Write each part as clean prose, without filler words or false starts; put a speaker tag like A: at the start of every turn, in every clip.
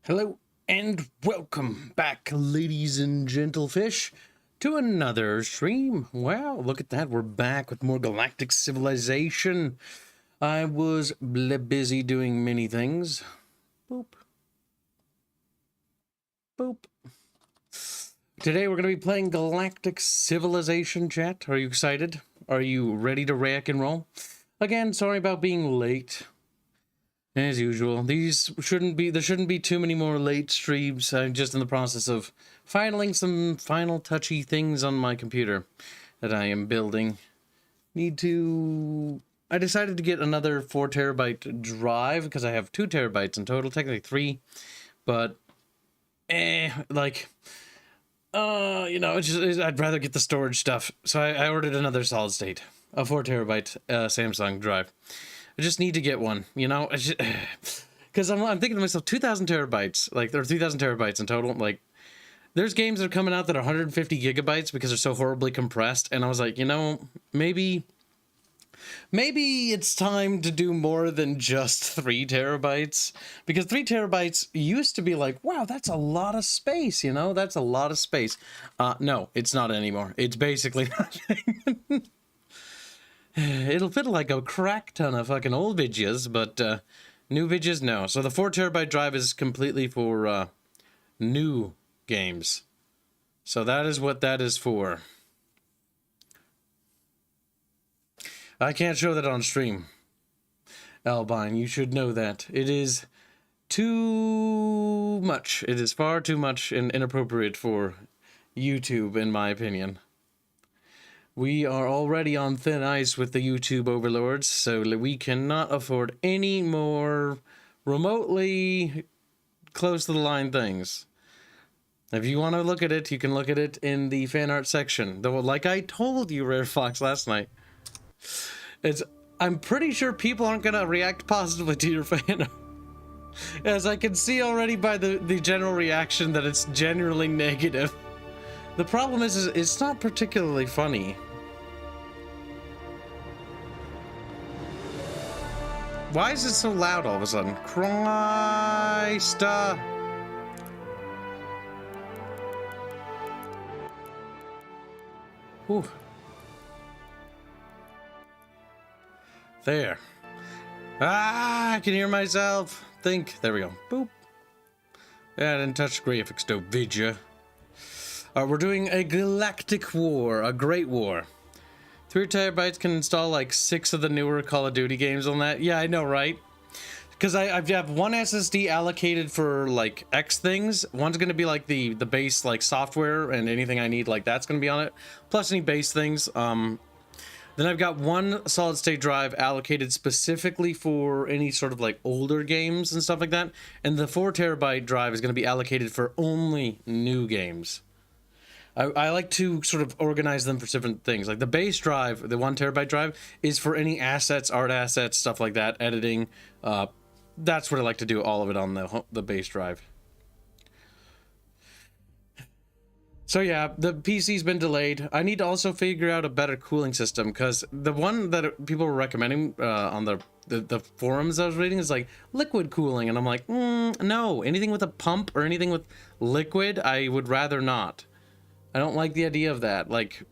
A: Hello and welcome back, ladies and gentlefish, to another stream. Wow, look at that. We're back with more Galactic Civilization. I was busy doing many things. Boop. Boop. Today we're going to be playing Galactic Civilization, chat. Are you excited? Are you ready to rack and roll? Again, sorry about being late. As usual, there shouldn't be too many more late streams. I'm just in the process of filing some final touchy things on my computer that I am building. I decided to get another 4 terabyte drive because I have 2 terabytes in total, technically 3, but I'd rather get the storage stuff. So I ordered another solid state, a 4 terabyte Samsung drive. I just need to get one, you know, because I'm thinking to myself, 2,000 terabytes, like there are 3,000 terabytes in total. Like, there's games that are coming out that are 150 gigabytes because they're so horribly compressed. And I was like, you know, maybe it's time to do more than just 3 terabytes, because 3 terabytes used to be like, wow, that's a lot of space, you know, that's a lot of space. No, it's not anymore. It's basically nothing. It'll fit like a crack ton of fucking old videos, but new videos, no. So the 4 terabyte drive is completely for new games. So that is what that is for. I can't show that on stream, Albine. You should know that. It is too much. It is far too much and inappropriate for YouTube, in my opinion. We are already on thin ice with the YouTube overlords, so we cannot afford any more remotely close to the line things. If you want to look at it, you can look at it in the fan art section. Though, like I told you, Rare Fox, last night, I'm pretty sure people aren't going to react positively to your fan art. As I can see already by the general reaction that it's generally negative. The problem is it's not particularly funny. Why is it so loud all of a sudden? Christ! Whew. There. I can hear myself. Think. There we go. Boop. Yeah, I didn't touch graphics though, did ya? We're doing a galactic war, a great war. 3 terabytes can install like 6 of the newer Call of Duty games on that. Yeah, I know, right? Because I have one SSD allocated for like X things. One's going to be like the base like software and anything I need like that's going to be on it. Plus any base things. Then I've got one solid state drive allocated specifically for any sort of like older games and stuff like that. And the 4 terabyte drive is going to be allocated for only new games. I like to sort of organize them for different things. Like the base drive, the 1 terabyte drive, is for any assets, art assets, stuff like that, editing. That's what I like to do, all of it on the base drive. So yeah, the PC's been delayed. I need to also figure out a better cooling system, because the one that people were recommending on the forums I was reading is like liquid cooling, and I'm like, no, anything with a pump or anything with liquid, I would rather not. I don't like the idea of that. Like,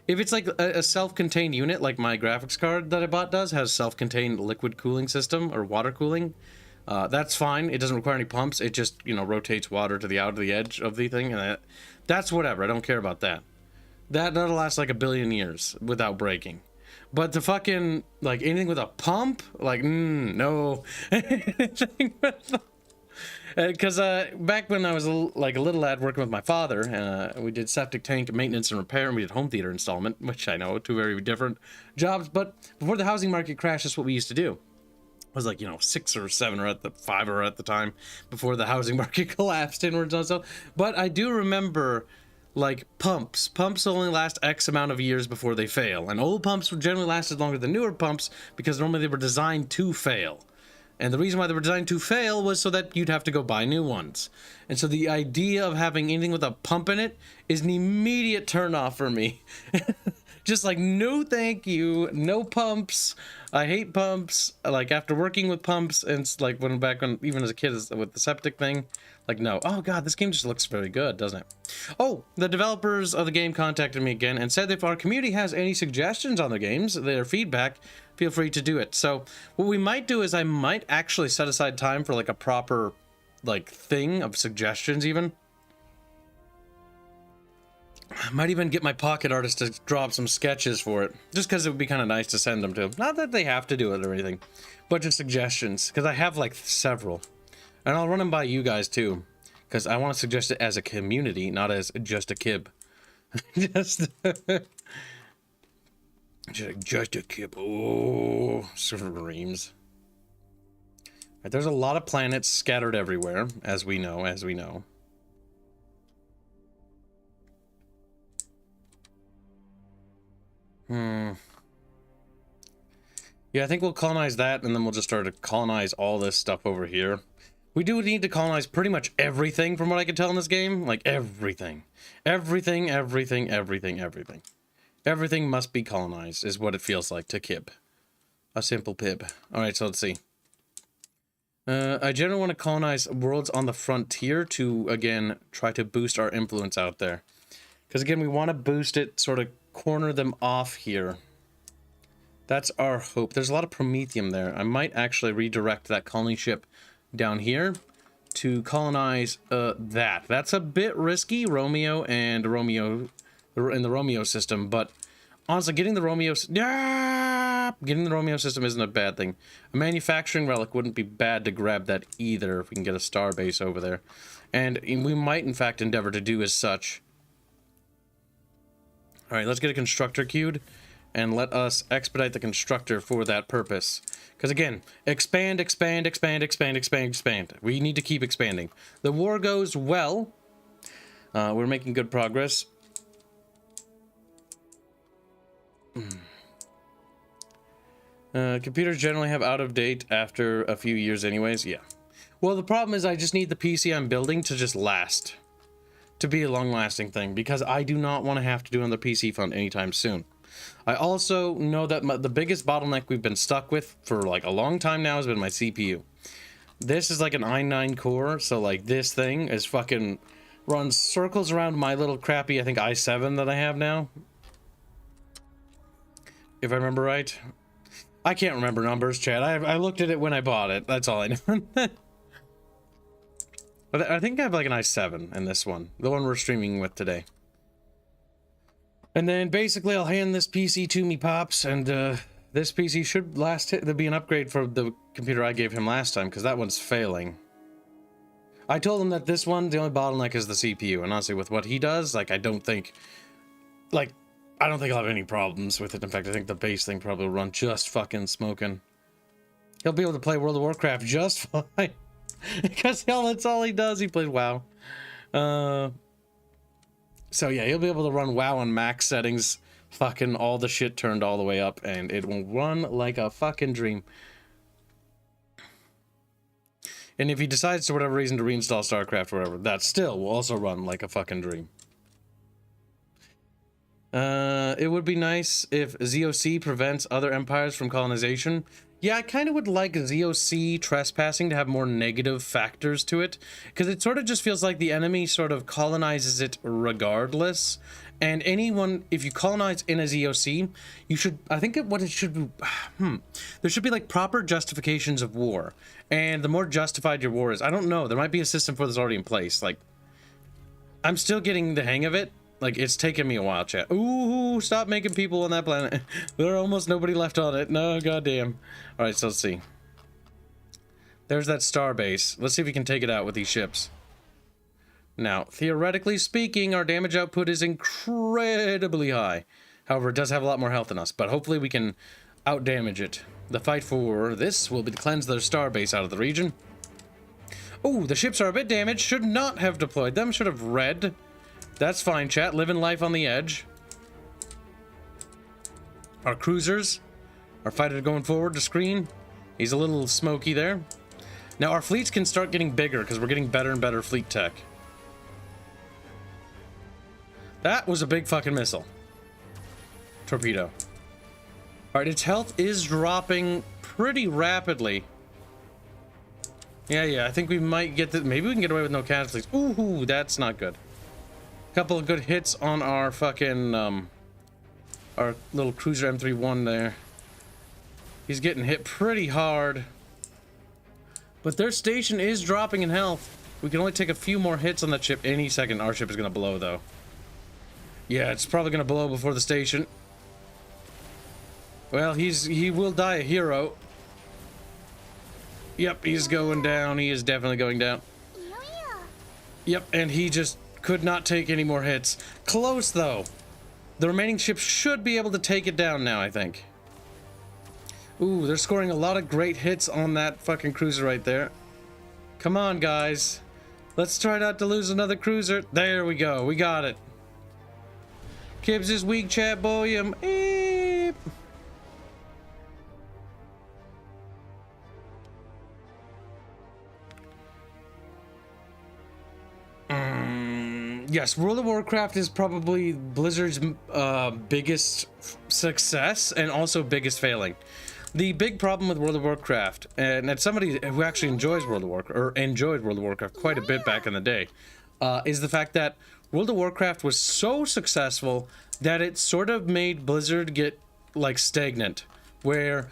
A: if it's like a self-contained unit, like my graphics card that I bought has self-contained liquid cooling system or water cooling, that's fine. It doesn't require any pumps. It just, you know, rotates water to the outer edge of the thing, and that's whatever. I don't care about that. That'll last like 1 billion years without breaking. But the fucking, like, anything with a pump, like, no. Because back when I was a little lad working with my father, we did septic tank maintenance and repair, and we did home theater installment, which I know, 2 very different jobs. But before the housing market crashed, that's what we used to do. It was like, you know, 6 or 7 or 5 at the time before the housing market collapsed inwards and stuff. But I do remember, like, pumps. Pumps only last X amount of years before they fail. And old pumps generally lasted longer than newer pumps because normally they were designed to fail. And the reason why they were designed to fail was so that you'd have to go buy new ones. And so the idea of having anything with a pump in it is an immediate turnoff for me. Just like, no thank you, no pumps. I hate pumps. Like, after working with pumps, and like even as a kid with the septic thing, Like, no. Oh god, this game just looks very good, doesn't it? Oh, the developers of the game contacted me again and said if our community has any suggestions on the games, their feedback, feel free to do it. So what we might do is I might actually set aside time for like a proper like thing of suggestions even. I might even get my pocket artist to draw up some sketches for it, just because it would be kind of nice to send them to. Not that they have to do it or anything, but just suggestions, because I have like several. And I'll run them by you guys too, because I want to suggest it as a community, not as just a kib. just a kib. Oh, screams. Right, there's a lot of planets scattered everywhere, as we know, Yeah, I think we'll colonize that, and then we'll just start to colonize all this stuff over here. We do need to colonize pretty much everything, from what I can tell in this game. Like, everything. Everything. Everything must be colonized, is what it feels like to Kib. A simple pib. Alright, so let's see. I generally want to colonize worlds on the frontier to, again, try to boost our influence out there. Because, again, we want to boost it, sort of corner them off here. That's our hope. There's a lot of promethium there. I might actually redirect that colony ship down here to colonize that. That's a bit risky, Romeo and Romeo in the Romeo system, but honestly, getting the Romeo system isn't a bad thing. A manufacturing relic wouldn't be bad to grab that either if we can get a star base over there. And we might, in fact, endeavor to do as such. All right, let's get a constructor queued. And let us expedite the constructor for that purpose. Because again, expand. We need to keep expanding. The war goes well. We're making good progress. Computers generally have out of date after a few years anyways. Yeah. Well, the problem is I just need the PC I'm building to just last. To be a long-lasting thing. Because I do not want to have to do another PC fund anytime soon. I also know that the biggest bottleneck we've been stuck with for like a long time now has been my CPU. This is like an i9 core, so like this thing is fucking runs circles around my little crappy, I think i7 that I have now. If I remember right. I can't remember numbers, Chad. I looked at it when I bought it. That's all I know. But I think I have like an i7 in this one. The one we're streaming with today. And then basically I'll hand this PC to me pops, and this PC should last. There'll be an upgrade for the computer I gave him last time, because that one's failing. I told him that this one, the only bottleneck is the CPU, and honestly with what he does, like I don't think I'll have any problems with it. In fact, I think the base thing probably will run just fucking smoking. He'll be able to play World of Warcraft just fine. Because that's all he does, he plays WoW. So yeah, he'll be able to run WoW on max settings, fucking all the shit turned all the way up, and it will run like a fucking dream. And if he decides for whatever reason to reinstall StarCraft or whatever, that still will also run like a fucking dream. It would be nice if ZOC prevents other empires from colonization. Yeah, I kind of would like ZOC trespassing to have more negative factors to it, because it sort of just feels like the enemy sort of colonizes it regardless. And anyone, if you colonize in a ZOC, you should, I think what it should be, there should be like proper justifications of war. And the more justified your war is, I don't know, there might be a system for this already in place. Like, I'm still getting the hang of it. Like, it's taken me a while, chat. Ooh, stop making people on that planet. There are almost nobody left on it. No, goddamn. Alright, so let's see. There's that star base. Let's see if we can take it out with these ships. Now, theoretically speaking, our damage output is incredibly high. However, it does have a lot more health than us, but hopefully we can out-damage it. The fight for this will be to cleanse their star base out of the region. Oh, the ships are a bit damaged. Should not have deployed them. Should have read. That's fine, chat. Living life on the edge. Our cruisers. Our fighter going forward to screen. He's a little smoky there. Now, our fleets can start getting bigger because we're getting better and better fleet tech. That was a big fucking missile. Torpedo. Alright, its health is dropping pretty rapidly. Yeah, I think we might get this. Maybe we can get away with no casualties. Ooh, that's not good. Couple of good hits on our fucking, our little cruiser M31 there. He's getting hit pretty hard. But their station is dropping in health. We can only take a few more hits on that ship. Any second, our ship is going to blow, though. Yeah, it's probably going to blow before the station. Well, he will die a hero. Yep, he's going down. He is definitely going down. Yep, and he just could not take any more hits. Close, though. The remaining ships should be able to take it down now, I think. Ooh, they're scoring a lot of great hits on that fucking cruiser right there. Come on, guys. Let's try not to lose another cruiser. There we go. We got it. Kibs is weak, chat boyum. Eep. Yes, World of Warcraft is probably Blizzard's biggest success and also biggest failing. The big problem with World of Warcraft, and as somebody who actually enjoys World of Warcraft, or enjoyed World of Warcraft quite a bit back in the day, is the fact that World of Warcraft was so successful that it sort of made Blizzard get, like, stagnant. Where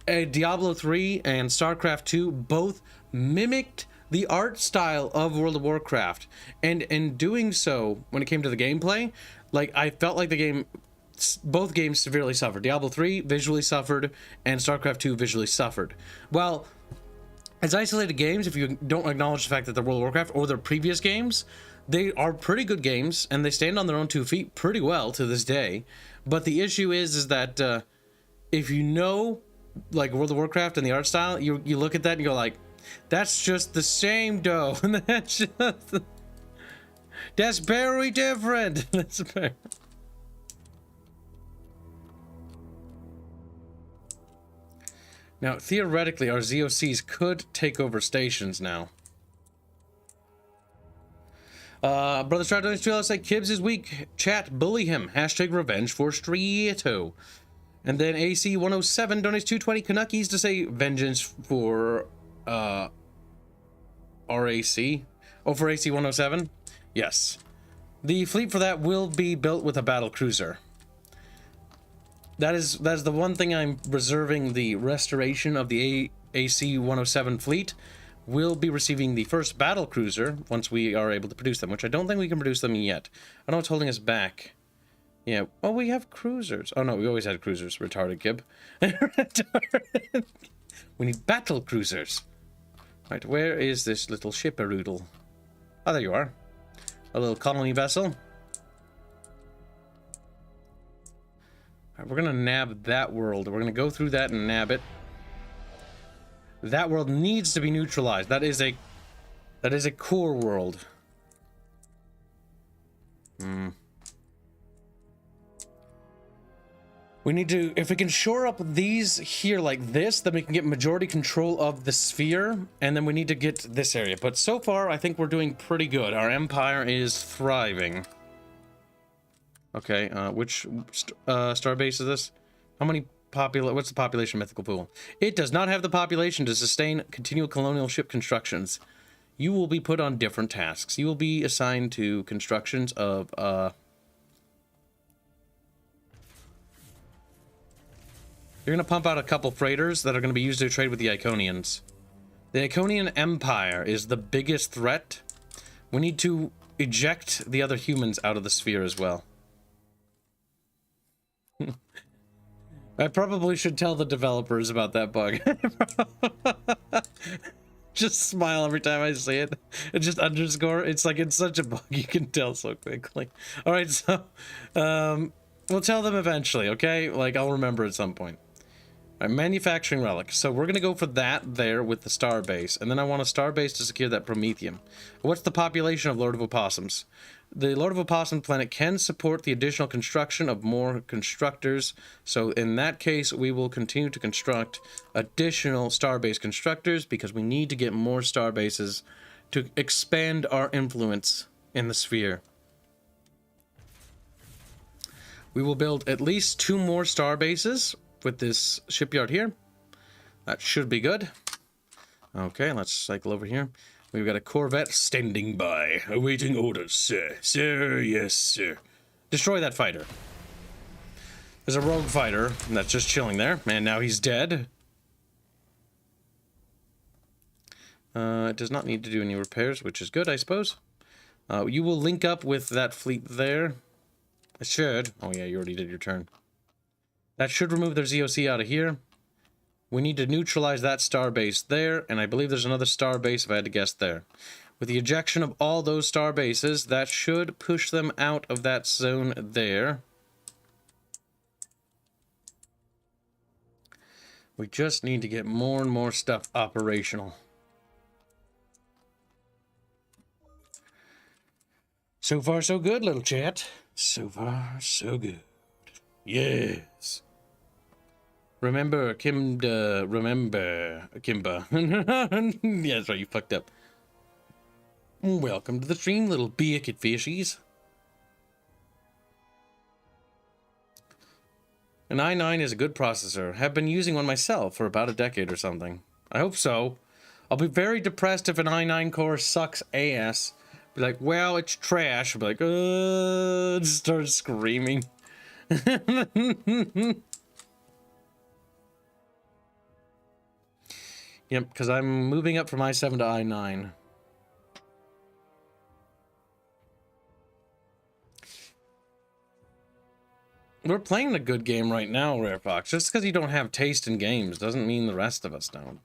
A: Diablo 3 and StarCraft 2 both mimicked the art style of World of Warcraft, and in doing so, when it came to the gameplay, like, I felt like the game, both games severely suffered. Diablo 3 visually suffered, and StarCraft 2 visually suffered. Well, as isolated games, if you don't acknowledge the fact that they're World of Warcraft or their previous games, they are pretty good games, and they stand on their own 2 feet pretty well to this day. But the issue is that if you know, like, World of Warcraft and the art style, you look at that and you go like, that's just the same dough. That's very different. That's very... Now, theoretically, our ZOCs could take over stations now. Brother Star donates to us like Kibs is weak. Chat, bully him. Hashtag revenge for Strieto. And then AC107 donates 220 Canuckies to say vengeance for RAC. Oh, for AC107? Yes. The fleet for that will be built with a battle cruiser. That is the one thing I'm reserving. The restoration of the AC107 fleet will be receiving the first battle cruiser once we are able to produce them, which I don't think we can produce them yet. I know what's holding us back. Yeah. Oh, we have cruisers. Oh no, we always had cruisers. Retarded Kib. Retarded. We need battle cruisers. Right, where is this little ship-a-roodle? Oh, there you are. A little colony vessel. Right, we're gonna nab that world. We're gonna go through that and nab it. That world needs to be neutralized. That is a core world. We need to, if we can shore up these here like this, then we can get majority control of the sphere, and then we need to get this area. But so far, I think we're doing pretty good. Our empire is thriving. Okay, which star base is this? How many what's the population mythical pool? It does not have the population to sustain continual colonial ship constructions. You will be put on different tasks. You will be assigned to constructions of, you're going to pump out a couple freighters that are going to be used to trade with the Iconians. The Iconian Empire is the biggest threat. We need to eject the other humans out of the sphere as well. I probably should tell the developers about that bug. Just smile every time I say it. And just underscore. It's like it's such a bug you can tell so quickly. Alright, so we'll tell them eventually, okay? Like, I'll remember at some point. Alright, manufacturing relic. So we're gonna go for that there with the star base. And then I want a star base to secure that promethium. What's the population of Lord of Opossums? The Lord of Opossum planet can support the additional construction of more constructors. So in that case, we will continue to construct additional starbase constructors because we need to get more star bases to expand our influence in the sphere. We will build at least 2 more star bases with this shipyard here. That should be good. Okay, let's cycle over here. We've got a Corvette standing by, awaiting orders, sir. Sir, yes, sir. Destroy that fighter. There's a rogue fighter that's just chilling there, and now he's dead. It does not need to do any repairs, which is good, I suppose. You will link up with that fleet there. It should. Oh yeah, you already did your turn. That should remove their ZOC out of here. We need to neutralize that star base there, and I believe there's another star base, if I had to guess, there. With the ejection of all those star bases, that should push them out of that zone there. We just need to get more and more stuff operational. So far, so good, little chat. So far, so good. Yes. Remember, remember, Kimba. Yeah, that's right, you fucked up. Welcome to the stream, little beaked fishies. An i9 is a good processor. Have been using one myself for about a decade or something. I hope so. I'll be very depressed if an i9 core sucks ass. Be like, well, it's trash. I'll be like, just start screaming. Yep, because I'm moving up from i7 to i9. We're playing a good game right now, Rare Fox. Just because you don't have taste in games doesn't mean the rest of us don't.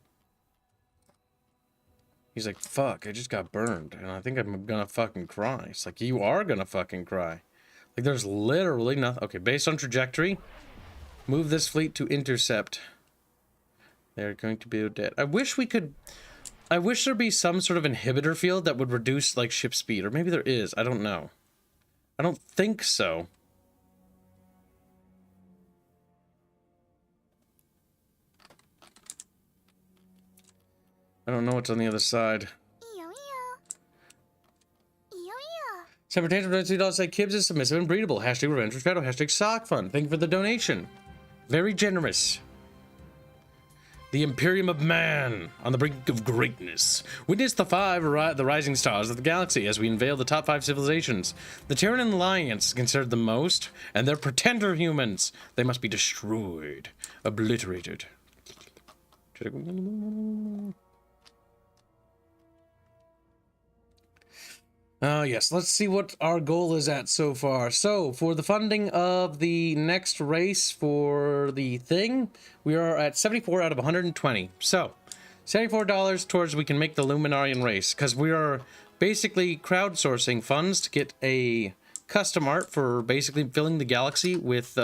A: He's like, fuck, I just got burned, and I think I'm gonna fucking cry. It's like, you are gonna fucking cry. Like, there's literally nothing. Okay, based on trajectory, move this fleet to intercept. They're going to be dead. I wish there'd be some sort of inhibitor field that would reduce, like, ship speed. Or maybe there is. I don't know. I don't think so. I don't know what's on the other side. $7 say Kibs is submissive and breedable. Hashtag revenge for shadow. Hashtag sock fun. Thank you for the donation. Very generous. The Imperium of Man, on the brink of greatness. Witness the the rising stars of the galaxy as we unveil the top 5 civilizations. The Terran Alliance is considered the most, and they're pretender humans. They must be destroyed, obliterated. Yes, let's see what our goal is at so far. So, for the funding of the next race for the thing, we are at 74 out of 120. So, $74 towards we can make the Luminarian race, because we are basically crowdsourcing funds to get a custom art for basically filling the galaxy with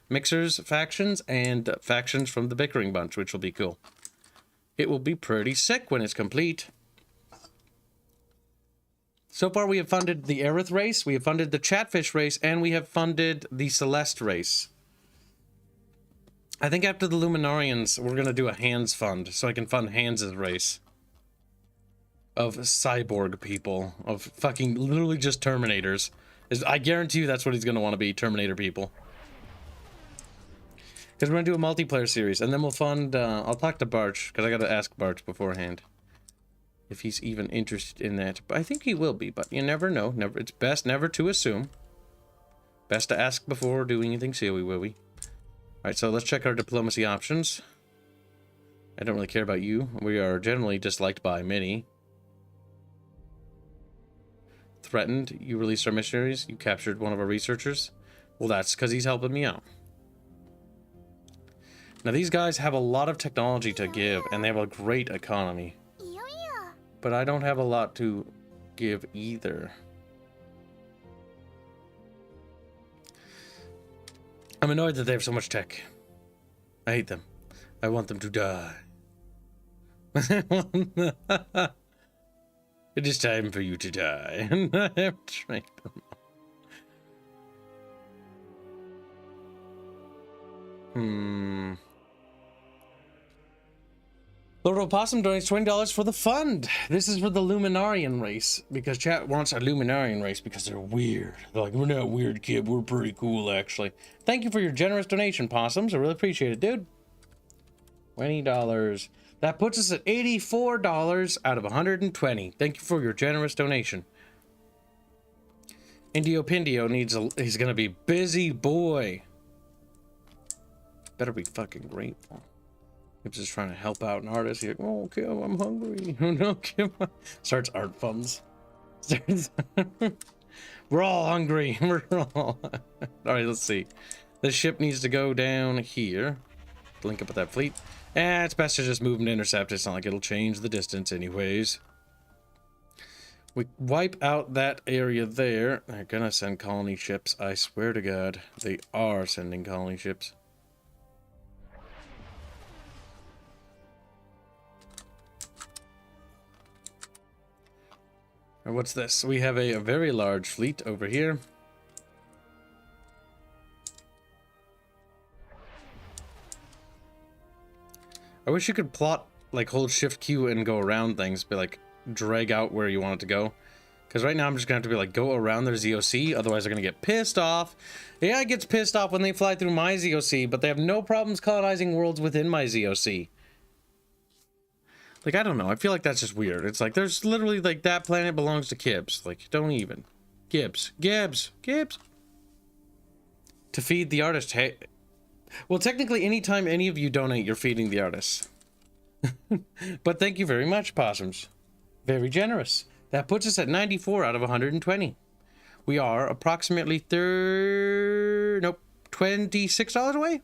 A: mixers factions and factions from the Bickering bunch, which will be cool. It will be pretty sick when it's complete. So far, we have funded the Aerith race, we have funded the Chatfish race, and we have funded the Celeste race. I think after the Luminarians, we're going to do a Hanse fund, so I can fund Hanse's race. Of cyborg people, of fucking literally just Terminators. I guarantee you that's what he's going to want to be, Terminator people. Because we're going to do a multiplayer series, and then we'll fund, I'll talk to Barch, because I got to ask Barch beforehand. If he's even interested in that. But I think he will be, but you never know. It's best never to assume. Best to ask before doing anything silly-willy. Alright, so let's check our diplomacy options. I don't really care about you. We are generally disliked by many. Threatened. You released our missionaries. You captured one of our researchers. Well, that's because he's helping me out. Now, these guys have a lot of technology to give, and they have a great economy. But I don't have a lot to give either. I'm annoyed that they have so much tech. I hate them. I want them to die. It is time for you to die. And I have trained them. Lord Opossum donates $20 for the fund. This is for the Luminarian race, because chat wants a Luminarian race because they're weird. They're like, we're not weird, kid. We're pretty cool, actually. Thank you for your generous donation, Possums. I really appreciate it, dude. $20 That puts us at $84 out of 120. Thank you for your generous donation. Indio Pindio needs a... He's gonna be busy boy. Better be fucking grateful. I'm just trying to help out an artist. He's like, oh, Kim, I'm hungry. No, Kim. Starts art funds. We're all hungry. We're all... Alright, let's see. The ship needs to go down here. Link up with that fleet. It's best to just move and intercept. It's not like it'll change the distance anyways. We wipe out that area there. They're gonna send colony ships. I swear to God, they are sending colony ships. And what's this? We have a very large fleet over here. I wish you could plot, like, hold shift Q and go around things, but like drag out where you want it to go. Because right now I'm just gonna have to be like, go around their ZOC, otherwise they're gonna get pissed off. AI gets pissed off when they fly through my ZOC, but they have no problems colonizing worlds within my ZOC. Like, I don't know, I feel like that's just weird. It's like, there's literally, like, that planet belongs to Kibs. Like, don't even. Kibs. To feed the artist, hey. Well, technically, anytime any of you donate, you're feeding the artists. But thank you very much, Possums. Very generous. That puts us at 94 out of 120. We are approximately $26 away?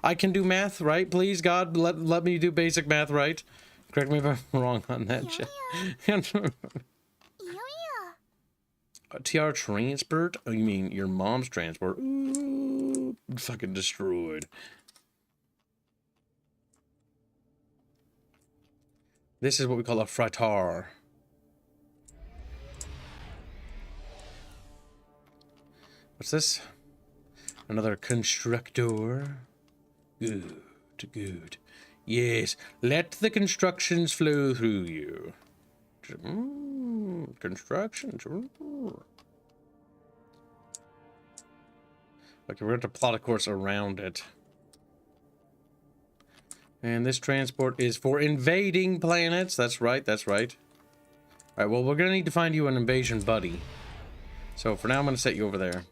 A: I can do math, right? Please, God, let me do basic math right. Correct me if I'm wrong on that shit. TR transport? Oh, you mean your mom's transport? Ooh, fucking destroyed. This is what we call a fratar. What's this? Another constructor. Good. Yes, let the constructions flow through you. Constructions. Okay, we're going to plot a course around it. And this transport is for invading planets. That's right. Alright, well, we're going to need to find you an invasion buddy. So for now, I'm going to set you over there.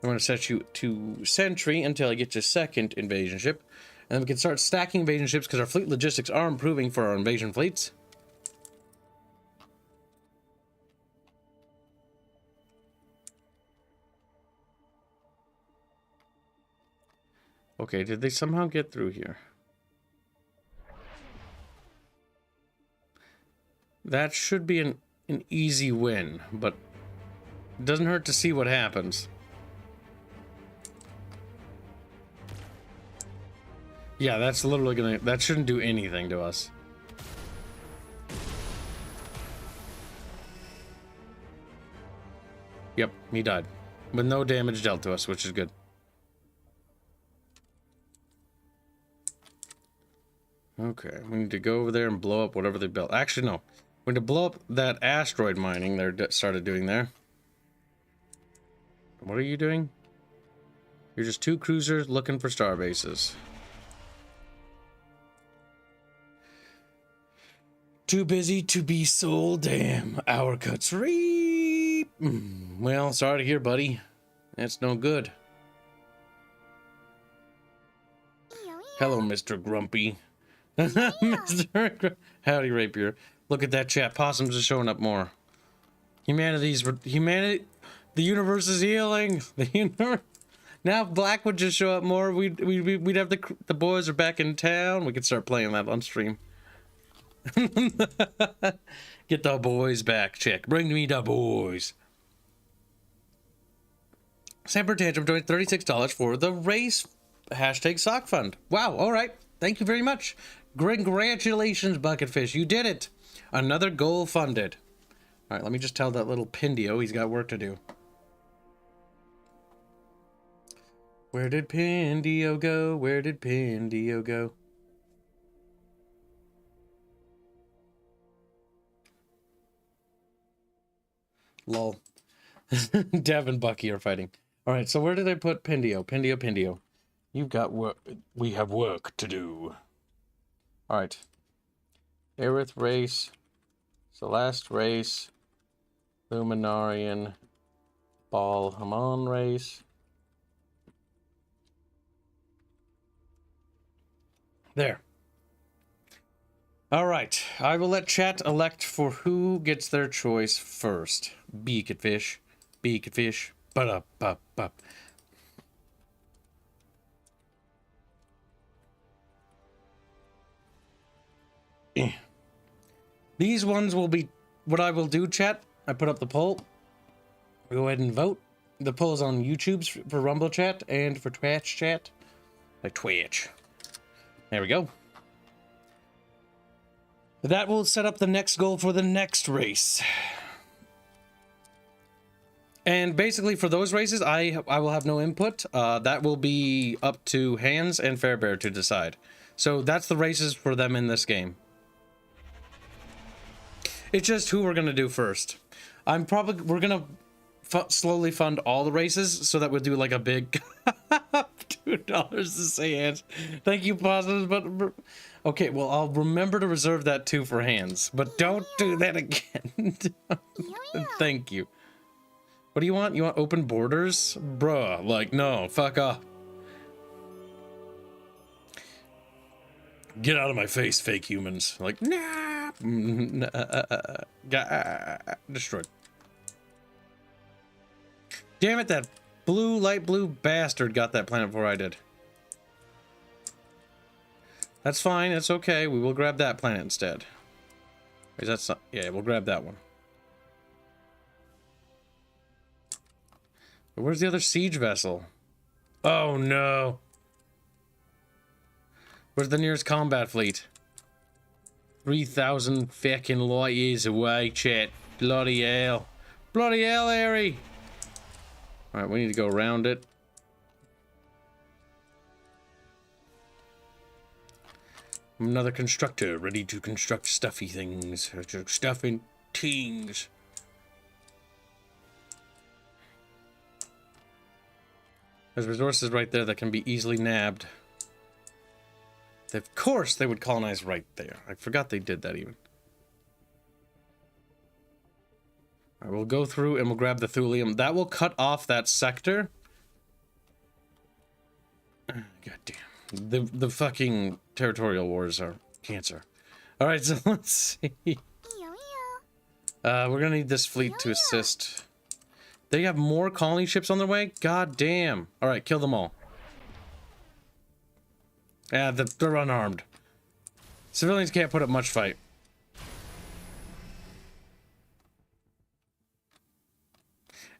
A: I'm going to set you to sentry until I get your second invasion ship. And then we can start stacking invasion ships because our fleet logistics are improving for our invasion fleets. Okay, did they somehow get through here? That should be an easy win, but it doesn't hurt to see what happens. Yeah, that's literally gonna... That shouldn't do anything to us. Yep, he died. With no damage dealt to us, which is good. Okay, we need to go over there and blow up whatever they built. Actually, no. We need to blow up that asteroid mining they started doing there. What are you doing? You're just two cruisers looking for star bases. Too busy to be sold. Damn, our cuts reap. Well, sorry to hear, buddy. That's no good. Hello, Mr. Grumpy. Mr. Howdy, Rapier. Look at that chat. Possums are showing up more. Humanity. The universe is healing. Now, if Black would just show up more, we'd have the boys are back in town. We could start playing that on stream. Get the boys back, chick. Bring me the boys. Samper Tantrum joined $36 for the race hashtag sock fund. Wow, alright. Thank you very much. Congratulations, Bucketfish. You did it. Another goal funded. Alright, let me just tell that little Pindio he's got work to do. Where did Pindio go? Where did Pindio go? Lol. Dev and Bucky are fighting. Alright, so where did I put Pindio? Pindio. You've got work. We have work to do. Alright. Aerith race. Celeste race. Luminarian. Ball Hamon race. There. Alright, I will let chat elect for who gets their choice first. Beaked fish. Beaked fish. Ba-da-ba-ba. These ones will be what I will do, chat. I put up the poll. Go ahead and vote. The poll is on YouTube's for Rumble chat and for Twitch chat. Like Twitch. There we go. That will set up the next goal for the next race. And basically for those races, I will have no input. That will be up to Hanse and Fairbear to decide. So that's the races for them in this game. It's just who we're gonna do first. We're gonna slowly fund all the races so that we'll do like a big $2 to say Hanse. Thank you, Positives, but okay, well I'll remember to reserve that too for Hanse, but don't do that again. Thank you. What do you want? You want open borders? Bruh, like no, fuck off. Get out of my face, fake humans. Like, nah. Destroyed. Damn it, that light blue bastard got that planet before I did. That's fine, it's okay. We will grab that planet instead. Is that some, yeah, we'll grab that one. Where's the other siege vessel? Oh no. Where's the nearest combat fleet? 3,000 fucking light years away, chat. Bloody hell. Bloody hell, Harry. Alright, we need to go around it. Another constructor, ready to construct stuffy things. Stuffing things. There's resources right there that can be easily nabbed. Of course they would colonize right there. I forgot they did that even. I will go through and we'll grab the thulium. That will cut off that sector. God damn. The fucking territorial wars are cancer. Alright, so let's see. We're gonna need this fleet to assist. They have more colony ships on their way? God damn. Alright, kill them all. Yeah, they're unarmed. Civilians can't put up much fight.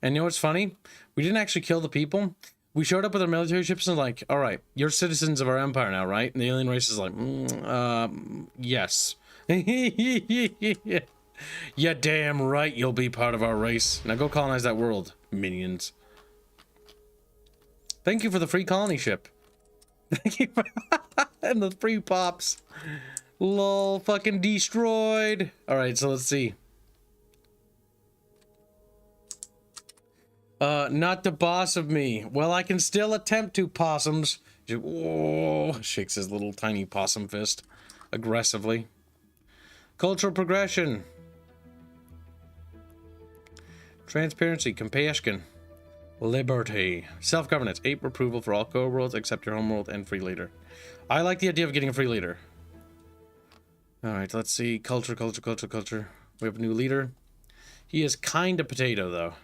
A: And you know what's funny? We didn't actually kill the people. We showed up with our military ships and like, all right, you're citizens of our empire now, right? And the alien race is like, yes. Yeah, damn right you'll be part of our race. Now go colonize that world, minions. Thank you for the free colony ship. Thank you for and the free pops. Lol, fucking destroyed. Alright, so let's see. Not the boss of me. Well, I can still attempt to, possums. Whoa, shakes his little tiny possum fist aggressively. Cultural progression. Transparency, compassion. Liberty. Self-governance. 8 approval for all co-worlds except your homeworld and free leader. I like the idea of getting a free leader. Alright, let's see. Culture. We have a new leader. He is kind of potato, though.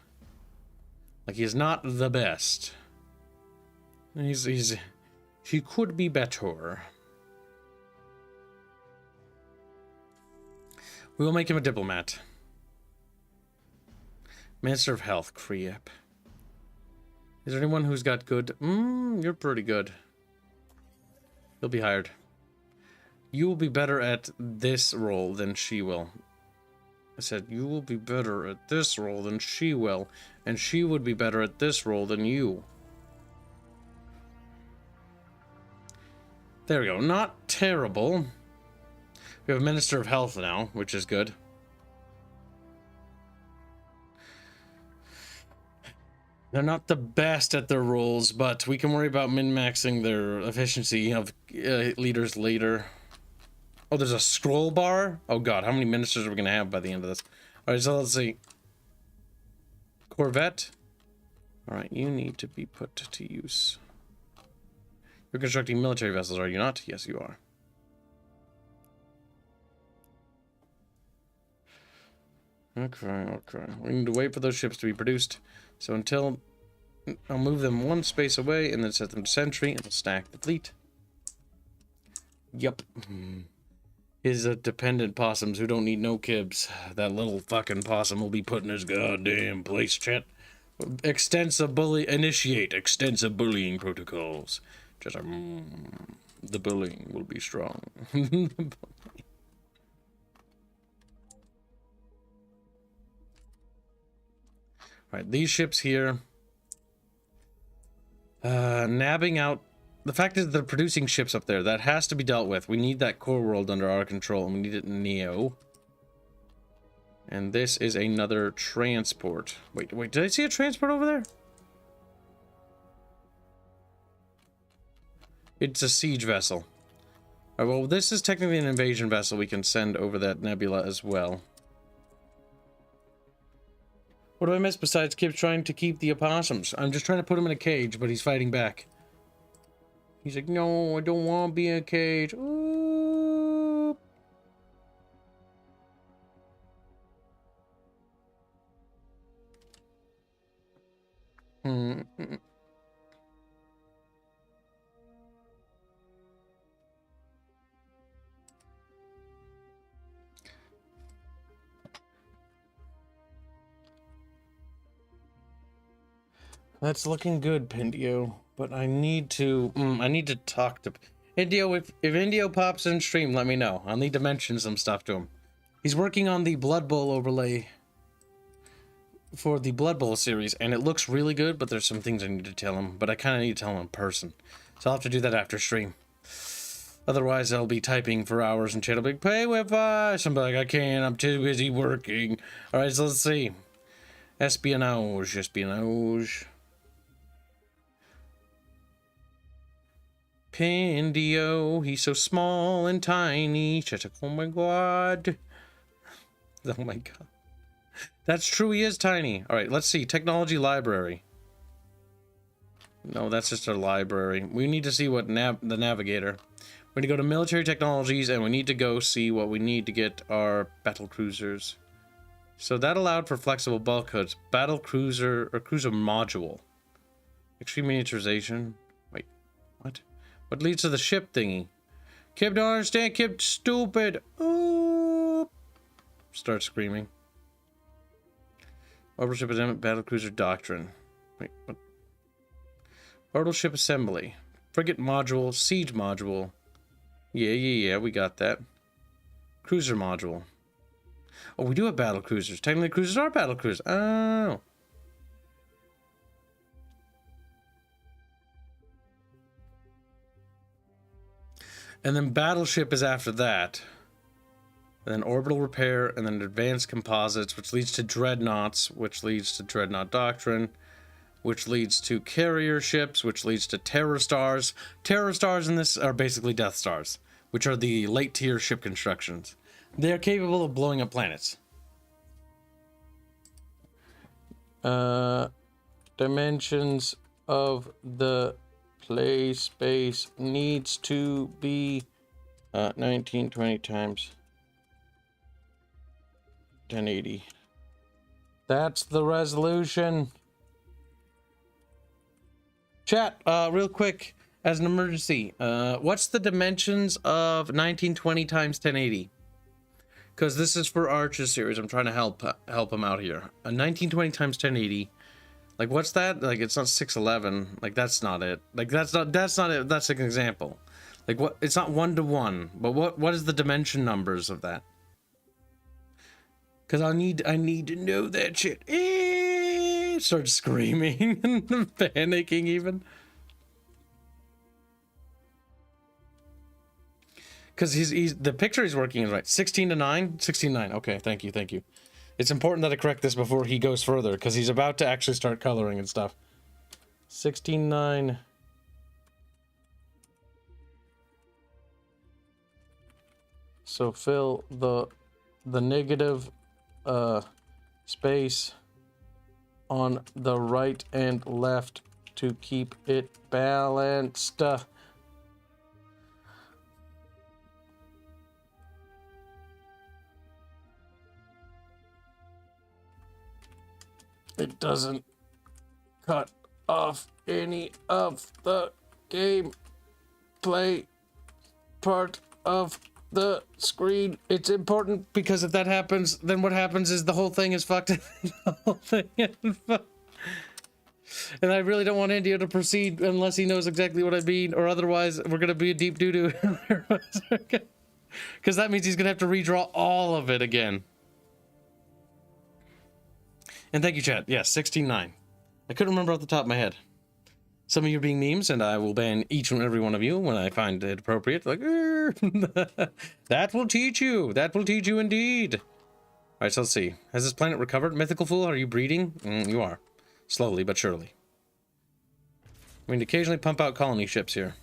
A: Like, he is not the best. He could be better. We will make him a diplomat. Minister of Health, Creep. Is there anyone who's got good? You're pretty good. You'll be hired. You will be better at this role than she will. I said, you will be better at this role than she will, and she would be better at this role than you. There we go. Not terrible. We have a Minister of Health now, which is good. They're not the best at their roles, but we can worry about min-maxing their efficiency of leaders later. Oh, there's a scroll bar? Oh god, how many ministers are we gonna have by the end of this? Alright, so let's see. Corvette. Alright, you need to be put to use. You're constructing military vessels, are you not? Yes, you are. Okay. We need to wait for those ships to be produced. So until... I'll move them one space away and then set them to sentry and we'll stack the fleet. Yup. His dependent possums who don't need no kibs. That little fucking possum will be put in his goddamn place, chat. Initiate extensive bullying protocols. Just the bullying will be strong. Right, these ships here. Nabbing out. The fact is they're producing ships up there. That has to be dealt with. We need that core world under our control, and we need it Neo. And this is another transport. Wait, did I see a transport over there? It's a siege vessel. Alright, well, this is technically an invasion vessel. We can send over that nebula as well. What do I miss besides Kibs trying to keep the opossums? I'm just trying to put him in a cage, but he's fighting back. He's like, no, I don't want to be in a cage. Ooh. That's looking good, Pindio. But I need to talk to Indio. If Indio pops in stream, let me know. I'll need to mention some stuff to him. He's working on the Blood Bowl overlay for the Blood Bowl series, and it looks really good, but there's some things I need to tell him, but I kind of need to tell him in person. So I'll have to do that after stream. Otherwise, I'll be typing for hours and chat will be like, pay with us. I'm like, I can't, I'm too busy working. Alright, so let's see. Espionage. Pindio, he's so small and tiny. Oh my god. Oh my god. That's true, he is tiny. Alright, let's see. Technology library. No, that's just our library. We need to see what the navigator. We're gonna go to military technologies and we need to go see what we need to get our battle cruisers. So that allowed for flexible bulk hoods. Battle cruiser or cruiser module. Extreme miniaturization. Wait, what? What leads to the ship thingy? Kib don't understand. Kib stupid. Ooh. Start screaming. Orbital ship assembly. Battlecruiser doctrine. Wait, what? Orbital ship assembly. Frigate module. Siege module. Yeah. We got that. Cruiser module. Oh, we do have battle cruisers. Technically, cruisers are battle cruisers. Oh. And then battleship is after that. And then orbital repair, and then advanced composites, which leads to dreadnoughts, which leads to dreadnought doctrine, which leads to carrier ships, which leads to terror stars. Terror stars in this are basically Death Stars, which are the late tier ship constructions. They are capable of blowing up planets. Dimensions of the play space needs to be 1920 times 1080. That's the resolution. Chat, real quick, as an emergency, what's the dimensions of 1920 times 1080? Because this is for Arch's series. I'm trying to help him out here. 1920 times 1080. Like, what's that? Like, it's not 611. Like, that's not it. Like, that's not it. That's an example. Like, what? It's not 1-to-1. But what is the dimension numbers of that? Because I need to know that shit. Start screaming and panicking even. Because he's the picture he's working is right. 16:9? 16:9. Okay, thank you. It's important that I correct this before he goes further, because he's about to actually start coloring and stuff. 16:9. so fill the negative space on the right and left to keep it balanced. It doesn't cut off any of the gameplay part of the screen. It's important because if that happens, then what happens is the whole thing is fucked. The whole thing is fucked. And I really don't want Indio to proceed unless he knows exactly what I mean, or otherwise we're gonna be a deep doo-doo. Because that means he's gonna have to redraw all of it again. And thank you, chat. Yes, 16-9. I couldn't remember off the top of my head. Some of you are being memes, and I will ban each and every one of you when I find it appropriate. Like, that will teach you. That will teach you indeed. All right, so let's see. Has this planet recovered? Mythical Fool, are you breeding? You are. Slowly, but surely. We need to occasionally pump out colony ships here.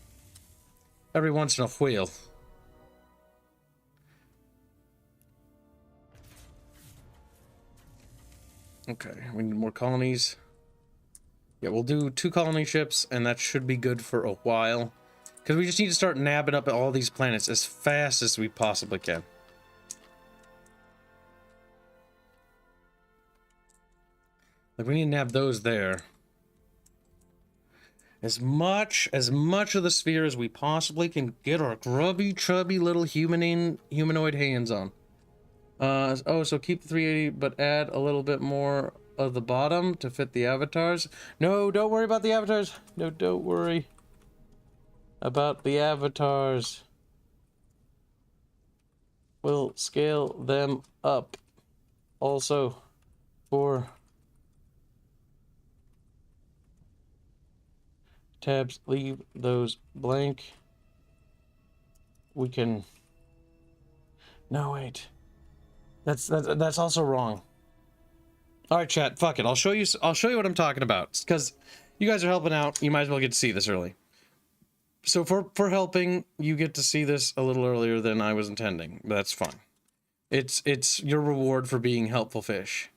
A: Every once in a while. Okay, we need more colonies. Yeah, we'll do 2 colony ships, and that should be good for a while. Because we just need to start nabbing up all these planets as fast as we possibly can. Like, we need to nab those there. As much of the sphere as we possibly can get our grubby, chubby little humanoid hands on. Oh, so keep the 380, but add a little bit more of the bottom to fit the avatars. No, don't worry about the avatars. No, don't worry about the avatars. We'll scale them up. Also, for tabs, leave those blank. We can... No, wait. That's also wrong. All right, chat. Fuck it. I'll show you what I'm talking about. Because you guys are helping out. You might as well get to see this early. So for helping, you get to see this a little earlier than I was intending. That's fine. It's your reward for being helpful fish.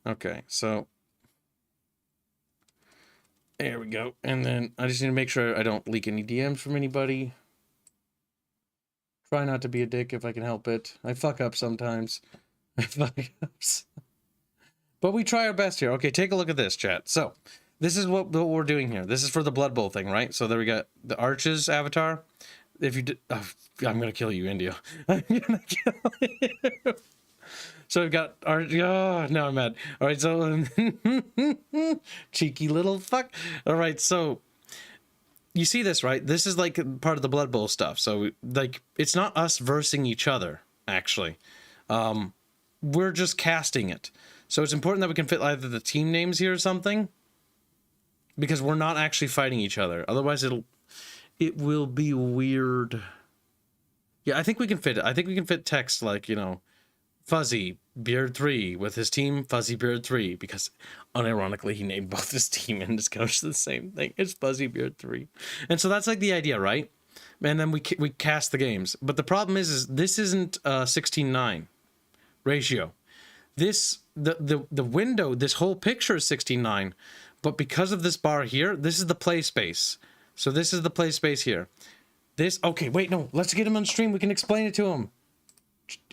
A: Okay, so there we go. And then I just need to make sure I don't leak any DMs from anybody. Try not to be a dick if I can help it. I fuck up sometimes. But we try our best here. Okay, take a look at this, chat. So, this is what we're doing here. This is for the Blood Bowl thing, right? So there we got the Arches avatar. If you did... Oh, I'm gonna kill you, India. I'm gonna kill you. So we've got our... Oh, now I'm mad. Alright, so... Cheeky little fuck. Alright, so... You see this, right? This is like part of the Blood Bowl stuff. So, like, it's not us versing each other, actually. We're just casting it. So it's important that we can fit either the team names here or something. Because we're not actually fighting each other. Otherwise, it will be weird. Yeah, I think we can fit it. I think we can fit text like, you know, Fuzzy Beard 3 with his team Fuzzy Beard 3, because unironically he named both his team and his coach the same thing. It's Fuzzy Beard 3. And so that's like the idea, right? And then we cast the games. But the problem is this isn't 16:9 ratio. This the window, this whole picture is 16:9, but because of this bar here, this is the play space. So this is the play space here. This, okay, wait, no, let's get him on stream. We can explain it to him.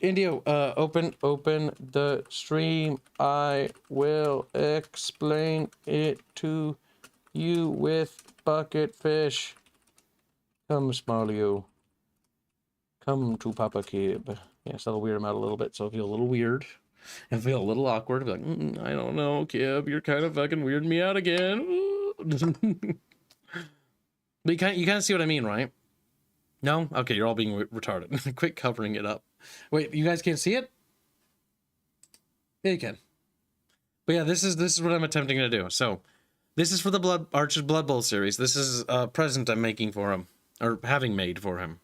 A: Indio, open the stream. I will explain it to you with bucket fish. Come, Smallio. Come to Papa Kib. Yes, that'll weird him out a little bit, so feel a little weird. And feel a little awkward. Be like, I don't know, Kib, you're kind of fucking weirding me out again. But you kind of see what I mean, right? No? Okay, you're all being retarded. Quit covering it up. Wait, you guys can't see it? Yeah, you can. But yeah, this is what I'm attempting to do. So, this is for the Archer's Blood Bowl series. This is a present I'm making for him, or having made for him.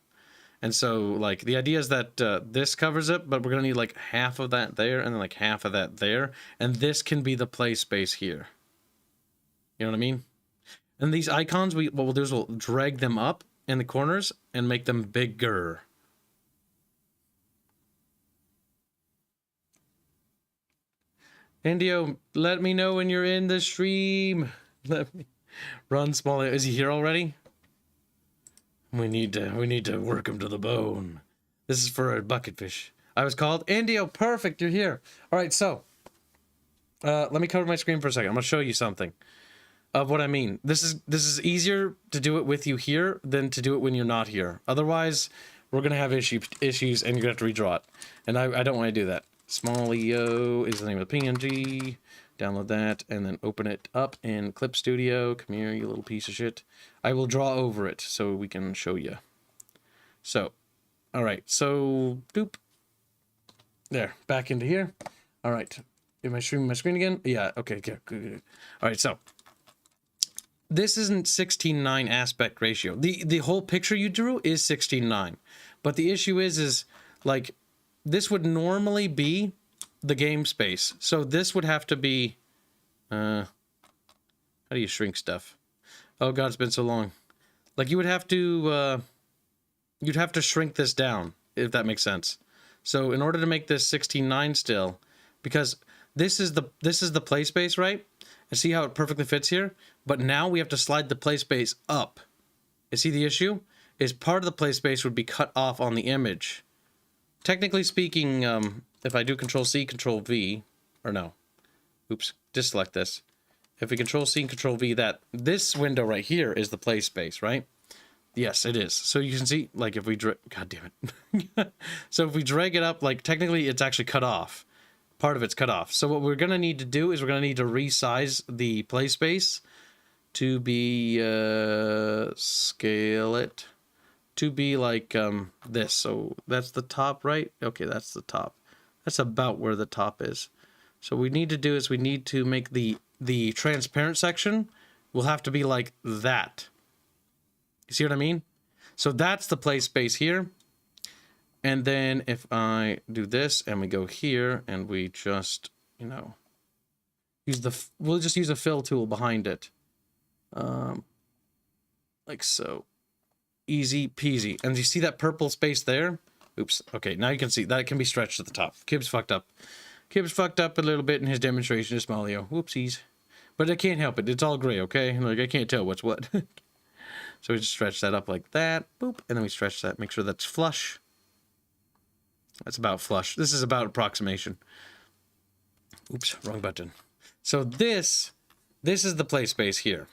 A: And so, like, the idea is that this covers it, but we're gonna need like half of that there, and then like half of that there, and this can be the play space here. You know what I mean? And these icons, what we'll do is we'll drag them up, in the corners and make them bigger. Indio, let me know when you're in the stream. Let me run small. Is he here already? We need to work him to the bone. This is for a bucket fish. I was called Indio. Perfect, you're here. All right, so let me cover my screen for a second. I'm gonna show you something of what I mean. This is easier to do it with you here than to do it when you're not here. Otherwise, we're gonna have issues, and you're gonna have to redraw it. And I don't want to do that. Small EO is the name of the PNG. Download that and then open it up in Clip Studio. Come here, you little piece of shit. I will draw over it so we can show you. So, all right. So, doop. There, back into here. All right. Am I streaming my screen again? Yeah. Okay. Good. All right. So, this isn't 16:9 aspect ratio. The whole picture you drew is 16:9, but the issue is like this would normally be the game space. So this would have to be, how do you shrink stuff? Oh God, it's been so long. Like you would have to, you'd have to shrink this down, if that makes sense. So in order to make this 16:9 still, because this is the play space, right? And see how it perfectly fits here? But now we have to slide the play space up. You see the issue? Is part of the play space would be cut off on the image. Technically speaking, if I do Control-C, Control-V, or no, oops, just select this. If we Control-C and Control-V that, this window right here is the play space, right? Yes, it is. So you can see, like, if we God damn it. So if we drag it up, like, technically it's actually cut off. Part of it's cut off. So what we're going to need to do is we're going to need to resize the play space to be, scale it. To be like this. So that's the top, right? Okay, that's the top. That's about where the top is. So what we need to do is we need to make the transparent section will have to be like that. You see what I mean? So that's the play space here. And then if I do this and we go here and we just, you know, we'll just use a fill tool behind it. Like so. Easy peasy. And you see that purple space there? Oops. Okay, now you can see that can be stretched at the top. Kibs fucked up. Kibs fucked up a little bit in his demonstration of Smallio. Whoopsies. But I can't help it. It's all gray, okay? Like, I can't tell what's what. So we just stretch that up like that. Boop. And then we stretch that. Make sure that's flush. That's about flush. This is about approximation. Oops, wrong button. So this is the play space here.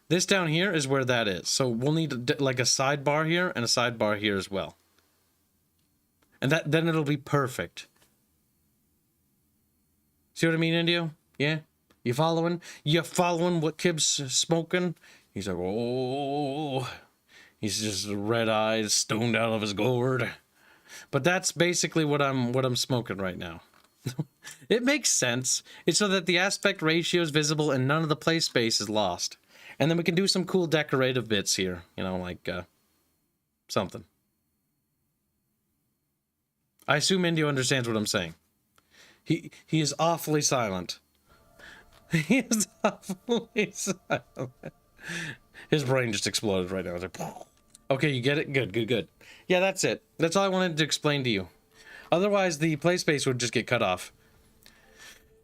A: This down here is where that is. So we'll need like a sidebar here and a sidebar here as well. And then it'll be perfect. See what I mean, Indio? Yeah? You following? You following what Kibs smoking? He's like, oh. He's just red-eyed, stoned out of his gourd. But that's basically what I'm smoking right now. It makes sense. It's so that the aspect ratio is visible and none of the play space is lost. And then we can do some cool decorative bits here. You know, like, something. I assume Indio understands what I'm saying. He is awfully silent. He is awfully silent. His brain just exploded right now. It's like, okay, you get it? Good. Yeah, that's it. That's all I wanted to explain to you. Otherwise, the play space would just get cut off.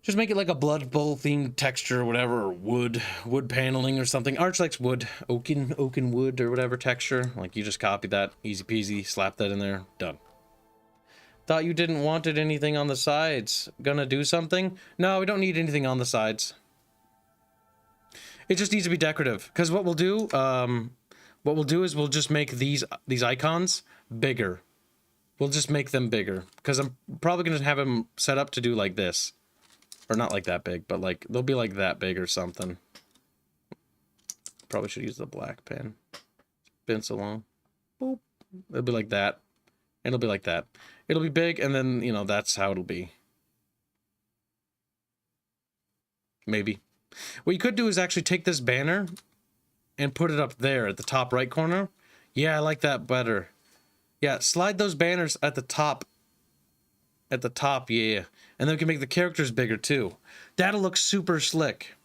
A: Just make it like a Blood Bowl themed texture or whatever, or wood paneling or something. Arch likes wood, oaken wood or whatever texture. Like you just copy that, easy peasy, slap that in there, done. Thought you didn't wanted anything on the sides. Gonna do something? No, we don't need anything on the sides. It just needs to be decorative. Because what we'll do is we'll just make these icons bigger. We'll just make them bigger. Because I'm probably gonna have them set up to do like this. Or not like that big, but like, they'll be like that big or something. Probably should use the black pen. It's been so long. Boop. It'll be like that. It'll be like that. It'll be big, and then, you know, that's how it'll be. Maybe. What you could do is actually take this banner and put it up there at the top right corner. Yeah, I like that better. Yeah, slide those banners at the top. At the top, yeah. And then we can make the characters bigger, too. That'll look super slick.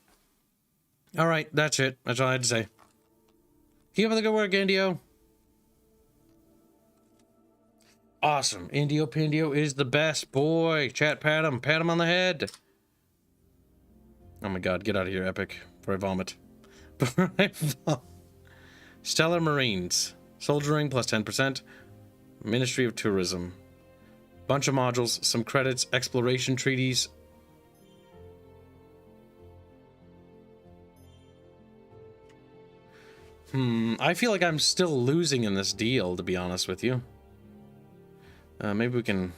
A: Alright, that's it. That's all I had to say. Keep up the good work, Indio. Awesome. Indio Pindio is the best boy. Chat, pat him. Pat him on the head. Oh my god, get out of here, Epic. Before I vomit. Before I vomit. Stellar Marines. Soldiering plus 10%. Ministry of Tourism. Bunch of modules, some credits, exploration treaties. I feel like I'm still losing in this deal, to be honest with you. Maybe we can...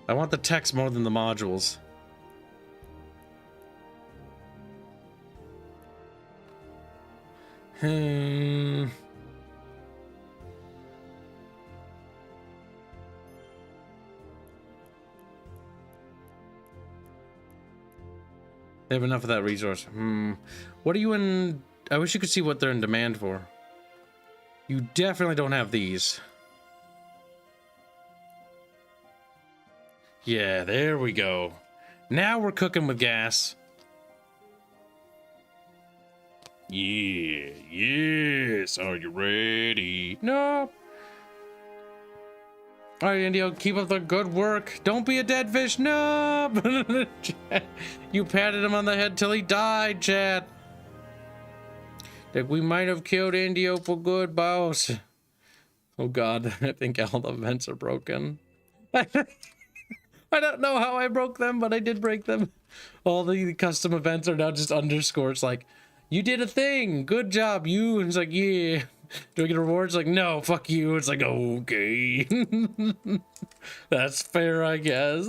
A: I want the text more than the modules. They have enough of that resource. What are you in... I wish you could see what they're in demand for. You definitely don't have these. Yeah, there we go. Now we're cooking with gas. Yeah, yes. Are you ready? No. All right, Indio, keep up the good work. Don't be a dead fish. No. You patted him on the head till he died, chat. Like, we might have killed Indio for good, boss. Oh God, I think all the vents are broken. I don't know how I broke them, but I did break them. All the custom events are now just underscores. It's like, you did a thing. Good job, you. And it's like, yeah. Do I get rewards? Like, no, fuck you. It's like, okay. That's fair, I guess.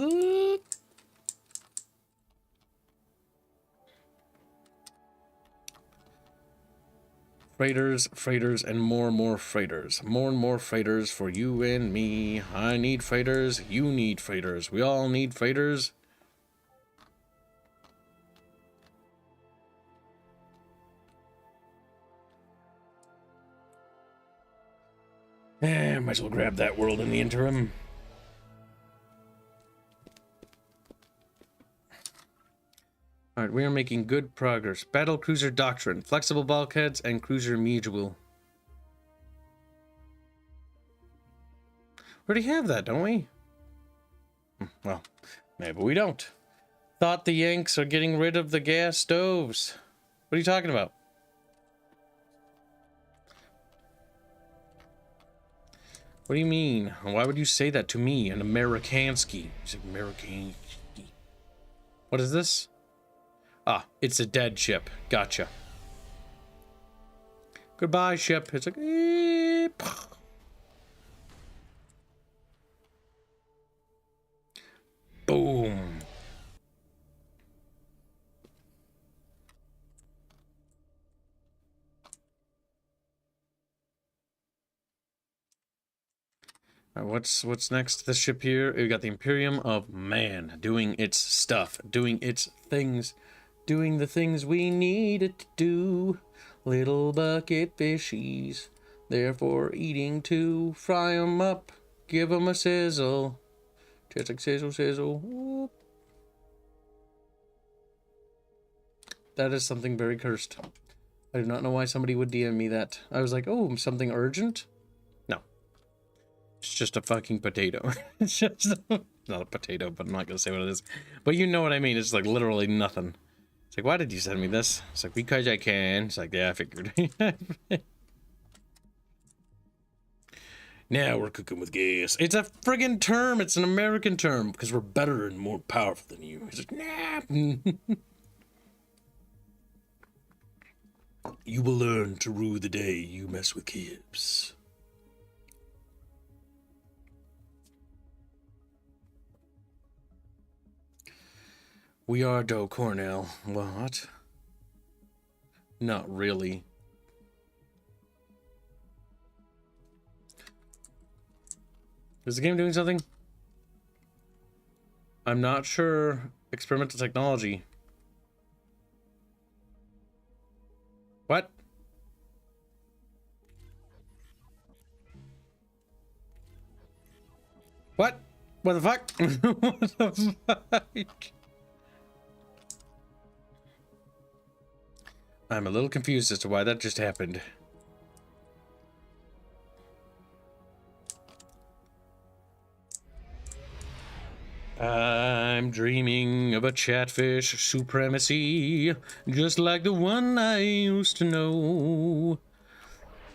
A: Freighters, freighters, and more freighters. More and more freighters for you and me. I need freighters. You need freighters. We all need freighters. Might as well grab that world in the interim. Alright, we are making good progress. Battle Cruiser Doctrine, Flexible Bulkheads, and Cruiser Module. We already have that, don't we? Well, maybe we don't. Thought the Yanks are getting rid of the gas stoves. What are you talking about? What do you mean? Why would you say that to me, an Amerikansky? He's like, Amerikansky. What is this? Ah, it's a dead ship. Gotcha. Goodbye, ship. It's like... Eep. Boom. What's next to the ship here? We got the Imperium of Man doing its stuff, doing its things, doing the things we need it to do. Little bucket fishies, therefore eating to fry 'em up, give 'em a sizzle. Just like sizzle, sizzle. Whoop. That is something very cursed. I do not know why somebody would DM me that. I was like, oh, something urgent? No. It's just a fucking potato. It's just not a potato, but I'm not gonna say what it is. But you know what I mean. It's like literally nothing. It's like, why did you send me this? It's like, because I can. It's like, yeah, I figured. Now we're cooking with gas. It's a friggin' term. It's an American term because we're better and more powerful than you. It's like, nah. You will learn to rue the day you mess with Kibs. We are Doe Cornell. What? Not really. Is the game doing something? I'm not sure. Experimental technology. What? What? What the fuck? What the fuck? I'm a little confused as to why that just happened. I'm dreaming of a catfish supremacy, just like the one I used to know.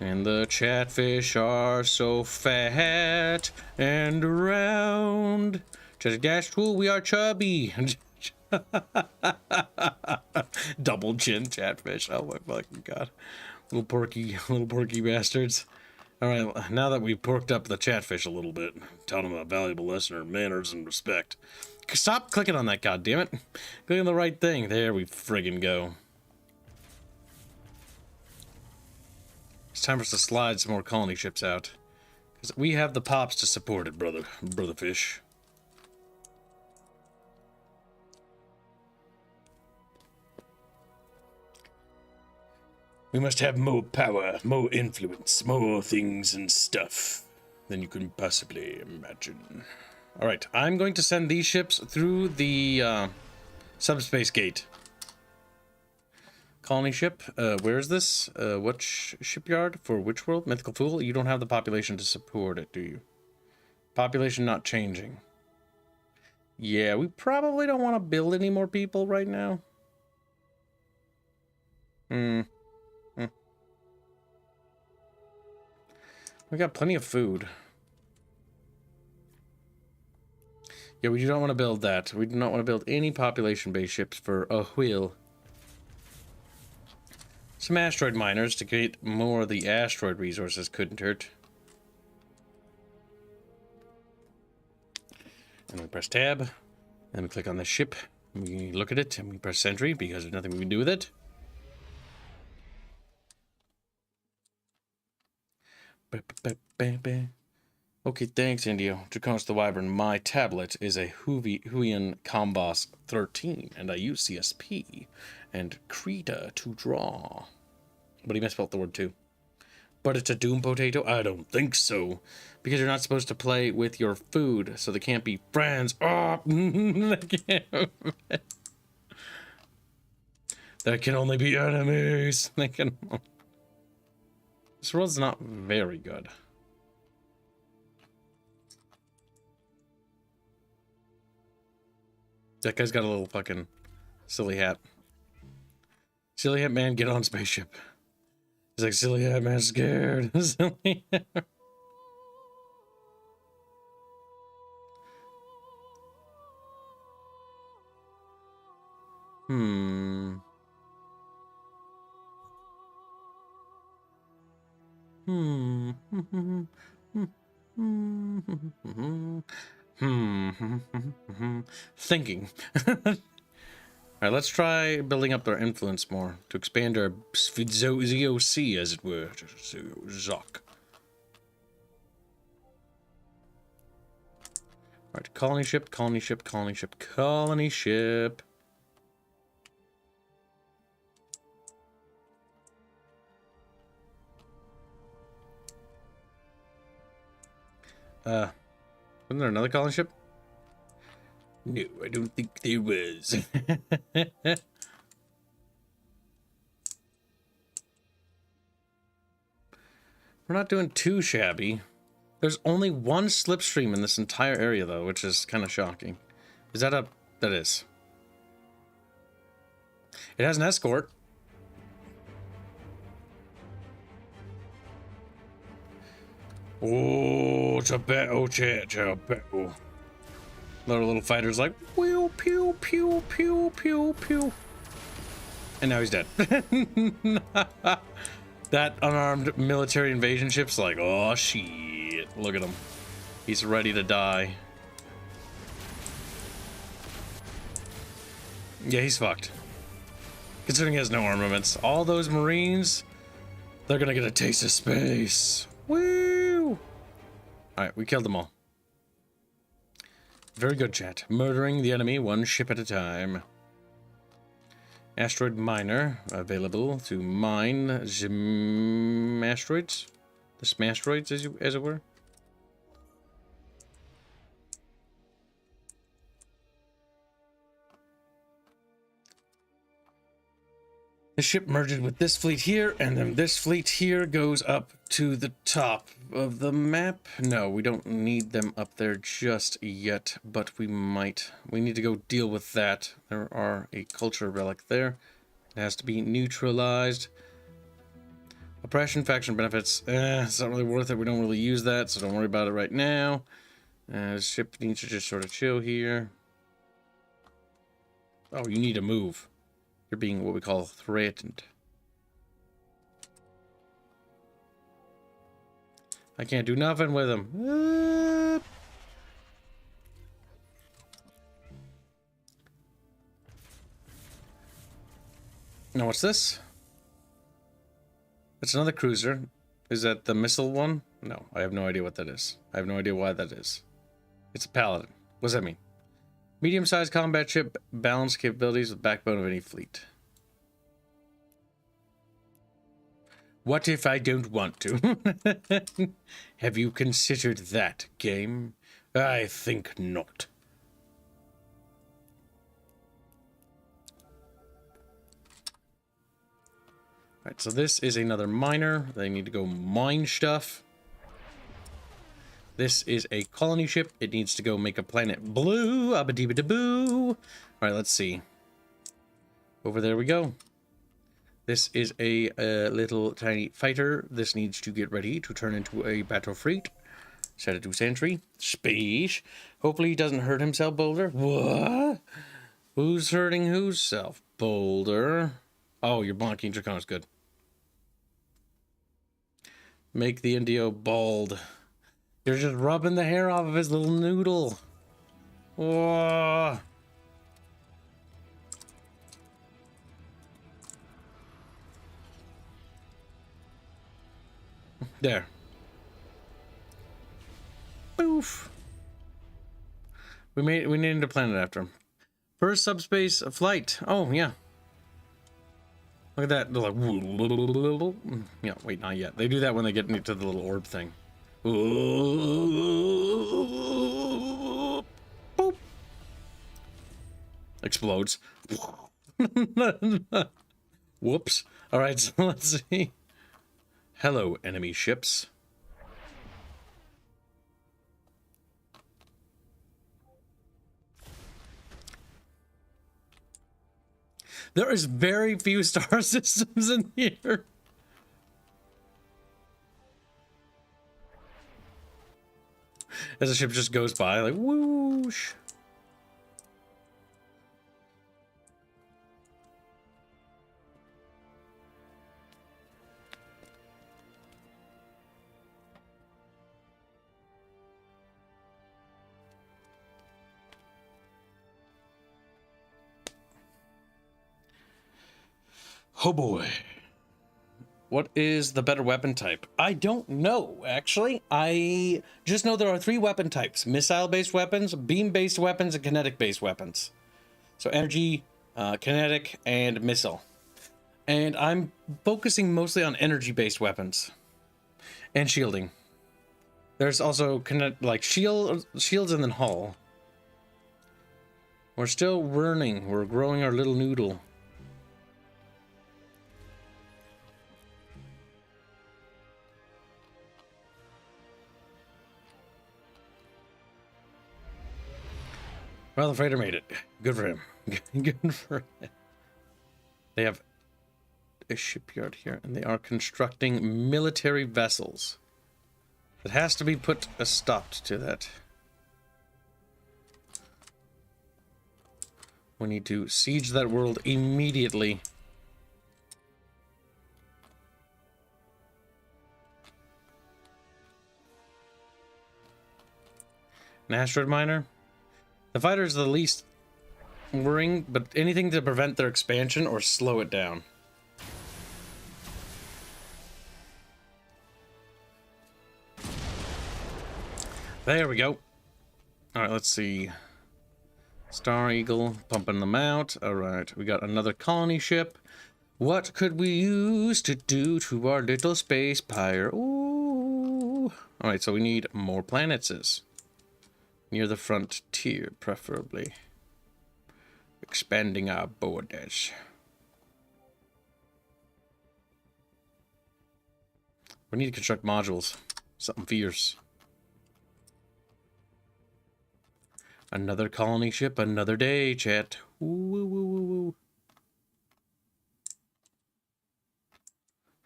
A: And the catfish are so fat and round. Just dash tool, we are chubby. Double chin catfish. Oh my fucking god. Little porky bastards. Alright, now that we've porked up the catfish a little bit, taught him a valuable lesson of manners and respect. Stop clicking on that, goddammit. Click on the right thing. There we friggin' go. It's time for us to slide some more colony ships out. Because we have the pops to support it, brother fish. We must have more power, more influence, more things and stuff than you can possibly imagine. Alright, I'm going to send these ships through the subspace gate. Colony ship, where is this? What shipyard? For which world? Mythical Fool? You don't have the population to support it, do you? Population not changing. Yeah, we probably don't want to build any more people right now. We got plenty of food. Yeah, we do not want to build that. We do not want to build any population-based ships for a wheel. Some asteroid miners to get more of the asteroid resources couldn't hurt. And we press tab. Then we click on the ship. We look at it and we press sentry because there's nothing we can do with it. Okay, thanks, Indio. Draconis the Wyvern, my tablet is a Huion Combos 13, and I use CSP and Krita to draw. But he misspelled the word too. But it's a Doom Potato? I don't think so. Because you're not supposed to play with your food, so they can't be friends. Oh, there can only be enemies. They can... This world's not very good. That guy's got a little fucking silly hat. Silly hat man, get on spaceship. He's like, silly hat man, scared. Silly hat. Thinking. Alright, let's try building up our influence more to expand our ZOC, as it were. Zoc. Alright, colony ship, colony ship, colony ship, colony ship. Wasn't there another colony ship? No, I don't think there was. We're not doing too shabby. There's only one slipstream in this entire area, though, which is kind of shocking. Is that a... That is. It has an escort. Oh, Tibet, Tibet. Little fighter's like, pew, pew, pew, pew, pew, pew. And now he's dead. That unarmed military invasion ship's like, oh, shit. Look at him. He's ready to die. Yeah, he's fucked. Considering he has no armaments. All those Marines, they're gonna get a taste of space. Woo! Alright, we killed them all. Very good, chat. Murdering the enemy one ship at a time. Asteroid miner available to mine the asteroids. The smastroids, as it were. The ship merges with this fleet here, and then this fleet here goes up to the top of the map. No, we don't need them up there just yet, but we might. We need to go deal with that. There are a culture relic there. It has to be neutralized. Oppression, faction benefits. It's not really worth it. We don't really use that, so don't worry about it right now. The ship needs to just sort of chill here. Oh, you need to move. You're being what we call threatened. I can't do nothing with him. Now, what's this? It's another cruiser. Is that the missile one? No, I have no idea what that is. I have no idea why that is. It's a paladin. What does that mean? Medium-sized combat ship, balanced capabilities with backbone of any fleet. What if I don't want to? Have you considered that, game? I think not. Alright, so this is another miner. They need to go mine stuff. This is a colony ship. It needs to go make a planet blue. Abba-dee-ba-da-boo. Alright, let's see. Over there we go. This is a little tiny fighter. This needs to get ready to turn into a battle fleet. Set it to sentry. Space. Hopefully he doesn't hurt himself, Boulder. What? Who's hurting whose self? Boulder. Oh, you're blocking Draconis. Good. Make the Indio bald. You're just rubbing the hair off of his little noodle. Whoa. There. Poof. We named a planet after him. First subspace flight. Oh, yeah. Look at that. They're like, yeah, wait, not yet. They do that when they get into the little orb thing. Boop. Explodes. Whoops. All right, so let's see. Hello, enemy ships. There is very few star systems in here. As the ship just goes by, like whoosh. Oh boy. What is the better weapon type? I don't know, actually. I just know there are 3 weapon types. Missile-based weapons, beam-based weapons, and kinetic-based weapons. So energy, kinetic, and missile. And I'm focusing mostly on energy-based weapons. And shielding. There's also shields and then hull. We're still learning. We're growing our little noodle. Well, the freighter made it. Good for him. Good for him. They have a shipyard here, and they are constructing military vessels. It has to be put a stop to that. We need to siege that world immediately. An asteroid miner? The fighter is the least worrying, but anything to prevent their expansion or slow it down. There we go. All right, let's see. Star Eagle, pumping them out. Alright, we got another colony ship. What could we use to do to our little space pyre? Ooh. Alright, so we need more planets. Near the frontier, preferably. Expanding our borders. We need to construct modules. Something fierce. Another colony ship, another day, chat. Woo, woo, woo,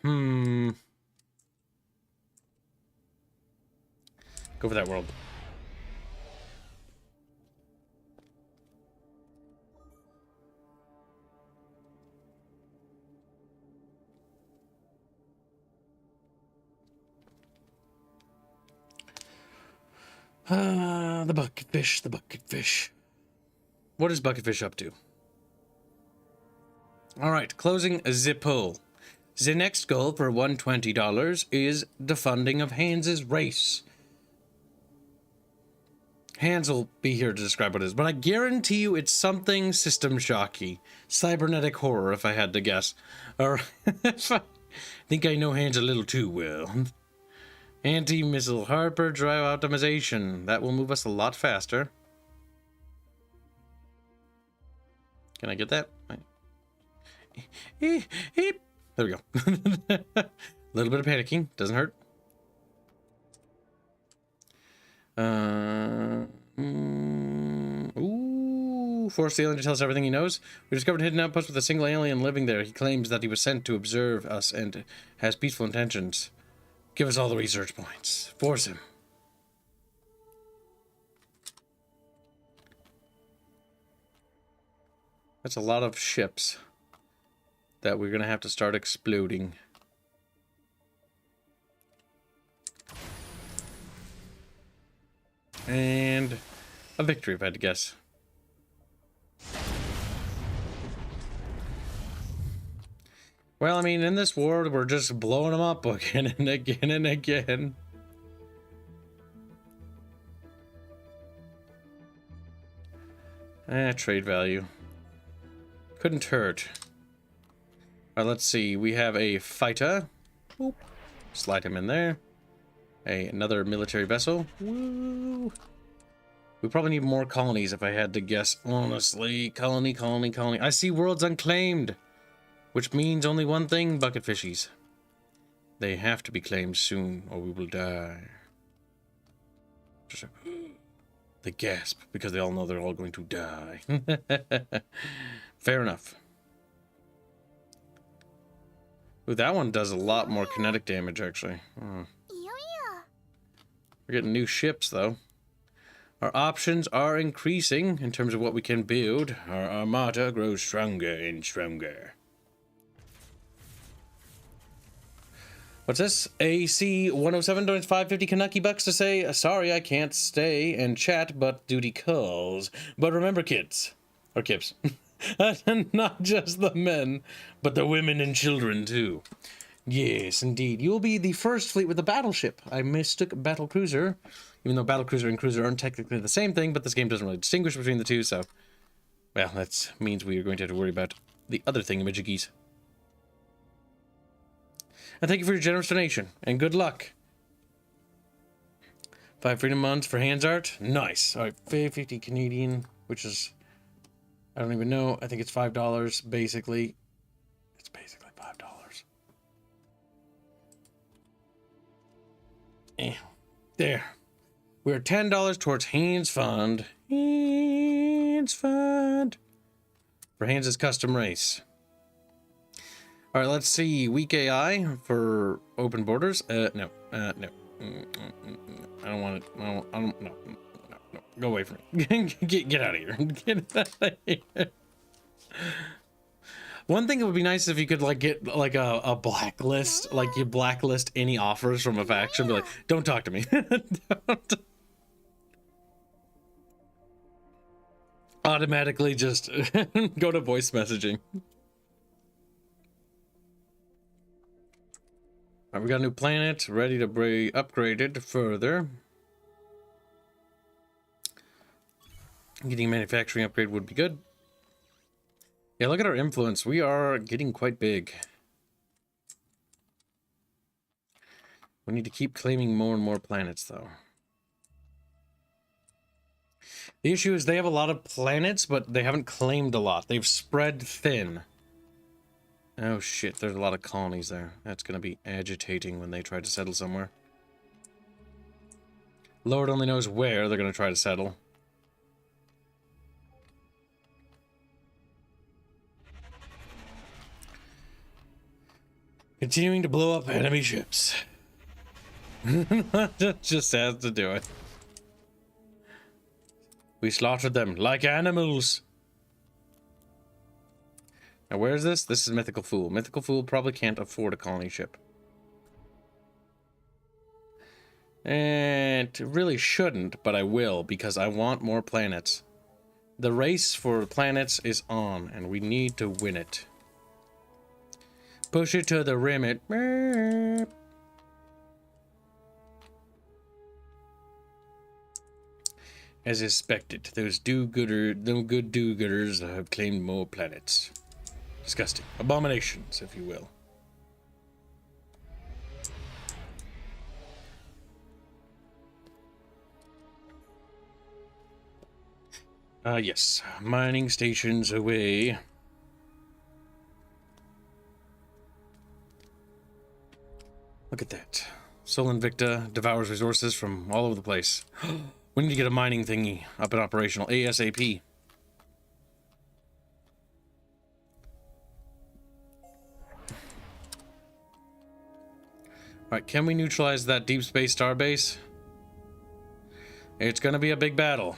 A: woo. Go for that world. The bucketfish, the bucketfish. What is bucketfish up to? Alright, closing the poll. The next goal for $120 is the funding of Hanse's race. Hanse will be here to describe what it is, but I guarantee you it's something system shocky. Cybernetic horror, if I had to guess. Or I think I know Hanse a little too well. Anti-missile hyperdrive optimization. That will move us a lot faster. Can I get that? There we go. A little bit of panicking. Doesn't hurt. Ooh, force the alien to tell us everything he knows. We discovered a hidden outpost with a single alien living there. He claims that he was sent to observe us and has peaceful intentions. Give us all the research points. Force him. That's a lot of ships that we're gonna have to start exploding. And a victory, if I had to guess. Well, I mean, in this war, we're just blowing them up again and again and again. Trade value. Couldn't hurt. Alright, let's see. We have a fighter. Boop. Slide him in there. Another military vessel. Woo. We probably need more colonies if I had to guess. Honestly. Colony, colony, colony. I see worlds unclaimed. Which means only one thing, bucket fishies. They have to be claimed soon, or we will die. They gasp, because they all know they're all going to die. Fair enough. Ooh, that one does a lot more kinetic damage, actually. We're getting new ships, though. Our options are increasing in terms of what we can build. Our armada grows stronger and stronger. What's this? AC 107 donates 550 Kanaki bucks to say, sorry, I can't stay and chat, but duty calls. But remember, kids, or Kibs, not just the men, but the women and children, too. Yes, indeed. You will be the first fleet with a battleship. I mistook battlecruiser, even though battlecruiser and cruiser aren't technically the same thing, but this game doesn't really distinguish between the two, so, well, that means we are going to have to worry about the other thingamajiggies. And thank you for your generous donation, and good luck. 5 freedom months for Hanse art. Nice. All right, 50 Canadian, which is, I don't even know. I think it's $5, basically. It's basically $5. There. We're $10 towards Hanse Fund. Hanse Fund. For Hanse's custom race. All right, let's see. Weak AI for open borders. No. No. I don't want it. I don't. No. Go away from me. Get out of here. Get out of here. One thing it would be nice if you could like get like a blacklist, like you blacklist any offers from a faction. Be like, don't talk to me. Don't. Automatically just go to voice messaging. All right, we got a new planet ready to be upgraded further. Getting a manufacturing upgrade would be good. Yeah, look at our influence. We are getting quite big. We need to keep claiming more and more planets, though. The issue is they have a lot of planets, but they haven't claimed a lot. They've spread thin. Oh shit, there's a lot of colonies there. That's going to be agitating when they try to settle somewhere. Lord only knows where they're going to try to settle. Continuing to blow up enemy ships. Just has to do it. We slaughtered them like animals. Now where is this? This is Mythical Fool. Mythical Fool probably can't afford a colony ship. And really shouldn't, but I will, because I want more planets. The race for planets is on, and we need to win it. Push it to the limit. As expected, those good do-gooders have claimed more planets. Disgusting. Abominations, if you will. Yes. Mining stations away. Look at that. Sol Invicta devours resources from all over the place. We need to get a mining thingy up and operational ASAP. Alright, can we neutralize that deep space starbase? It's gonna be a big battle.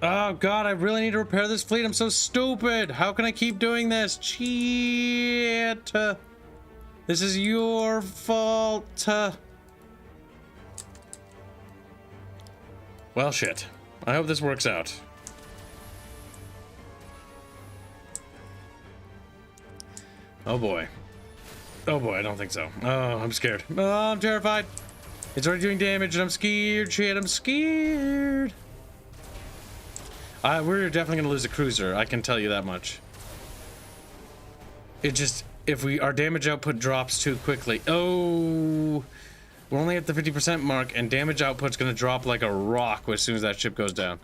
A: Oh god, I really need to repair this fleet. I'm so stupid. How can I keep doing this? Shit. This is your fault. Well, shit. I hope this works out. Oh boy. Oh boy, I don't think so. Oh, I'm scared. Oh, I'm terrified. It's already doing damage and I'm scared. Shit, I'm scared. We're definitely gonna lose a cruiser. I can tell you that much. It just, if our damage output drops too quickly. Oh, we're only at the 50% mark, and damage output's gonna drop like a rock as soon as that ship goes down.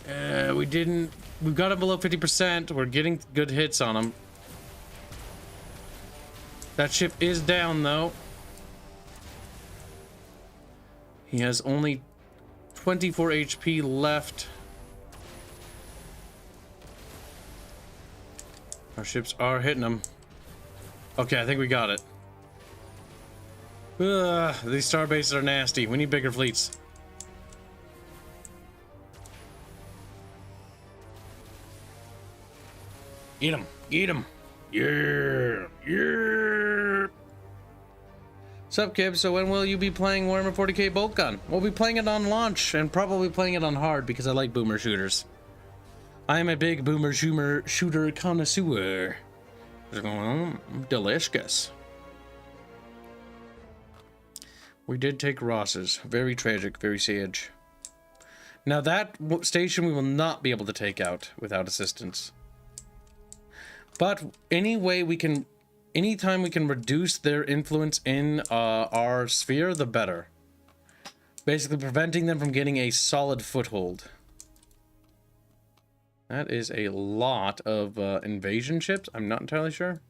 A: We've got him below 50%. We're getting good hits on him. That ship is down though. He has only 24 HP left. Our ships are hitting him. Okay, I think we got it. Ugh, these star bases are nasty. We need bigger fleets. Eat him. Eat him. Yeah. Yeah. Sup, Kibs? So when will you be playing Warhammer 40k Bolt Gun? We'll be playing it on launch and probably playing it on hard because I like boomer shooters. I am a big boomer shooter connoisseur. Delicious. We did take Ross's. Very tragic, very sage. Now that station we will not be able to take out without assistance. But anytime we can reduce their influence in our sphere, the better. Basically preventing them from getting a solid foothold. That is a lot of invasion ships. I'm not entirely sure.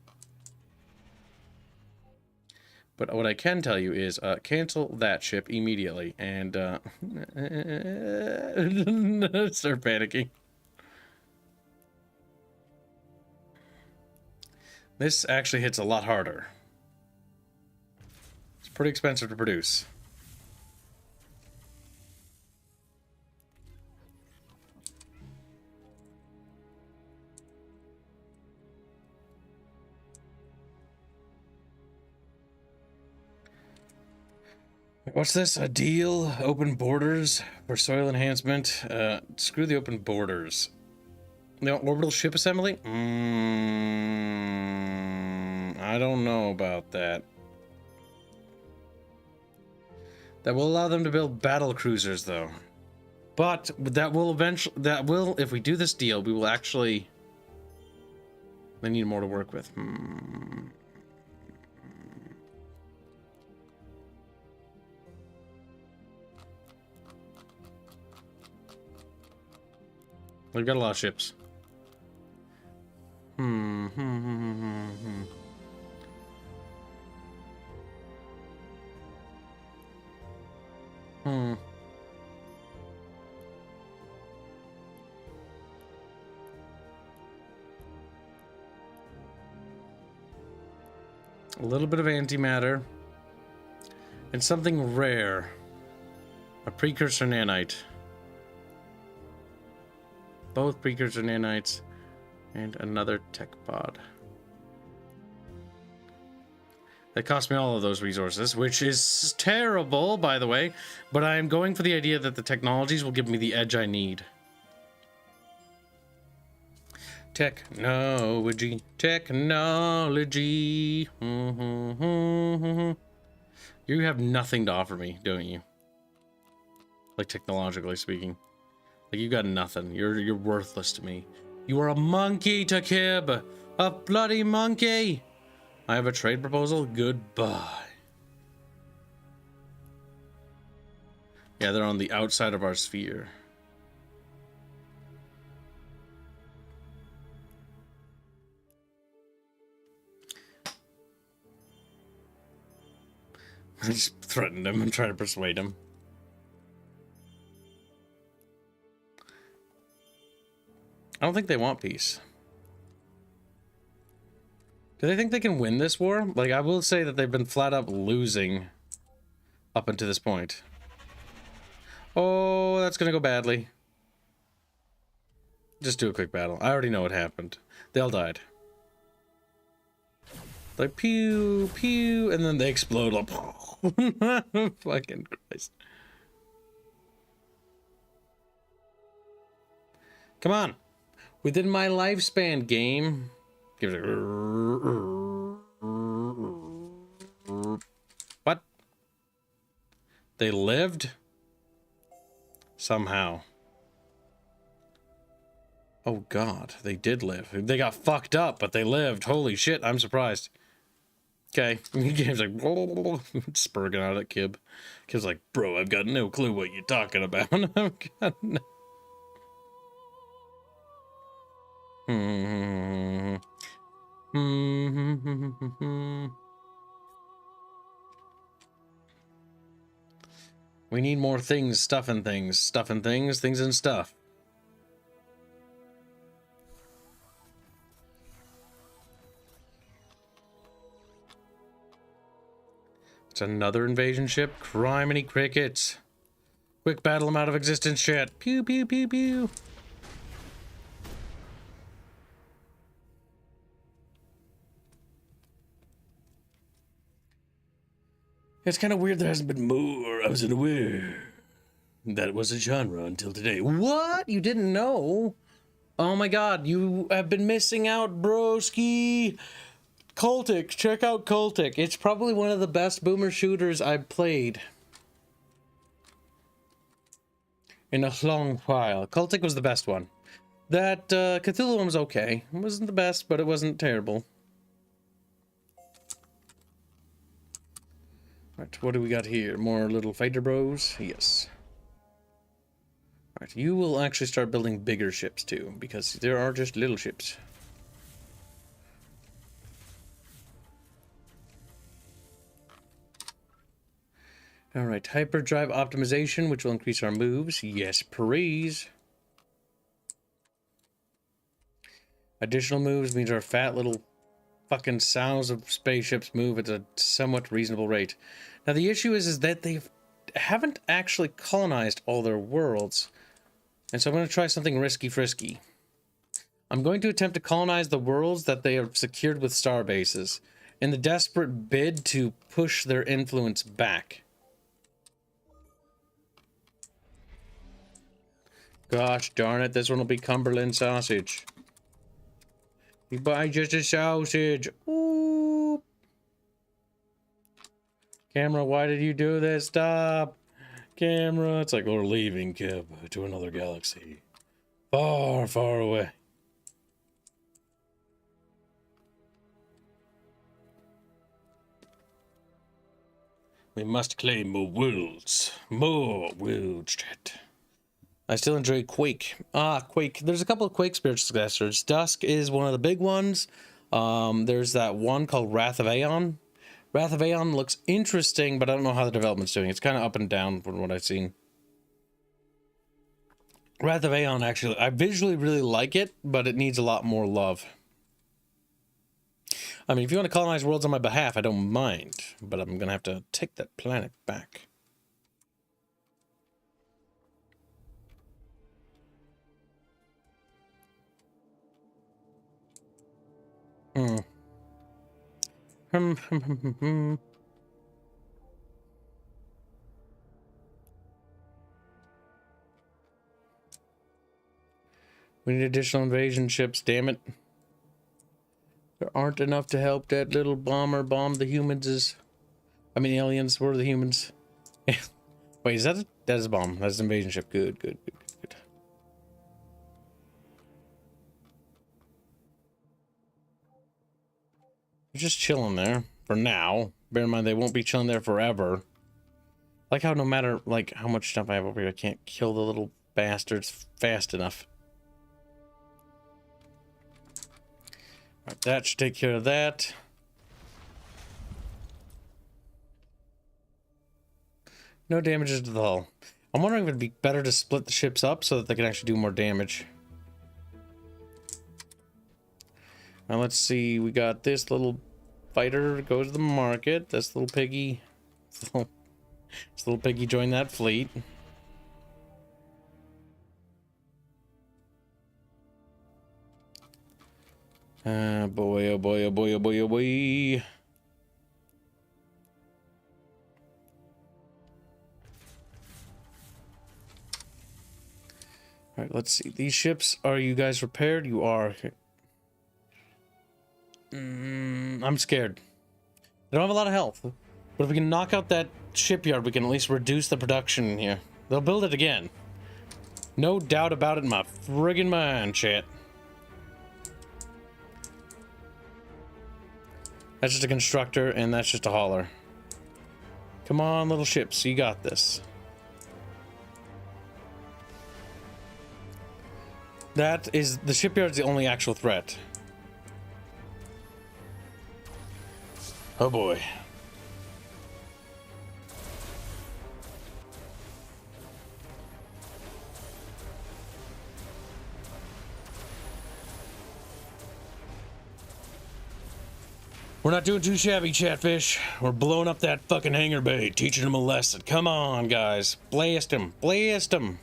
A: But what I can tell you is cancel that ship immediately and start panicking. This actually hits a lot harder. It's pretty expensive to produce. What's this? A deal? Open borders for soil enhancement? Screw the open borders. No, orbital ship assembly? I don't know about that. That will allow them to build battle cruisers, though. But that will eventually, if we do this deal, we will actually... They need more to work with. We've got a lot of ships. A little bit of antimatter. And something rare. A precursor nanite. Both precursor nanites. And another tech pod. That cost me all of those resources, which is terrible, by the way. But I am going for the idea that the technologies will give me the edge I need. Technology. Technology. You have nothing to offer me, don't you? Like, technologically speaking. Like, you got nothing. You're worthless to me. You are a monkey to Kib. A bloody monkey. I have a trade proposal. Goodbye. Yeah, they're on the outside of our sphere. I just threatened him and tried to persuade him. I don't think they want peace. Do they think they can win this war? Like, I will say that they've been flat up losing up until this point. Oh, that's gonna go badly. Just do a quick battle. I already know what happened. They all died. Like, pew, pew, and then they explode. Like, fucking Christ. Come on. Within my lifespan, game. Give it a... What? They lived? Somehow. Oh god, they did live. They got fucked up, but they lived. Holy shit, I'm surprised. Okay, game's like spurging out at Kib. Kib's like, bro, I've got no clue what you're talking about. I've got no... We need more things, stuff and things, things and stuff. It's another invasion ship. Criminy crickets. Quick battle them out of existence shit. Pew pew pew pew. It's kind of weird there hasn't been more. I wasn't aware that it was a genre until today. What? You didn't know? Oh my god, you have been missing out, broski. Cultic, check out Cultic. It's probably one of the best boomer shooters I've played in a long while. Cultic was the best one. That Cthulhu one was okay. It wasn't the best, but it wasn't terrible. Right, what do we got here? More little fighter bros? Yes. Right, you will actually start building bigger ships too, because there are just little ships. Alright, hyperdrive optimization, which will increase our moves. Yes, please. Additional moves means our fat little fucking sows of spaceships move at a somewhat reasonable rate. Now the issue is that they haven't actually colonized all their worlds. And so I'm going to try something risky frisky. I'm going to attempt to colonize the worlds that they have secured with star bases in the desperate bid to push their influence back. Gosh darn it, this one will be Cumberland sausage. You buy just a sausage. Ooh. Camera, why did you do this? Stop! Camera, it's like we're leaving, Kib, to another galaxy. Far, far away. We must claim more worlds. More worlds, chat. I still enjoy Quake. Quake. There's a couple of Quake spiritual successors. Dusk is one of the big ones. There's that one called Wrath of Aeon. Wrath of Aeon looks interesting, but I don't know how the development's doing. It's kind of up and down from what I've seen. Wrath of Aeon, actually, I visually really like it, but it needs a lot more love. I mean, if you want to colonize worlds on my behalf, I don't mind, but I'm going to have to take that planet back. We need additional invasion ships, damn it. There aren't enough to help that little bomber bomb the humans. I mean, aliens. Where are the humans? Wait, is that a, that is a bomb? That's an invasion ship. Good, good, good, good, good. They're just chilling there for now. Bear in mind, they won't be chilling there forever. Like how no matter like how much stuff I have over here, I can't kill the little bastards fast enough. Right, that should take care of that. No damages to the hull. I'm wondering if it'd be better to split the ships up so that they can actually do more damage. Now let's see, we got this little fighter goes to the market. This little piggy. This little piggy joined that fleet. Boy, oh boy, oh boy, oh boy, oh boy. Alright, let's see. These ships, are you guys repaired? You are. I'm scared. They don't have a lot of health. But if we can knock out that shipyard, we can at least reduce the production in here. They'll build it again. No doubt about it in my friggin' mind, chat. That's just a constructor, and that's just a hauler. Come on, little ships, you got this. That is, the shipyard's the only actual threat. Oh boy. We're not doing too shabby, Chatfish. We're blowing up that fucking hangar bay, teaching them a lesson. Come on, guys. Blast him. Blast him.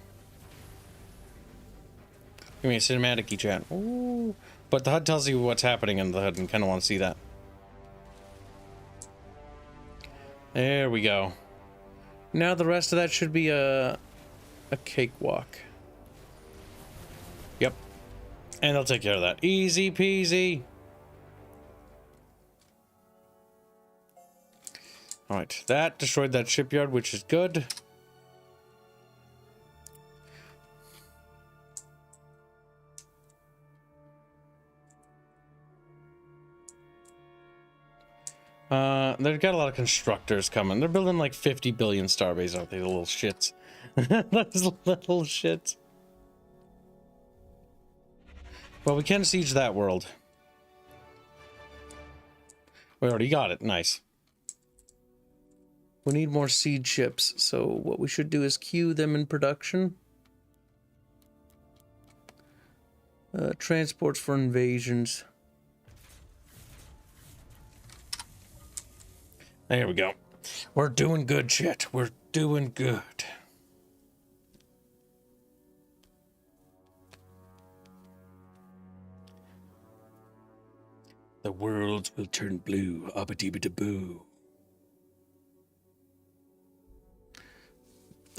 A: Give me a cinematic-y, chat. Ooh. But the HUD tells you what's happening in the HUD and kind of want to see that. There we go. Now the rest of that should be a cakewalk. Yep. And they'll take care of that. Easy peasy. Alright, that destroyed that shipyard, which is good. They've got a lot of constructors coming. They're building like 50 billion starbase, aren't they, the little shits? Those little shits. Well, we can siege that world. We already got it. Nice. We need more siege ships, so what we should do is queue them in production. Transports for invasions. There we go. We're doing good, shit. We're doing good. The world will turn blue. Abba-dee-ba-da-boo.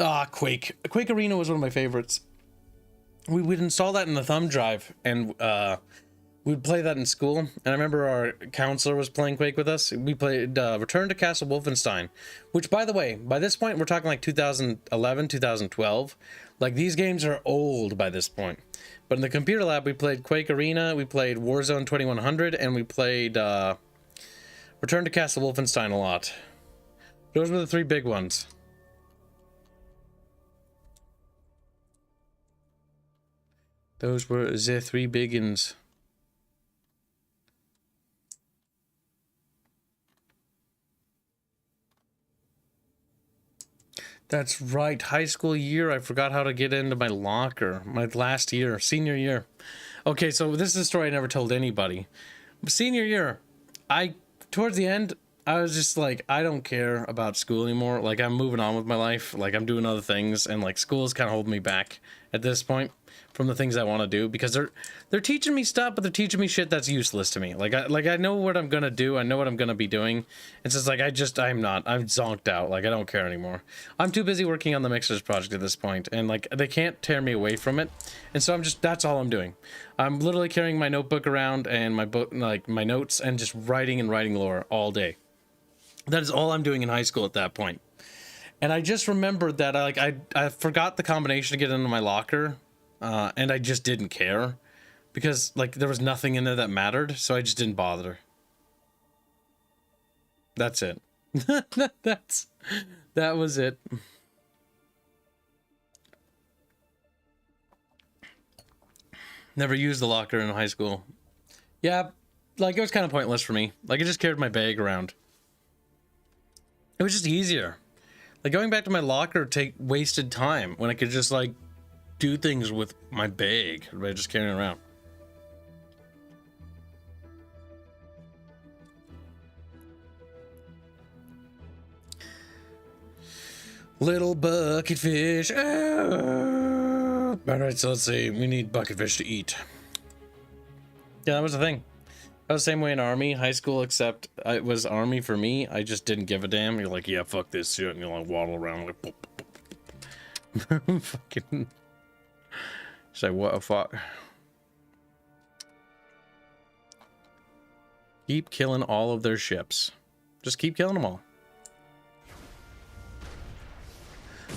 A: Ah, Quake. Quake Arena was one of my favorites. We would install that in the thumb drive, and We'd play that in school, and I remember our counselor was playing Quake with us. We played Return to Castle Wolfenstein, which, by the way, by this point, we're talking like 2011, 2012. Like, these games are old by this point. But in the computer lab, we played Quake Arena, we played Warzone 2100, and we played Return to Castle Wolfenstein a lot. Those were the three big ones. Those were the three big ones. That's right, high school year. I forgot how to get into my locker. My last year, senior year. Okay, so this is a story I never told anybody. Senior year, towards the end, I was just like, I don't care about school anymore. Like, I'm moving on with my life. Like, I'm doing other things, and like, school's kind of holding me back at this point from the things I want to do, because they're teaching me stuff, but they're teaching me shit that's useless to me. Like I know what I'm gonna do. I know what I'm gonna be doing. It's just like I'm zonked out. Like, I don't care anymore. I'm too busy working on the Mixers project at this point, and like, they can't tear me away from it. And so that's all I'm doing. I'm literally carrying my notebook around and my book, like my notes, and just writing and writing lore all day. That is all I'm doing in high school at that point. And I just remembered that I forgot the combination to get into my locker. And I just didn't care, because like there was nothing in there that mattered, so I just didn't bother. That's it. That was it. Never used the locker in high school. Yeah, like it was kind of pointless for me. Like, I just carried my bag around. It was just easier. Like, going back to my locker wasted time when I could just like do things with my bag by just carrying it around. Little bucket fish. All right, so let's see. We need bucket fish to eat. Yeah, that was the thing. I was the same way in Army, high school, except it was Army for me. I just didn't give a damn. You're like, yeah, fuck this shit, and you like waddle around like, boop, boop, boop. Fucking. Say, what the fuck? Keep killing all of their ships. Just keep killing them all.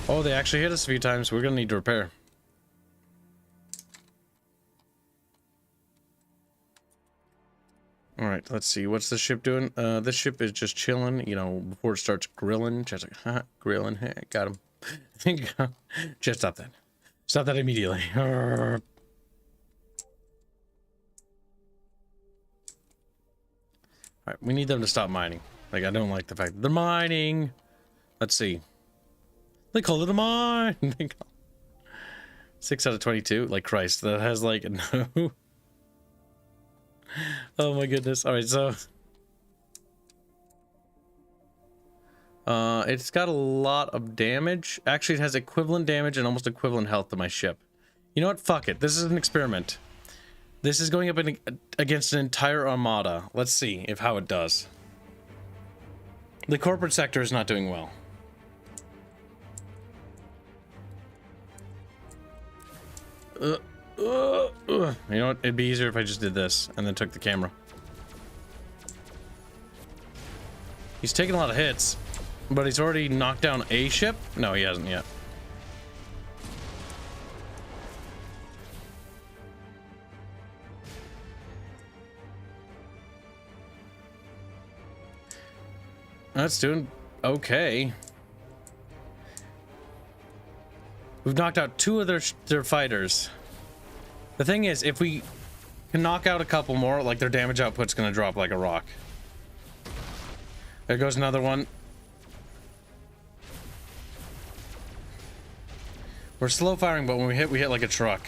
A: Oh, they actually hit us a few times. We're gonna need to repair. Alright, let's see. What's the ship doing? This ship is just chilling, you know, before it starts grilling. Just like, ha, grilling. Hey, got him. Just stop that. Stop that immediately. Alright, we need them to stop mining. Like, I don't like the fact that they're mining. Let's see. They call it a mine. 6 out of 22. Like, Christ, that has like no. Oh my goodness. Alright, so it's got a lot of damage. Actually, it has equivalent damage and almost equivalent health to my ship. You know what? Fuck it. This is an experiment. This is going up against an entire armada. Let's see how it does. The corporate sector is not doing well. You know what? It'd be easier if I just did this and then took the camera. He's taking a lot of hits, but he's already knocked down a ship? No, he hasn't yet. That's doing okay. We've knocked out 2 of their fighters. The thing is, if we can knock out a couple more, like, their damage output's gonna drop like a rock. There goes another one. We're slow firing, but when we hit like a truck.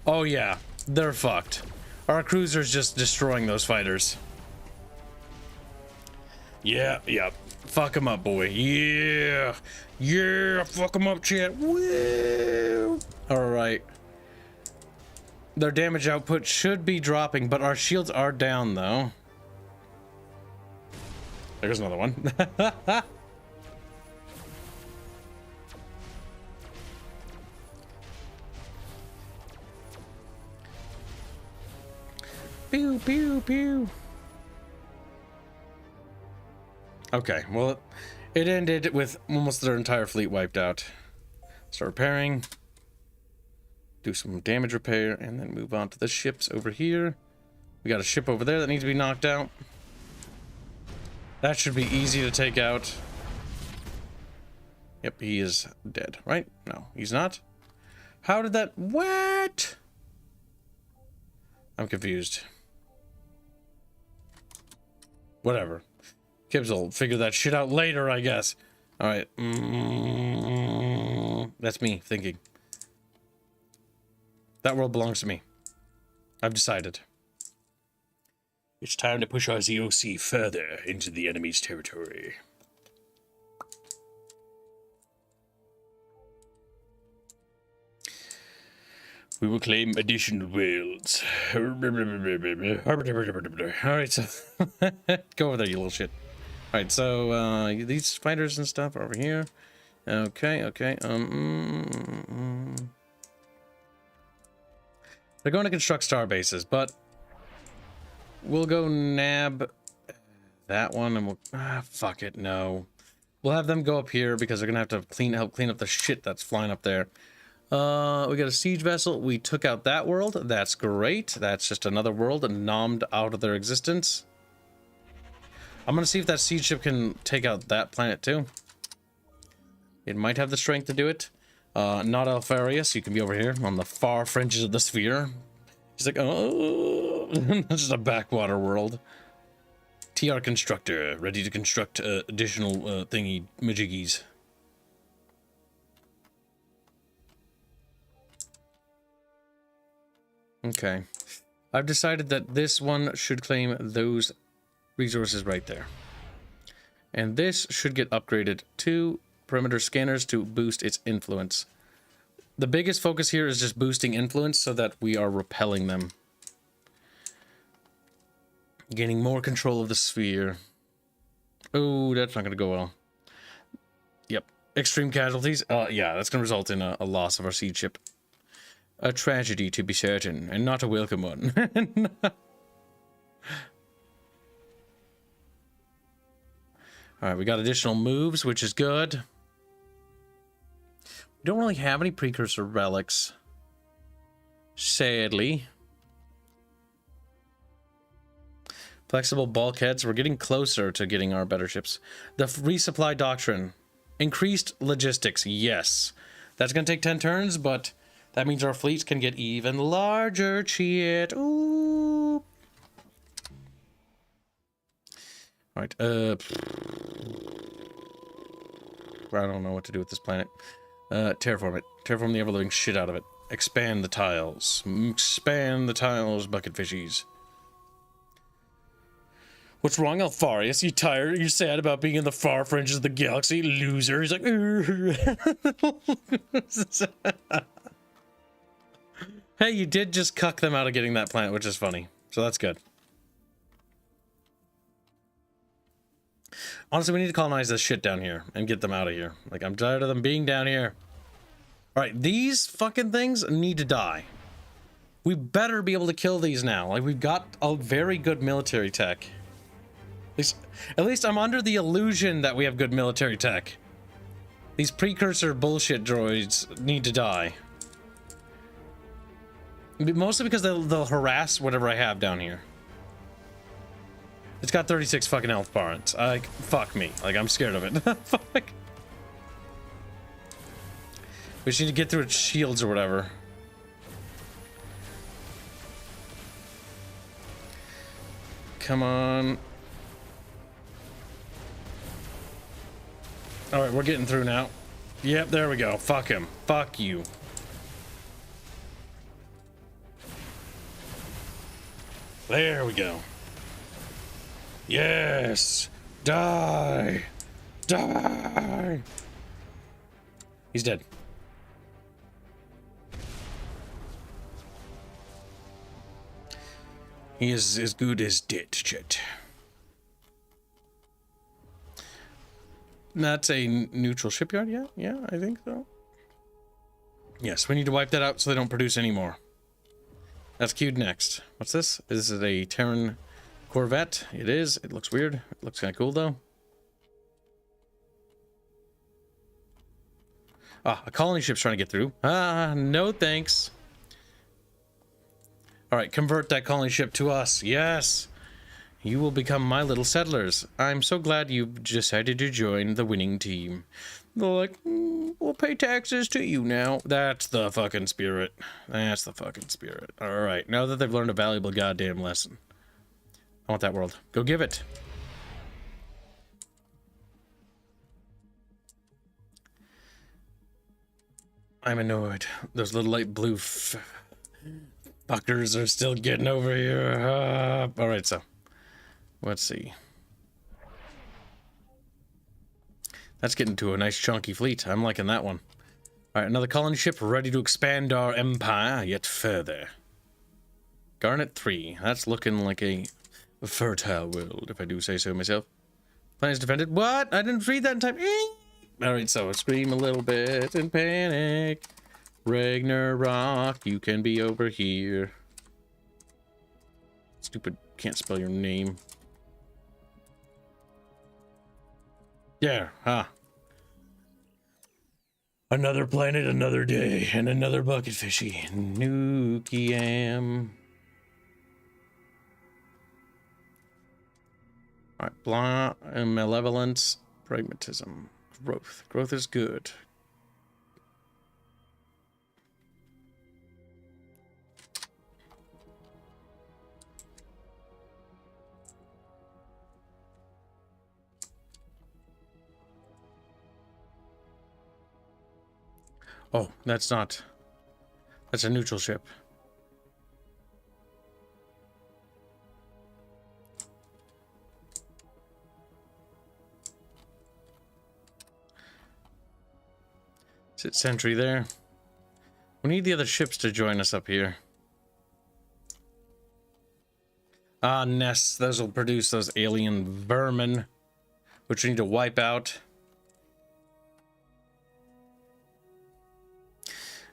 A: Oh yeah, they're fucked. Our cruiser's just destroying those fighters. Yeah, yeah. Fuck him up, boy. Yeah. Yeah, fuck him up, chat. Woo. Alright. Their damage output should be dropping, but our shields are down, though. There's another one. Pew, pew, pew. Okay, well, it ended with almost their entire fleet wiped out. Start repairing. Do some damage repair, and then move on to the ships over here. We got a ship over there that needs to be knocked out. That should be easy to take out. Yep, he is dead, right? No, he's not. How did that... What? I'm confused. Whatever. Kibs will figure that shit out later, I guess. Alright. That's me thinking. That world belongs to me. I've decided. It's time to push our ZOC further into the enemy's territory. We will claim additional worlds. Alright, so... Go over there, you little shit. Alright, so, these fighters and stuff are over here. Okay, okay, They're going to construct star bases, but... We'll go nab that one and we'll... fuck it, no. We'll have them go up here because they're gonna have to help clean up the shit that's flying up there. We got a siege vessel. We took out that world. That's great. That's just another world nommed out of their existence. I'm gonna see if that siege ship can take out that planet too. It might have the strength to do it. Not Alfarius. You can be over here on the far fringes of the sphere. He's like, oh... That's just a backwater world. TR Constructor, ready to construct additional thingy majiggies. Okay. I've decided that this one should claim those resources right there. And this should get upgraded to perimeter scanners to boost its influence. The biggest focus here is just boosting influence so that we are repelling them. Gaining more control of the sphere. Oh, that's not going to go well. Yep. Extreme casualties. Yeah, that's going to result in a loss of our siege ship. A tragedy, to be certain, and not a welcome one. Alright, we got additional moves, which is good. We don't really have any precursor relics. Sadly. Flexible bulkheads. We're getting closer to getting our better ships. The resupply doctrine. Increased logistics. Yes. That's going to take 10 turns, but that means our fleets can get even larger. Shit. Ooh. Alright. I don't know what to do with this planet. Terraform it. Terraform the ever-living shit out of it. Expand the tiles. Expand the tiles, bucket fishies. What's wrong, Alfarius? You tired? You sad about being in the far fringes of the galaxy? Loser. He's like, hey, you did just cuck them out of getting that planet, which is funny. So that's good. Honestly, we need to colonize this shit down here and get them out of here. Like, I'm tired of them being down here. Alright, these fucking things need to die. We better be able to kill these now. Like, we've got a very good military tech. At least I'm under the illusion that we have good military tech. These precursor bullshit droids need to die. Mostly because they'll harass whatever I have down here. It's got 36 fucking health points. Like, fuck me. Like, I'm scared of it. Fuck. We just need to get through its shields or whatever. Come on. Alright, we're getting through now. Yep, there we go. Fuck him. Fuck you. There we go. Yes! Die! Die! He's dead. He is as good as dead, Chet. That's a neutral shipyard, yeah? Yeah, I think so. Yes, we need to wipe that out so they don't produce any more. That's queued next. What's this? Is it a Terran Corvette? It is. It looks weird. It looks kind of cool, though. Ah, a colony ship's trying to get through. Ah, no thanks. Alright, convert that colony ship to us. Yes! You will become my little settlers. I'm so glad you've decided to join the winning team. They're like, we'll pay taxes to you now. That's the fucking spirit. That's the fucking spirit. Alright, now that they've learned a valuable goddamn lesson. I want that world. Go give it. I'm annoyed. Those little light blue fuckers are still getting over here. Alright, so. Let's see. That's getting to a nice chunky fleet. I'm liking that one. Alright, another colony ship ready to expand our empire yet further. Garnet 3. That's looking like a fertile world, if I do say so myself. Planets defended. What? I didn't read that in time. Alright, so scream a little bit and panic. Ragnarok, you can be over here. Stupid, can't spell your name. Yeah, huh. Another planet, another day, and another bucket fishy. Nukiam. Alright, blah, malevolence, pragmatism, growth. Growth is good. Oh, that's not. That's a neutral ship. Sit sentry there. We need the other ships to join us up here. Ah, nests. Those will produce those alien vermin, which we need to wipe out.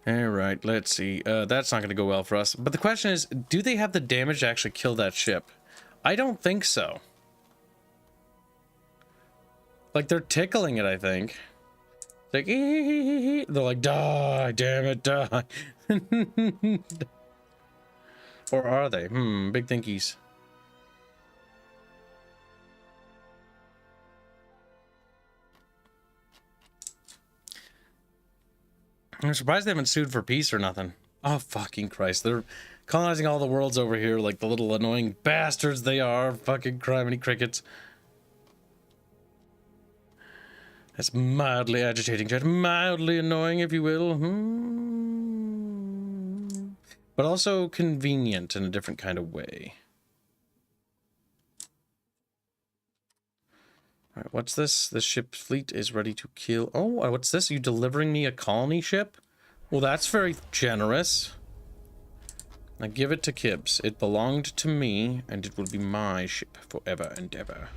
A: Alright, let's see. That's not going to go well for us. But the question is, do they have the damage to actually kill that ship? I don't think so. Like, they're tickling it, I think. Like, they're like, die, damn it, die. Or are they? Big thinkies. I'm surprised they haven't sued for peace or nothing. Oh, fucking Christ. They're colonizing all the worlds over here like the little annoying bastards they are. Fucking criminy crickets. That's mildly agitating, chat. Mildly annoying, if you will. But also convenient in a different kind of way. Alright, what's this? The ship fleet is ready to kill. Oh, what's this? Are you delivering me a colony ship? Well, that's very generous. Now give it to Kibs. It belonged to me, and it will be my ship forever and ever.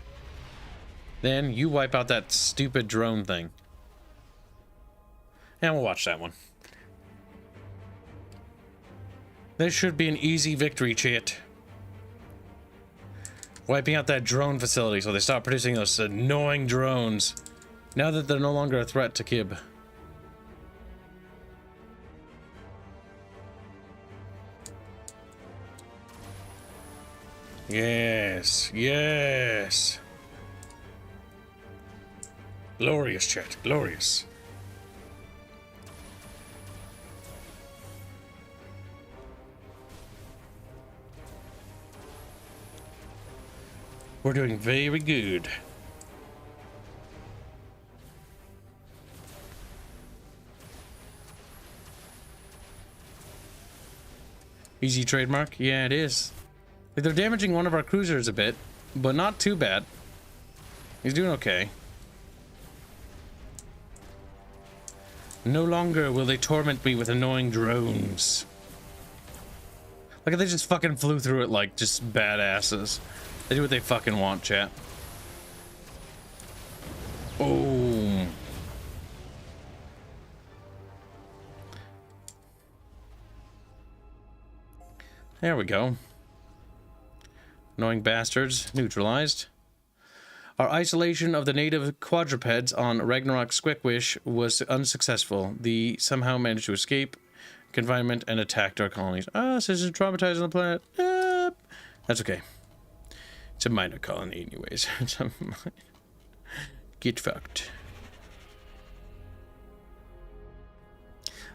A: Then you wipe out that stupid drone thing. And we'll watch that one. This should be an easy victory, chat. Wiping out that drone facility so they stop producing those annoying drones. Now that they're no longer a threat to Kib. Yes, yes. Glorious, chat, glorious. We're doing very good. Easy trademark? Yeah, it is. Like, they're damaging one of our cruisers a bit, but not too bad. He's doing okay. No longer will they torment me with annoying drones. Like, they just fucking flew through it like just badasses. They do what they fucking want, chat. Oh. There we go. Annoying bastards. Neutralized. Our isolation of the native quadrupeds on Ragnarok Squickwish was unsuccessful. They somehow managed to escape confinement and attacked our colonies. Ah, citizens traumatized on the planet. That's okay. It's a minor colony anyways. Get fucked.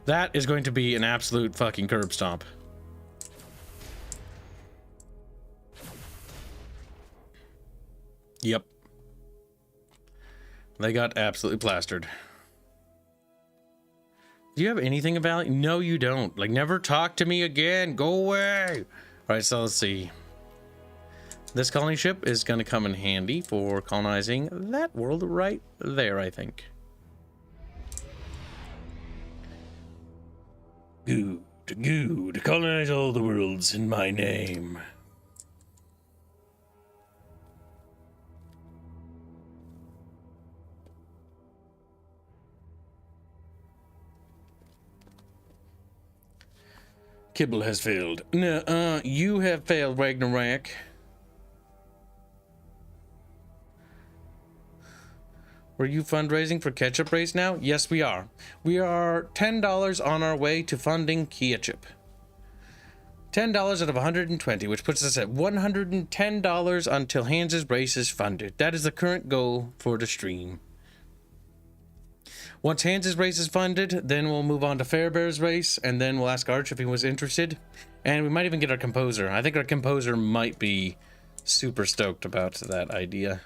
A: That is going to be an absolute fucking curb stomp. Yep. They got absolutely plastered. Do you have anything of value? No, you don't. Like, never talk to me again. Go away. All right, so let's see. This colony ship is going to come in handy for colonizing that world right there, I think. Good. Colonize all the worlds in my name. Kibble has failed. No, you have failed, Ragnarok. Were you fundraising for Ketchup Race now? Yes, we are. We are $10 on our way to funding Ketchup. $10 out of 120, which puts us at $110 until Hanse's race is funded. That is the current goal for the stream. Once Hanse's race is funded, then we'll move on to Fairbear's race, and then we'll ask Arch if he was interested. And we might even get our composer. I think our composer might be super stoked about that idea.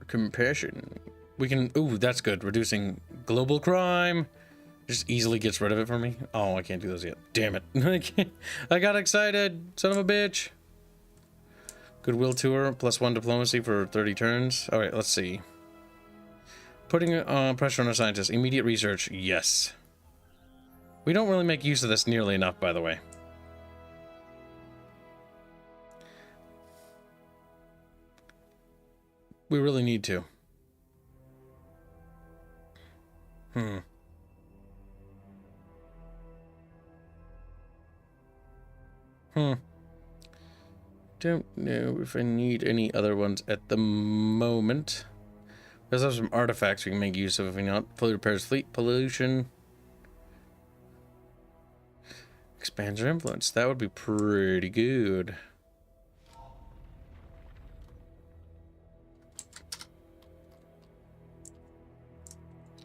A: Compassion. We can... Ooh, that's good. Reducing global crime. Just easily gets rid of it for me. Oh, I can't do those yet. Damn it. I can't. I got excited. Son of a bitch. Goodwill tour. +1 diplomacy for 30 turns. Alright, let's see. Putting pressure on our scientists. Immediate research. Yes. We don't really make use of this nearly enough, by the way. We really need to. Don't know if I need any other ones at the moment. We also have some artifacts we can make use of if we not. Fully repairs fleet pollution. Expands our influence. That would be pretty good.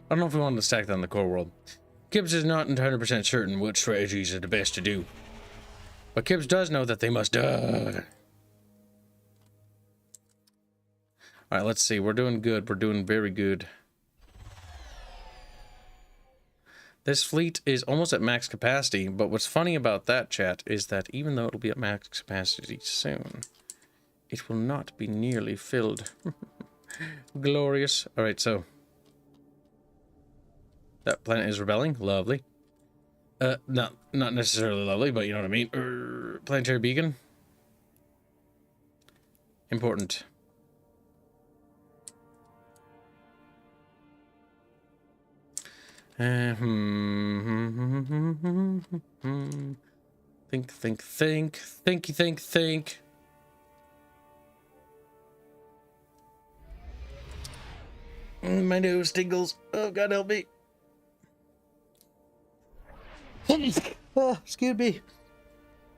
A: I don't know if we want to stack that on the core world. Kibs is not 100% certain what strategies are the best to do. But Kibs does know that they must die. Alright, let's see. We're doing good. We're doing very good. This fleet is almost at max capacity, but what's funny about that, chat, is that even though it'll be at max capacity soon, it will not be nearly filled. Glorious. Alright, so... that planet is rebelling. Lovely. Not necessarily lovely, but you know what I mean. Planetary beacon. Important. Think. My nose tingles. Oh, God help me. Oh, excuse me.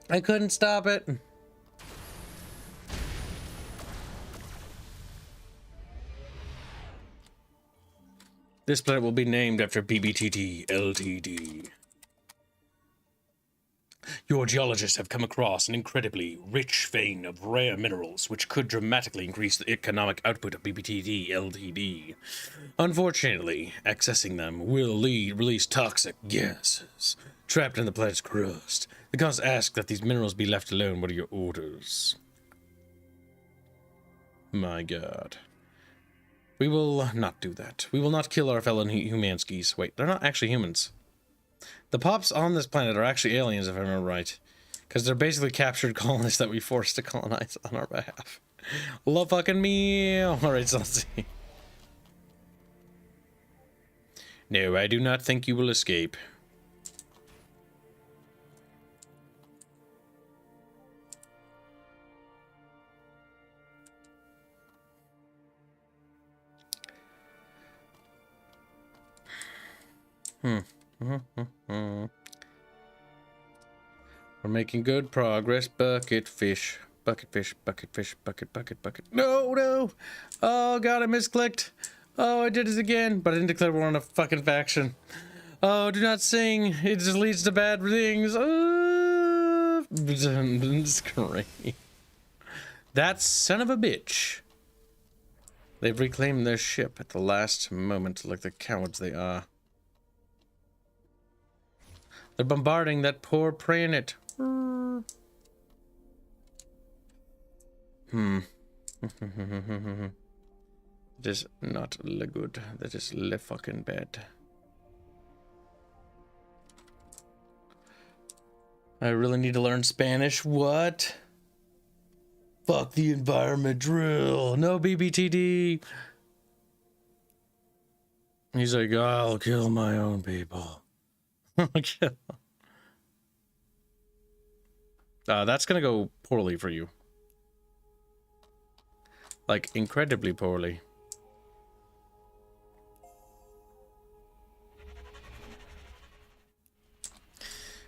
A: I couldn't stop it. This planet will be named after BBTT Ltd. Your geologists have come across an incredibly rich vein of rare minerals which could dramatically increase the economic output of BBTT Ltd. Unfortunately, accessing them will release toxic gases trapped in the planet's crust. The cause ask that these minerals be left alone. What are your orders? My God. We will not do that. We will not kill our fellow humanskis. Wait, they're not actually humans. The pops on this planet are actually aliens, if I remember right. Because they're basically captured colonists that we forced to colonize on our behalf. Love fucking me. Alright, so let's see. No, I do not think you will escape. We're making good progress. Bucket fish. Bucket fish, bucket fish, bucket, bucket, bucket. No, no! Oh god, I misclicked. Oh, I did it again, but I didn't declare war on a fucking faction. Oh, do not sing. It just leads to bad things. It's great. That son of a bitch. They've reclaimed their ship at the last moment like the cowards they are. They're bombarding that poor planet. It is not le good. That is le fucking bad. I really need to learn Spanish. What? Fuck the environment drill. No BBTD. He's like, I'll kill my own people. That's gonna go poorly for you. Like, incredibly poorly.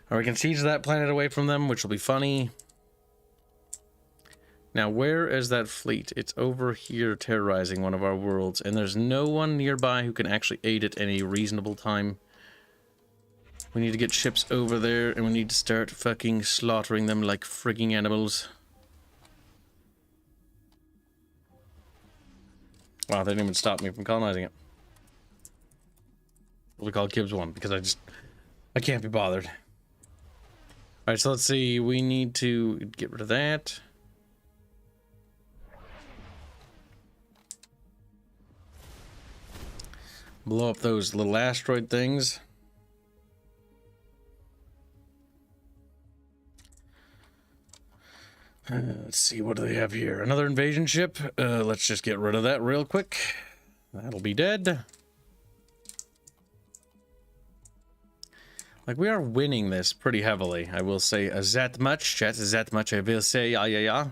A: Or we can siege that planet away from them, which will be funny. Now, where is that fleet? It's over here terrorizing one of our worlds, and there's no one nearby who can actually aid it any reasonable time. We need to get ships over there, and we need to start fucking slaughtering them like frigging animals. Wow, they didn't even stop me from colonizing it. We call it Kibs 1, because I can't be bothered. Alright, so let's see, we need to get rid of that. Blow up those little asteroid things. Let's see, what do they have here? Another invasion ship. Let's just get rid of that real quick. That'll be dead. Like, we are winning this pretty heavily. I will say that much, chat. That much I will say. Yeah.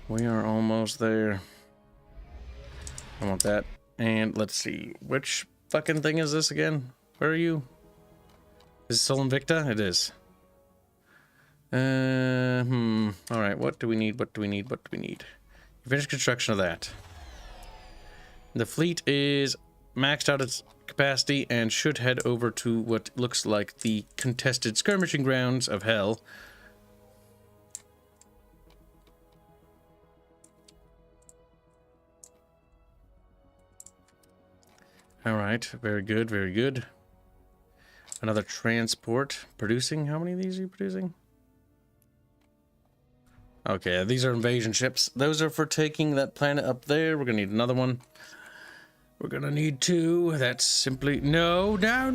A: We are almost there. I want that. And let's see. Which fucking thing is this again? Where are you? Is it Sol Invicta? It is. Alright, what do we need? What do we need? What do we need? Finish construction of that. The fleet is maxed out its capacity and should head over to what looks like the contested skirmishing grounds of hell. Alright, very good, very good. Another transport. Producing? How many of these are you producing? Okay, these are invasion ships. Those are for taking that planet up there. We're gonna need another one. We're gonna need two. That's simply... No. I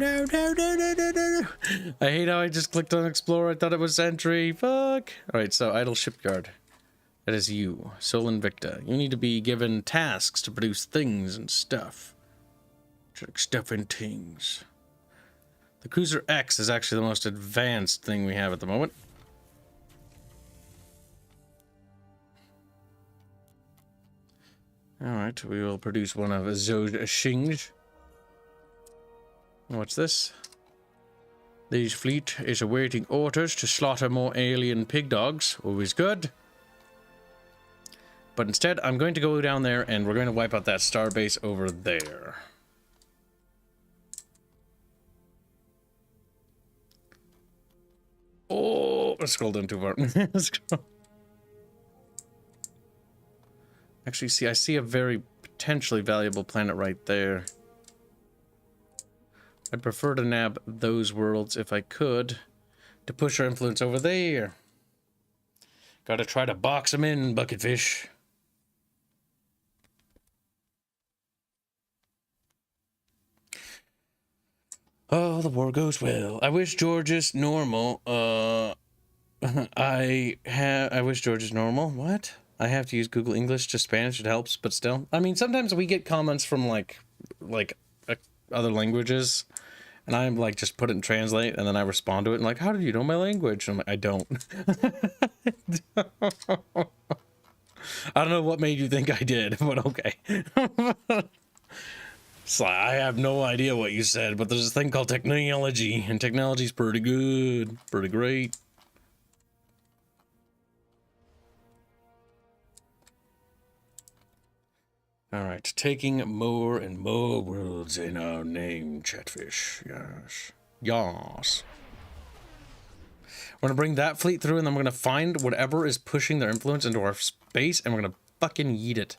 A: hate how I just clicked on Explore. I thought it was Sentry. Fuck. Alright, so Idle Shipyard. That is you. Sol Invicta. You need to be given tasks to produce things and stuff. Stuff and things. The Cruiser X is actually the most advanced thing we have at the moment. Alright, we will produce one of Zoj Shinj. What's this? This fleet is awaiting orders to slaughter more alien pig dogs. Always good. But instead, I'm going to go down there and we're going to wipe out that starbase over there. Oh, I scrolled down too far. Actually, see, I see a very potentially valuable planet right there. I'd prefer to nab those worlds if I could, to push our influence over there. Gotta try to box them in, Bucketfish. Oh, the war goes well. I wish George is normal. I wish George is normal. What? I have to use Google English to Spanish. It helps, but still. I mean, sometimes we get comments from like other languages, and I'm like, just put it in translate, and then I respond to it, and like, how do you know my language? And I'm like, I don't. I don't know what made you think I did, but okay. So I have no idea what you said, but there's this thing called technology, and technology's pretty good, pretty great. All right, taking more and more worlds in our name, Chatfish. Yes. Yas. We're gonna bring that fleet through, and then we're gonna find whatever is pushing their influence into our space, and we're gonna fucking yeet it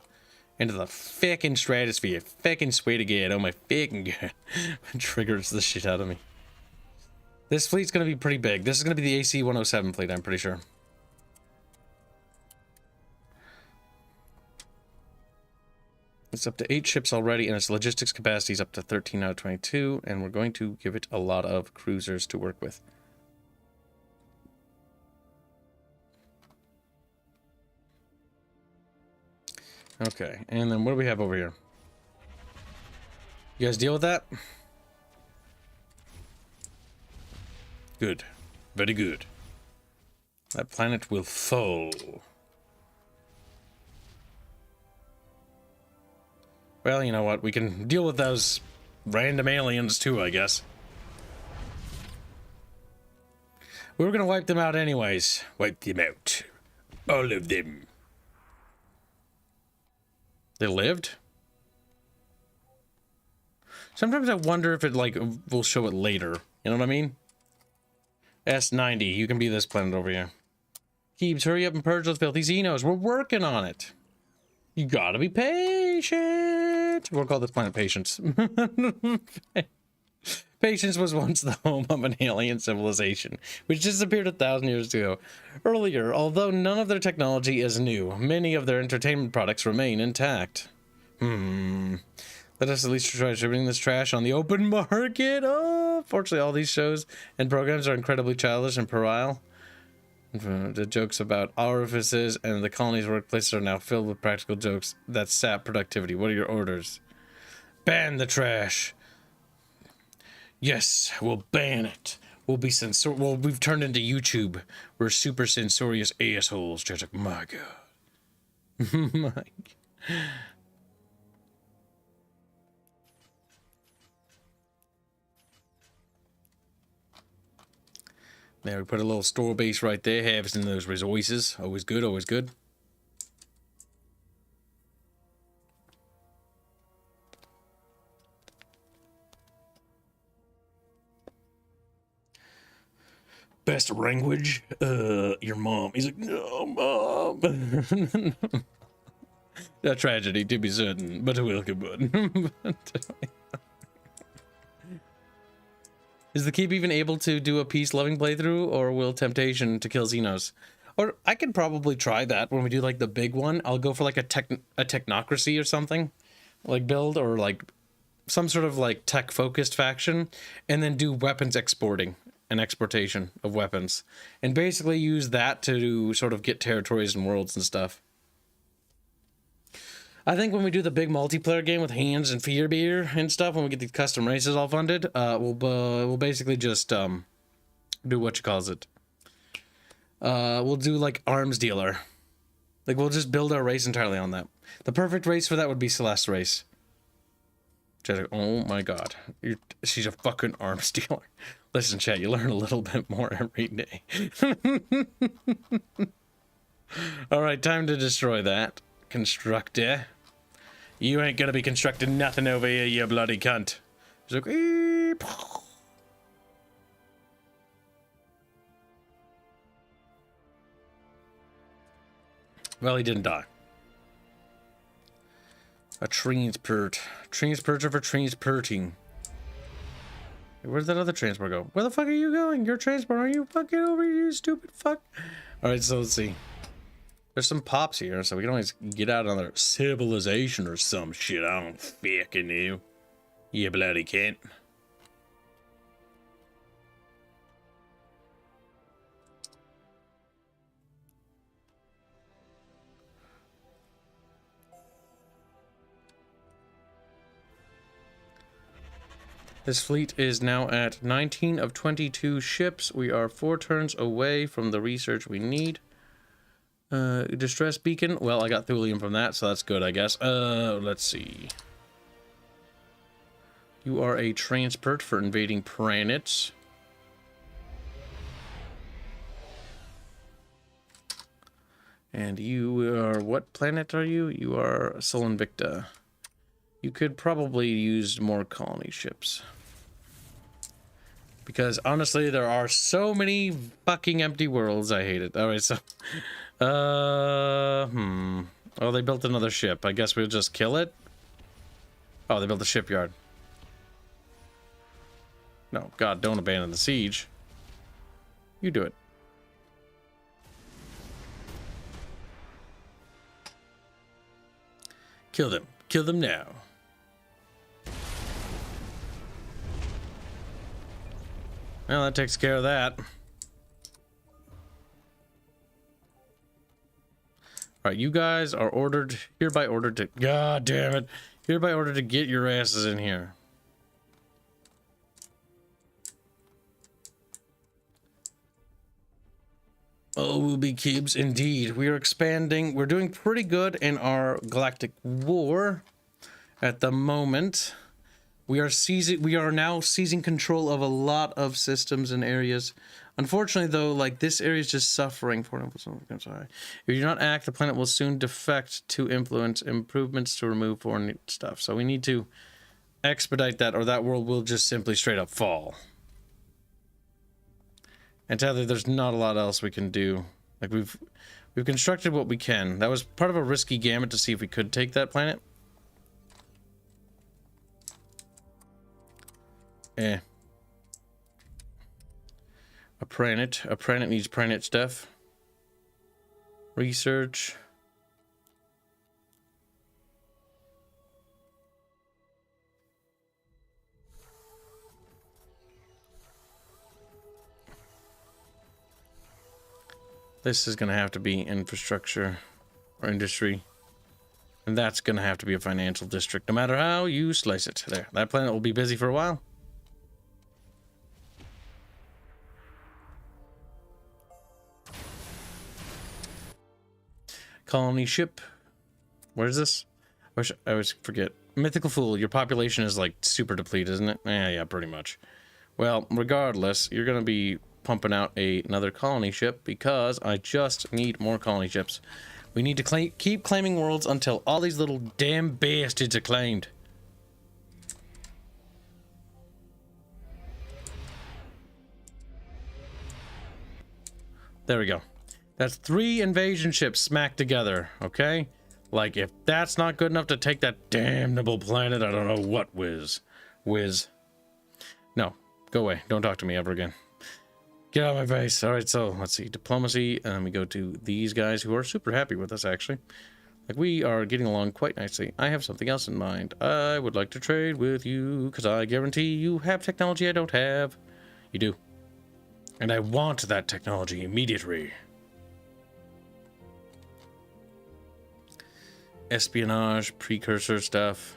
A: into the fucking stratosphere. Fucking swear to God, oh my fucking God. It triggers the shit out of me. This fleet's gonna be pretty big. This is gonna be the AC-107 fleet, I'm pretty sure. It's up to 8 ships already, and its logistics capacity is up to 13 out of 22, and we're going to give it a lot of cruisers to work with. Okay, and then what do we have over here? You guys deal with that? Good. Very good. That planet will fall. Well, you know what? We can deal with those random aliens too, I guess. We were gonna wipe them out anyways. Wipe them out. All of them. They lived? Sometimes I wonder if it, like, will show it later. You know what I mean? S90, you can be this planet over here. Kibs, hurry up and purge those filthy Xenos. We're working on it. You gotta be patient. We'll call this planet Patience. Patience was once the home of an alien civilization, which disappeared 1,000 years ago. Earlier, although none of their technology is new, many of their entertainment products remain intact. Let us at least try distributing this trash on the open market. Oh, fortunately, all these shows and programs are incredibly childish and puerile. The jokes about orifices and the colony's workplaces are now filled with practical jokes that sap productivity. What are your orders? Ban the trash. Yes, we'll ban it. We'll be Well, we've turned into YouTube. We're super censorious assholes. Just like, my God. My God. There, we put a little store base right there, harvesting those resources. Always good, always good. Best language? Your mom. He's like, no, Mom. A tragedy, to be certain, but a welcome one. Is the Keep even able to do a peace-loving playthrough, or will temptation to kill Xenos? Or I could probably try that when we do like the big one. I'll go for like a technocracy or something, like build, or like some sort of like tech-focused faction, and then do weapons exporting and exportation of weapons, and basically use that to sort of get territories and worlds and stuff. I think when we do the big multiplayer game with Hanse and Beer and stuff, when we get these custom races all funded, we'll basically just do what you calls it. We'll do like arms dealer. Like we'll just build our race entirely on that. The perfect race for that would be Celeste's race. Like, oh my God, she's a fucking arms dealer. Listen, chat, you learn a little bit more every day. All right, time to destroy that constructor. You ain't gonna be constructing nothing over here, you bloody cunt. He's like, eep. Well, he didn't die. A transport. Transporter for transporting. Where'd that other transport go? Where the fuck are you going? Your transport, are you fucking over here, you stupid fuck? Alright, so let's see. There's some pops here, so we can always get out on their civilization or some shit. I don't fucking know. You bloody can't. This fleet is now at 19 of 22 ships. We are 4 turns away from the research we need. Distress beacon. Well, I got thulium from that, so that's good, I guess. Let's see. You are a transport for invading planets. And you are... what planet are you? You are Sol Invicta. You could probably use more colony ships. Because, honestly, there are so many fucking empty worlds. I hate it. Alright, so... Oh, they built another ship. I guess we'll just kill it? Oh, they built a shipyard. No, God, don't abandon the siege. You do it. Kill them. Kill them now. Well, that takes care of that. Alright, you guys are ordered, hereby ordered to... God damn it. Hereby ordered to get your asses in here. Oh, we'll be Kibs, indeed. We are expanding. We're doing pretty good in our Galactic War at the moment. We are now seizing control of a lot of systems and areas. Unfortunately, though, like, this area is just suffering for it. If you do not act, the planet will soon defect to influence improvements to remove foreign stuff. So we need to expedite that, or that world will just simply straight up fall. And sadly, there's not a lot else we can do. Like, we've constructed what we can. That was part of a risky gamut to see if we could take that planet. A planet needs planet stuff. Research. This is going to have to be infrastructure or industry. And that's going to have to be a financial district, no matter how you slice it. There, that planet will be busy for a while. Colony ship. Where's this? I always forget. Mythical Fool, your population is like super depleted, isn't it? Yeah, pretty much. Well, regardless, you're going to be pumping out another colony ship because I just need more colony ships. We need to keep claiming worlds until all these little damn bastards are claimed. There we go. That's 3 invasion ships smacked together, okay? Like, if that's not good enough to take that damnable planet, I don't know what whiz. No, go away. Don't talk to me ever again. Get out of my face. Alright, so let's see. Diplomacy, and then we go to these guys who are super happy with us, actually. Like, we are getting along quite nicely. I have something else in mind. I would like to trade with you, because I guarantee you have technology I don't have. You do. And I want that technology immediately. Espionage, precursor stuff.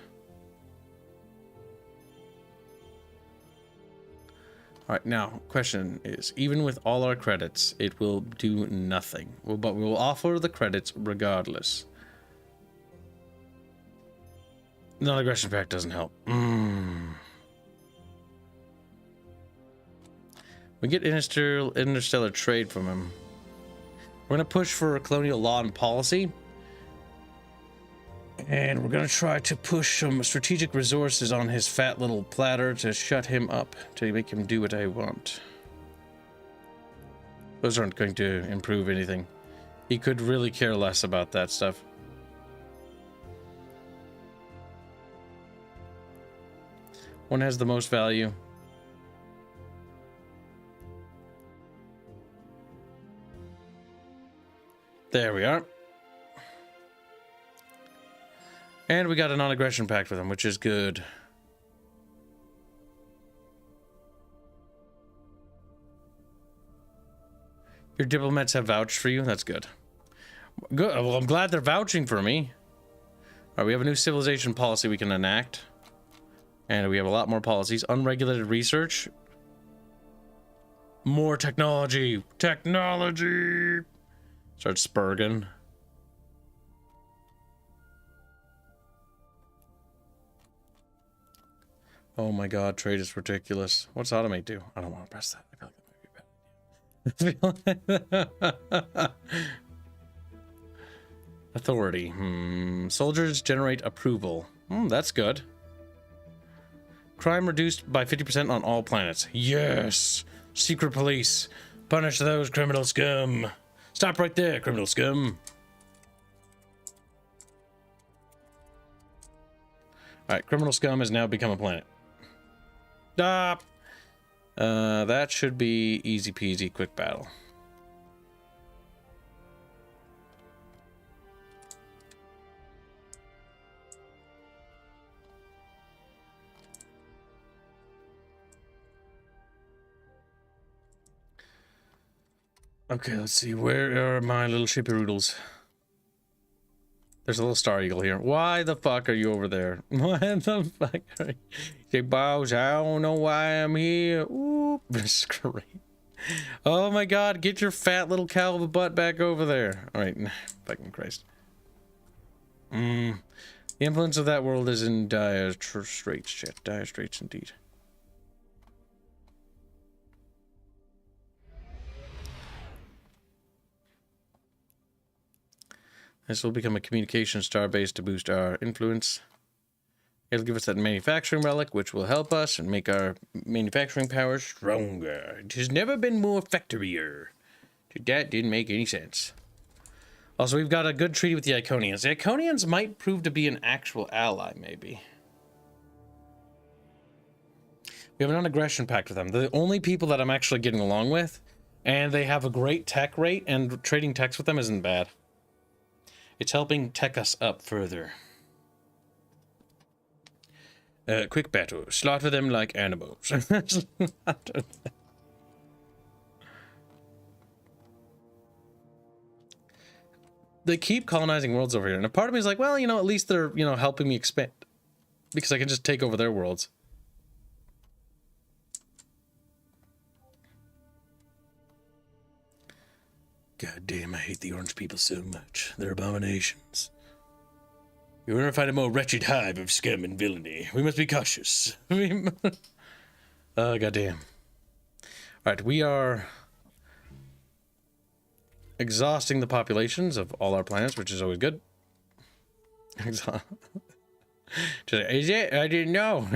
A: Alright, now, question is, even with all our credits, it will do nothing. But we will offer the credits regardless. Non-aggression pact doesn't help. We get interstellar trade from him. We're going to push for colonial law and policy. And we're going to try to push some strategic resources on his fat little platter to shut him up, to make him do what I want. Those aren't going to improve anything. He could really care less about that stuff. One has the most value. There we are. And we got a non-aggression pact with him, which is good. Your diplomats have vouched for you? That's good. Good. Well, I'm glad they're vouching for me. All right, we have a new civilization policy we can enact. And we have a lot more policies. Unregulated research. More technology. Technology. Start spurging. Oh my god, trade is ridiculous. What's automate do? I don't want to press that. I feel like that might be bad. Authority. Soldiers generate approval. That's good. Crime reduced by 50% on all planets. Yes! Secret police. Punish those criminal scum. Stop right there, criminal scum. Alright, criminal scum has now become a planet. Stop! That should be easy peasy quick battle. Okay, let's see. Where are my little shippy roodles? There's a little star eagle here. Why the fuck are you over there? Why the fuck are you? Bows, I don't know why I'm here. Ooh, this is great. Oh my god, get your fat little cow of a butt back over there. Alright, fucking Christ. The influence of that world is in dire straits, shit. Dire straits indeed. This will become a communication starbase to boost our influence. It'll give us that manufacturing relic, which will help us and make our manufacturing power stronger. It has never been more factorier. That didn't make any sense. Also, we've got a good treaty with the Iconians. The Iconians might prove to be an actual ally, maybe. We have an non-aggression pact with them. They're the only people that I'm actually getting along with. And they have a great tech rate, and trading techs with them isn't bad. It's helping tech us up further. Quick battle. Slaughter them like animals. They keep colonizing worlds over here. And a part of me is like, well, you know, at least they're, you know, helping me expand. Because I can just take over their worlds. God damn, I hate the orange people so much. They're abominations. You will never find a more wretched hive of scum and villainy. We must be cautious. Oh, goddamn. Alright, we are exhausting the populations of all our planets, which is always good. Is it? I didn't know.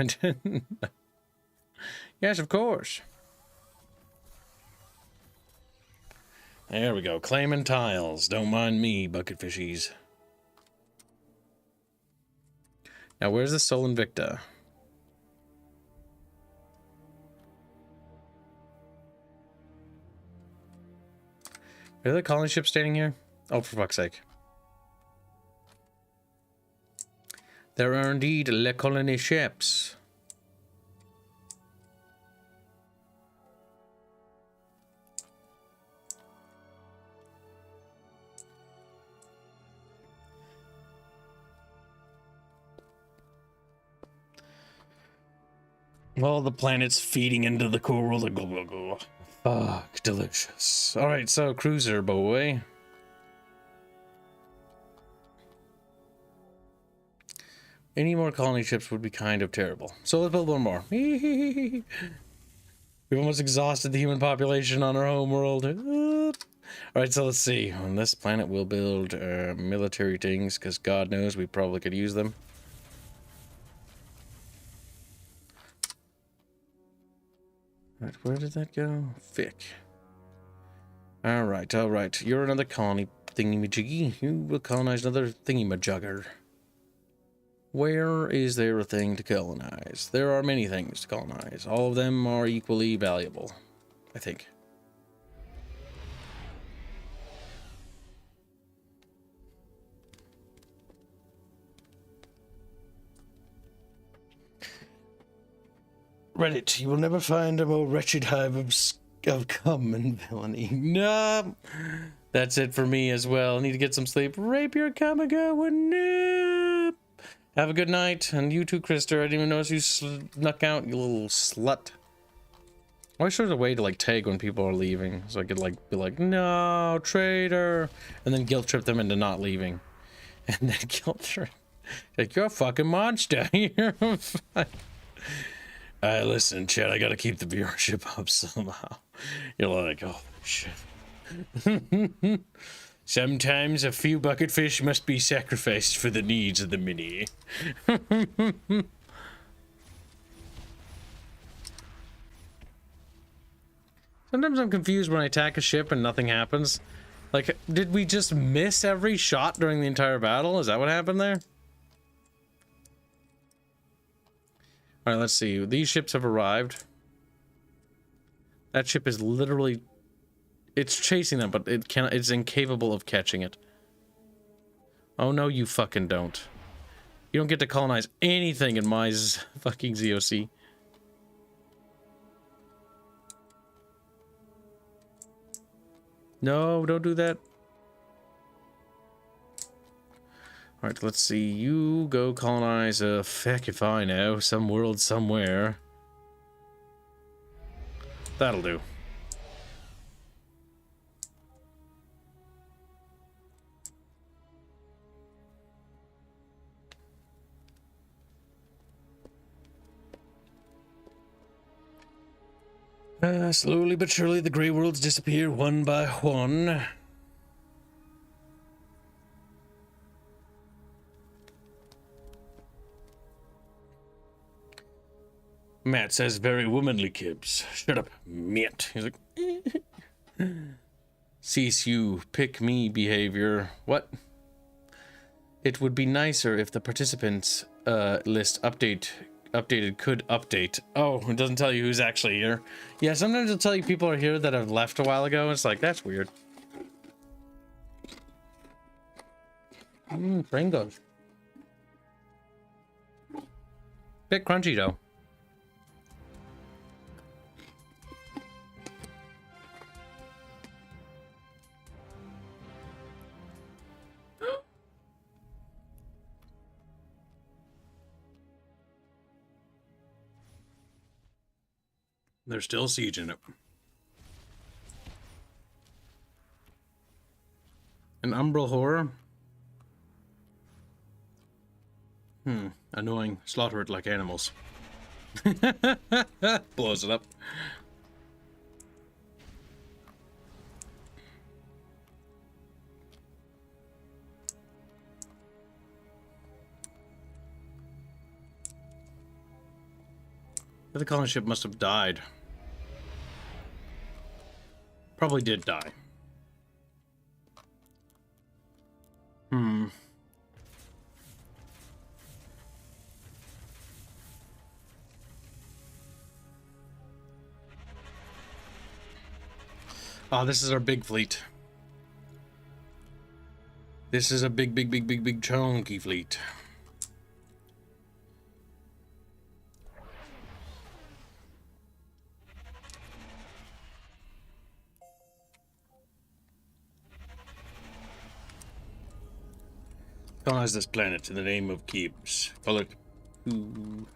A: Yes, of course. There we go. Claiming tiles. Don't mind me, bucket fishies. Now, where's the Sol Invicta? Are there colony ships standing here? Oh, for fuck's sake. There are indeed le colony ships. All the planets feeding into the core world. Fuck, delicious. Alright, so cruiser boy. Any more colony ships would be kind of terrible. So let's build one more. We've almost exhausted the human population on our home world. Alright, so let's see. On this planet we'll build military things, because God knows we probably could use them. Right, where did that go? Fick. Alright, alright. You're another colony thingy-majiggy. You will colonize another thingy-majugger. Where is there a thing to colonize? There are many things to colonize. All of them are equally valuable, I think. Reddit, you will never find a more wretched hive of cum and villainy. No, that's it for me as well. I need to get some sleep. Rape your kamigawa. No. Have a good night. And you too, Krister. I didn't even notice you snuck out, you little slut. I wish there was a way to, like, tag when people are leaving. So I could, like, be like, no, traitor. And then guilt trip them into not leaving. And then guilt trip. Like, you're a fucking monster. You're fine. Listen, Chad, I gotta keep the viewership up somehow. You're like, oh, shit. Sometimes a few bucket fish must be sacrificed for the needs of the mini. Sometimes I'm confused when I attack a ship and nothing happens. Like, did we just miss every shot during the entire battle? Is that what happened there? Alright, let's see. These ships have arrived. That ship is literally... It's chasing them, but it's incapable of catching it. Oh no, you fucking don't. You don't get to colonize anything in my fucking ZOC. No, don't do that. Alright, let's see. You go colonize a feck if I know. Some world somewhere. That'll do. Slowly but surely the grey worlds disappear one by one. Matt says, very womanly, Kibs. Shut up, Matt. He's like, cease you pick me behavior. What? It would be nicer if the participants list updated could update. Oh, it doesn't tell you who's actually here. Yeah, sometimes it'll tell you people are here that have left a while ago. It's like, that's weird. Pringles. Bit crunchy though. They're still sieging it. An umbral horror? Annoying. Slaughter it like animals. Blows it up. The colony ship must have died. Probably did die. Oh, this is our big fleet. This is a big chunky fleet. Colonize this planet in the name of Kibs. Call it... Ooh.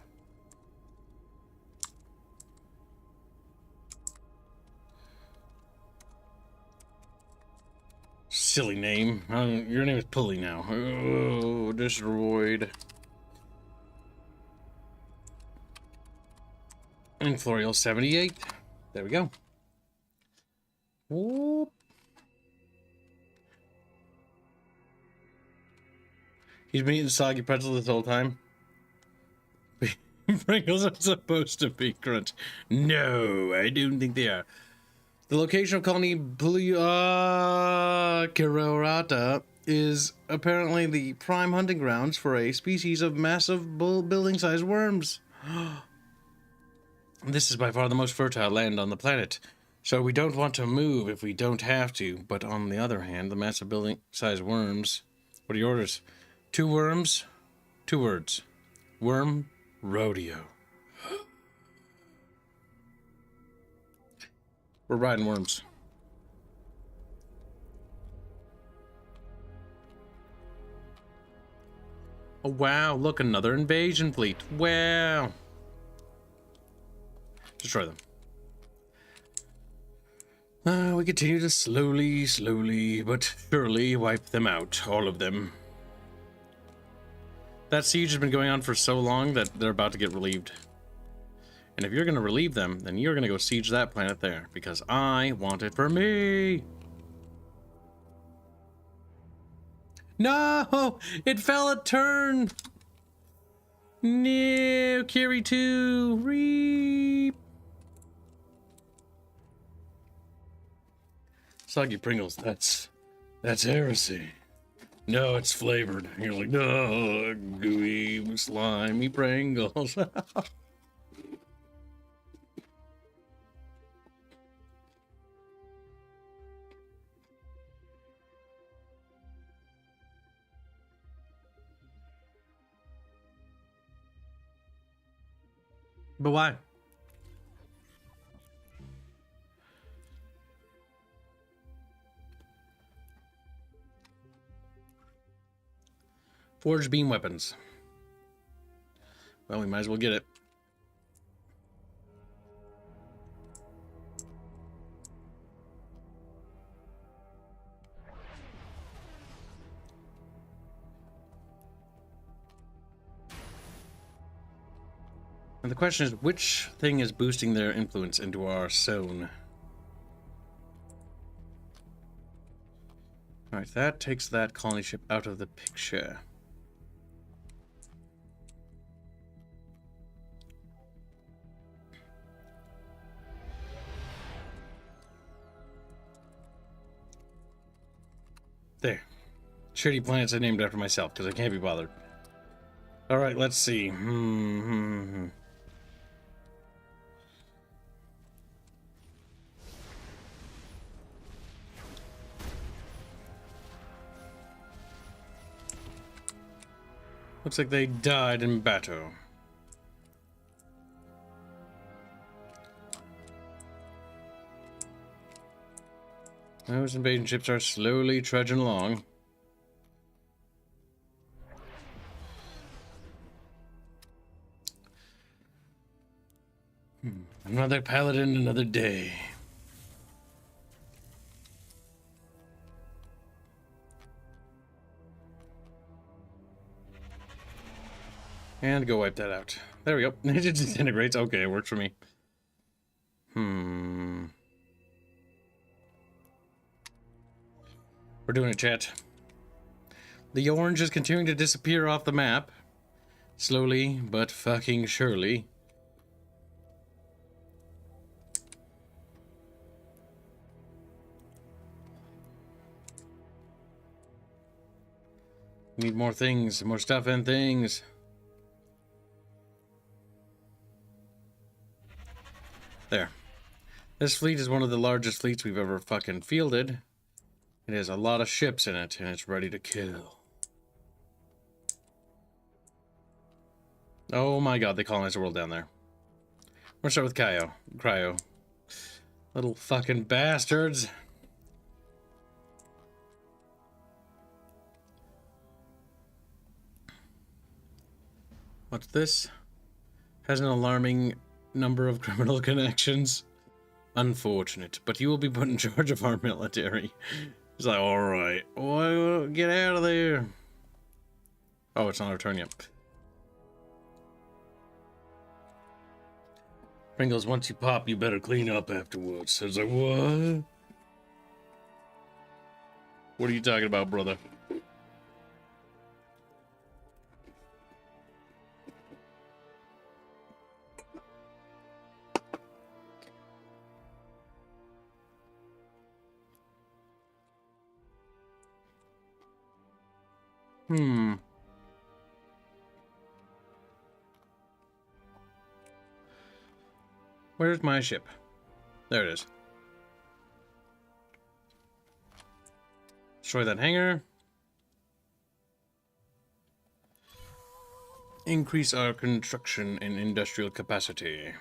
A: Silly name. Your name is Pulley now. Oh, destroyed. And Florial 78. There we go. Whoop. He's been eating soggy pretzels this whole time. Pringles are supposed to be crunch. No, I don't think they are. The location of colony Kirorata is apparently the prime hunting grounds for a species of massive building-sized worms. This is by far the most fertile land on the planet, so we don't want to move if we don't have to. But on the other hand, the massive building-sized worms... What are your orders? 2 worms, 2 words. Worm rodeo. We're riding worms. Oh, wow. Look, another invasion fleet. Wow. Destroy them. We continue to slowly, but surely wipe them out. All of them. That siege has been going on for so long that they're about to get relieved. And if you're going to relieve them, then you're going to go siege that planet there. Because I want it for me. No! It fell a turn! No! Carry 2! Reap! Soggy Pringles, that's heresy. No, it's flavored. You're like, no, gooey, slimy Pringles. But why? Forged beam weapons. Well, we might as well get it. And the question is, which thing is boosting their influence into our zone? Alright, that takes that colony ship out of the picture. There. Shitty planets I named after myself, because I can't be bothered. Alright, let's see. Looks like they died in battle. Those invasion ships are slowly trudging along. Another paladin, another day. And go wipe that out. There we go. It disintegrates. Okay, it works for me. We're doing it, chat. The orange is continuing to disappear off the map. Slowly, but fucking surely. Need more things, more stuff and things. There. This fleet is one of the largest fleets we've ever fucking fielded. It has a lot of ships in it, and it's ready to kill. Oh my god, they colonized the world down there. We're gonna start with Cryo. Little fucking bastards. What's this? Has an alarming number of criminal connections. Unfortunate, but you will be put in charge of our military. He's like, alright, well, get out of there. Oh, it's not our turn yet. Pringles, once you pop, you better clean up afterwards. I was like, what? What are you talking about, brother? Where's my ship? There it is. Destroy that hangar. Increase our construction and industrial capacity.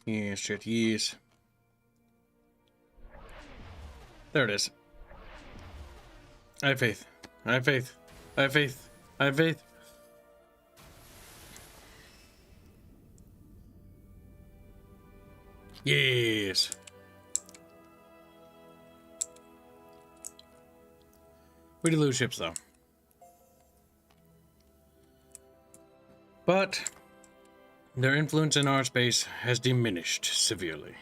A: Yes, shit, yes. There it is. I have faith. I have faith. I have faith. I have faith. Yes. We did lose ships, though. But their influence in our space has diminished severely.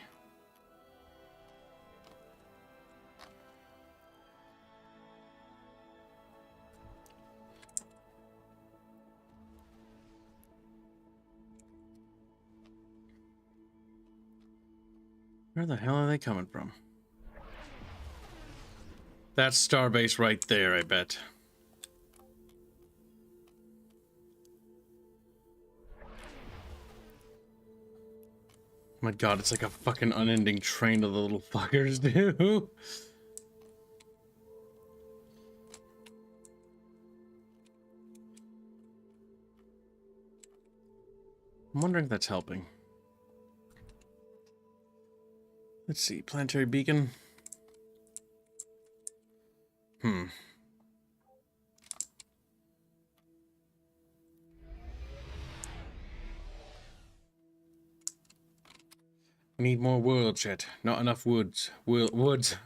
A: Where the hell are they coming from? That's Starbase right there, I bet. My god, it's like a fucking unending train of the little fuckers, dude. I'm wondering if that's helping. Let's see, planetary beacon. We need more worlds yet. Not enough woods. Worlds.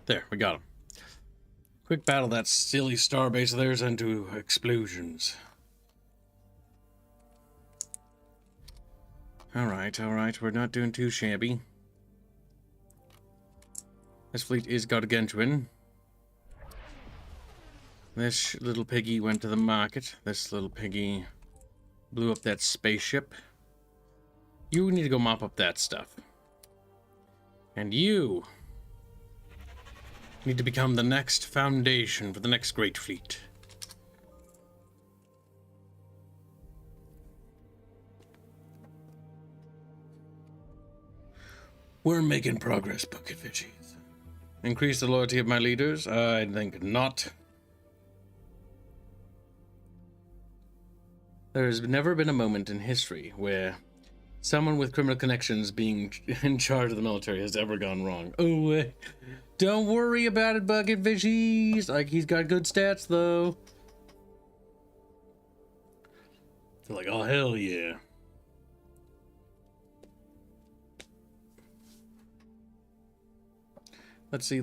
A: There, we got him. Quick battle that silly starbase of theirs into explosions. Alright, we're not doing too shabby. This fleet is gargantuan. This little piggy went to the market. This little piggy blew up that spaceship. You need to go mop up that stuff. And you need to become the next foundation for the next great fleet. We're making progress, Bucket Fishies. Increase the loyalty of my leaders? I think not. There has never been a moment in history where someone with criminal connections being in charge of the military has ever gone wrong. Oh, don't worry about it, Bucket Fishies. Like, he's got good stats, though. They're like, oh, hell yeah. Let's see.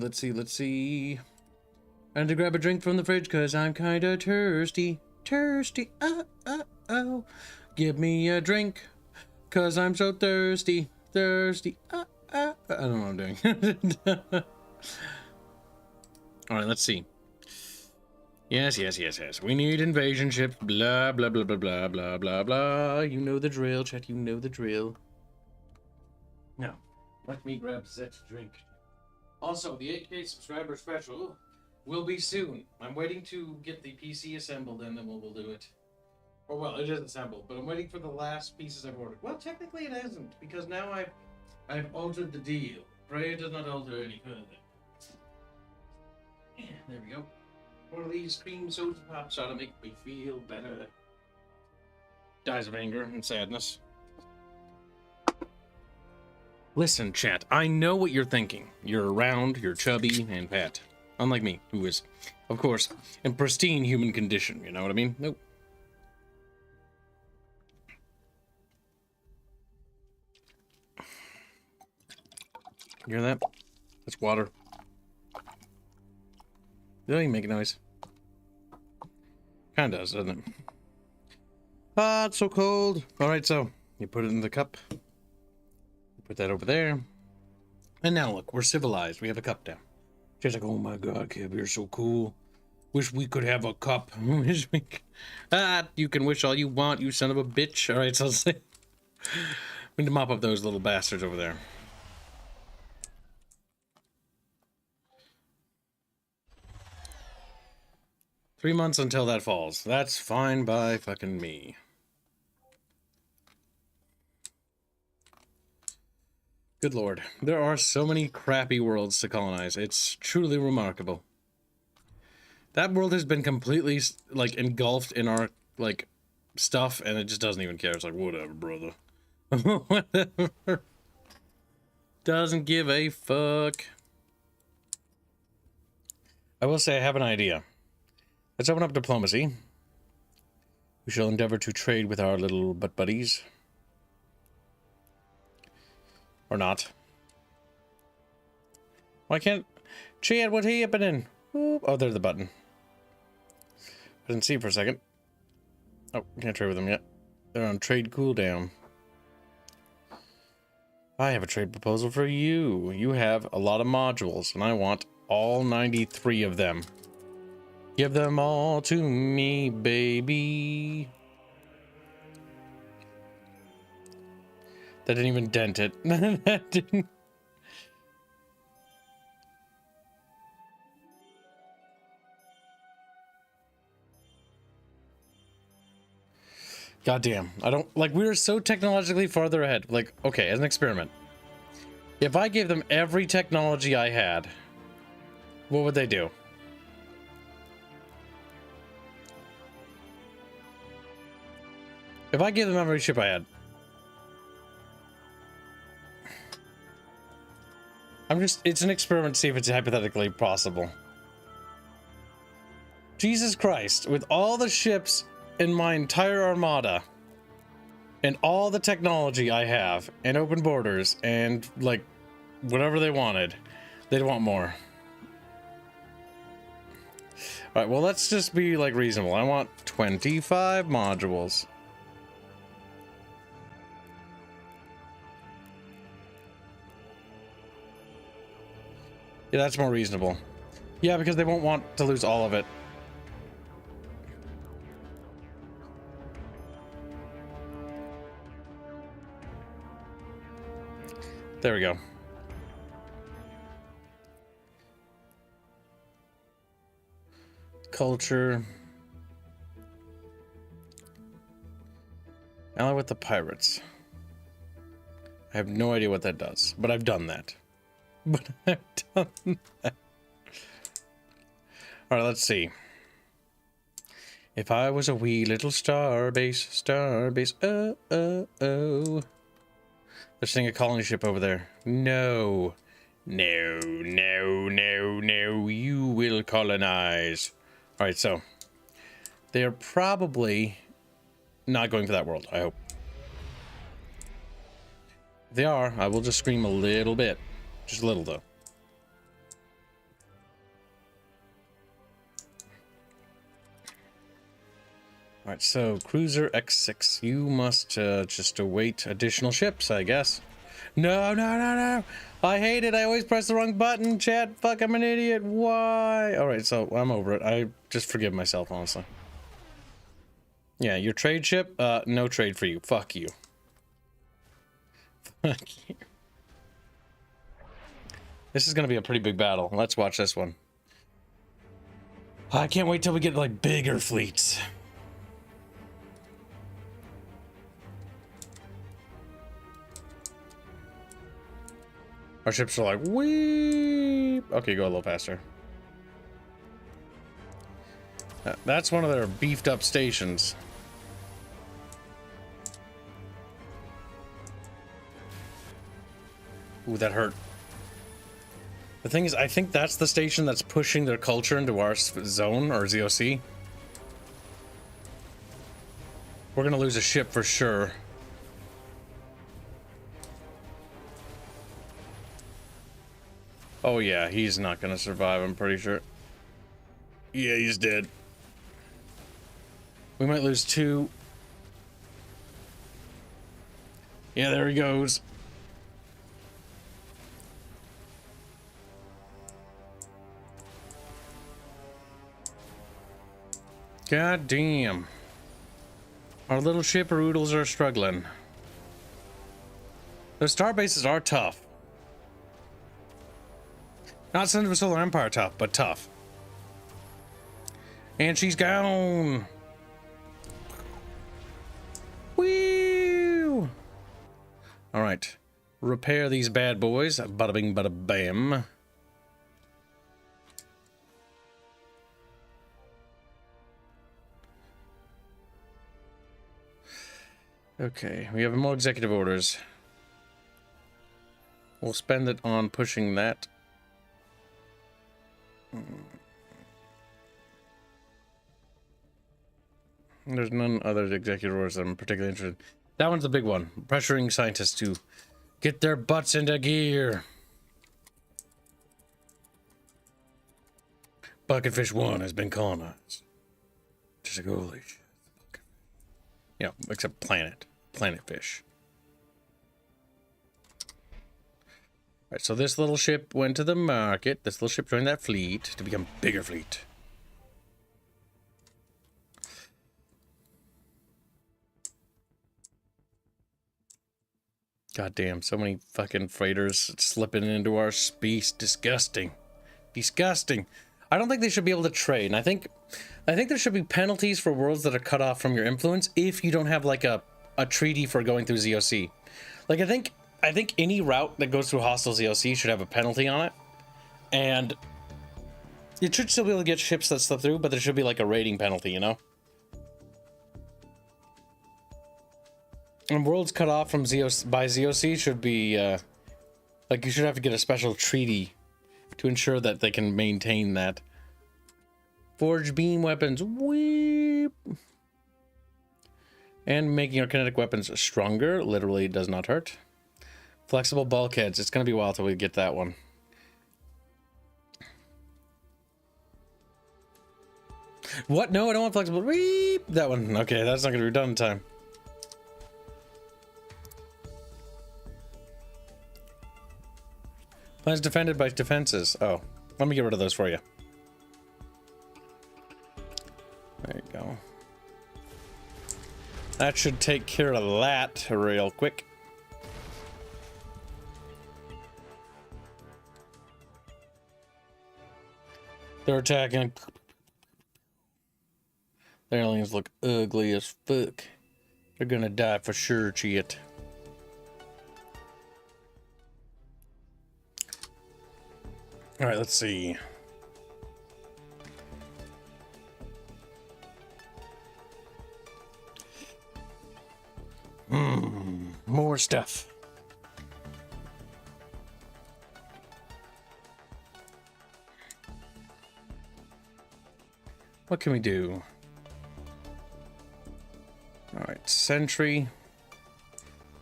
A: I need to grab a drink from the fridge because I'm kind of thirsty. Oh. Give me a drink because I'm so thirsty. I don't know what I'm doing. Alright, let's see. Yes. We need invasion ships. Blah, blah, blah, blah, blah, blah, blah, blah. You know the drill, chat. You know the drill. Now, let me grab that drink. Also, the 8K subscriber special will be soon. I'm waiting to get the PC assembled and then we'll do it. Or, well, it is assembled, but I'm waiting for the last pieces I've ordered. Well, technically it hasn't, because now I've altered the deal. Pray it does not alter any further. Yeah, there we go. One of these cream soda pops ought to make me feel better. Dies of anger and sadness. Listen, chat, I know what you're thinking. You're round, you're chubby, and fat. Unlike me, who is, of course, in pristine human condition, you know what I mean? Nope. You hear that? That's water. It doesn't even make a noise. Kinda does, doesn't it? Ah, it's so cold. Alright, so, you put it in the cup. Put that over there. And now look, we're civilized. We have a cup now. She's like, oh my god, Kib, you're so cool. Wish we could have a cup. Wish we could. Ah, you can wish all you want, you son of a bitch. Alright, so let's see. We need to mop up those little bastards over there. Three months until that falls. That's fine by fucking me. Good lord. There are so many crappy worlds to colonize. It's truly remarkable. That world has been completely, like, engulfed in our, like, stuff, and it just doesn't even care. It's like, whatever, brother. Whatever. Doesn't give a fuck. I will say I have an idea. Let's open up diplomacy. We shall endeavor to trade with our little butt buddies. Or not. Why can't... Chad, what happening? Oh, there's the button. I didn't see it for a second. Oh, can't trade with them yet. They're on trade cooldown. I have a trade proposal for you. You have a lot of modules, and I want all 93 of them. Give them all to me, baby. That didn't even dent it. That didn't... Goddamn. I don't... Like, we were so technologically farther ahead. Like, okay, as an experiment. If I gave them every technology I had, what would they do? If I gave them every ship I had... it's an experiment to see if it's hypothetically possible. Jesus Christ, with all the ships in my entire armada, and all the technology I have, and open borders, and, like, whatever they wanted, they'd want more. Alright, well, let's just be, like, reasonable. I want 25 modules. Yeah, that's more reasonable. Yeah, because they won't want to lose all of it. There we go. Culture. Ally with the pirates. I have no idea what that does, but I've done that. But I've done that. Alright, let's see. If I was a wee little starbase, oh. They're seeing a colony ship over there. No. No, no, no, no. You will colonize. Alright, so. They're probably not going for that world, I hope. If they are, I will just scream a little bit. Just a little, though. Alright, so Cruiser X6. You must just await additional ships, I guess. No, no, no, no! I hate it! I always press the wrong button, chat! Fuck, I'm an idiot! Why? Alright, so I'm over it. I just forgive myself, honestly. Yeah, your trade ship? No trade for you. Fuck you. Fuck you. This is gonna be a pretty big battle. Let's watch this one. I can't wait till we get, like, bigger fleets. Our ships are like, wee. Okay, go a little faster. That's one of their beefed up stations. Ooh, that hurt. The thing is, I think that's the station that's pushing their culture into our zone, or ZOC. We're gonna lose a ship for sure. Oh yeah, he's not gonna survive, I'm pretty sure. Yeah, he's dead. We might lose 2. Yeah, there he goes. God damn. Our little shipperoodles are struggling. Those star bases are tough. Not Sons of a Solar Empire tough, but tough. And she's gone. Woo! Alright. repair these bad boys. Bada bing, bada bam. Okay, we have more executive orders. We'll spend it on pushing that. There's none other executive orders that I'm particularly interested in. That one's the big one. Pressuring scientists to get their butts into gear. Bucketfish 1 has been colonized. Just like, holy shit. Yeah, except planet. Planet fish. Alright, so this little ship went to the market. This little ship joined that fleet to become bigger fleet. God damn, so many fucking freighters slipping into our space. Disgusting. Disgusting. I don't think they should be able to trade. And I think there should be penalties for worlds that are cut off from your influence if you don't have like a treaty for going through ZOC. Like I think any route that goes through hostile ZOC should have a penalty on it. And it should still be able to get ships that slip through, but there should be like a rating penalty, you know? And worlds cut off from ZOC should be like you should have to get a special treaty to ensure that they can maintain that. Forged beam weapons, weep. And making our kinetic weapons stronger literally does not hurt. Flexible bulkheads, it's gonna be a while till we get that one. What? No, I don't want flexible. Weep. That one. Okay, that's not gonna be done in time. Planet's defended by defenses. Oh, let me get rid of those for you. There you go. That should take care of that real quick. They're attacking. Their aliens look ugly as fuck. They're gonna die for sure, shit. All right, let's see. More stuff. What can we do? All right, sentry.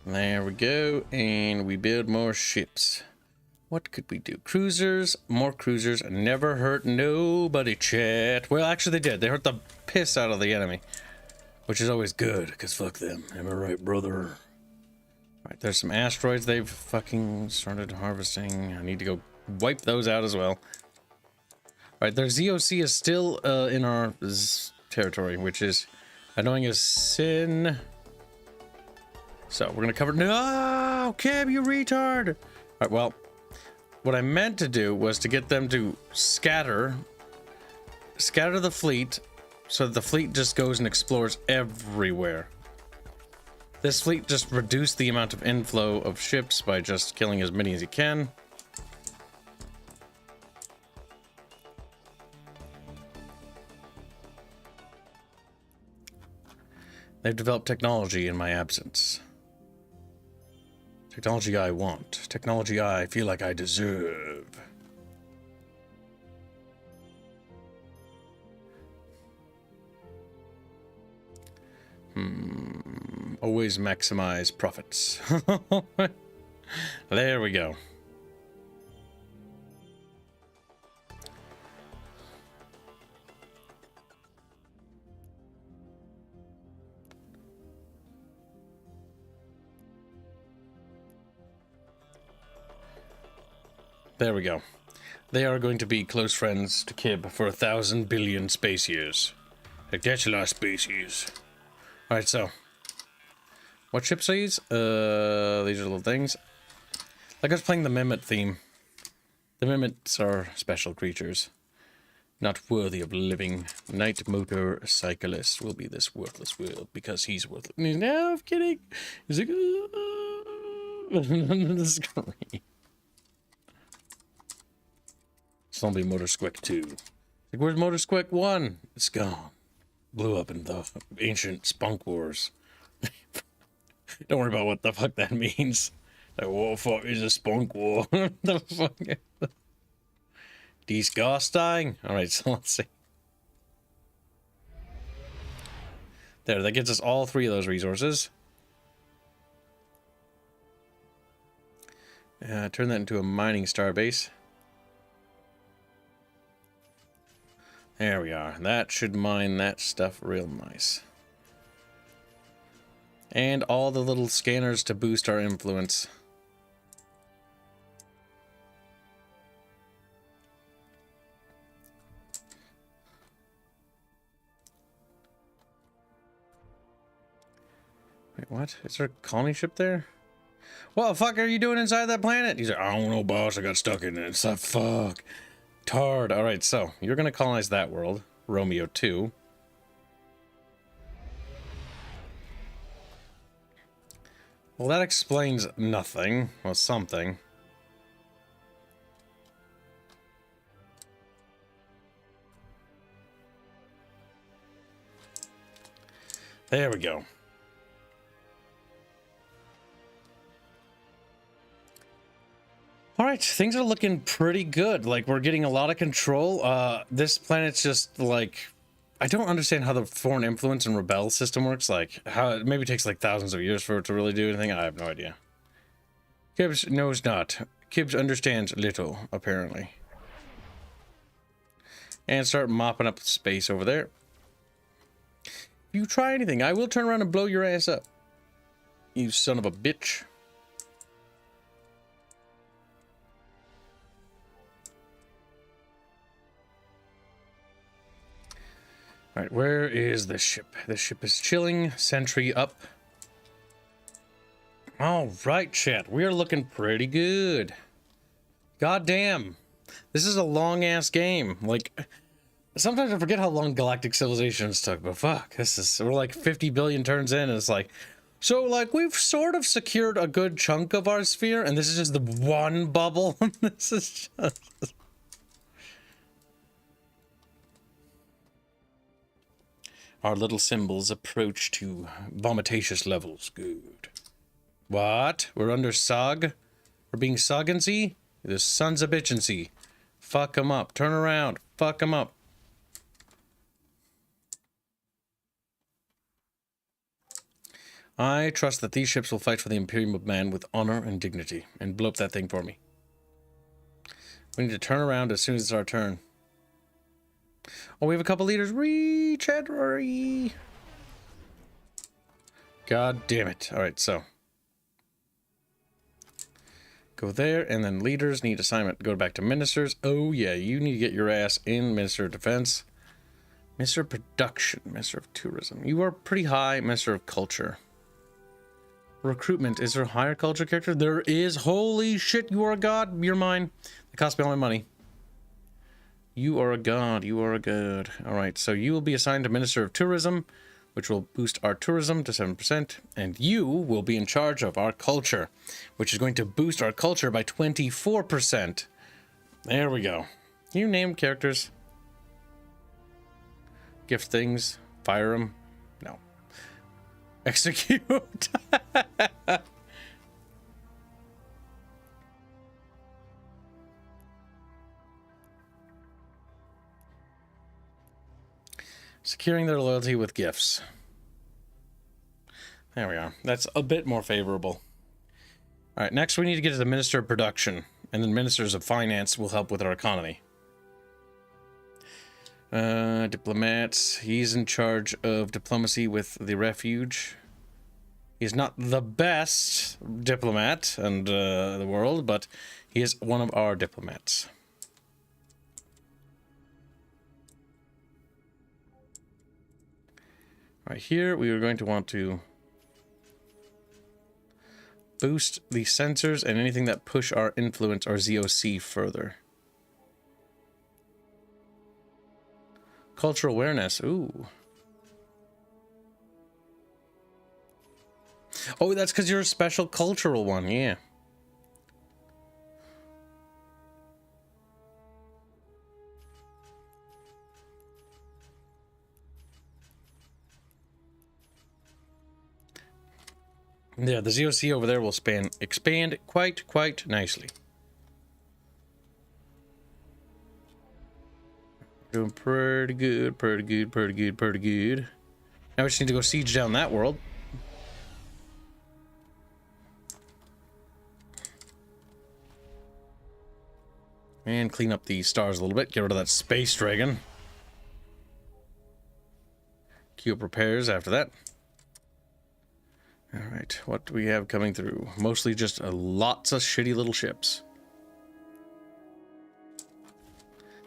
A: There we go, and we build more ships. What could we do? Cruisers, more cruisers, never hurt nobody, chat. Well, actually they did. They hurt the piss out of the enemy, which is always good, because fuck them. Am I right, brother? All right, there's some asteroids they've fucking started harvesting. I need to go wipe those out as well. All right, their ZOC is still in our territory, which is annoying as sin. So we're gonna cover. No, Kib, you retard! All right, well. What I meant to do was to get them to scatter the fleet so that the fleet just goes and explores everywhere. This fleet just reduced the amount of inflow of ships by just killing as many as you can. They've developed technology in my absence. Technology I want. Technology I feel like I deserve. Always maximize profits. There we go. There we go. They are going to be close friends to Kib for 1,000 billion space years. Like, that's a lot of space years. Alright, so. What ships are these? These are little things. Like I was playing the Mimit theme. The Mimits are special creatures. Not worthy of living. Night motorcyclist will be this worthless world because he's worthless. No, I'm kidding. He's like, the screen. Zombie Motor Squick 2. Like, where's Motor Squick 1? It's gone. Blew up in the ancient spunk wars. Don't worry about what the fuck that means. Like, what the fuck is a spunk war? The fuck? Disgusting. Alright, so let's see. There, that gets us all 3 of those resources. Turn that into a mining starbase. There we are. That should mine that stuff real nice. And all the little scanners to boost our influence. Wait, what? Is there a colony ship there? What the fuck are you doing inside that planet? He's like, I don't know, boss. I got stuck in it. It's like, fuck. Tard. Alright, so you're going to colonize that world. Romeo 2. Well, that explains nothing. Well, something. There we go. Alright, things are looking pretty good. Like, we're getting a lot of control. This planet's just, like... I don't understand how the foreign influence and rebel system works. Like, how it maybe takes, like, thousands of years for it to really do anything. I have no idea. Kibs knows not. Kibs understands little, apparently. And start mopping up space over there. If you try anything, I will turn around and blow your ass up. You son of a bitch. Alright, where is the ship? The ship is chilling. Sentry up. Alright, chat. We are looking pretty good. God damn. This is a long-ass game. Like, sometimes I forget how long Galactic Civilizations took, but fuck. We're like 50 billion turns in, and it's like... So, like, we've sort of secured a good chunk of our sphere, and this is just the one bubble. This is just... Our little symbols approach to vomitacious levels. Good. What? We're under SOG? We're being SOG-and-see? The sons of bitch-and-see. Fuck them up. Turn around. Fuck them up. I trust that these ships will fight for the Imperium of Man with honor and dignity. And blow up that thing for me. We need to turn around as soon as it's our turn. Oh, we have a couple leaders. Re-chat-ry. God damn it. Alright, so. Go there, and then leaders need assignment. Go back to ministers. Oh, yeah, you need to get your ass in Minister of Defense. Minister of Production. Minister of Tourism. You are pretty high. Minister of Culture. Recruitment. Is there a higher culture character? There is. Holy shit, you are a god. You're mine. It cost me all my money. You are a god. You are a god. Alright, so you will be assigned to Minister of Tourism, which will boost our tourism to 7%. And you will be in charge of our culture, which is going to boost our culture by 24%. There we go. You name characters. Gift things. Fire them. No. Execute. Securing their loyalty with gifts. There we are. That's a bit more favorable. Alright, next we need to get to the Minister of Production. And then Ministers of Finance will help with our economy. Diplomats. He's in charge of diplomacy with the refuge. He's not the best diplomat in the world, but he is one of our diplomats. Right here, we are going to want to boost the sensors and anything that push our influence, our ZOC, further. Cultural awareness. Ooh. Oh, that's because you're a special cultural one, yeah. Yeah, the ZOC over there will expand quite nicely. Doing pretty good. Now we just need to go siege down that world. And clean up the stars a little bit. Get rid of that space dragon. Queue up repairs after that. Alright, what do we have coming through? Mostly just lots of shitty little ships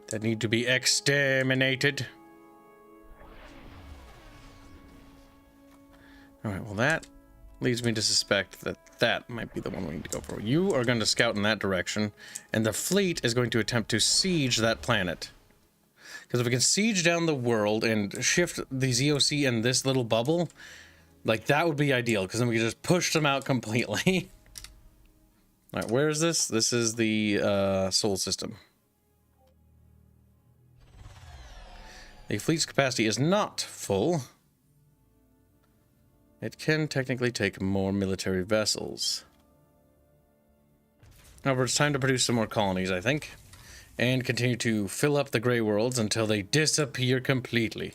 A: that need to be exterminated. Alright, well that leads me to suspect that that might be the one we need to go for. You are going to scout in that direction, and the fleet is going to attempt to siege that planet. Because if we can siege down the world and shift the ZOC in this little bubble, like, that would be ideal, because then we can just push them out completely. Alright, where is this? This is the Sol system. The fleet's capacity is not full. It can technically take more military vessels. However, it's time to produce some more colonies, I think. And continue to fill up the Grey Worlds until they disappear completely.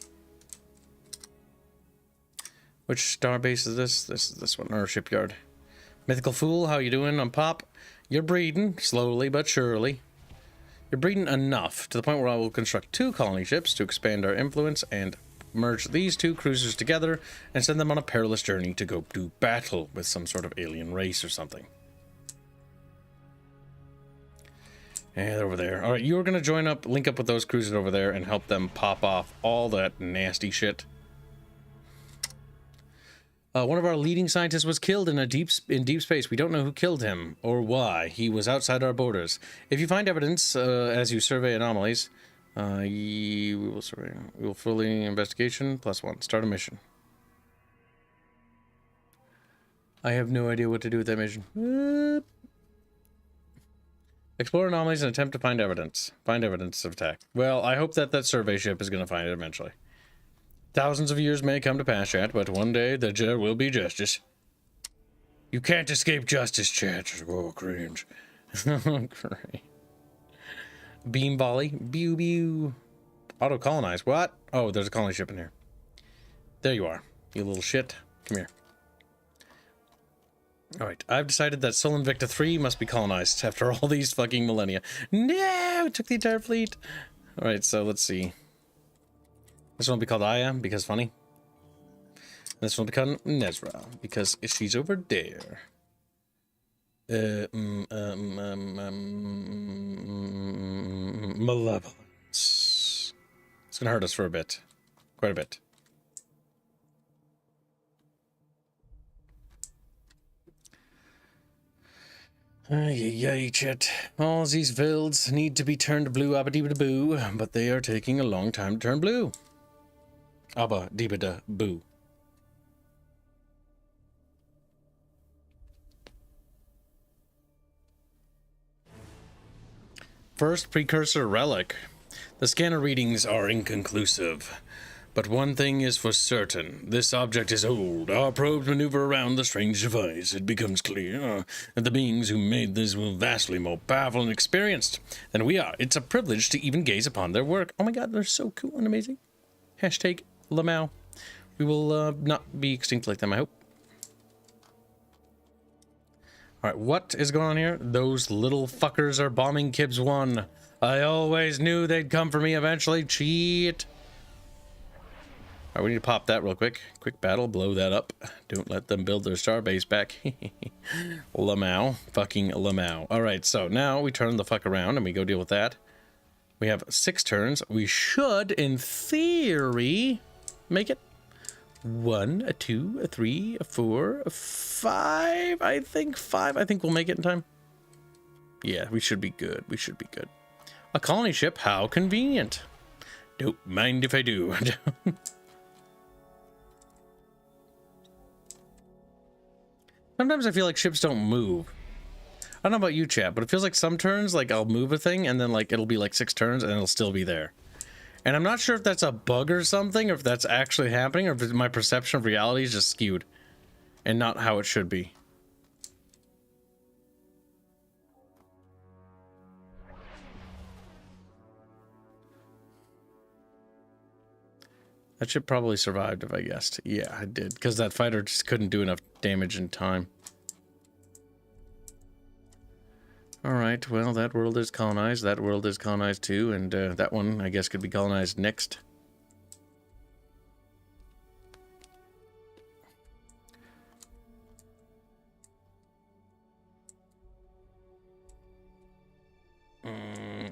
A: Which starbase is this? This is this one, or shipyard. Mythical Fool, how you doing on Pop? You're breeding, slowly but surely. You're breeding enough to the point where I will construct 2 colony ships to expand our influence and merge these 2 cruisers together and send them on a perilous journey to go do battle with some sort of alien race or something. And they're over there. Alright, you're gonna join up, link up with those cruisers over there and help them pop off all that nasty shit. One of our leading scientists was killed in deep space. We don't know who killed him or why. He was outside our borders. If you find evidence as you survey anomalies, we will fully investigation +1. Start a mission. I have no idea what to do with that mission. Explore anomalies and attempt to find evidence. Find evidence of attack. Well, I hope that that survey ship is going to find it eventually. Thousands of years may come to pass, chat, but one day there will be justice. You can't escape justice, chat. Oh, cringe. Great. Beam volley. Bew. Auto colonize. What? Oh, there's a colony ship in here. There you are, you little shit. Come here. Alright, I've decided that Sol Invicta 3 must be colonized after all these fucking millennia. No! It took the entire fleet. Alright, so let's see. This one will be called Aya, because funny. This one will be called Nezra, because she's over there. Malevolence. It's gonna hurt us for a bit. Quite a bit. Yay, chat. All these builds need to be turned blue abba-dee-ba-da-boo, but they are taking a long time to turn blue. Abba-dee-ba-da-boo. First precursor relic. The scanner readings are inconclusive. But one thing is for certain, this object is old. Our probes maneuver around the strange device. It becomes clear that the beings who made this were vastly more powerful and experienced than we are. It's a privilege to even gaze upon their work. Oh my god, they're so cool and amazing. Hashtag Lamau. We will not be extinct like them, I hope. Alright, what is going on here? Those little fuckers are bombing Kibs 1. I always knew they'd come for me eventually. Cheat. Alright, we need to pop that real quick. Quick battle, blow that up. Don't let them build their starbase back. Lamau. Fucking Lamau. Alright, so now we turn the fuck around and we go deal with that. We have 6 turns. We should, in theory, make it 1, 2, 3, 4, 5. I think 5. I think we'll make it in time. Yeah, we should be good. We should be good. A colony ship. How convenient. Don't mind if I do. Sometimes I feel like ships don't move. I don't know about you, chat, but it feels like some turns, like I'll move a thing and then like it'll be like 6 turns and it'll still be there. And I'm not sure if that's a bug or something, or if that's actually happening, or if my perception of reality is just skewed and not how it should be. That ship probably survived if I guessed. Yeah, I did, because that fighter just couldn't do enough damage in time. Alright, well, that world is colonized, that world is colonized too, and that one, I guess, could be colonized next.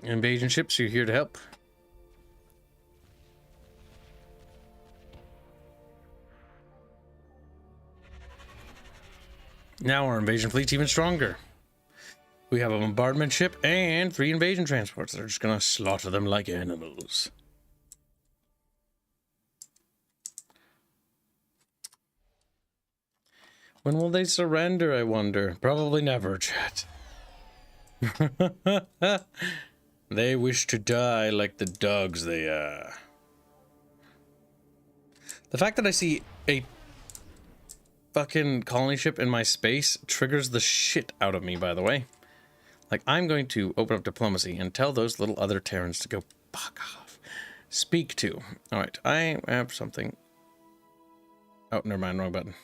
A: Invasion ships, you're here to help. Now our invasion fleet's even stronger. We have a bombardment ship and 3 invasion transports. They're just gonna slaughter them like animals. When will they surrender, I wonder? Probably never, chat. They wish to die like the dogs they are. The fact that I see a fucking colony ship in my space triggers the shit out of me, by the way. Like, I'm going to open up diplomacy and tell those little other Terrans to go fuck off. Speak to. Alright, I have something. Oh, never mind, wrong button.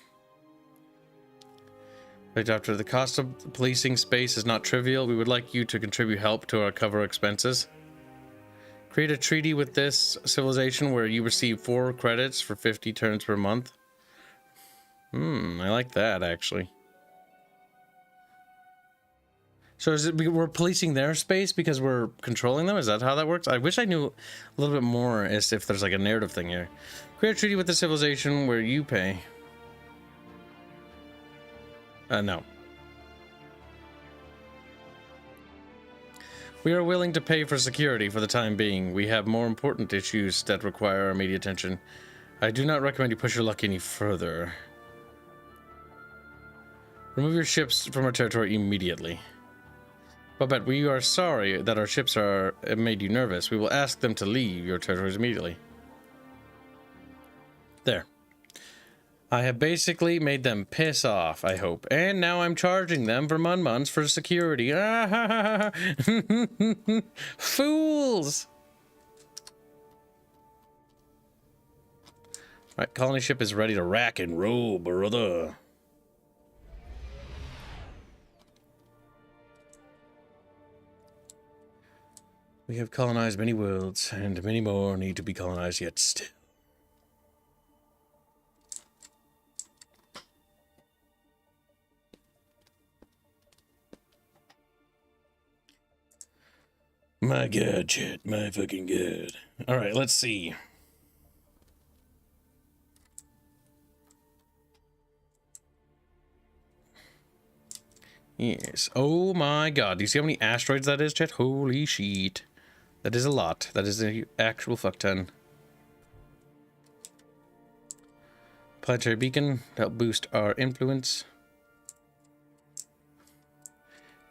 A: Right after, the cost of policing space is not trivial. We would like you to contribute help to our cover expenses. Create a treaty with this civilization where you receive 4 credits for 50 turns per month. I like that, actually. So is it we're policing their space because we're controlling them? Is that how that works? I wish I knew a little bit more as if there's like a narrative thing here. Create a treaty with the civilization where you pay. No. We are willing to pay for security for the time being. We have more important issues that require our immediate attention. I do not recommend you push your luck any further. Remove your ships from our territory immediately. But we are sorry that our ships have made you nervous. We will ask them to leave your territories immediately. There. I have basically made them piss off, I hope. And now I'm charging them for Munmuns for security. Fools! Right, colony ship is ready to rack and roll, brother. We have colonized many worlds, and many more need to be colonized yet still. My god, chat. My fucking god. Alright, let's see. Yes. Oh my god. Do you see how many asteroids that is, chat? Holy shit. That is a lot. That is an actual fuck ton. Planetary beacon to help boost our influence.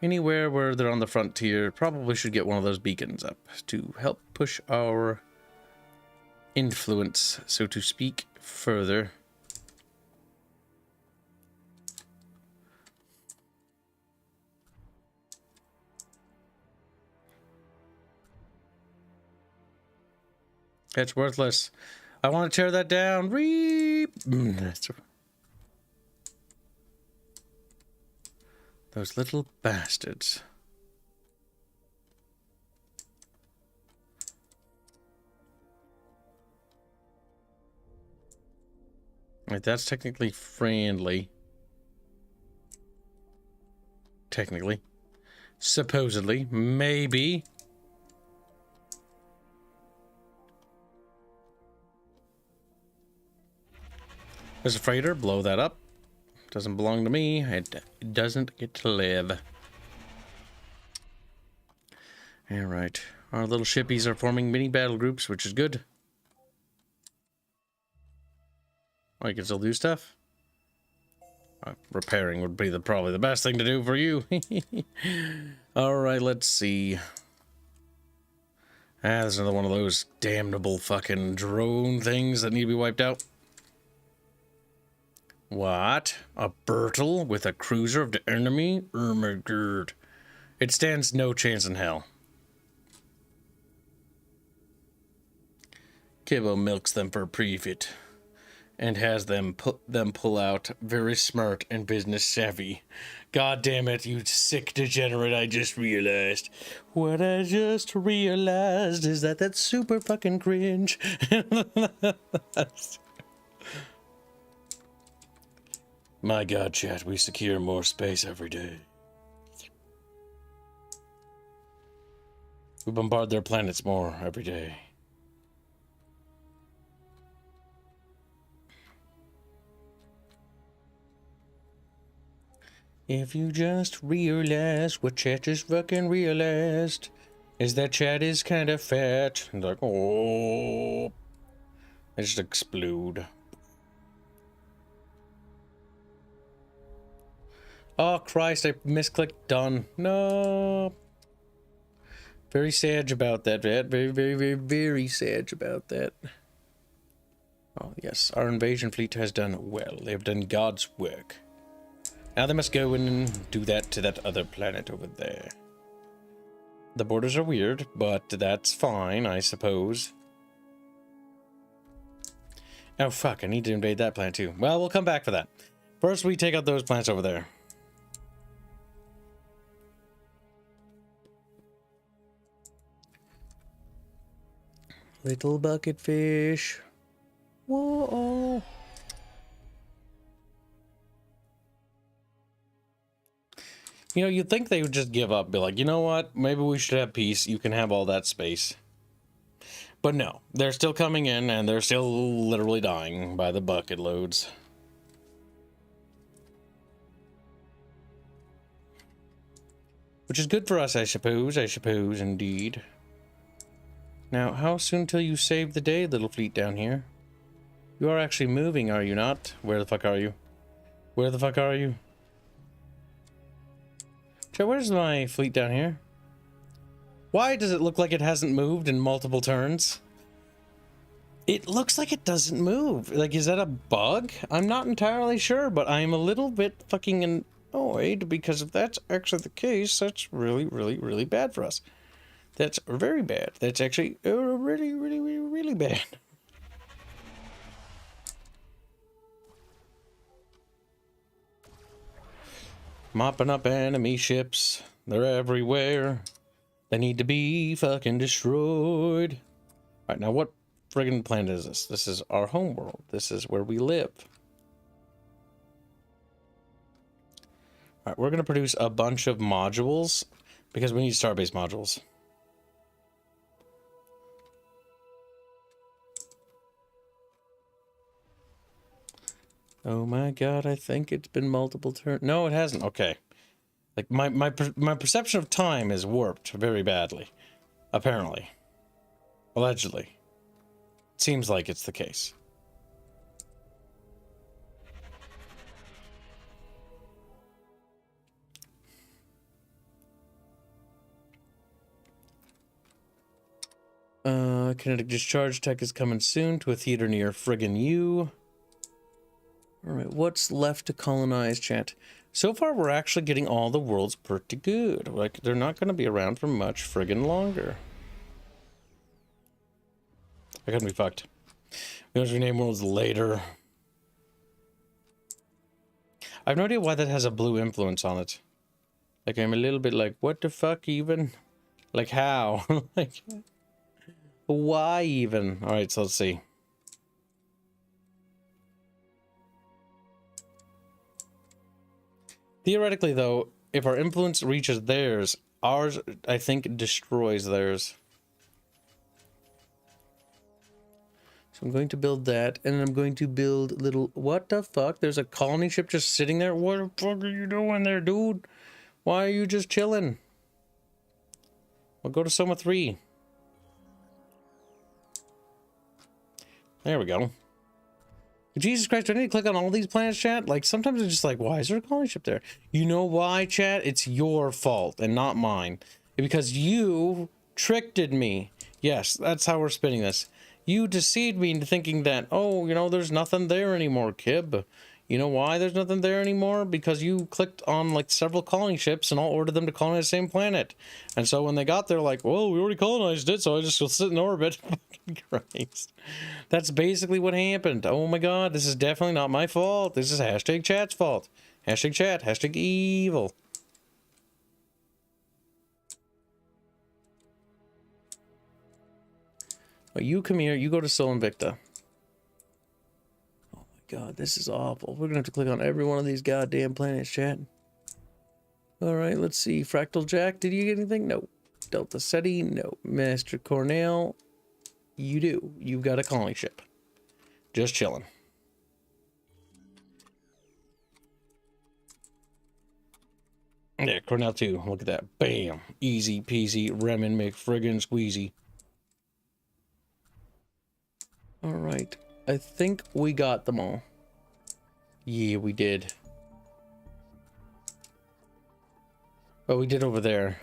A: Anywhere where they're on the frontier, probably should get one of those beacons up to help push our influence, so to speak, further. That's worthless. I want to tear that down. Reap. Those little bastards. Right, that's technically friendly. Technically. Supposedly. Maybe. There's a freighter. Blow that up. Doesn't belong to me. It doesn't get to live. Alright. Our little shippies are forming mini battle groups, which is good. Oh, you can still do stuff? Repairing would be probably the best thing to do for you. Alright, let's see. There's another one of those damnable fucking drone things that need to be wiped out. What? A Bertel with a cruiser of the enemy? Oh my god. It stands no chance in hell. Kibbo milks them for profit. And has them pull out very smart and business savvy. God damn it, you sick degenerate, I just realized. What I just realized is that that's super fucking cringe. My god, chat, we secure more space every day. We bombard their planets more every day. If you just realize what chat just fucking realized is that chat is kind of fat. And like, oh, they just explode. Oh Christ, I misclicked done. No. Very sad about that, very sad about that. Oh yes, our invasion fleet has done well. They have done God's work. Now they must go in and do that to that other planet over there. The borders are weird, but that's fine, I suppose. Oh fuck, I need to invade that planet too. Well, we'll come back for that. First we take out those planets over there. Little bucket fish. Whoa. You know, you'd think they would just give up, be like, you know what, maybe we should have peace, you can have all that space. But no, they're still coming in, and they're still literally dying by the bucket loads. Which is good for us, I suppose indeed. Now, how soon till you save the day, little fleet down here? You are actually moving, are you not? Where the fuck are you? Where the fuck are you? Where's my fleet down here? Why does it look like it hasn't moved in multiple turns? It looks like it doesn't move. Like, is that a bug? I'm not entirely sure, but I'm a little bit fucking annoyed because if that's actually the case, that's really bad for us. That's very bad. That's actually really bad. Mopping up enemy ships. They're everywhere. They need to be fucking destroyed. Alright, now what friggin' planet is this? This is our home world. This is where we live. Alright, we're gonna produce a bunch of modules because we need starbase modules. Oh my god, I think it's been multiple turns. No, it hasn't. Okay. Like, my perception of time is warped very badly. Apparently. Allegedly. It seems like it's the case. Kinetic discharge tech is coming soon to a theater near friggin' you. Alright, what's left to colonize, chat? So far, we're actually getting all the worlds pretty good. Like, they're not going to be around for much friggin' longer. I couldn't be fucked. We have to rename worlds later. I have no idea why that has a blue influence on it. Like, I'm a little bit like, what the fuck even? Like, how? Like, why even? Alright, so let's see. Theoretically, though, if our influence reaches theirs, ours, I think, destroys theirs. So I'm going to build that, and I'm going to build little... What the fuck? There's a colony ship just sitting there? What the fuck are you doing there, dude? Why are you just chilling? Well, go to Soma 3. There we go. Jesus Christ, do I need to click on all these planets, chat? Like, sometimes it's just like, why is there a colony ship there? You know why, chat? It's your fault and not mine. Because you tricked me. Yes, that's how we're spinning this. You deceived me into thinking that, oh, you know, there's nothing there anymore, Kib. You know why there's nothing there anymore? Because you clicked on, like, several colony ships and I'll order them to colonize the same planet. And so when they got there, like, well, we already colonized it, so I just will sit in orbit. Fucking Christ. That's basically what happened. Oh my god, this is definitely not my fault. This is hashtag chat's fault. Hashtag chat, hashtag evil. Well, you come here, you go to Sol Invicta. Oh my god, this is awful. We're gonna have to click on every one of these goddamn planets, chat. Alright, let's see. Fractal Jack, did you get anything? No. Delta Ceti, no. Master Cornell, you do. You've got a colony ship. Just chilling. Yeah, Cornell 2. Look at that. Bam. Easy peasy. Remin McFriggin squeezy. Alright. I think we got them all. Yeah, we did. Oh, we did over there.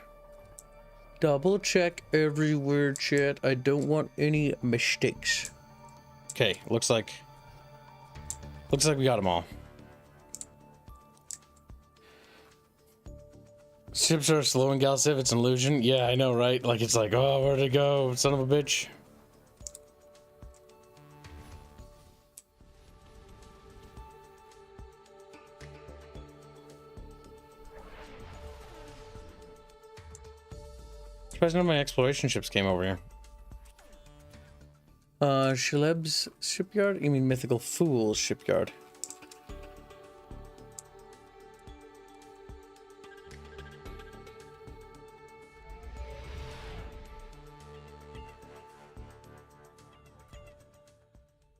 A: Double check everywhere, chat. I don't want any mistakes. Okay, looks like we got them all. Ships are slow in Galactic, it's an illusion. Yeah, I know, right? Like, it's like, oh, where'd it go? Son of a bitch. Surprised none of my exploration ships came over here. Shaleb's shipyard? You mean Mythical Fool's shipyard?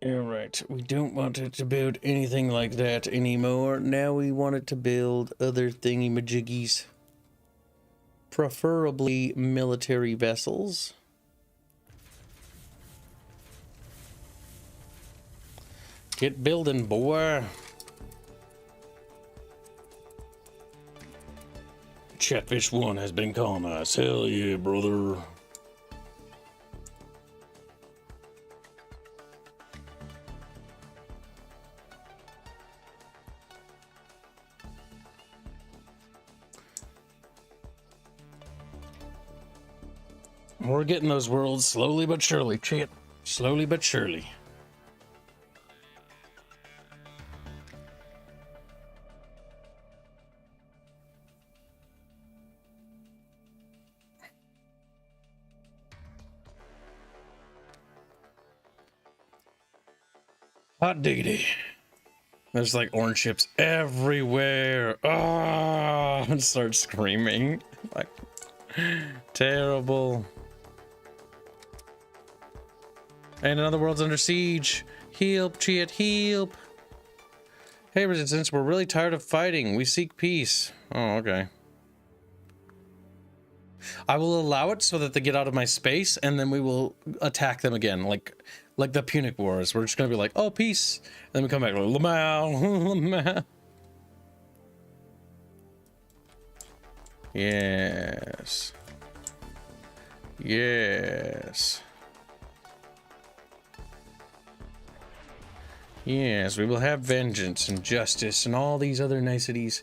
A: Alright, we don't want it to build anything like that anymore. Now we want it to build other thingy-majiggies. Preferably military vessels. Get building, boy. Chatfish 1 has been colonized. Hell yeah, brother. We're getting those worlds slowly but surely, chat. Slowly but surely. Hot diggity. There's like orange ships everywhere. Ah, and start screaming. Like, terrible. And another world's under siege. Help, chat, help. Hey, Resistance, we're really tired of fighting. We seek peace. Oh, okay. I will allow it so that they get out of my space, and then we will attack them again, like the Punic Wars. We're just gonna be like, oh, peace, and then we come back like, Lamau, Lamau. Yes. Yes. Yes, we will have vengeance and justice and all these other niceties,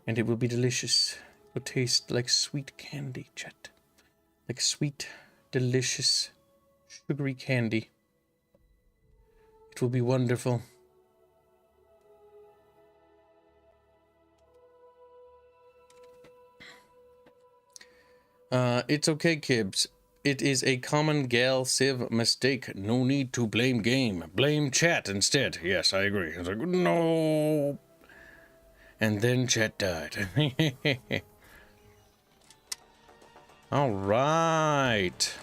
A: and it will be delicious. It will taste like sweet candy, chat. Like sweet, delicious, sugary candy. It will be wonderful. It's okay, Kibs. It is a common gal civ mistake. No need to blame game. Blame chat instead. Yes, I agree. It's like, no. And then chat died. All right.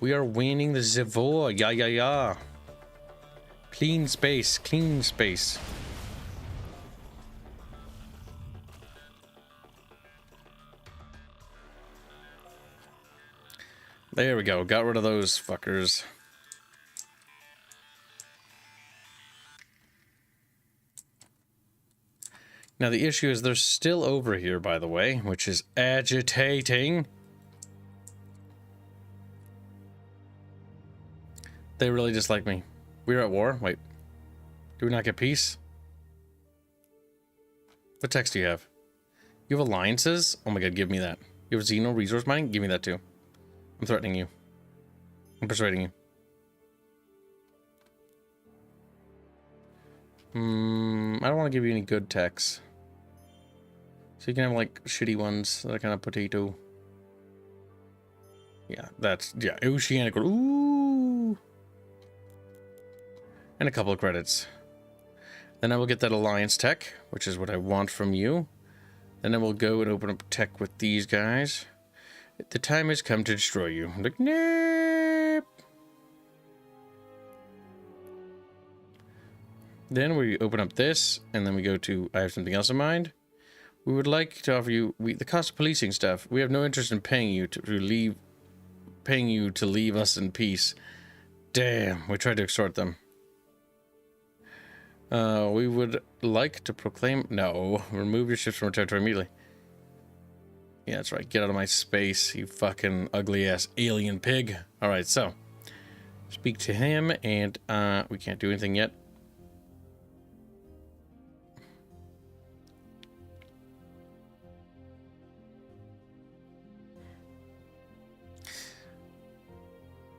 A: We are winning the Zavor. Yeah, yeah, yeah. Clean space. Clean space. There we go. Got rid of those fuckers. Now the issue is they're still over here, by the way, which is agitating. They really dislike me. We're at war? Wait. Do we not get peace? What text do you have? You have alliances? Oh my god, give me that. You have Xeno resource mining? Give me that too. I'm threatening you. I'm persuading you. I don't want to give you any good techs. So you can have like shitty ones that are kind of potato. Yeah, that's, yeah, oceanic. Ooh. And a couple of credits. Then I will get that alliance tech, which is what I want from you. Then I will go and open up tech with these guys. The time has come to destroy you. I'm like, nope. Then we open up this, and then we go to, I have something else in mind. We would like to offer you the cost of policing stuff. We have no interest in paying you to leave us in peace. Damn, we tried to extort them. We would like to proclaim... No, remove your ships from our territory immediately. Yeah, that's right. Get out of my space, you fucking ugly-ass alien pig. Alright, so. Speak to him, and, we can't do anything yet.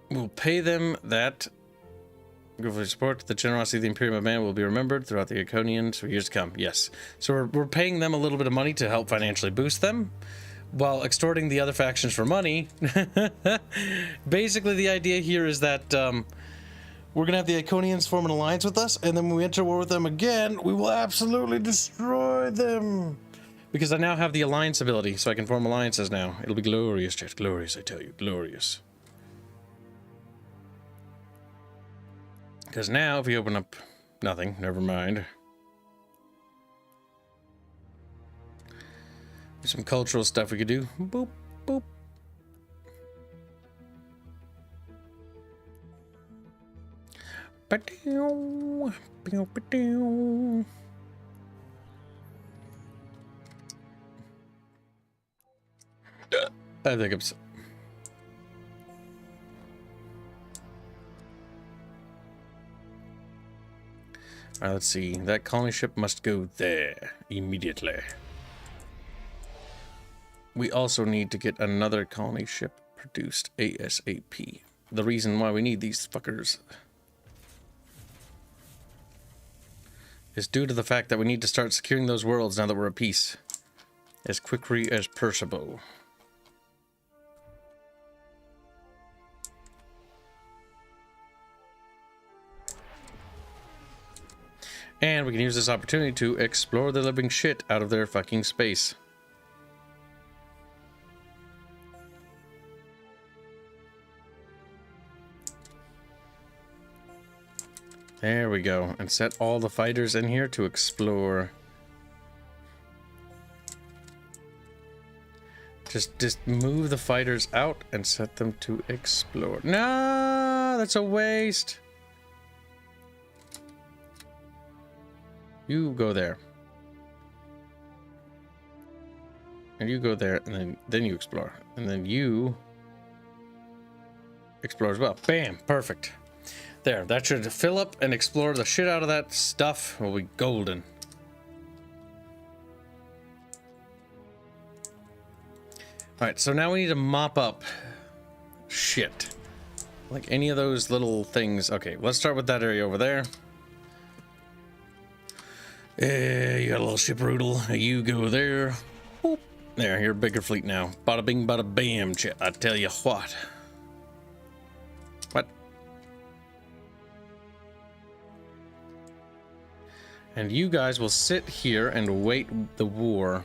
A: We'll pay them that... Go for support. The generosity of the Imperium of Man will be remembered throughout the Iconians for years to come. Yes. So we're paying them a little bit of money to help financially boost them, while extorting the other factions for money. Basically, the idea here is that we're going to have the Iconians form an alliance with us, and then when we enter war with them again, we will absolutely destroy them. Because I now have the alliance ability, so I can form alliances now. It'll be glorious, chat. Glorious, I tell you. Glorious. Because now, if we open up nothing, never mind. There's some cultural stuff we could do. Boop, boop. Ba-dow, ba-dow, ba-dow. I think it's... Alright, let's see. That colony ship must go there immediately. We also need to get another colony ship produced ASAP. The reason why we need these fuckers is due to the fact that we need to start securing those worlds now that we're at peace. As quickly as possible. And we can use this opportunity to explore the living shit out of their fucking space. There we go. And set all the fighters in here to explore. Just move the fighters out and set them to explore. No, that's a waste. You go there. And you go there, and then you explore. And then you explore as well. Bam! Perfect. There, that should fill up and explore the shit out of that stuff. Will be golden. Alright, so now we need to mop up shit. Like any of those little things. Okay, let's start with that area over there. You got a little ship roodle. You go there. Boop. There, you're a bigger fleet now. Bada bing, bada bam, chat. I tell you what. What? And you guys will sit here and wait the war.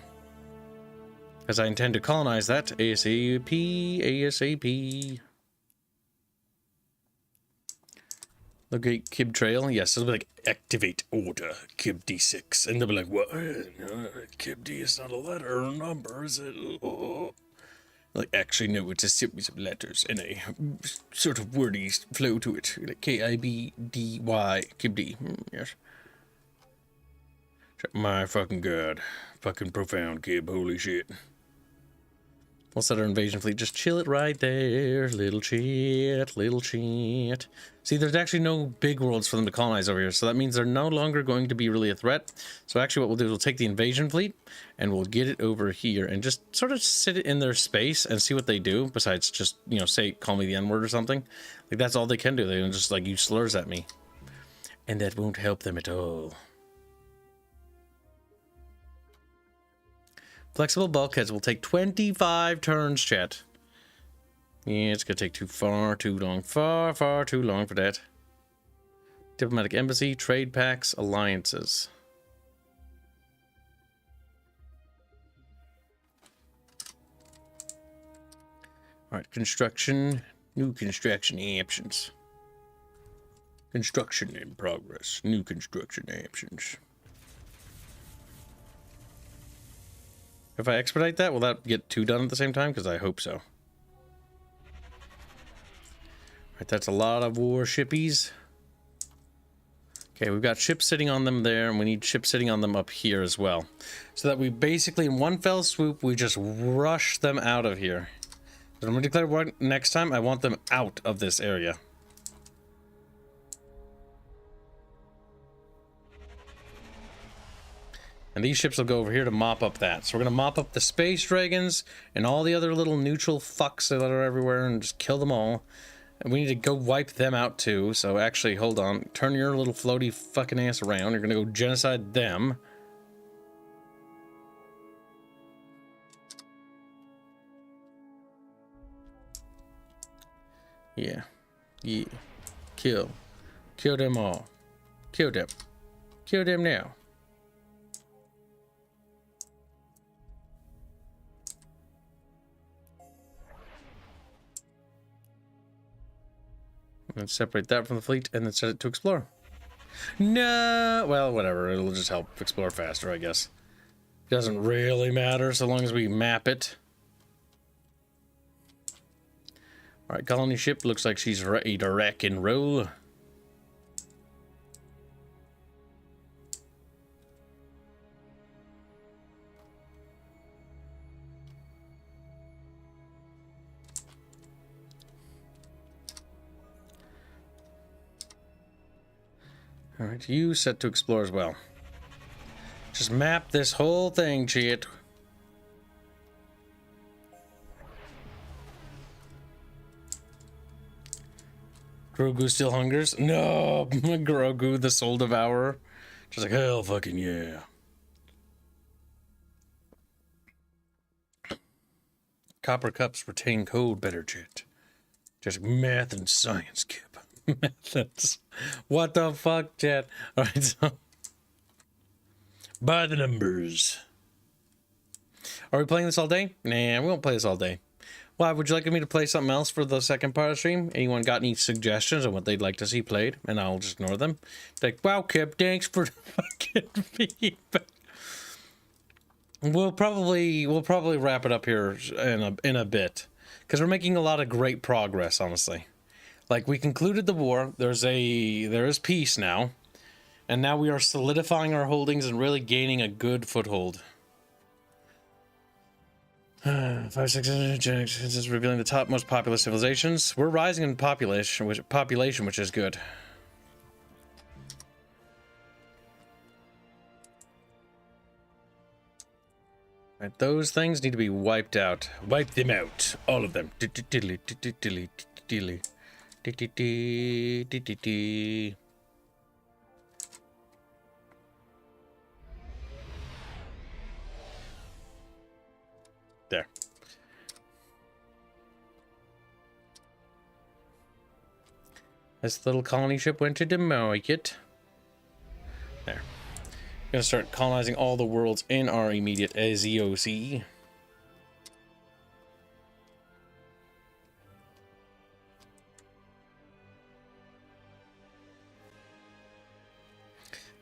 A: Because I intend to colonize that ASAP, ASAP. Locate Kib Trail. Yes, it'll be like, activate order, Kib D6. And they'll be like, what? Kib D is not a letter or number, is it? Oh. Like, actually, no, it's a series of letters and a sort of wordy flow to it. Like K-I-B-D-Y, Kib D. Yes. My fucking god. Fucking profound, Kib. Holy shit. We'll set our invasion fleet. Just chill it right there. Little chit, little chit. See, there's actually no big worlds for them to colonize over here, so that means they're no longer going to be really a threat. So actually what we'll do is we'll take the invasion fleet, and we'll get it over here, and just sort of sit it in their space and see what they do, besides just, you know, say, call me the N-word or something. Like, that's all they can do. They can just, like, use slurs at me. And that won't help them at all. Flexible bulkheads will take 25 turns, chat. Yeah, it's gonna take far too long. Far too long for that. Diplomatic embassy, trade pacts, alliances. Alright, construction. New construction options. Construction in progress. New construction options. If I expedite that, will that get 2 done at the same time? Because I hope so. Right, that's a lot of warshippies. Okay, we've got ships sitting on them there, and we need ships sitting on them up here as well. So that we basically, in one fell swoop, we just rush them out of here. So I'm going to declare war next time. I want them out of this area. And these ships will go over here to mop up that. So we're going to mop up the space dragons and all the other little neutral fucks that are everywhere and just kill them all. And we need to go wipe them out too. So actually, hold on. Turn your little floaty fucking ass around. You're going to go genocide them. Yeah. Yeah. Kill. Kill them all. Kill them. Kill them now. And separate that from the fleet and then set it to explore. No, well, whatever. It'll just help explore faster, I guess. It doesn't really matter so long as we map it. Alright, colony ship looks like she's ready to wreck and roll. Alright, you set to explore as well. Just map this whole thing, shit. Grogu still hungers? No! Grogu, the soul devourer. Just like, hell fucking yeah. Copper cups retain code better, shit. Just math and science, Kib. Methods. What the fuck, chat? Alright, so by the numbers. Are we playing this all day? Nah, we won't play this all day. Why, would you like me to play something else for the second part of the stream? Anyone got any suggestions on what they'd like to see played? And I'll just ignore them. Like, wow, Kib, thanks for the fucking feedback. We'll probably wrap it up here in a bit. Because we're making a lot of great progress, honestly. Like, we concluded the war, there is peace now, and now we are solidifying our holdings and really gaining a good foothold. 5, 6, this is revealing the top most populous civilizations. We're rising in population, which is good. Right, those things need to be wiped out. Wipe them out, all of them. There. This little colony ship went to the market. There. Gonna start colonizing all the worlds in our immediate AZOC.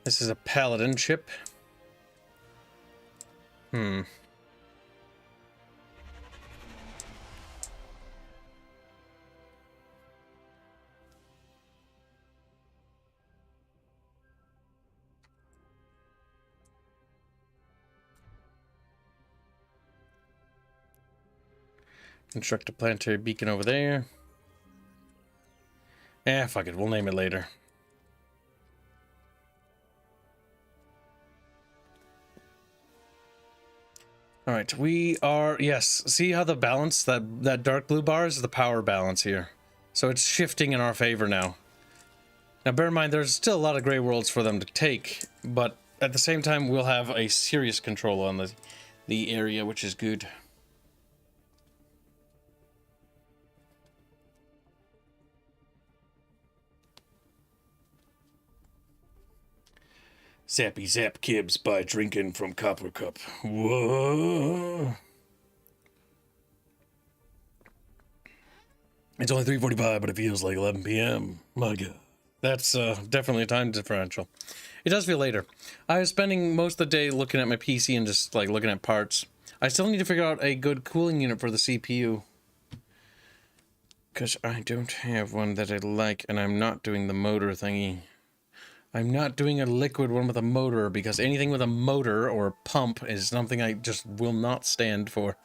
A: This is a paladin ship. Construct a planetary beacon over there. Eh, fuck it. We'll name it later. All right, we are, yes. See how the balance, that dark blue bar is the power balance here. So it's shifting in our favor now. Now bear in mind, there's still a lot of gray worlds for them to take, but at the same time, we'll have a serious control on the area, which is good. Zappy zap Kibs by drinking from Copper Cup. Whoa. It's only 3:45, but it feels like 11 p.m. My God. That's definitely a time differential. It does feel later. I was spending most of the day looking at my PC and just like looking at parts. I still need to figure out a good cooling unit for the CPU. Because I don't have one that I like, and I'm not doing the motor thingy. I'm not doing a liquid one with a motor, because anything with a motor or pump is something I just will not stand for.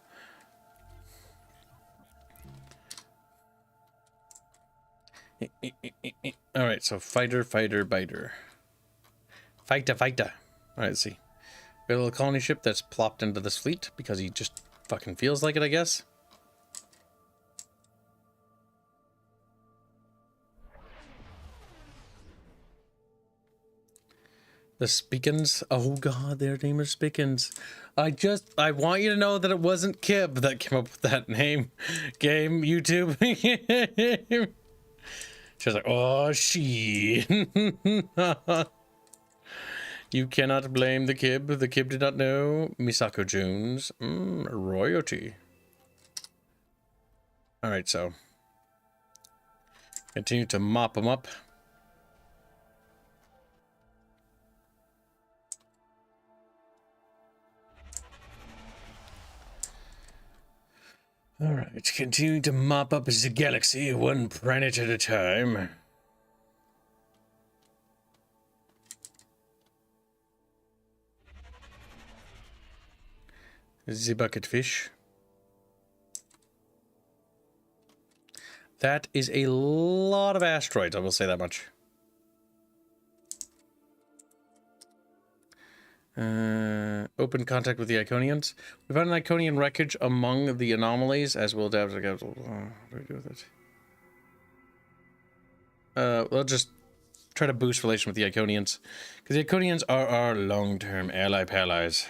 A: Alright, so fighter, biter. Fighter. Alright, let's see. Got a little colony ship that's plopped into this fleet, because he just fucking feels like it, I guess. The Spickens. Oh god, their name is Spickens. I want you to know that it wasn't Kib that came up with that name. Game, YouTube. She was like, oh, she. You cannot blame the Kib. The Kib did not know. Misako Jones. Royalty. Alright, so. Continue to mop them up. Alright, continuing to mop up the galaxy, one planet at a time. The bucket fish. That is a lot of asteroids, I will say that much. Open contact with the Iconians. We found an Iconian wreckage among the anomalies, as we'll what do we do with it? We'll just try to boost relation with the Iconians, because the Iconians are our long-term allies.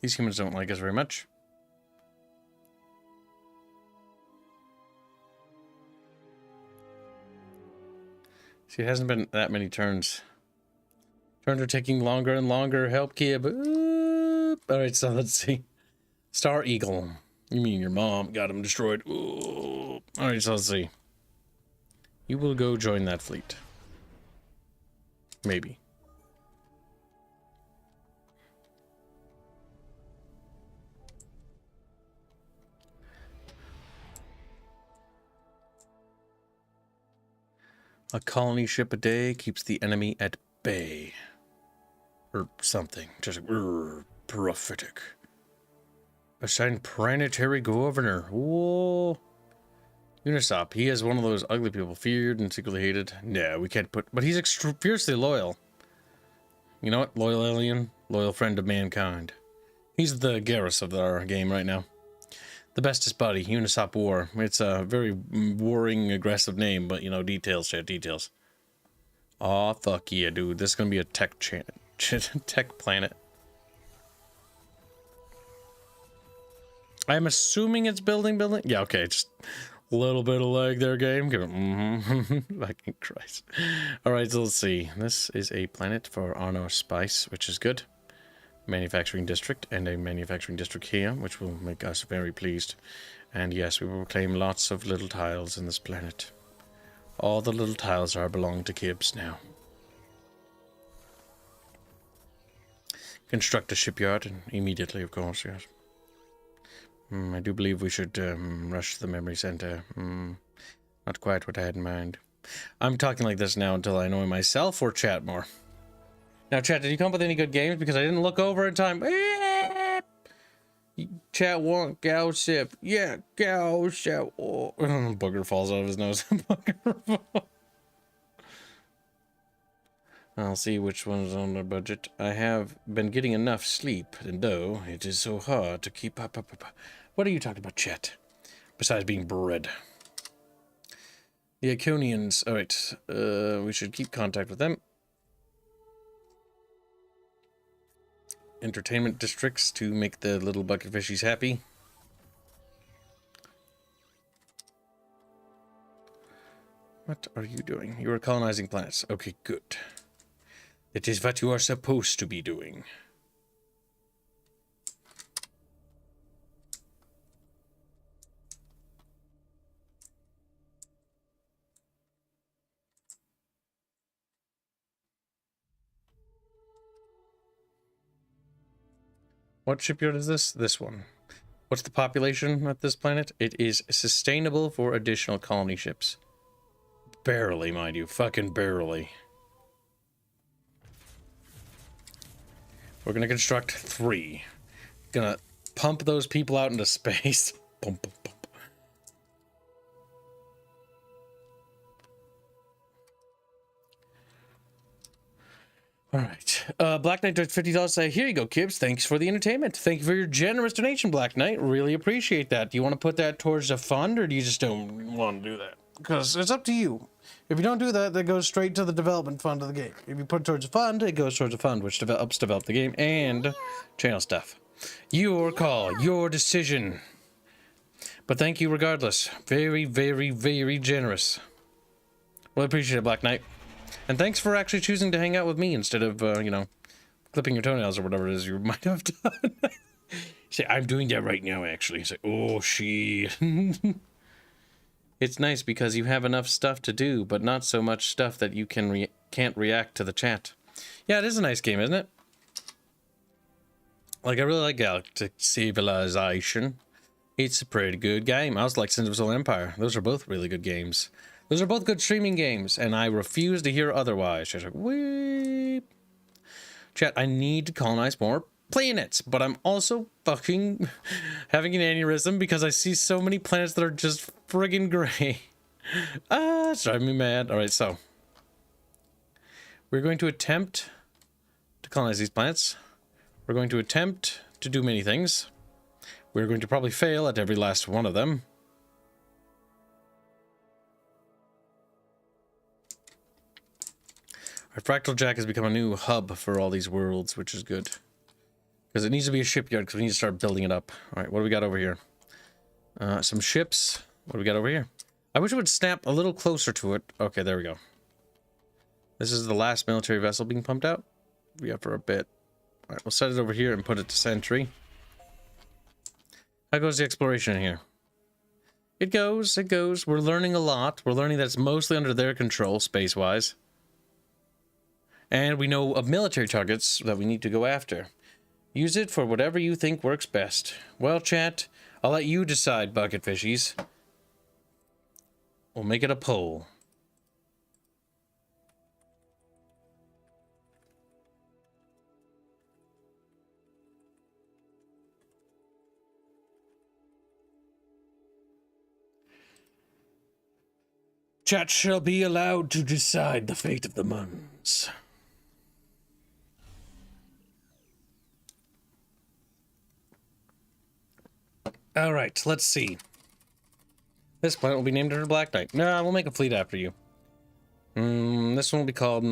A: These humans don't like us very much. See, it hasn't been that many turns. Turns are taking longer and longer. Help, Kib. Alright, so let's see. Star Eagle. You mean your mom got him destroyed. Alright, so let's see. You will go join that fleet. Maybe. A colony ship a day keeps the enemy at bay. Or something. Just prophetic. Assigned planetary governor. Whoa. Unisop. He is one of those ugly people. Feared and secretly hated. Yeah, we can't put... But he's fiercely loyal. You know what? Loyal alien. Loyal friend of mankind. He's the Garrus of our game right now. The bestest buddy, Unisop War. It's a very warring, aggressive name, but, you know, details, chat, details. Aw, fuck yeah, dude. This is gonna be a tech tech planet. I'm assuming it's building? Yeah, okay, just a little bit of lag there, game. Give it, fucking Christ. Alright, so let's see. This is a planet for Arno Spice, which is good. Manufacturing district and a manufacturing district here, which will make us very pleased. And yes, we will claim lots of little tiles in this planet. All the little tiles belong to Kibs now. Construct a shipyard and immediately, of course, yes. I do believe we should rush to the memory center. Not quite what I had in mind. I'm talking like this now until I annoy myself or chat more. Now, chat, did you come up with any good games? Because I didn't look over in time. Chat want gossip. Yeah, gossip. Oh. Booger falls out of his nose. I'll see which one's on the budget. I have been getting enough sleep, and though it is so hard to keep up. What are you talking about, chat? Besides being bred. The Iconians. Alright, we should keep contact with them. Entertainment districts to make the little bucket fishies happy. What are you doing? You are colonizing planets. Okay, good. It is what you are supposed to be doing. What shipyard is this? This one. What's the population at this planet? It is sustainable for additional colony ships. Barely, mind you. Fucking barely. We're gonna construct 3. Gonna pump those people out into space. Pump, pump, pump. Alright. Black Knight does $50. Say, here you go, Kibs. Thanks for the entertainment. Thank you for your generous donation, Black Knight. Really appreciate that. Do you want to put that towards a fund, or do you just don't want to do that? Because it's up to you. If you don't do that, that goes straight to the development fund of the game. If you put it towards a fund, it goes towards a fund, which helps develop the game and channel stuff. Your call, your decision. But thank you regardless. Very, very, very generous. Well, I appreciate it, Black Knight. And thanks for actually choosing to hang out with me instead of, you know, clipping your toenails or whatever it is you might have done. Say, I'm doing that right now, actually. Say, oh, shit. It's nice because you have enough stuff to do, but not so much stuff that you can't react to the chat. Yeah, it is a nice game, isn't it? Like, I really like Galactic Civilization. It's a pretty good game. I also like Sins of Soul Empire. Those are both really good games. Those are both good streaming games, and I refuse to hear otherwise. Just like, weep. Chat, I need to colonize more planets, but I'm also fucking having an aneurysm because I see so many planets that are just friggin' gray. It's driving me mad. Alright, so we're going to attempt to colonize these planets. We're going to attempt to do many things. We're going to probably fail at every last one of them. Our Fractal Jack has become a new hub for all these worlds, which is good. Because it needs to be a shipyard, because we need to start building it up. Alright, what do we got over here? Some ships. What do we got over here? I wish it would snap a little closer to it. Okay, there we go. This is the last military vessel being pumped out. We got for a bit. Alright, we'll set it over here and put it to sentry. How goes the exploration in here? It goes, it goes. We're learning a lot. We're learning that it's mostly under their control, space-wise. And we know of military targets that we need to go after. Use it for whatever you think works best. Well, chat, I'll let you decide, bucket fishies. We'll make it a poll. Chat shall be allowed to decide the fate of the Muns. Alright, let's see. This planet will be named after Black Knight. No, we'll make a fleet after you. This one will be called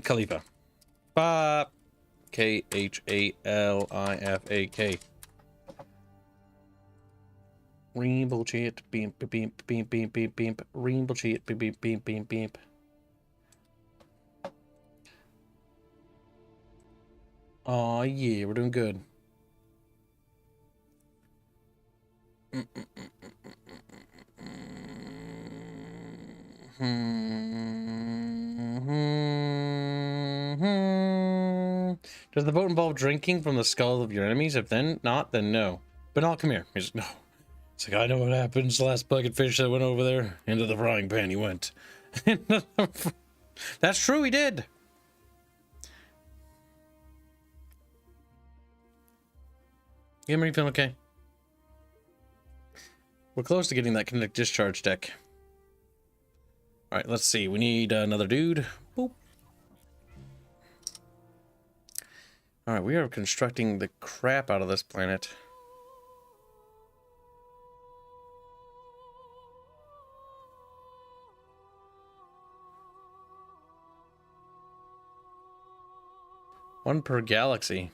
A: Khalifa. K-H-A-L-I-F-A-K. Rainbow chat, beam, beam, beam, beam, beam, beam. Rainbow chat, beam, beam, beam, beam, beam. Oh yeah, we're doing good. Does the boat involve drinking from the skulls of your enemies? If then not, then no. But I'll come here. He's like, no. It's like, I know what happens. The last bucket fish that went over there. Into the frying pan he went. That's true, he did. Yeah, I'm feeling okay. We're close to getting that kinetic discharge deck. Alright, let's see. We need another dude. Boop. Alright, we are constructing the crap out of this planet. One per galaxy.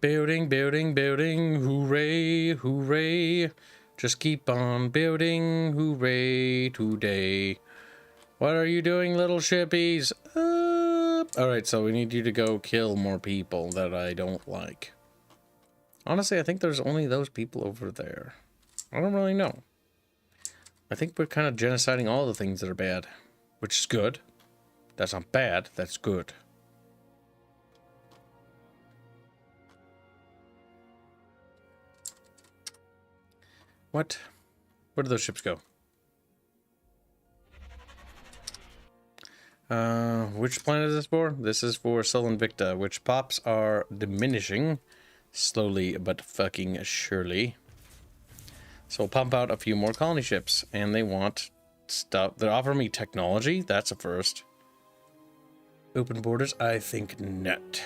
A: Building, building, building, hooray, hooray. Just keep on building, hooray, today. What are you doing, little shippies? Alright, so we need you to go kill more people that I don't like. Honestly, I think there's only those people over there. I don't really know. I think we're kind of genociding all the things that are bad, which is good. That's not bad, that's good. What? Where do those ships go? Which planet is this for? This is for Sul Invicta, which pops are diminishing slowly but fucking surely. So we'll pump out a few more colony ships, and they want stuff. They're offering me technology. That's a first. Open borders? I think not.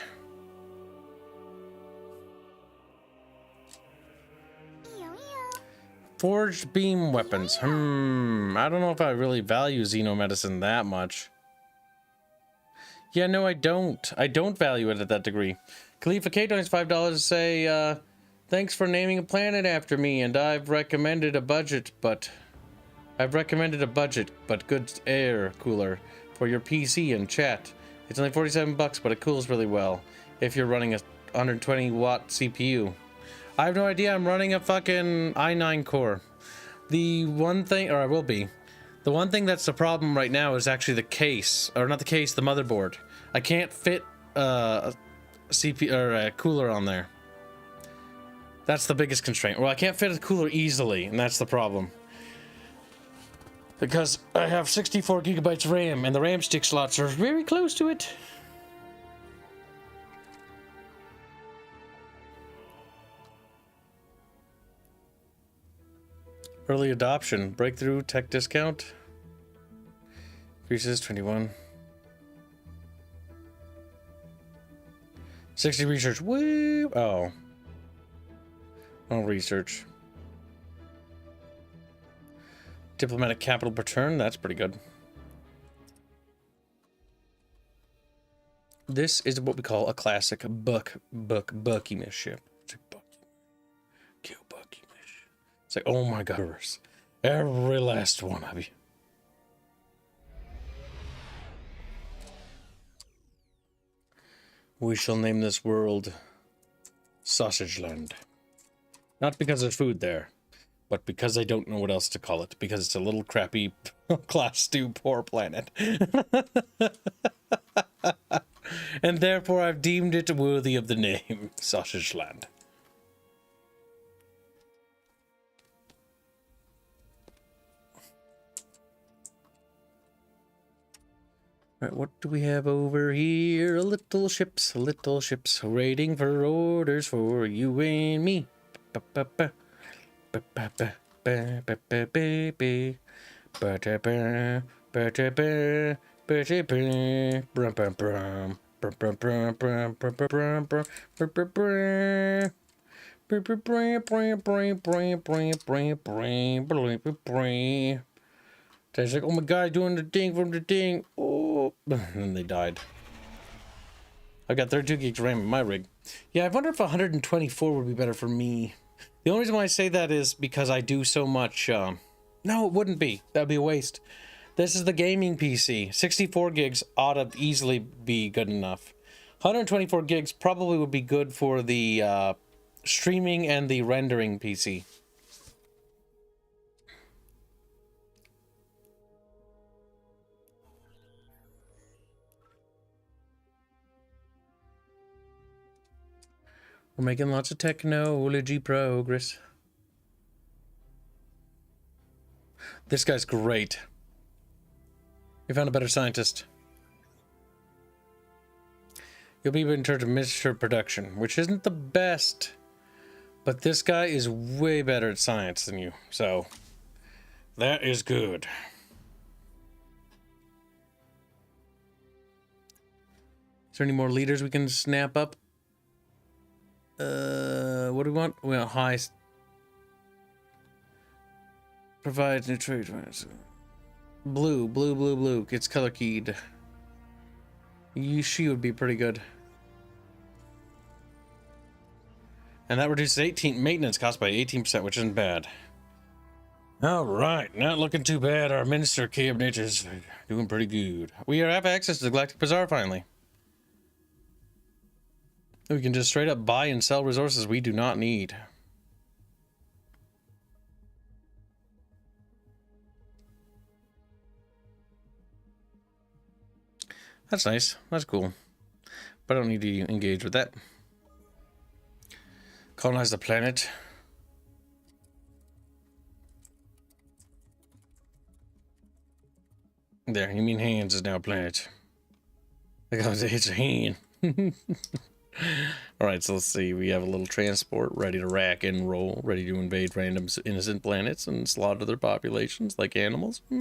A: Forged beam weapons. I don't know if I really value xenomedicine that much. Yeah, no, I don't. I don't value it at that degree. Khalifa K donates $5 to say, thanks for naming a planet after me, and I've recommended a budget, but good air cooler for your PC and chat. It's only 47 bucks, but it cools really well if you're running a 120 watt CPU. I have no idea. I'm running a fucking i9 core. The one thing, or I will be, the one thing that's the problem right now is actually the case, or not the case, the motherboard. I can't fit a CPU or a cooler on there. That's the biggest constraint. Well, I can't fit a cooler easily, and that's the problem. Because I have 64 gigabytes RAM, and the RAM stick slots are very close to it. Early adoption, breakthrough, tech discount. Increases 21. 60 research. Woo! Oh. No research. Diplomatic capital per turn. That's pretty good. This is what we call a classic Bucky ship. Kill Bucky. It's like, oh my god, every last one of you. We shall name this world Sausage Land. Not because there's food there, but because I don't know what else to call it. Because it's a little crappy class 2 poor planet. And therefore I've deemed it worthy of the name Sausage Land. Right, what do we have over here? Little ships, waiting for orders for you and me. It's like, oh my god, doing the ding from the ding. Oh, and they died. I've got 32 gigs RAM in my rig. Yeah, I wonder if 124 would be better for me. The only reason why I say that is because I do so much. No, it wouldn't be. That'd be a waste. This is the gaming PC. 64 gigs ought to easily be good enough. 124 gigs probably would be good for the streaming and the rendering PC. We're making lots of technology progress. This guy's great. We found a better scientist. You'll be in charge of miniature production, which isn't the best, but this guy is way better at science than you, so that is good. Is there any more leaders we can snap up? What do we want? We want high. Provides new trade. Blue. Gets color keyed. She would be pretty good. And that reduces maintenance cost by 18%, which isn't bad. All right, not looking too bad. Our minister cabinet is doing pretty good. We have access to the Galactic Bazaar finally. We can just straight up buy and sell resources we do not need. That's nice. That's cool. But I don't need to engage with that. Colonize the planet. There, you mean Hanse is now a planet. Because it's a hand. Alright, so let's see. We have a little transport ready to rack and roll, ready to invade random innocent planets and slaughter their populations like animals. I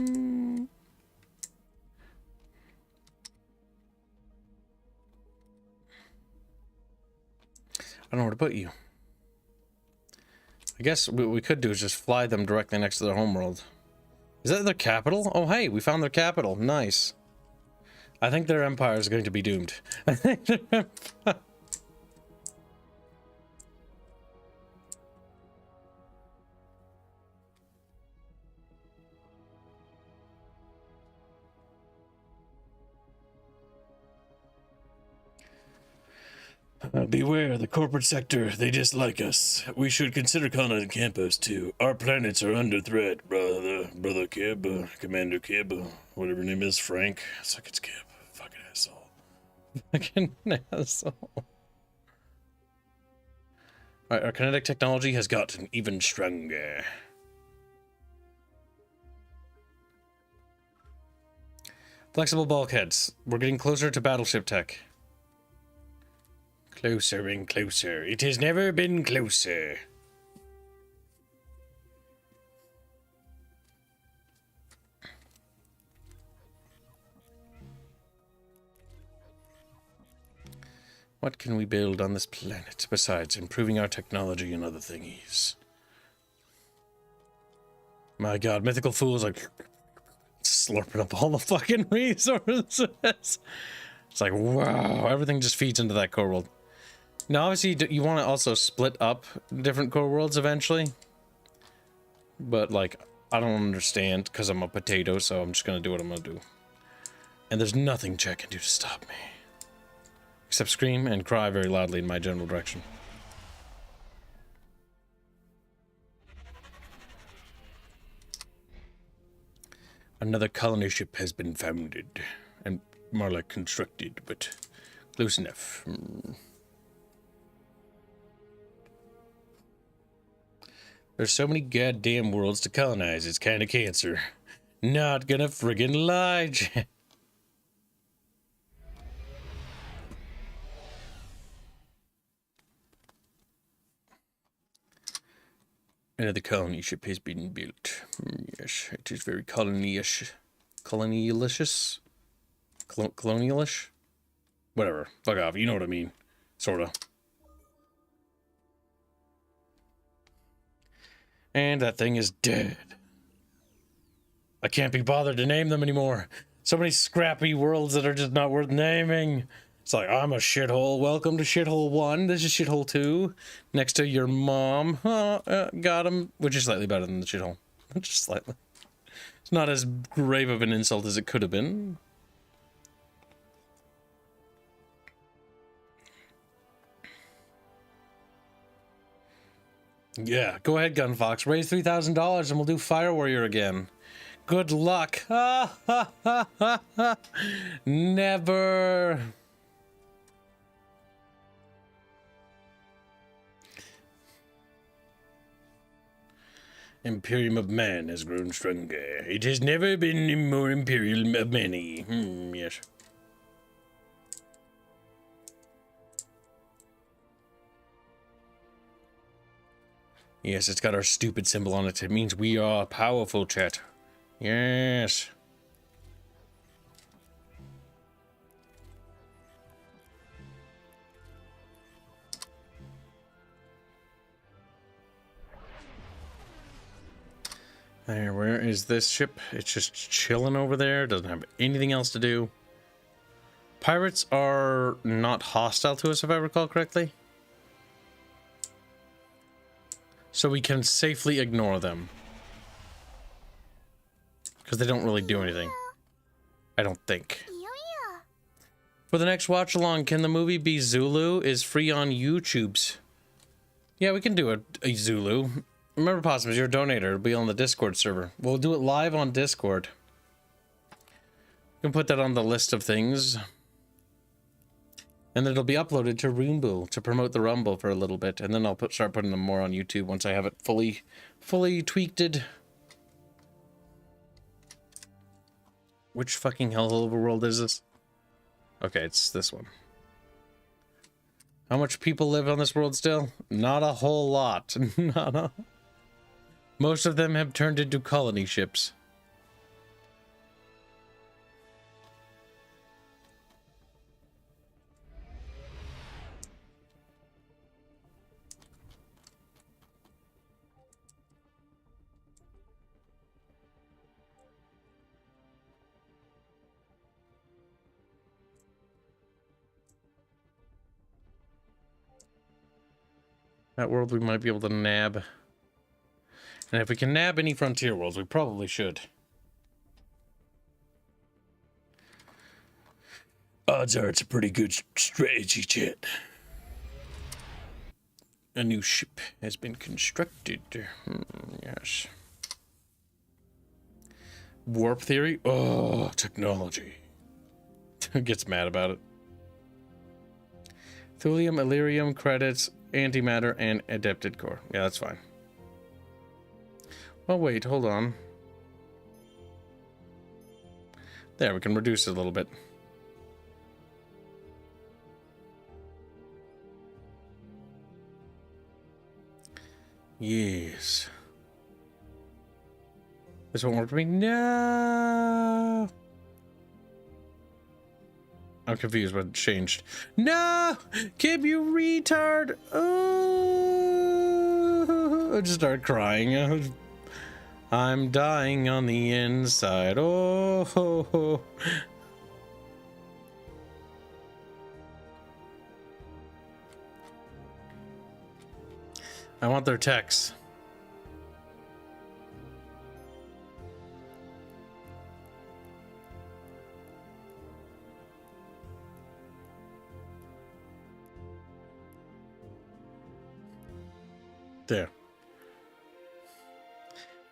A: don't know where to put you. I guess what we could do is just fly them directly next to their homeworld. Is that their capital? Oh, hey, we found their capital. Nice. I think their empire is going to be doomed. I think their empire... Beware, the corporate sector, they dislike us. We should consider colonizing campus too. Our planets are under threat, brother Kib, Commander Kib, whatever your name is, Frank. It's like it's Kib. Fucking asshole. Fucking asshole. Alright, our kinetic technology has gotten even stronger. Flexible bulkheads. We're getting closer to battleship tech. Closer and closer. It has never been closer. What can we build on this planet besides improving our technology and other thingies? My god, mythical fools like slurping up all the fucking resources. It's like, wow, everything just feeds into that core world. Now, obviously, you want to also split up different core worlds eventually. But, like, I don't understand because I'm a potato, so I'm just going to do what I'm going to do. And there's nothing Jack can do to stop me. Except scream and cry very loudly in my general direction. Another colony ship has been founded. And more like constructed, but close enough. There's so many goddamn worlds to colonize, it's kind of cancer. Not gonna friggin' lie, Jack. Another colony ship has been built. Yes, it is very colonialish. Colonialish? Colonialish? Whatever. Fuck off. You know what I mean. Sorta. And that thing is dead. I can't be bothered to name them anymore. So many scrappy worlds that are just not worth naming. It's like, I'm a shithole. Welcome to shithole 1. This is shithole 2. Next to your mom. Got him. Which is slightly better than the shithole. Just slightly. It's not as grave of an insult as it could have been. Yeah, go ahead, Gunfox. Raise $3,000 and we'll do Fire Warrior again. Good luck. Never. Imperium of man has grown stronger. It has never been more imperial of many. Yes. Yes, it's got our stupid symbol on it. It means we are powerful, chat. Yes. There, where is this ship? It's just chilling over there. Doesn't have anything else to do. Pirates are not hostile to us, if I recall correctly. So we can safely ignore them. Because they don't really do anything. I don't think. For the next watch along, can the movie be Zulu? Is free on YouTube's. Yeah, we can do a Zulu. Remember, Possums, you're a donator. It'll be on the Discord server. We'll do it live on Discord. You can put that on the list of things. And then it'll be uploaded to Rumble to promote the Rumble for a little bit. And then I'll start putting them more on YouTube once I have it fully tweaked. Which fucking hell of a world is this? Okay, it's this one. How much people live on this world still? Not a whole lot. Most of them have turned into colony ships. That world we might be able to nab. And if we can nab any frontier worlds, we probably should. Odds are it's a pretty good strategy, chat. A new ship has been constructed. Yes. Warp theory? Oh, technology. Gets mad about it. Thulium, Illyrium, credits, antimatter, and adapted core. Yeah, that's fine. Oh, wait, hold on. There, we can reduce it a little bit. Yes. This won't work for me. No! I'm confused what changed. No! Kib, you retard! Oh! I just started crying. I'm dying on the inside. Oh! I want their techs. There.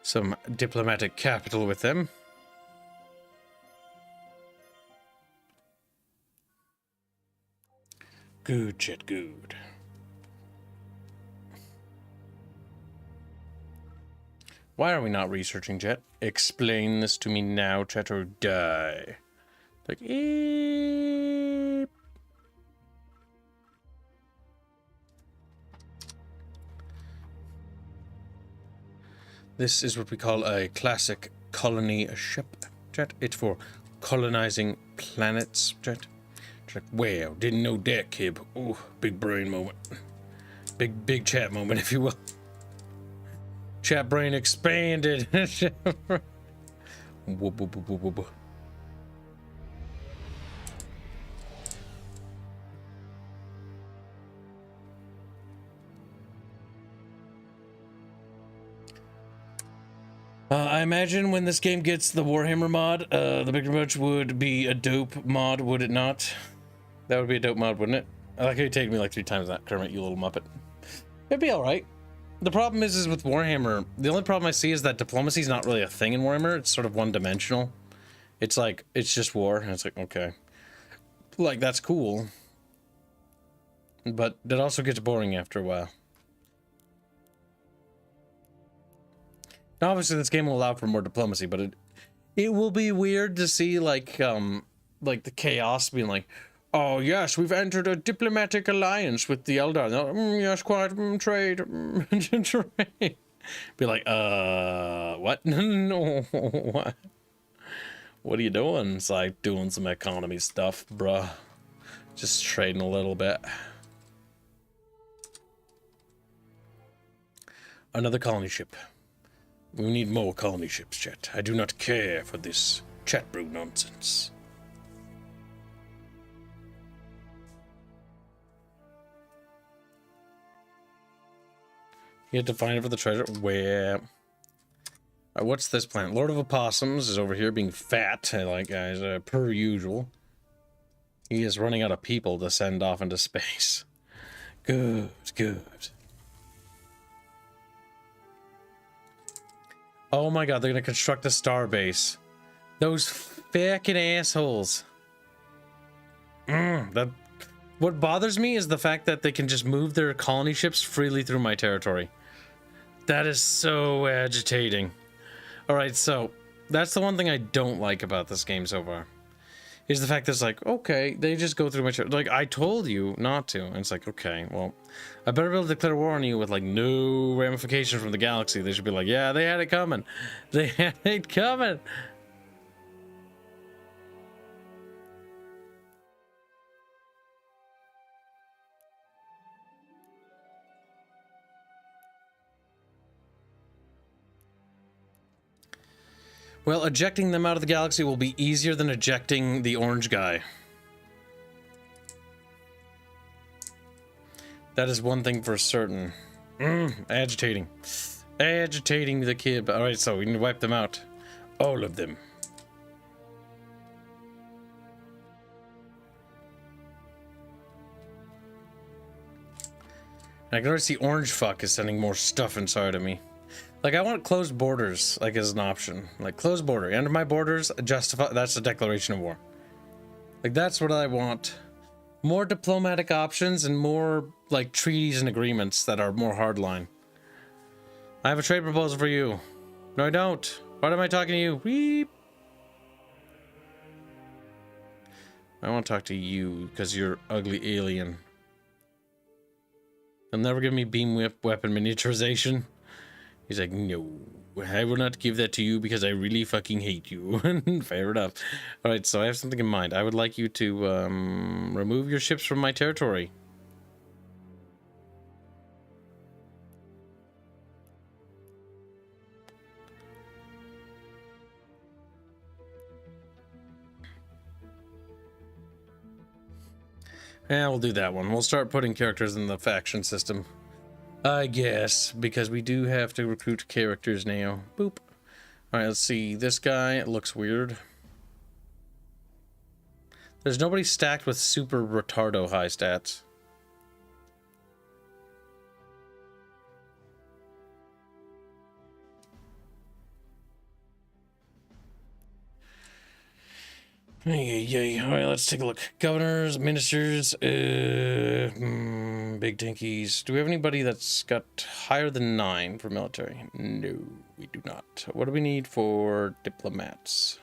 A: Some diplomatic capital with them. Good, shit, good. Why are we not researching, Jet? Explain this to me now, Chat, or die. Like, eep. This is what we call a classic colony ship, Chat. It's for colonizing planets, Chat. It's like, wow, didn't know that, Kib. Oh, big brain moment. Big chat moment, if you will. Chat brain expanded. Whoop, whoop, whoop, whoop, whoop. I imagine when this game gets the Warhammer mod, the Big Bunch would be a dope mod, would it not? That would be a dope mod, wouldn't it? I like how you take me like 3 times that, Kermit, you little muppet. It'd be alright. The problem is with Warhammer, the only problem I see is that diplomacy is not really a thing in Warhammer. It's sort of one-dimensional. It's like, it's just war, and it's like, okay. Like, that's cool. But that also gets boring after a while. Now, obviously, this game will allow for more diplomacy, but it will be weird to see like the chaos being like, oh yes, we've entered a diplomatic alliance with the Eldar. Yes, quite trade. Trade. Be like, what? No, what? What are you doing? It's like doing some economy stuff, bruh. Just trading a little bit. Another colony ship. We need more colony ships, chat. I do not care for this chat brew nonsense. You have to find it for the treasure. Where? What's this planet? Lord of Opossums is over here being fat, like guys, per usual. He is running out of people to send off into space. Good, good. Oh my god, they're gonna construct a star base. Those fucking assholes. What bothers me is the fact that they can just move their colony ships freely through my territory. That is so agitating. Alright, so that's the one thing I don't like about this game so far. Is the fact that it's like, okay, they just go through my territory. Like, I told you not to. And it's like, okay, well, I better be able to declare war on you with, like, no ramification from the galaxy. They should be like, yeah, they had it coming. They had it coming. Well, ejecting them out of the galaxy will be easier than ejecting the orange guy. That is one thing for certain. Agitating. Agitating the kid. Alright, so we need to wipe them out. All of them. I can already see Orange Fuck is sending more stuff inside of me. Like, I want closed borders, like, as an option. Like, closed border. Under my borders, justify... That's a declaration of war. Like, that's what I want. More diplomatic options and more, like, treaties and agreements that are more hardline. I have a trade proposal for you. No, I don't. Why am I talking to you? Weep. I want to talk to you because you're ugly alien. They'll never give me beam whip weapon miniaturization. He's like, no, I will not give that to you because I really fucking hate you. Fair enough. Alright, so I have something in mind. I would like you to remove your ships from my territory. Yeah, we'll do that one. We'll start putting characters in the faction system. I guess, because we do have to recruit characters now. Boop. Alright, let's see. This guy looks weird. There's nobody stacked with super retardo high stats. Alright, let's take a look. Governors, ministers, big tankies. Do we have anybody that's got higher than 9 for military? No, we do not. What do we need for diplomats?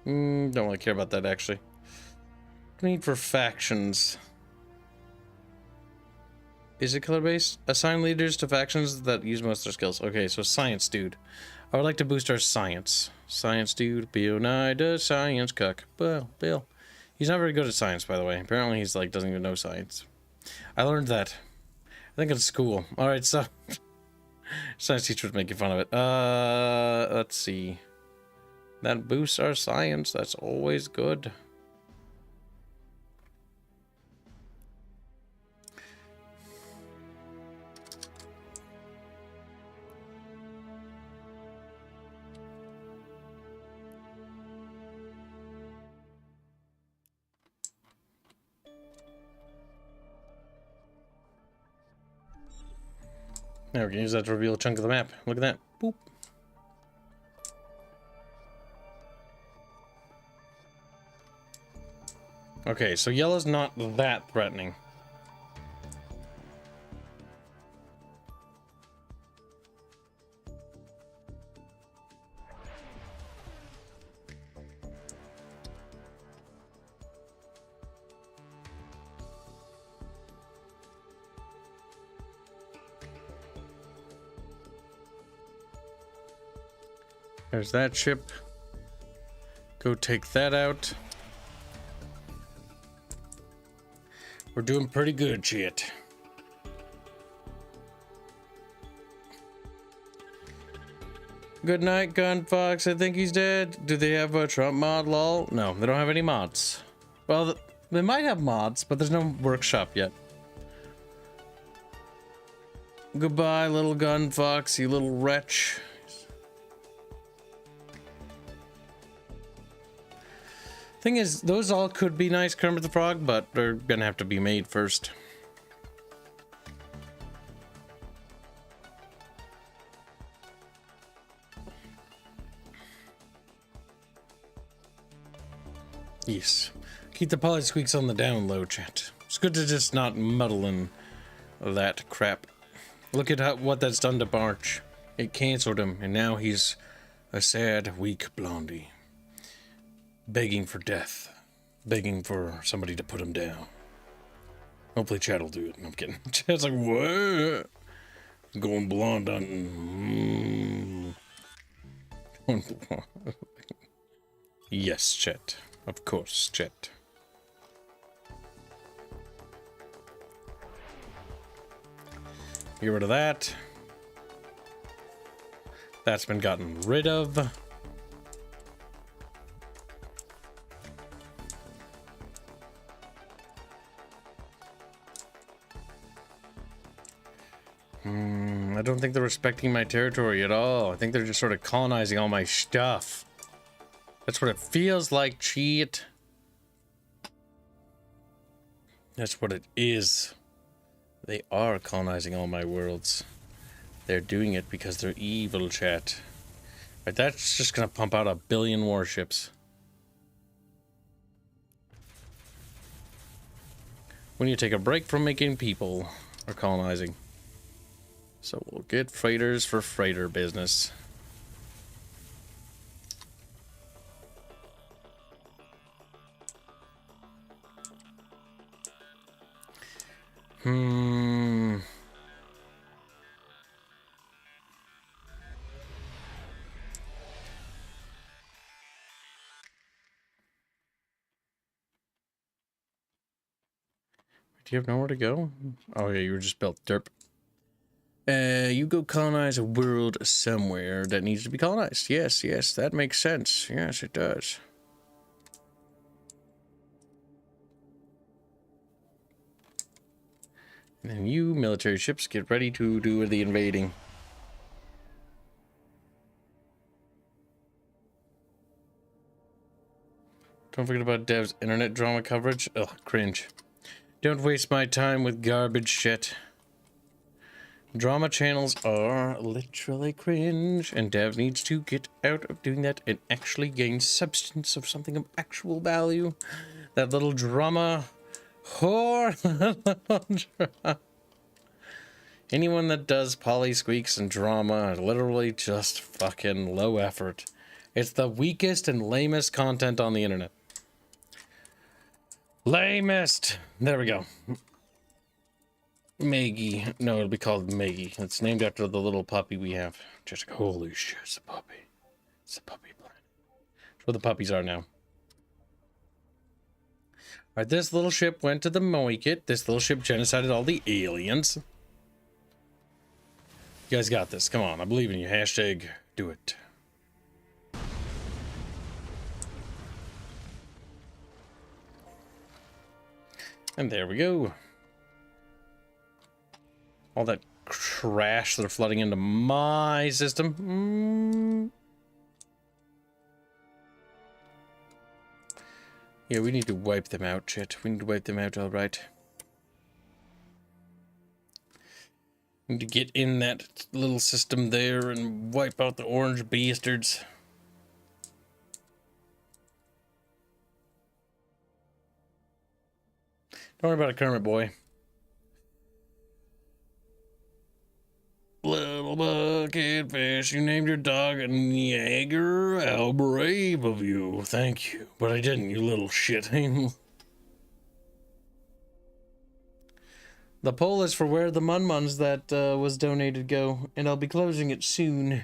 A: Don't really care about that, actually. What do we need for factions? Is it color-based? Assign leaders to factions that use most of their skills. Okay, so science dude. I would like to boost our science. Science dude, Bill Nye does science cuck. Well, Bill. He's not very good at science, by the way. Apparently he's like, doesn't even know science. I learned that. I think at school. Alright, so... science teacher was making fun of it. Let's see. That boosts our science. That's always good. Now we can use that to reveal a chunk of the map. Look at that. Boop. Okay, so yellow's not that threatening. There's that ship. Go take that out. We're doing pretty good, shit. Good night, Gunfox. I think he's dead. Do they have a Trump mod, lol? No, they don't have any mods. Well, they might have mods, but there's no workshop yet. Goodbye, little Gunfox, you little wretch. Thing is, those all could be nice, Kermit the Frog, but they're gonna have to be made first. Yes. Keep the poly squeaks on the down low, chat. It's good to just not muddle in that crap. Look at what that's done to Barch. It cancelled him, and now he's a sad, weak blondie. Begging for death. Begging for somebody to put him down. Hopefully Chad will do it. No, I'm kidding. Chad's like, what? Going blonde on... Going blonde. Yes, Chet. Of course, Chet. Get rid of that. That's been gotten rid of. I don't think they're respecting my territory at all. I think they're just sort of colonizing all my stuff. That's what it feels like, cheat. That's what it is. They are colonizing all my worlds. They're doing it because they're evil, chat. Right, that's just gonna pump out 1 billion warships. We need to take a break from making people or colonizing. So we'll get freighters for freighter business. Do you have nowhere to go? Oh yeah, you were just built derp. You go colonize a world somewhere that needs to be colonized. Yes, yes, that makes sense. Yes, it does. And then you military ships get ready to do the invading. Don't forget about Dev's internet drama coverage. Ugh, cringe. Don't waste my time with garbage shit. Drama channels are literally cringe, and Dev needs to get out of doing that and actually gain substance of something of actual value. That little drama whore. Anyone that does poly squeaks and drama are literally just fucking low effort. It's the weakest and lamest content on the internet. Lamest! There we go. Maggie. No, it'll be called Maggie. It's named after the little puppy we have. Just like, holy shit, it's a puppy. It's a puppy planet. That's where the puppies are now. Alright, this little ship went to the Moikit. This little ship genocided all the aliens. You guys got this. Come on, I believe in you. Hashtag do it. And there we go. All that trash that are flooding into my system. Yeah, we need to wipe them out, chat. We need to wipe them out, alright. Need to get in that little system there and wipe out the orange bastards. Don't worry about it, Kermit boy. Little bucket fish, you named your dog a Jaeger. How brave of you. Thank you. But I didn't, you little shit. The poll is for where the Munmuns that was donated go, and I'll be closing it soon.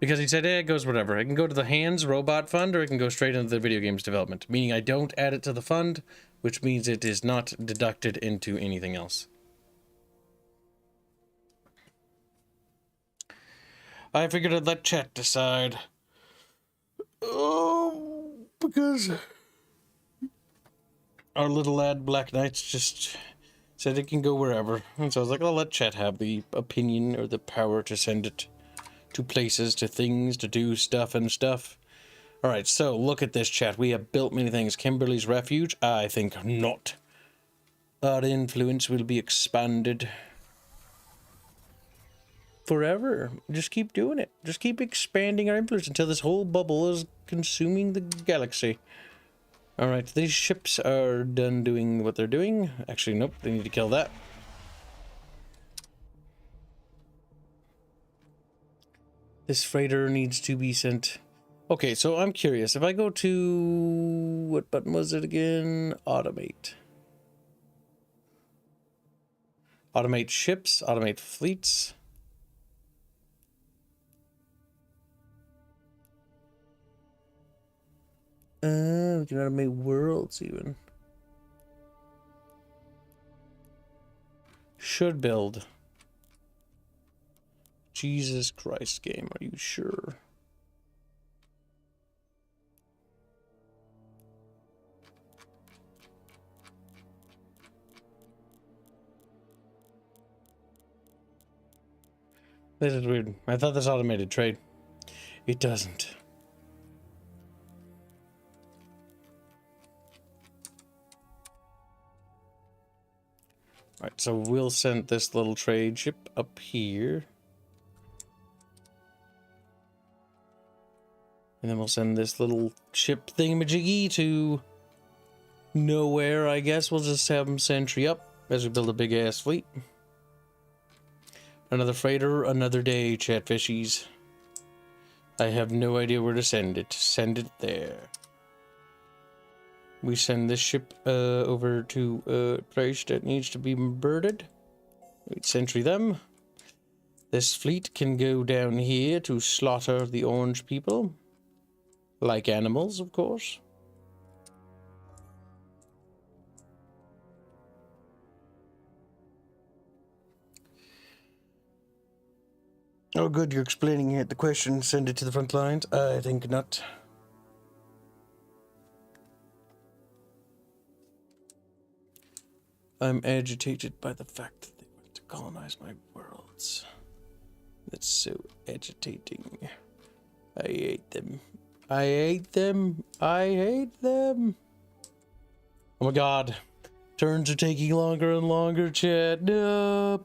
A: Because he said, it goes whatever. It can go to the Hanse Robot Fund, or it can go straight into the video games development. Meaning I don't add it to the fund, which means it is not deducted into anything else. I figured I'd let chat decide. Oh, because our little lad Black Knights just said it can go wherever. And so I was like, I'll let chat have the opinion or the power to send it to places, to things, to do stuff and stuff. Alright, so look at this, chat. We have built many things. Kimberly's Refuge? I think not. Our influence will be expanded forever. Just keep doing it. Just keep expanding our influence until this whole bubble is consuming the galaxy. Alright, these ships are done doing what they're doing. Actually, nope, they need to kill that. This freighter needs to be sent. Okay, so I'm curious. If I go to... what button was it again? Automate. Automate ships. Automate fleets. We can automate worlds even. Should build. Jesus Christ, game, are you sure? This is weird. I thought this automated trade. It doesn't. Alright, so we'll send this little trade ship up here. And then we'll send this little ship thingamajiggy to nowhere, I guess. We'll just have them sentry up as we build a big ass fleet. Another freighter, another day, chat fishies. I have no idea where to send it. Send it there. We send this ship over to a place that needs to be birded. We sentry them. This fleet can go down here to slaughter the orange people. Like animals, of course. Oh good, you're explaining it. The question, send it to the front lines? I think not. I'm agitated by the fact that they want to colonize my worlds. That's so agitating. I hate them. I hate them. I hate them. Oh my god. Turns are taking longer and longer, chat. No.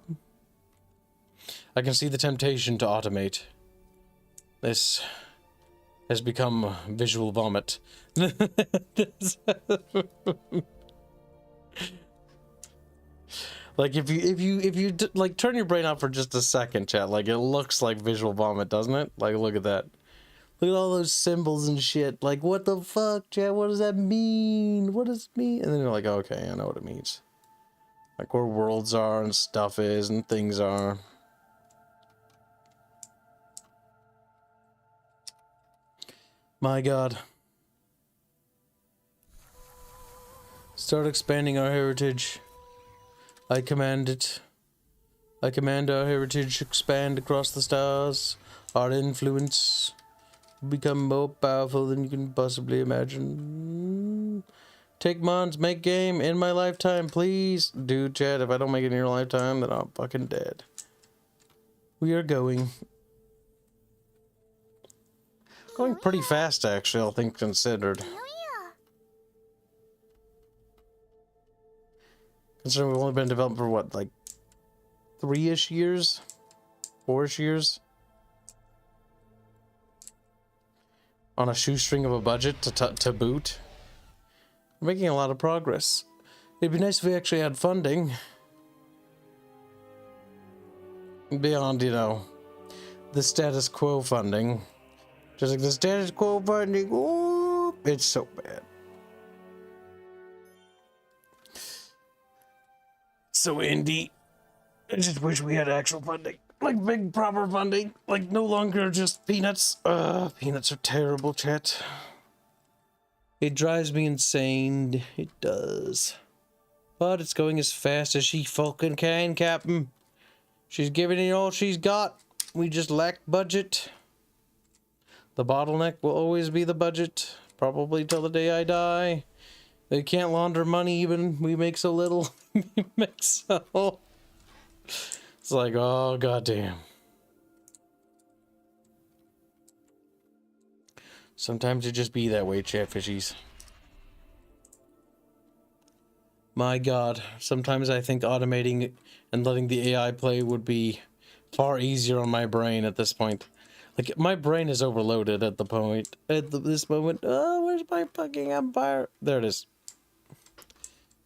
A: I can see the temptation to automate. This has become visual vomit. Like if you like turn your brain off for just a second, chat, like it looks like visual vomit, doesn't it? Like look at that. Look at all those symbols and shit. Like what the fuck, chat? What does that mean? What does it mean? And then you're like, oh, okay, I know what it means. Like where worlds are and stuff is and things are. My god. Start expanding our heritage. I command it. I command our heritage expand across the stars. Our influence will become more powerful than you can possibly imagine. Take mons, make game in my lifetime, please. Dude, chat, if I don't make it in your lifetime, then I'm fucking dead. We are going. Going pretty fast, actually, all things considered. Considering we've only been in development for what, like 3-ish years? 4-ish years? On a shoestring of a budget to boot. We're making a lot of progress. It'd be nice if we actually had funding. Beyond, you know, the status quo funding. Just like the status quo funding. Ooh, it's so bad. So indie. I just wish we had actual funding. Like big proper funding. Like no longer just peanuts. Peanuts are terrible, chat. It drives me insane. It does. But it's going as fast as she fucking can, Captain. She's giving it all she's got. We just lack budget. The bottleneck will always be the budget. Probably till the day I die. They can't launder money even. We make so little. We make so... It's like, oh, goddamn. Sometimes it just be that way, chat fishies. My god. Sometimes I think automating and letting the AI play would be far easier on my brain at this point. Like, my brain is overloaded at the point. This moment. Oh, where's my fucking empire? There it is.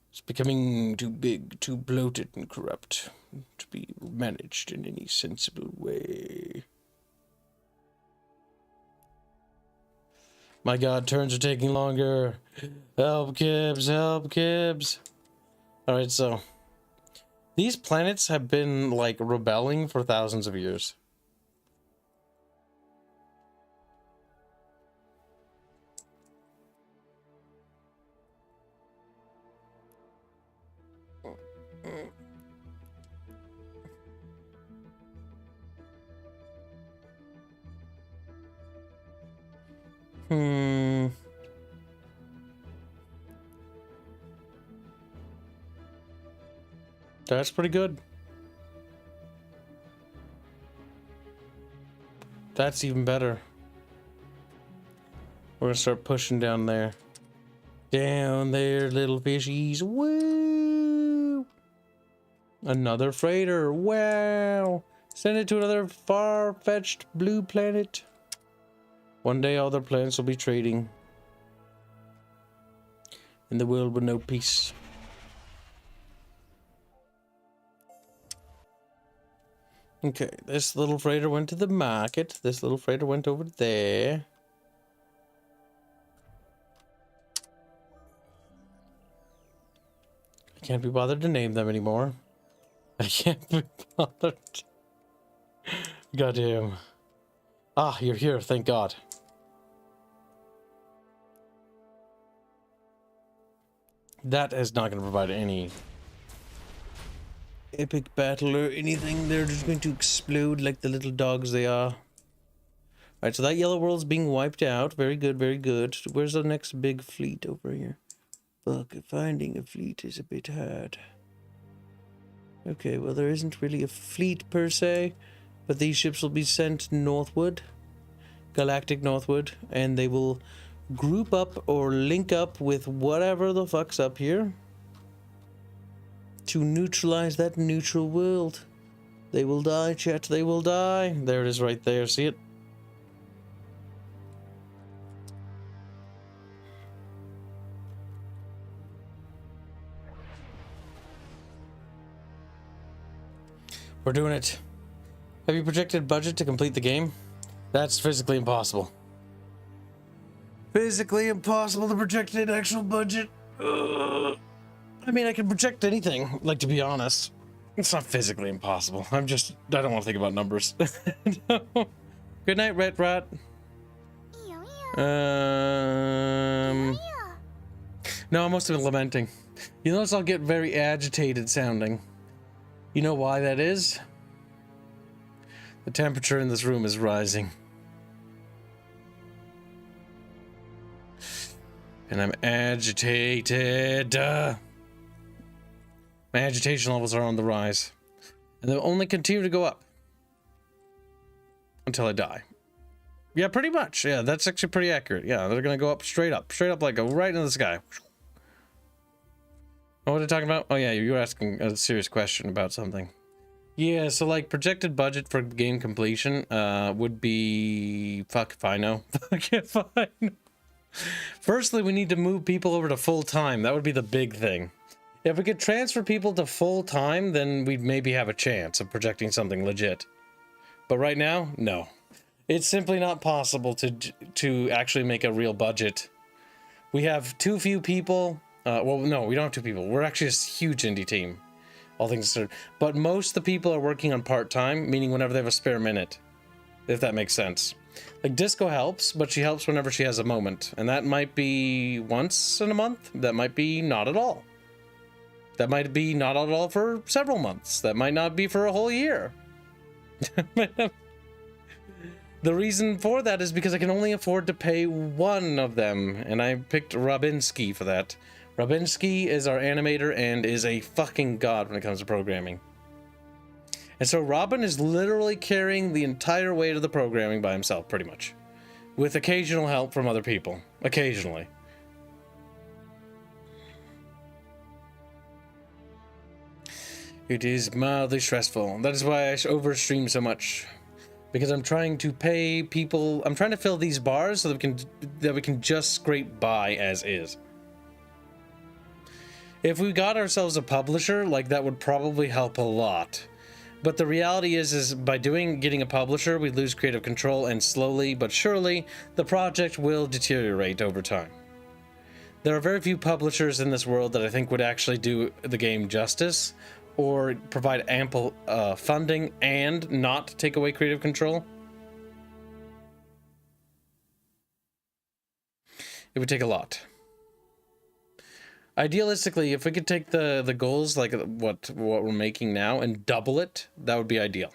A: It's becoming too big, too bloated and corrupt to be managed in any sensible way. My god, turns are taking longer. Help, Kibs, help, Kibs. Alright, so these planets have been, like, rebelling for thousands of years. That's pretty good. That's even better. We're gonna start pushing down there. Down there, little fishies. Woo! Another freighter. Wow! Send it to another far-fetched blue planet. One day all their planets will be trading. In the world with no peace. Okay, this little freighter went to the market. This little freighter went over there. I can't be bothered to name them anymore. I can't be bothered. Goddamn. Ah, you're here, thank God. That is not going to provide any epic battle or anything. They're just going to explode like the little dogs they are. Alright, so that yellow world's being wiped out. Very good, very good. Where's the next big fleet over here? Fuck, finding a fleet is a bit hard. Okay, well there isn't really a fleet per se, but these ships will be sent northward. Galactic northward, and they will group up or link up with whatever the fuck's up here to neutralize that neutral world. They will die, chat, they will die. There it is right there, see it? We're doing it. Have you projected budget to complete the game? That's physically impossible. Physically impossible to project an actual budget. I mean, I can project anything, like, to be honest. It's not physically impossible. I don't want to think about numbers. No. Good night, Red Rat. No, I must have been lamenting. You notice I'll get very agitated sounding. You know why that is? The temperature in this room is rising. And I'm agitated. My agitation levels are on the rise. And they'll only continue to go up. Until I die. Yeah, pretty much. Yeah, that's actually pretty accurate. Yeah, they're gonna go up, straight up, like go right into the sky. What are they talking about? Oh yeah, you were asking a serious question about something. Yeah, so like projected budget for game completion would be... Fuck if I know. Fuck if I know. Firstly, we need to move people over to full time. That would be the big thing. If we could transfer people to full time, then we'd maybe have a chance of projecting something legit. But right now, no. It's simply not possible to actually make a real budget. We have too few people. Well, no, we don't have 2 people. We're actually a huge indie team. all things considered. But most of the people are working on part-time, meaning whenever they have a spare minute, if that makes sense. Like, Disco helps, but she helps whenever she has a moment. And that might be once in a month. That might be not at all. That might be not at all for several months. That might not be for a whole year. The reason for that is because I can only afford to pay one of them, and I picked Robinski for that. Robinski is our animator and is a fucking god when it comes to programming. And so Robin is literally carrying the entire weight of the programming by himself, pretty much. With occasional help from other people. Occasionally. It is mildly stressful. That is why I overstream so much. Because I'm trying to pay people... I'm trying to fill these bars so that we can just scrape by as is. If we got ourselves a publisher, like, that would probably help a lot. But the reality is by getting a publisher, we lose creative control, and slowly but surely, the project will deteriorate over time. There are very few publishers in this world that I think would actually do the game justice, or provide ample funding and not take away creative control. It would take a lot. Idealistically, if we could take the goals, like what we're making now, and double it, that would be ideal.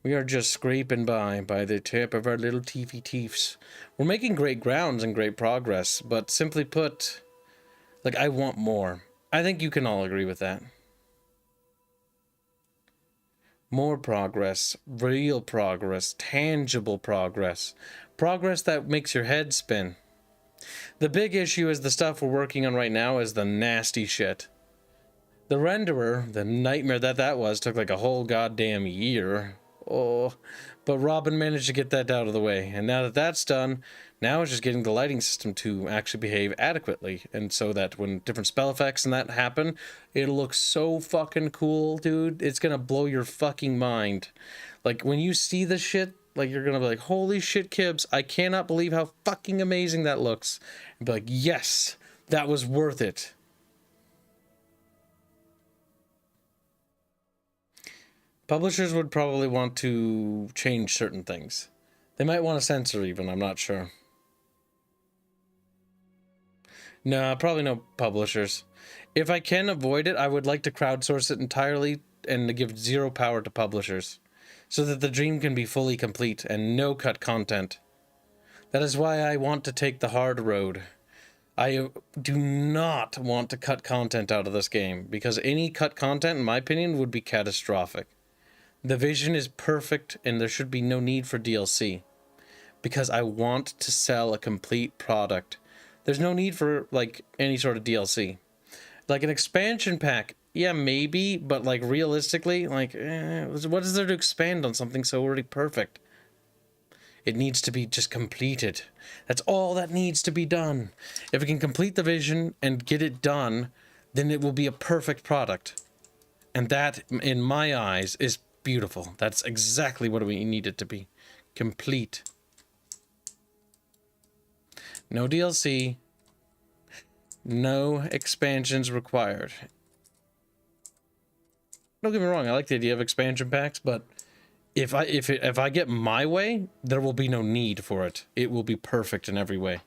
A: We are just scraping by the tip of our little teefy teefs. We're making great grounds and great progress, but simply put, like, I want more. I think you can all agree with that. More progress, real progress, tangible progress. Progress that makes your head spin. The big issue is the stuff we're working on right now is the nasty shit. The renderer, the nightmare that was, took like a whole goddamn year. Oh, but Robin managed to get that out of the way. And now that that's done, now it's just getting the lighting system to actually behave adequately. And so that when different spell effects and that happen, it'll look so fucking cool, dude. It's gonna blow your fucking mind. Like, when you see this shit, like, you're gonna be like, holy shit, Kibs, I cannot believe how fucking amazing that looks. And be like, yes, that was worth it. Publishers would probably want to change certain things. They might want to censor even, I'm not sure. No, probably no publishers. If I can avoid it, I would like to crowdsource it entirely and to give zero power to publishers, so that the dream can be fully complete and no cut content. That is why I want to take the hard road. I do not want to cut content out of this game, because any cut content, in my opinion, would be catastrophic. The vision is perfect, and there should be no need for DLC, because I want to sell a complete product. There's no need for, like, any sort of DLC. Like, an expansion pack, yeah, maybe, but, like, realistically, like, what is there to expand on something so already perfect? It needs to be just completed. That's all that needs to be done. If we can complete the vision and get it done, then it will be a perfect product. And that, in my eyes, is beautiful. That's exactly what we need it to be. Complete. No DLC. No expansions required. Don't get me wrong, I like the idea of expansion packs, but if I get my way, there will be no need for it. It will be perfect in every way.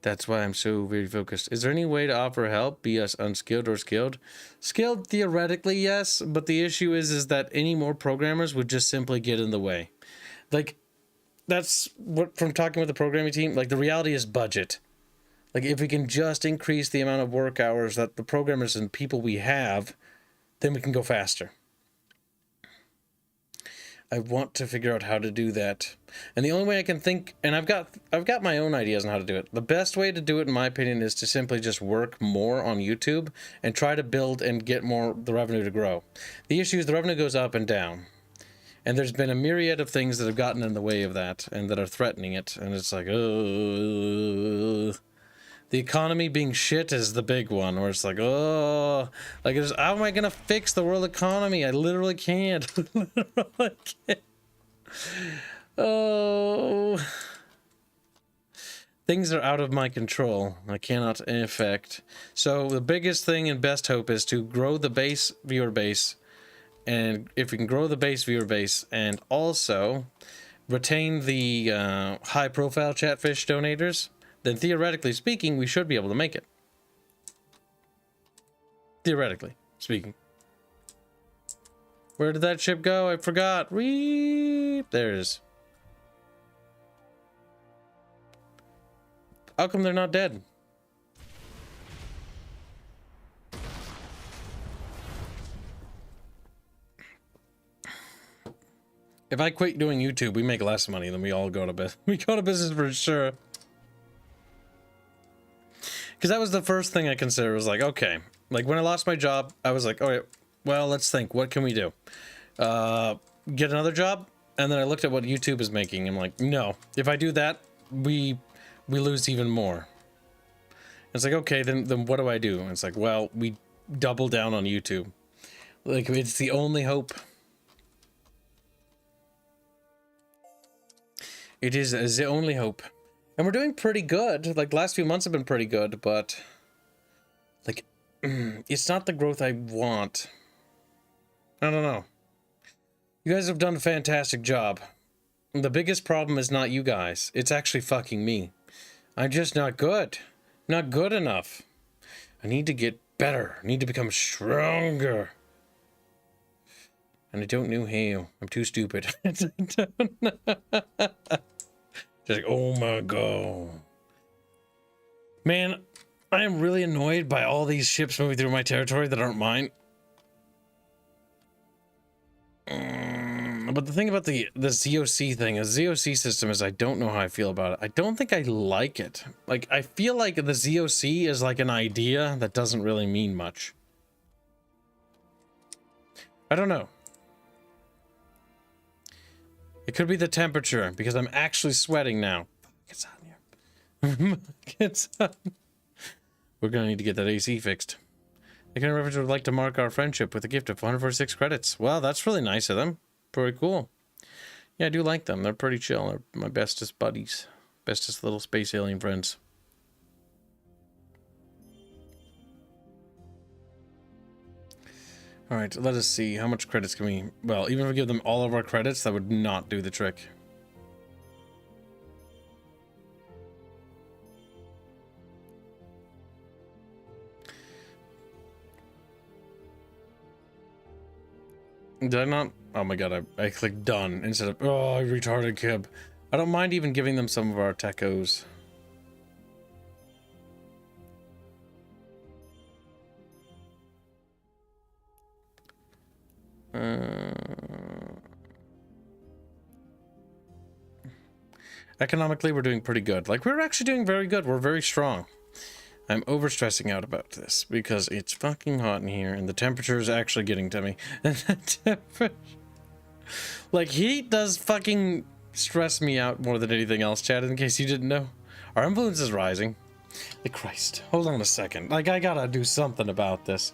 A: That's why I'm so very focused. Is there any way to offer help, be us unskilled or skilled? Skilled, theoretically, yes, but the issue is that any more programmers would just simply get in the way. Like, that's what, from talking with the programming team, like, the reality is budget. Like, if we can just increase the amount of work hours that the programmers and people we have, then we can go faster. I want to figure out how to do that. And the only way I can think, and I've got my own ideas on how to do it. The best way to do it, in my opinion, is to simply just work more on YouTube and try to build and get the revenue to grow. The issue is the revenue goes up and down. And there's been a myriad of things that have gotten in the way of that and that are threatening it. And it's like, oh. The economy being shit is the big one, where it's like, oh, like, how am I gonna fix the world economy? I literally can't. I can't. Oh, things are out of my control. I cannot affect. So the biggest thing and best hope is to grow the base viewer base. And if we can grow the base viewer base and also retain the high profile chatfish donators, then theoretically speaking, we should be able to make it. Theoretically speaking. Where did that ship go? I forgot. There it is. How come they're not dead? If I quit doing YouTube, we make less money than we all go to business. We go to business for sure. Because that was the first thing I considered. Was like, okay, like when I lost my job, I was like, all right, well, let's think. What can we do? Get another job? And then I looked at what YouTube is making. I'm like, no. If I do that, we lose even more. It's like, okay, then what do I do? And it's like, well, we double down on YouTube. Like, it's the only hope. It is the only hope. And we're doing pretty good. Like, the last few months have been pretty good, but... like, it's not the growth I want. I don't know. You guys have done a fantastic job. The biggest problem is not you guys. It's actually fucking me. I'm just not good. Not good enough. I need to get better. I need to become stronger. And I don't know how. I'm too stupid. Just like, oh my god. Man, I am really annoyed by all these ships moving through my territory that aren't mine. But the thing about the ZOC thing, a ZOC system, is I don't know how I feel about it. I don't think I like it. Like, I feel like the ZOC is like an idea that doesn't really mean much. I don't know. It could be the temperature, because I'm actually sweating now. It's hot in here. It's hot. We're gonna need to get that AC fixed. The kind of reference would like to mark our friendship with a gift of 146 credits. Well, that's really nice of them. Pretty cool. Yeah, I do like them. They're pretty chill. They're my bestest buddies. Bestest little space alien friends. Alright, let us see. How much credits can we... well, even if we give them all of our credits, that would not do the trick. Did I not? Oh my god, I clicked done instead of... oh, I retarded Kib. I don't mind even giving them some of our techos. Economically, we're doing pretty good. Like, we're actually doing very good. We're very strong. I'm over-stressing out about this because it's fucking hot in here and the temperature is actually getting to me. Like, heat does fucking stress me out more than anything else, Chad, in case you didn't know. Our influence is rising. Like, Christ. Hold on a second. Like, I gotta do something about this.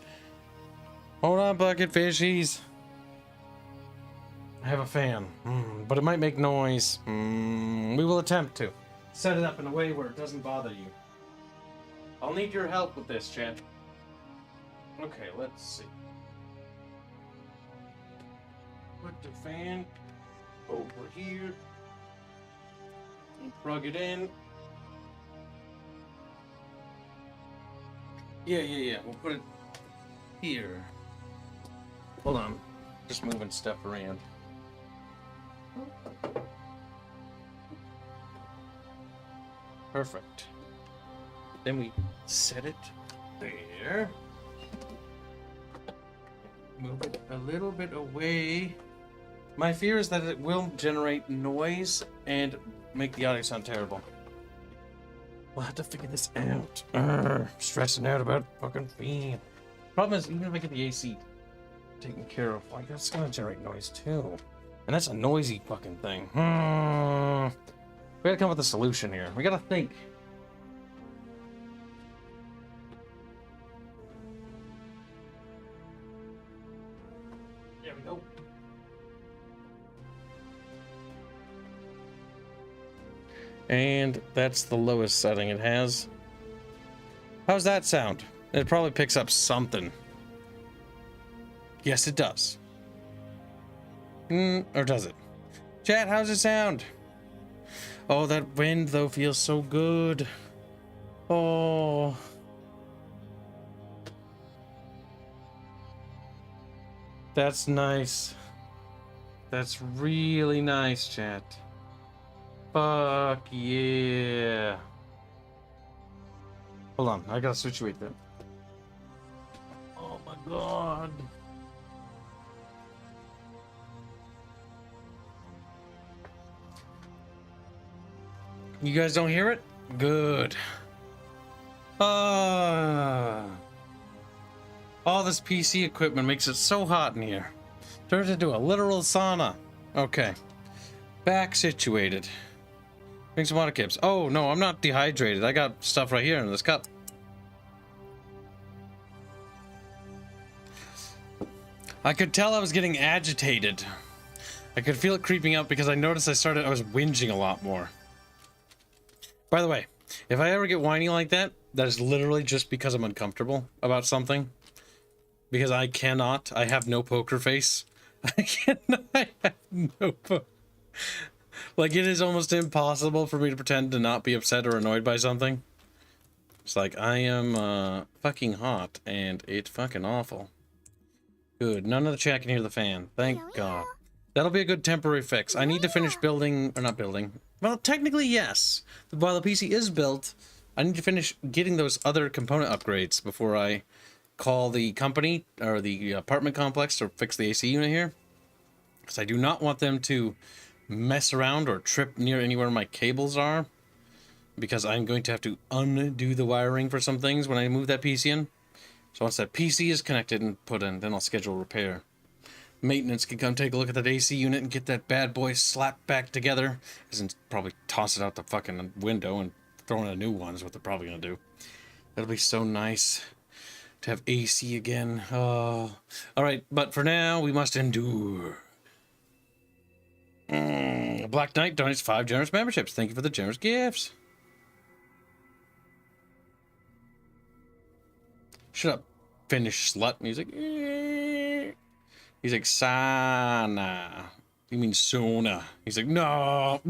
A: Hold on, bucket fishies. I have a fan, but it might make noise. We will attempt to set it up in a way where it doesn't bother you. I'll need your help with this, Chad. Okay, let's see. Put the fan over here and plug it in. Yeah. We'll put it here. Hold on. Just moving stuff around. Perfect. Then we set it there. Move it a little bit away. My fear is that it will generate noise and make the audio sound terrible. We'll have to figure this out. Stressing out about fucking fan. Problem is, even if I get the AC taken care of, like, that's gonna generate noise too. And that's a noisy fucking thing. We gotta come up with a solution here. We gotta think. There we go. And that's the lowest setting it has. How's that sound? It probably picks up something. Yes, it does. Or does it? Chat, how's it sound? Oh, that wind, though, feels so good. Oh. That's nice. That's really nice, chat. Fuck yeah. Hold on, I gotta situate that. Oh my god. You guys don't hear it? Good. All this PC equipment makes it so hot in here. Turns into a literal sauna. Okay. Back situated. Drink some water, Kibs. Oh, no, I'm not dehydrated. I got stuff right here in this cup. I could tell I was getting agitated. I could feel it creeping up because I noticed I was whinging a lot more. By the way, if I ever get whiny like that, that is literally just because I'm uncomfortable about something. Because I have no poker face. I have no like, it is almost impossible for me to pretend to not be upset or annoyed by something. It's like, I am, fucking hot, and it's fucking awful. Good, none of the chat can hear the fan. Thank God. That'll be a good temporary fix. I need to finish building, or not building. Well, technically, yes. While the PC is built, I need to finish getting those other component upgrades before I call the company, or the apartment complex, to fix the AC unit here. Because I do not want them to mess around or trip near anywhere my cables are, because I'm going to have to undo the wiring for some things when I move that PC in. So once that PC is connected and put in, then I'll schedule repair. Maintenance can come take a look at that AC unit and get that bad boy slapped back together, and probably toss it out the fucking window and throw in a new one is what they're probably gonna do. That'll be so nice to have AC again. Oh, all right, but for now we must endure. Black Knight donates 5 generous memberships. Thank you for the generous gifts. Shut up, Finnish slut music. He's like, Sana. You mean Sona. He's like, no.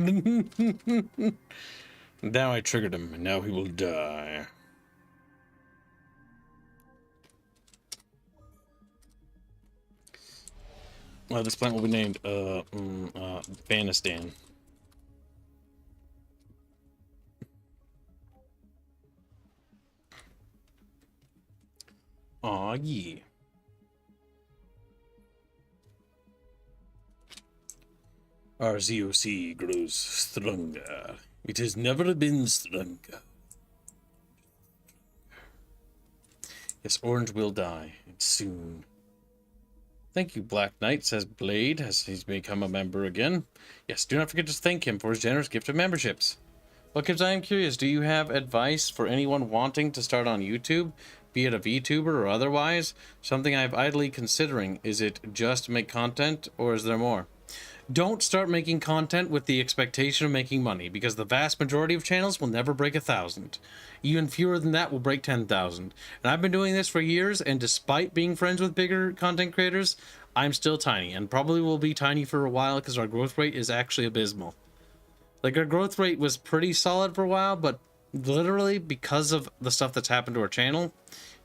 A: Now I triggered him, and now he will die. Well, this plant will be named, Afghanistan. Aw, yeah. Our ZOC grows stronger. It has never been stronger. Yes, Orange will die, and soon. Thank you, Black Knight, says Blade, as he's become a member again. Yes, do not forget to thank him for his generous gift of memberships. Well, Kibs, I am curious, do you have advice for anyone wanting to start on YouTube, be it a VTuber or otherwise? Something I've idly considering. Is it just make content, or is there more? Don't start making content with the expectation of making money, because the vast majority of channels will never break 1,000. Even fewer than that will break 10,000. And I've been doing this for years, and despite being friends with bigger content creators, I'm still tiny, and probably will be tiny for a while because our growth rate is actually abysmal. Like, our growth rate was pretty solid for a while, but literally because of the stuff that's happened to our channel,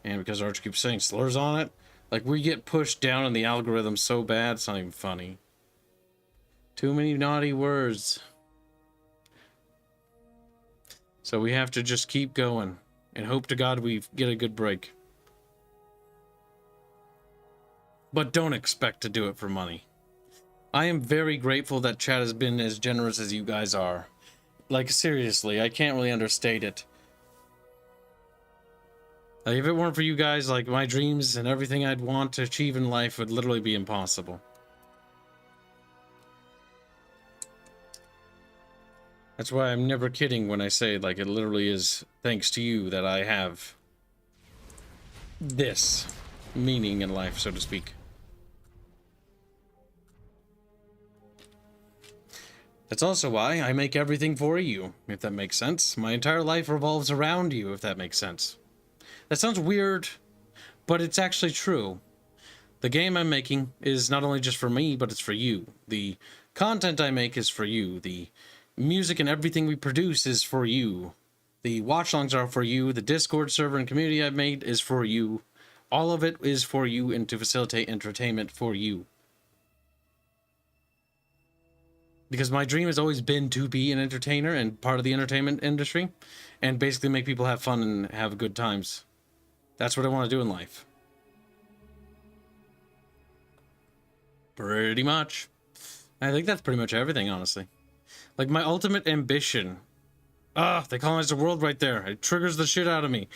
A: and because Arch keeps saying slurs on it, like, we get pushed down in the algorithm so bad, it's not even funny. Too many naughty words. So we have to just keep going and hope to God we get a good break. But don't expect to do it for money. I am very grateful that chat has been as generous as you guys are. Like, seriously, I can't really understate it. Like, if it weren't for you guys, like, my dreams and everything I'd want to achieve in life would literally be impossible. That's why I'm never kidding when I say, like, it literally is thanks to you that I have this meaning in life, so to speak. That's also why I make everything for you, if that makes sense. My entire life revolves around you, if that makes sense. That sounds weird, but it's actually true. The game I'm making is not only just for me, but it's for you. The content I make is for you. The music and everything we produce is for you. The watch-alongs are for you. The Discord server and community I've made is for you. All of it is for you and to facilitate entertainment for you. Because my dream has always been to be an entertainer and part of the entertainment industry and basically make people have fun and have good times. That's what I want to do in life. Pretty much. I think that's pretty much everything, honestly. Like, my ultimate ambition. They colonized the world right there. It triggers the shit out of me.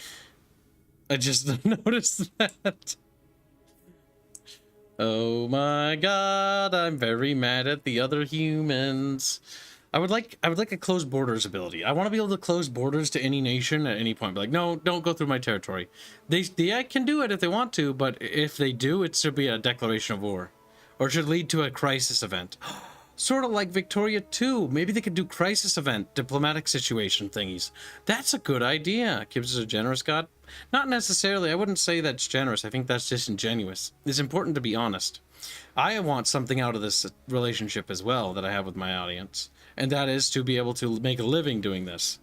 A: I just noticed that. Oh my god, I'm very mad at the other humans. I would like a closed borders ability. I want to be able to close borders to any nation at any point. Be like, no, don't go through my territory. They can do it if they want to, but if they do, it should be a declaration of war. Or it should lead to a crisis event. Sort of like Victoria 2. Maybe they could do crisis event, diplomatic situation thingies. That's a good idea. Kibs is a generous god. Not necessarily. I wouldn't say that's generous. I think that's disingenuous. It's important to be honest. I want something out of this relationship as well that I have with my audience. And that is to be able to make a living doing this.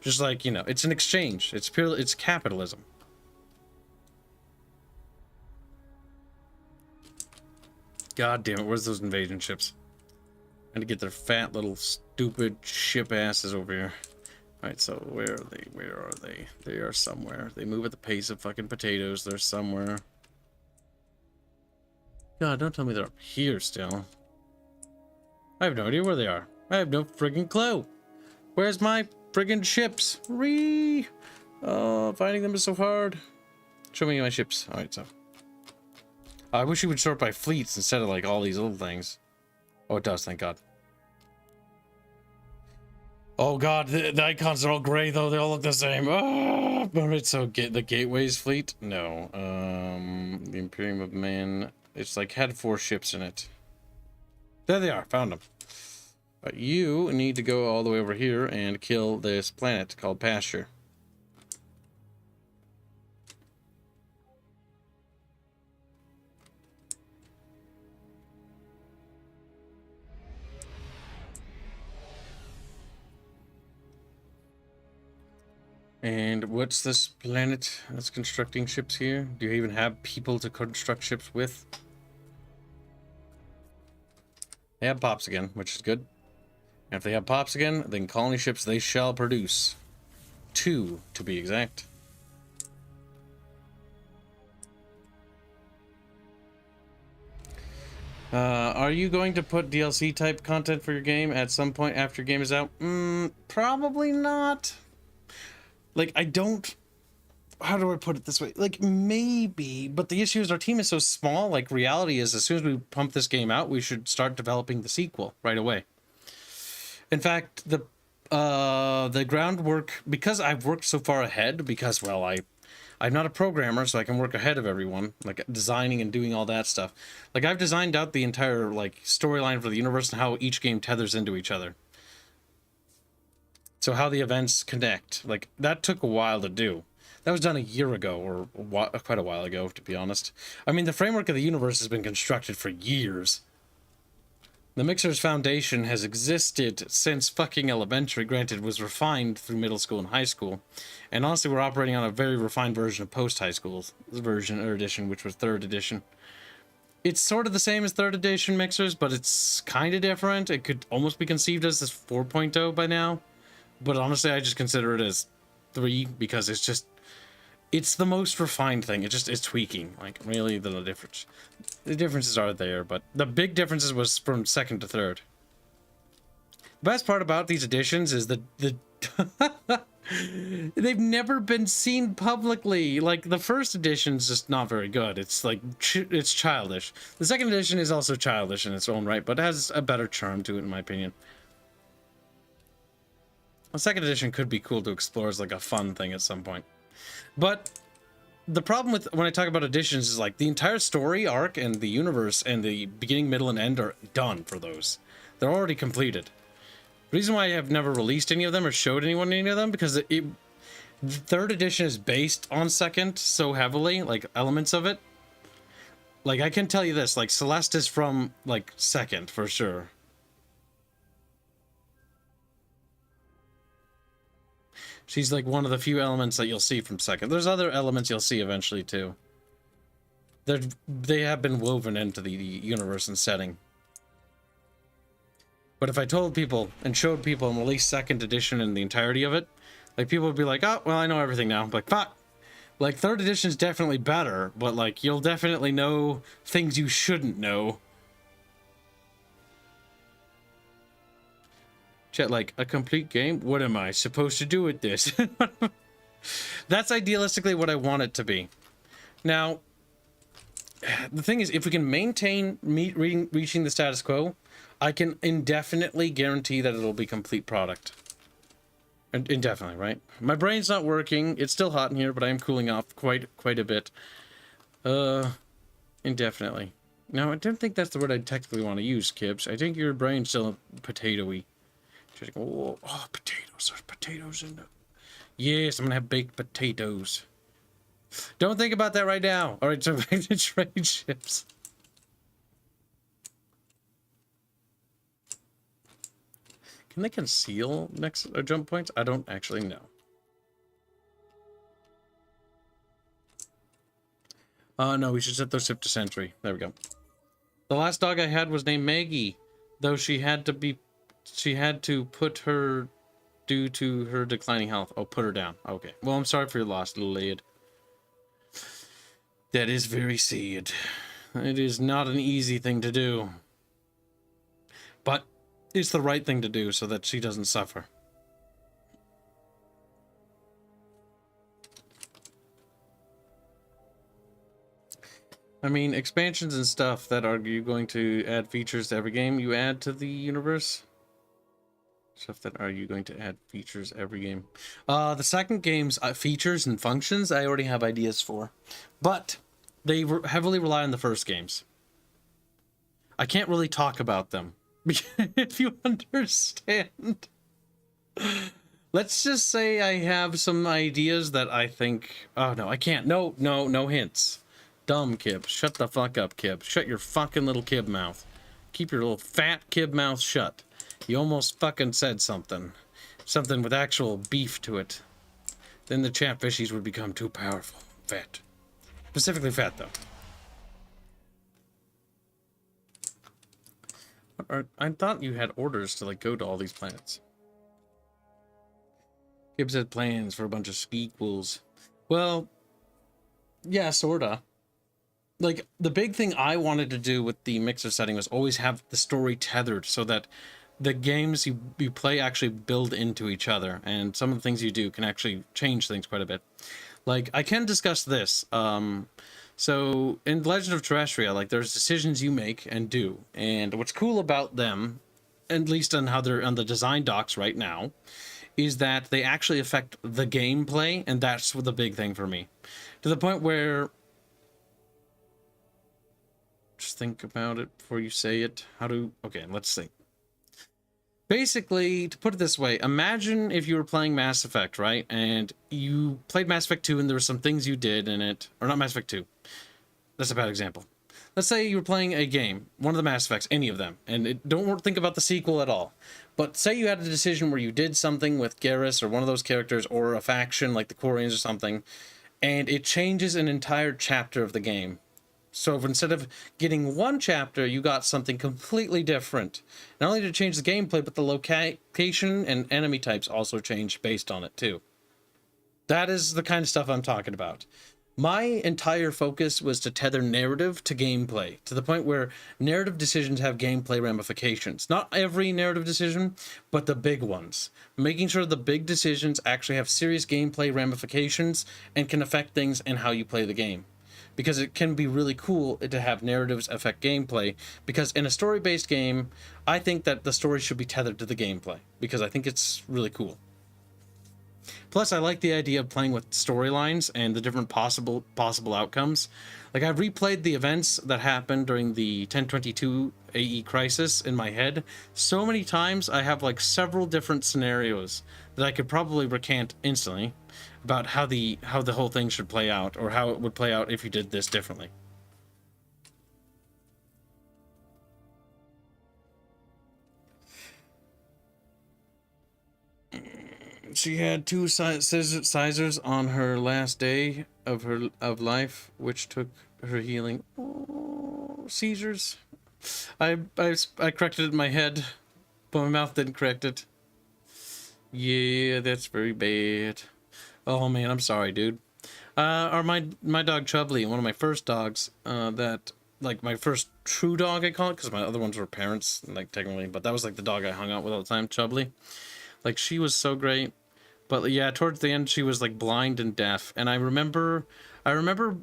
A: Just like, you know, it's an exchange. It's capitalism. God damn it, where's those invasion ships? And to get their fat little stupid ship asses over here. Alright, so where are they? Where are they? They are somewhere. They move at the pace of fucking potatoes. They're somewhere. God, don't tell me they're up here still. I have no idea where they are. I have no friggin' clue. Where's my friggin' ships? Oh, finding them is so hard. Show me my ships. Alright, so. I wish you would sort by fleets instead of like all these little things. Oh, it does, thank God. Oh God, the icons are all gray though. They all look the same. Oh, alright, so the Gateways fleet? No. The Imperium of Man. It's like had 4 ships in it. There they are. Found them. But you need to go all the way over here and kill this planet called Pasture. And what's this planet that's constructing ships here? Do you even have people to construct ships with? They have pops again, which is good. And if they have pops again, then colony ships they shall produce. 2, to be exact. Are you going to put DLC type content for your game at some point after your game is out? Probably not. Like, I don't... How do I put it this way? Like, maybe, but the issue is our team is so small. Like, reality is as soon as we pump this game out, we should start developing the sequel right away. In fact, the groundwork, because I've worked so far ahead, because, well, I'm not a programmer, so I can work ahead of everyone, like designing and doing all that stuff. Like, I've designed out the entire, like, storyline for the universe and how each game tethers into each other. So how the events connect. Like, that took a while to do. That was done a year ago, or quite a while ago, to be honest. I mean, the framework of the universe has been constructed for years. The Mixer's foundation has existed since fucking elementary. Granted, was refined through middle school and high school. And honestly, we're operating on a very refined version of post-high school version or edition, which was 3rd edition. It's sort of the same as 3rd edition Mixers, but it's kind of different. It could almost be conceived as this 4.0 by now. But honestly, I just consider it as 3 because it's just... It's the most refined thing. It's tweaking. Like, really, the differences are there, but the big differences was from 2nd to 3rd. The best part about these editions is that they've never been seen publicly. Like, the 1st edition's just not very good. It's like, it's childish. The 2nd edition is also childish in its own right, but it has a better charm to it, in my opinion. The 2nd edition could be cool to explore as like a fun thing at some point. But the problem with when I talk about editions is like the entire story arc and the universe and the beginning, middle, and end are done for those. They're already completed. The reason why I have never released any of them or showed anyone any of them, because third edition is based on second so heavily, like elements of it. Like, I can tell you this, like, Celeste is from, like, second for sure. She's like one of the few elements that you'll see from second. There's other elements you'll see eventually too. They have been woven into the universe and setting. But if I told people and showed people and released second edition in the entirety of it, like, people would be like, oh, well, I know everything now. I'm like, fuck. Like, third edition is definitely better, but like, you'll definitely know things you shouldn't know. Chat, like, a complete game? What am I supposed to do with this? That's idealistically what I want it to be. Now, the thing is, if we can maintain reaching the status quo, I can indefinitely guarantee that it'll be complete product. Indefinitely, right? My brain's not working. It's still hot in here, but I am cooling off quite a bit. Indefinitely. Now, I don't think that's the word I technically want to use, Kibs. I think your brain's still potato-y. Oh, potatoes. There's potatoes in there. Yes, I'm gonna have baked potatoes. Don't think about that right now. All right, so back to trade ships. Can they conceal next jump points? I don't actually know. No, we should set those ship to sentry. There we go. The last dog I had was named Maggie, though she had to put her due to her declining health. Oh, put her down. Okay. Well, I'm sorry for your loss, little lad. That is very sad. It is not an easy thing to do. But it's the right thing to do so that she doesn't suffer. I mean, expansions and stuff that are you going to add features to every game you add to the universe? Stuff that are you going to add features every game? The second game's features and functions I already have ideas for, but they heavily rely on the first games. I can't really talk about them if you understand. Let's just say I have some ideas that I think. Oh no, I can't. No hints. Dumb Kib. Shut the fuck up, Kib. Shut your fucking little Kib mouth. Keep your little fat Kib mouth shut. You almost fucking said something. Something with actual beef to it. Then the chat fishies would become too powerful. Fat. Specifically fat, though. I thought you had orders to, like, go to all these planets. Kibs had plans for a bunch of sequels. Well, yeah, sorta. Like, the big thing I wanted to do with the mixer setting was always have the story tethered so that the games you play actually build into each other, and some of the things you do can actually change things quite a bit. Like, I can discuss this. So, in Legend of Terrestria, like, there's decisions you make and do, and what's cool about them, at least on how they're on the design docs right now, is that they actually affect the gameplay, and that's the big thing for me. To the point where... Just think about it before you say it. Okay, let's think. Basically, to put it this way, imagine if you were playing Mass Effect, right? And you played Mass Effect 2 and there were some things you did in it. Or not Mass Effect 2. That's a bad example. Let's say you were playing a game, one of the Mass Effects, any of them. And don't think about the sequel at all. But say you had a decision where you did something with Garrus or one of those characters or a faction like the Quarians or something. And it changes an entire chapter of the game. So if instead of getting one chapter, you got something completely different. Not only did it change the gameplay, but the location and enemy types also changed based on it too. That is the kind of stuff I'm talking about. My entire focus was to tether narrative to gameplay, to the point where narrative decisions have gameplay ramifications. Not every narrative decision, but the big ones. Making sure the big decisions actually have serious gameplay ramifications and can affect things in how you play the game. Because it can be really cool to have narratives affect gameplay. Because in a story-based game, I think that the story should be tethered to the gameplay. Because I think it's really cool. Plus, I like the idea of playing with storylines and the different possible outcomes. Like, I've replayed the events that happened during the 1022 AE crisis in my head so many times. I have like several different scenarios that I could probably recant instantly about how the whole thing should play out, or how it would play out if you did this differently. She had 2 sizers on her last day of life, which took her healing. Oh, seizures. I corrected it in my head, but my mouth didn't correct it. Yeah, that's very bad. Oh man, I'm sorry, dude. Or my dog Chubbly, one of my first dogs, that, like, my first true dog, I call it, because my other ones were parents, like, technically, but that was like the dog I hung out with all the time, Chubbly. Like, she was so great. But yeah, towards the end, she was like blind and deaf. And I remember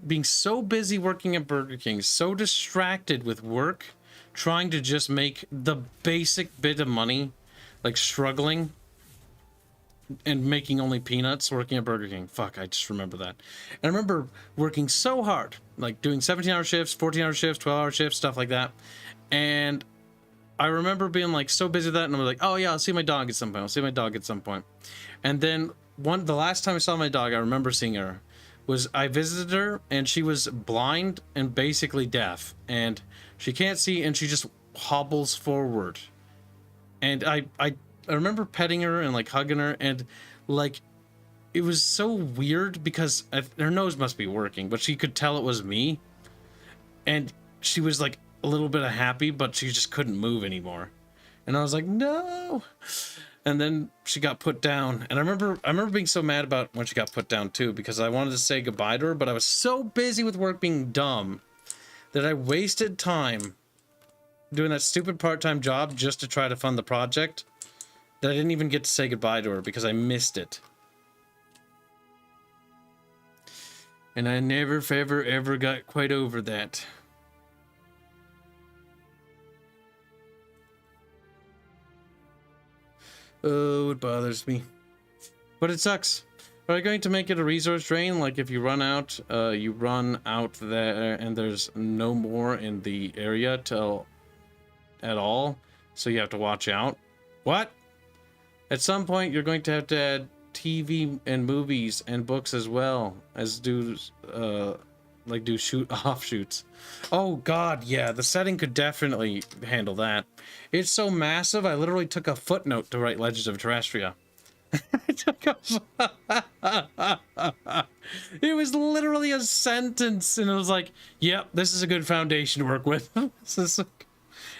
A: being so busy working at Burger King, so distracted with work, trying to just make the basic bit of money, like struggling and making only peanuts working at Burger King. Fuck, I just remember that. And I remember working so hard, like doing 17-hour shifts, 14-hour shifts, 12-hour shifts, stuff like that. And I remember being like so busy with that, and I was like, oh yeah, I'll see my dog at some point. I'll see my dog at some point. And then the last time I saw my dog, I remember seeing her, was I visited her, and she was blind and basically deaf, and she can't see, and she just hobbles forward. And I remember petting her and like hugging her, and like it was so weird because her nose must be working, but she could tell it was me, and she was like a little bit happy, but she just couldn't move anymore. And I was like, no. And then she got put down, and I remember being so mad about when she got put down too, because I wanted to say goodbye to her, but I was so busy with work being dumb that I wasted time doing that stupid part-time job just to try to fund the project, that I didn't even get to say goodbye to her because I missed it. And I never ever got quite over that. Oh, it bothers me. But it sucks. Are you going to make it a resource drain? Like if you run out there and there's no more in the area at all, so you have to watch out. What? At some point, you're going to have to add TV and movies and books as well as do offshoots. Oh god, yeah, the setting could definitely handle that. It's so massive, I literally took a footnote to write Legends of Terrestria. It was literally a sentence, and it was like, yep, this is a good foundation to work with.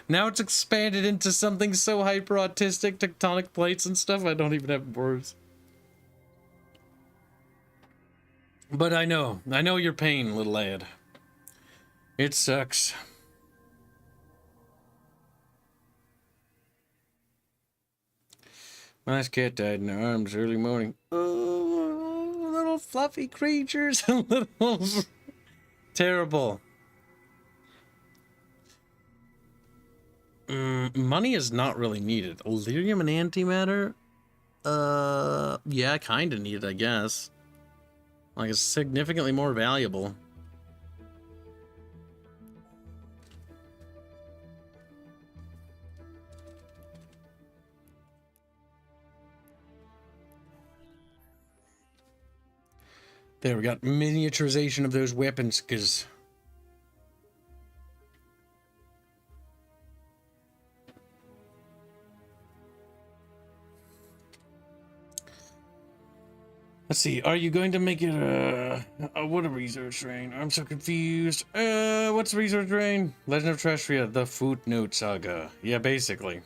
A: Now it's expanded into something so hyper autistic, tectonic plates and stuff, I don't even have words. But I know your pain, little lad. It sucks. My last cat died in our arms early morning. Oh, little fluffy creatures. Little terrible. Money is not really needed. Illyrium and antimatter? Yeah, kind of needed, I guess. Like, it's significantly more valuable. There, we got miniaturization of those weapons, because... Let's see, are you going to make it what a resource drain? I'm so confused. What's a resource drain? Legend of Terrestria, the Footnote Saga. Yeah, basically.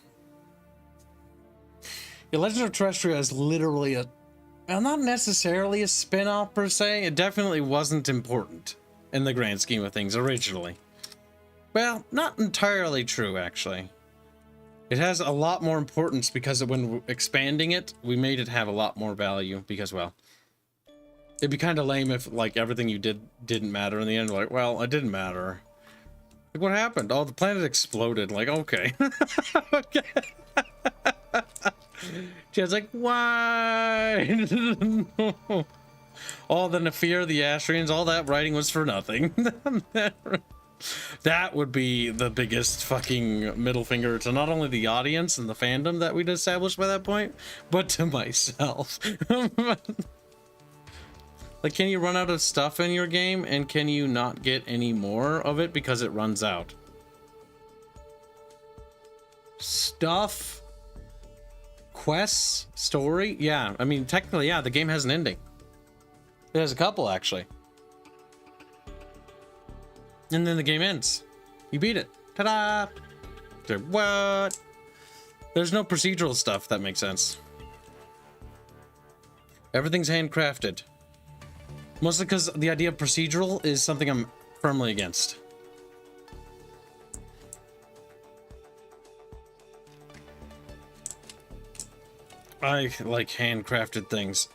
A: Yeah, Legend of Terrestria is literally well, not necessarily a spin-off per se. It definitely wasn't important in the grand scheme of things originally. Well, not entirely true, actually. It has a lot more importance because when expanding it, we made it have a lot more value because, well, it'd be kind of lame if, like, everything you did didn't matter in the end. Like, well, it didn't matter. Like, what happened? Oh, the planet exploded. Like, okay. Okay. Chad's like, why? All the fear of the Astrians, all that writing was for nothing. That would be the biggest fucking middle finger to not only the audience and the fandom that we'd established by that point, but to myself. Like, can you run out of stuff in your game, and can you not get any more of it because it runs out? Stuff? Quests? Story? Yeah, I mean, technically, yeah, the game has an ending. It has a couple, actually. And then the game ends. You beat it. Ta-da! What? There's no procedural stuff, that makes sense. Everything's handcrafted. Mostly because the idea of procedural is something I'm firmly against. I like handcrafted things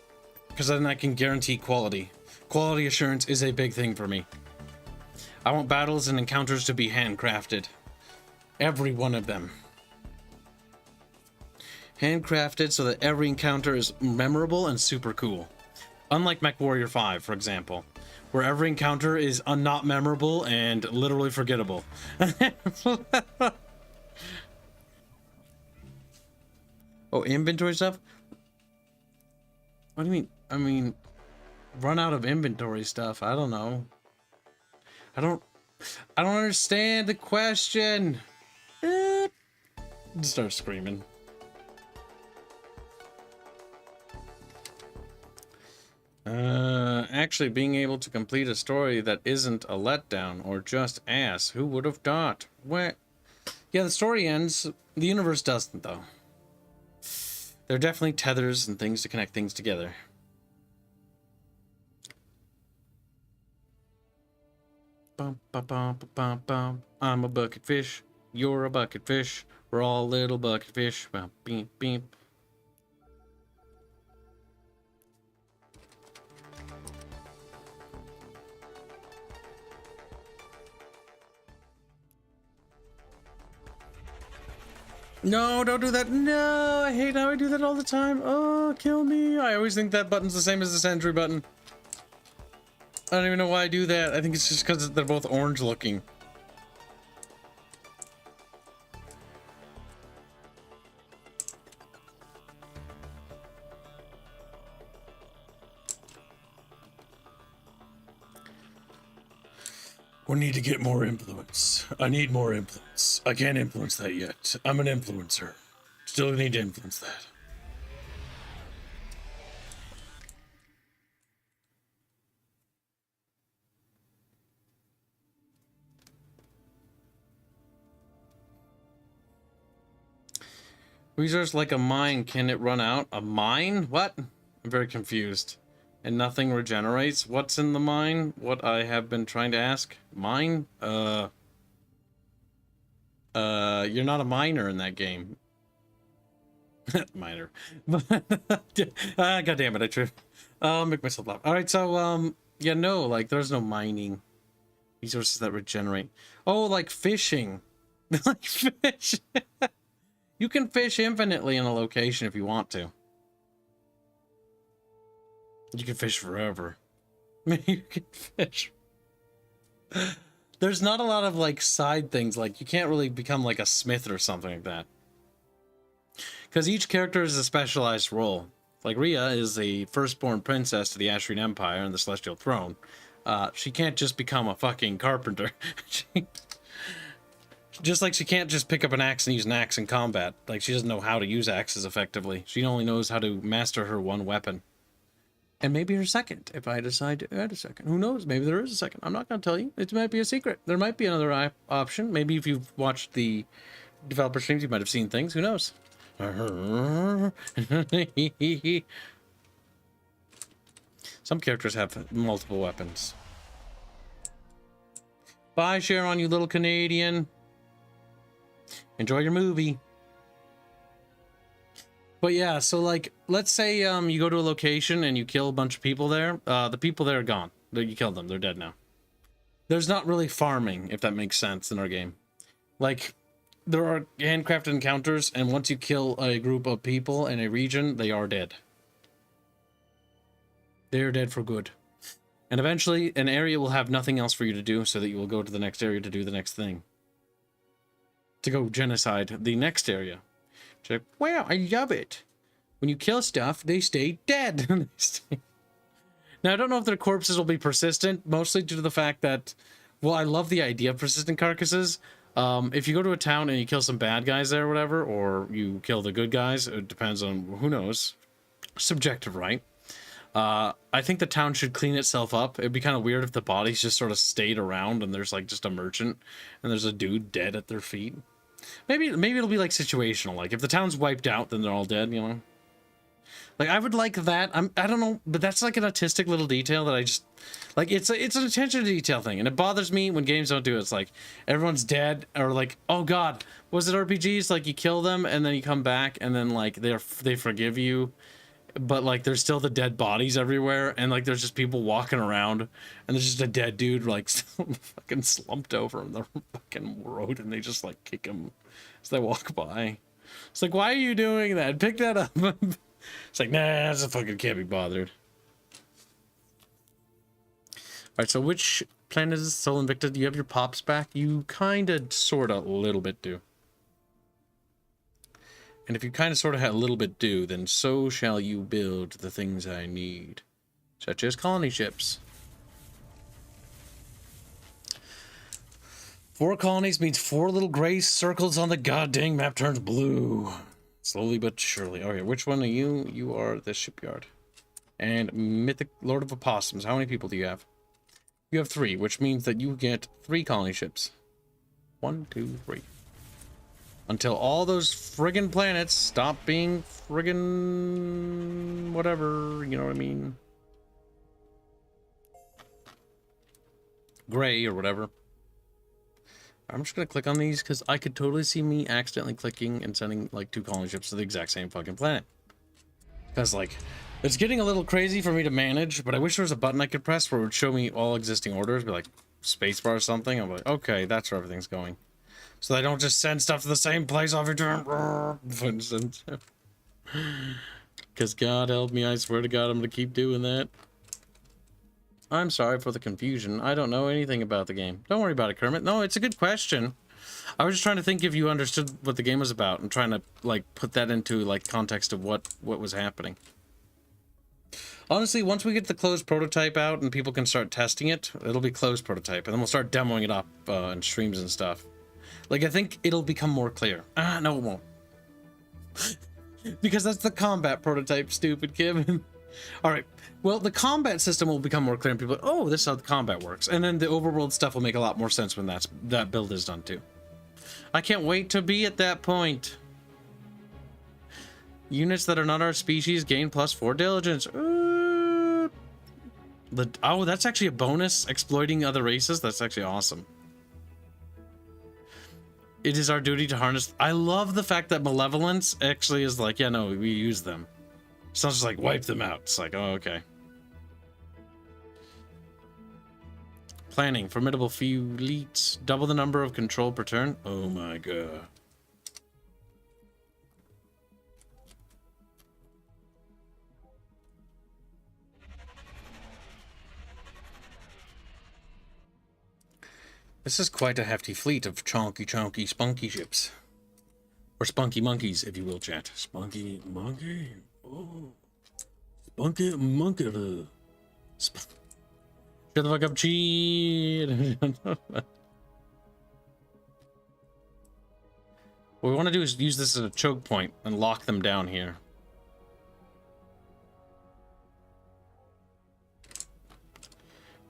A: because then I can guarantee quality. Quality assurance is a big thing for me. I want battles and encounters to be handcrafted. Every one of them. Handcrafted so that every encounter is memorable and super cool. Unlike MechWarrior 5, for example, where every encounter is not memorable and literally forgettable. Oh, inventory stuff? What do you mean? I mean, run out of inventory stuff. I don't know. I don't understand the question. Start screaming. Actually being able to complete a story that isn't a letdown or just ass. Who would have thought? What? Yeah, the story ends. The universe doesn't, though. There are definitely tethers and things to connect things together. Bum, bum, bum, bum, bum. I'm a bucket fish. You're a bucket fish. We're all little bucket fish. Bum, beep, beep. No, don't do that. No, I hate how I do that all the time. Oh, kill me. I always think that button's the same as the sentry button. I don't even know why I do that. I think it's just because they're both orange looking. We need to get more influence. I need more influence. I can't influence that yet. I'm an influencer. Still need to influence that. Resource like a mine, can it run out? A mine? What? I'm very confused. And nothing regenerates? What's in the mine? What I have been trying to ask? Mine? You're not a miner in that game. Miner. God damn it, I tripped. I'll make myself laugh. Alright, so, yeah, no, like, there's no mining. Resources that regenerate. Oh, like fishing. Like fish. You can fish infinitely in a location if you want to. You can fish forever. You can fish. There's not a lot of, like, side things. Like, you can't really become, like, a smith or something like that. Because each character is a specialized role. Like, Rhea is the firstborn princess to the Astrian Empire and the Celestial Throne. She can't just become a fucking carpenter. Just like she can't just pick up an axe and use an axe in combat. Like, she doesn't know how to use axes effectively. She only knows how to master her one weapon. And maybe her second, if I decide to add a second. Who knows? Maybe there is a second. I'm not going to tell you. It might be a secret. There might be another option. Maybe if you've watched the developer streams, you might have seen things. Who knows? Some characters have multiple weapons. Bye, Sharon, you little Canadian. Enjoy your movie. But yeah, so like, let's say you go to a location and you kill a bunch of people there. The people there are gone. You killed them. They're dead now. There's not really farming, if that makes sense, in our game. Like, there are handcrafted encounters, and once you kill a group of people in a region, they are dead. They are dead for good. And eventually, an area will have nothing else for you to do, so that you will go to the next area to do the next thing. To go genocide the next area. It's like, wow, I love it. When you kill stuff, they stay dead. Now, I don't know if their corpses will be persistent, mostly due to the fact that, well, I love the idea of persistent carcasses. If you go to a town and you kill some bad guys there or whatever, or you kill the good guys, it depends on, who knows. Subjective, right? I think the town should clean itself up. It'd be kind of weird if the bodies just sort of stayed around and there's like just a merchant and there's a dude dead at their feet. Maybe it'll be like situational. Like if the town's wiped out, then they're all dead, you know? Like I would like that. I don't know, but that's like an autistic little detail that I just like. It's an attention to detail thing, and it bothers me when games don't do it. It's like everyone's dead, or like, oh god, was it RPGs? Like you kill them and then you come back and then like they forgive you, but like there's still the dead bodies everywhere, and like there's just people walking around, and there's just a dead dude like fucking slumped over on the fucking road, and they just like kick him as they walk by. It's like, why are you doing that? Pick that up. It's like, nah, I fucking can't be bothered. Alright, so which planet is Sol Invicta? Do you have your pops back? You kinda, sorta, a little bit do. And if you kinda, sorta, a little bit do, then so shall you build the things I need. Such as colony ships. 4 colonies means 4 little gray circles on the goddamn map turns blue. Slowly but surely. Okay, which one are you? You are the shipyard. And Mythic Lord of Opossums. How many people do you have? You have 3, which means that you get 3 colony ships. 1, 2, 3. Until all those friggin' planets stop being friggin' whatever, you know what I mean? Gray or whatever. I'm just gonna click on these because I could totally see me accidentally clicking and sending like 2 colony ships to the exact same fucking planet. Because like, it's getting a little crazy for me to manage, but I wish there was a button I could press where it would show me all existing orders, be like spacebar or something. I'm like, okay, that's where everything's going. So I don't just send stuff to the same place every turn, for instance. Because God help me, I swear to God, I'm gonna keep doing that. I'm sorry for the confusion. I don't know anything about the game. Don't worry about it, Kermit. No, it's a good question. I was just trying to think if you understood what the game was about and trying to, like, put that into, like, context of what was happening. Honestly, once we get the closed prototype out and people can start testing it, it'll be closed prototype, and then we'll start demoing it up in streams and stuff. Like, I think it'll become more clear. Ah, no, it won't. Because that's the combat prototype, stupid Kib. Alright, well, the combat system will become more clear and people, oh, this is how the combat works. And then the overworld stuff will make a lot more sense when that build is done too. I can't wait to be at that point. Units that are not our species gain +4 diligence. Oh, that's actually a bonus, exploiting other races. That's actually awesome. It is our duty to harness. I love the fact that malevolence actually is like, yeah, no, we use them. It's not just like wipe them out. It's like, oh, okay. Planning. Formidable fleets. Double the number of control per turn. Oh my god. This is quite a hefty fleet of chonky, spunky ships. Or spunky monkeys, if you will, chat. Spunky monkey? Oh. Spunky monkey. Shut the fuck up, cheat. What we want to do is use this as a choke point and lock them down here.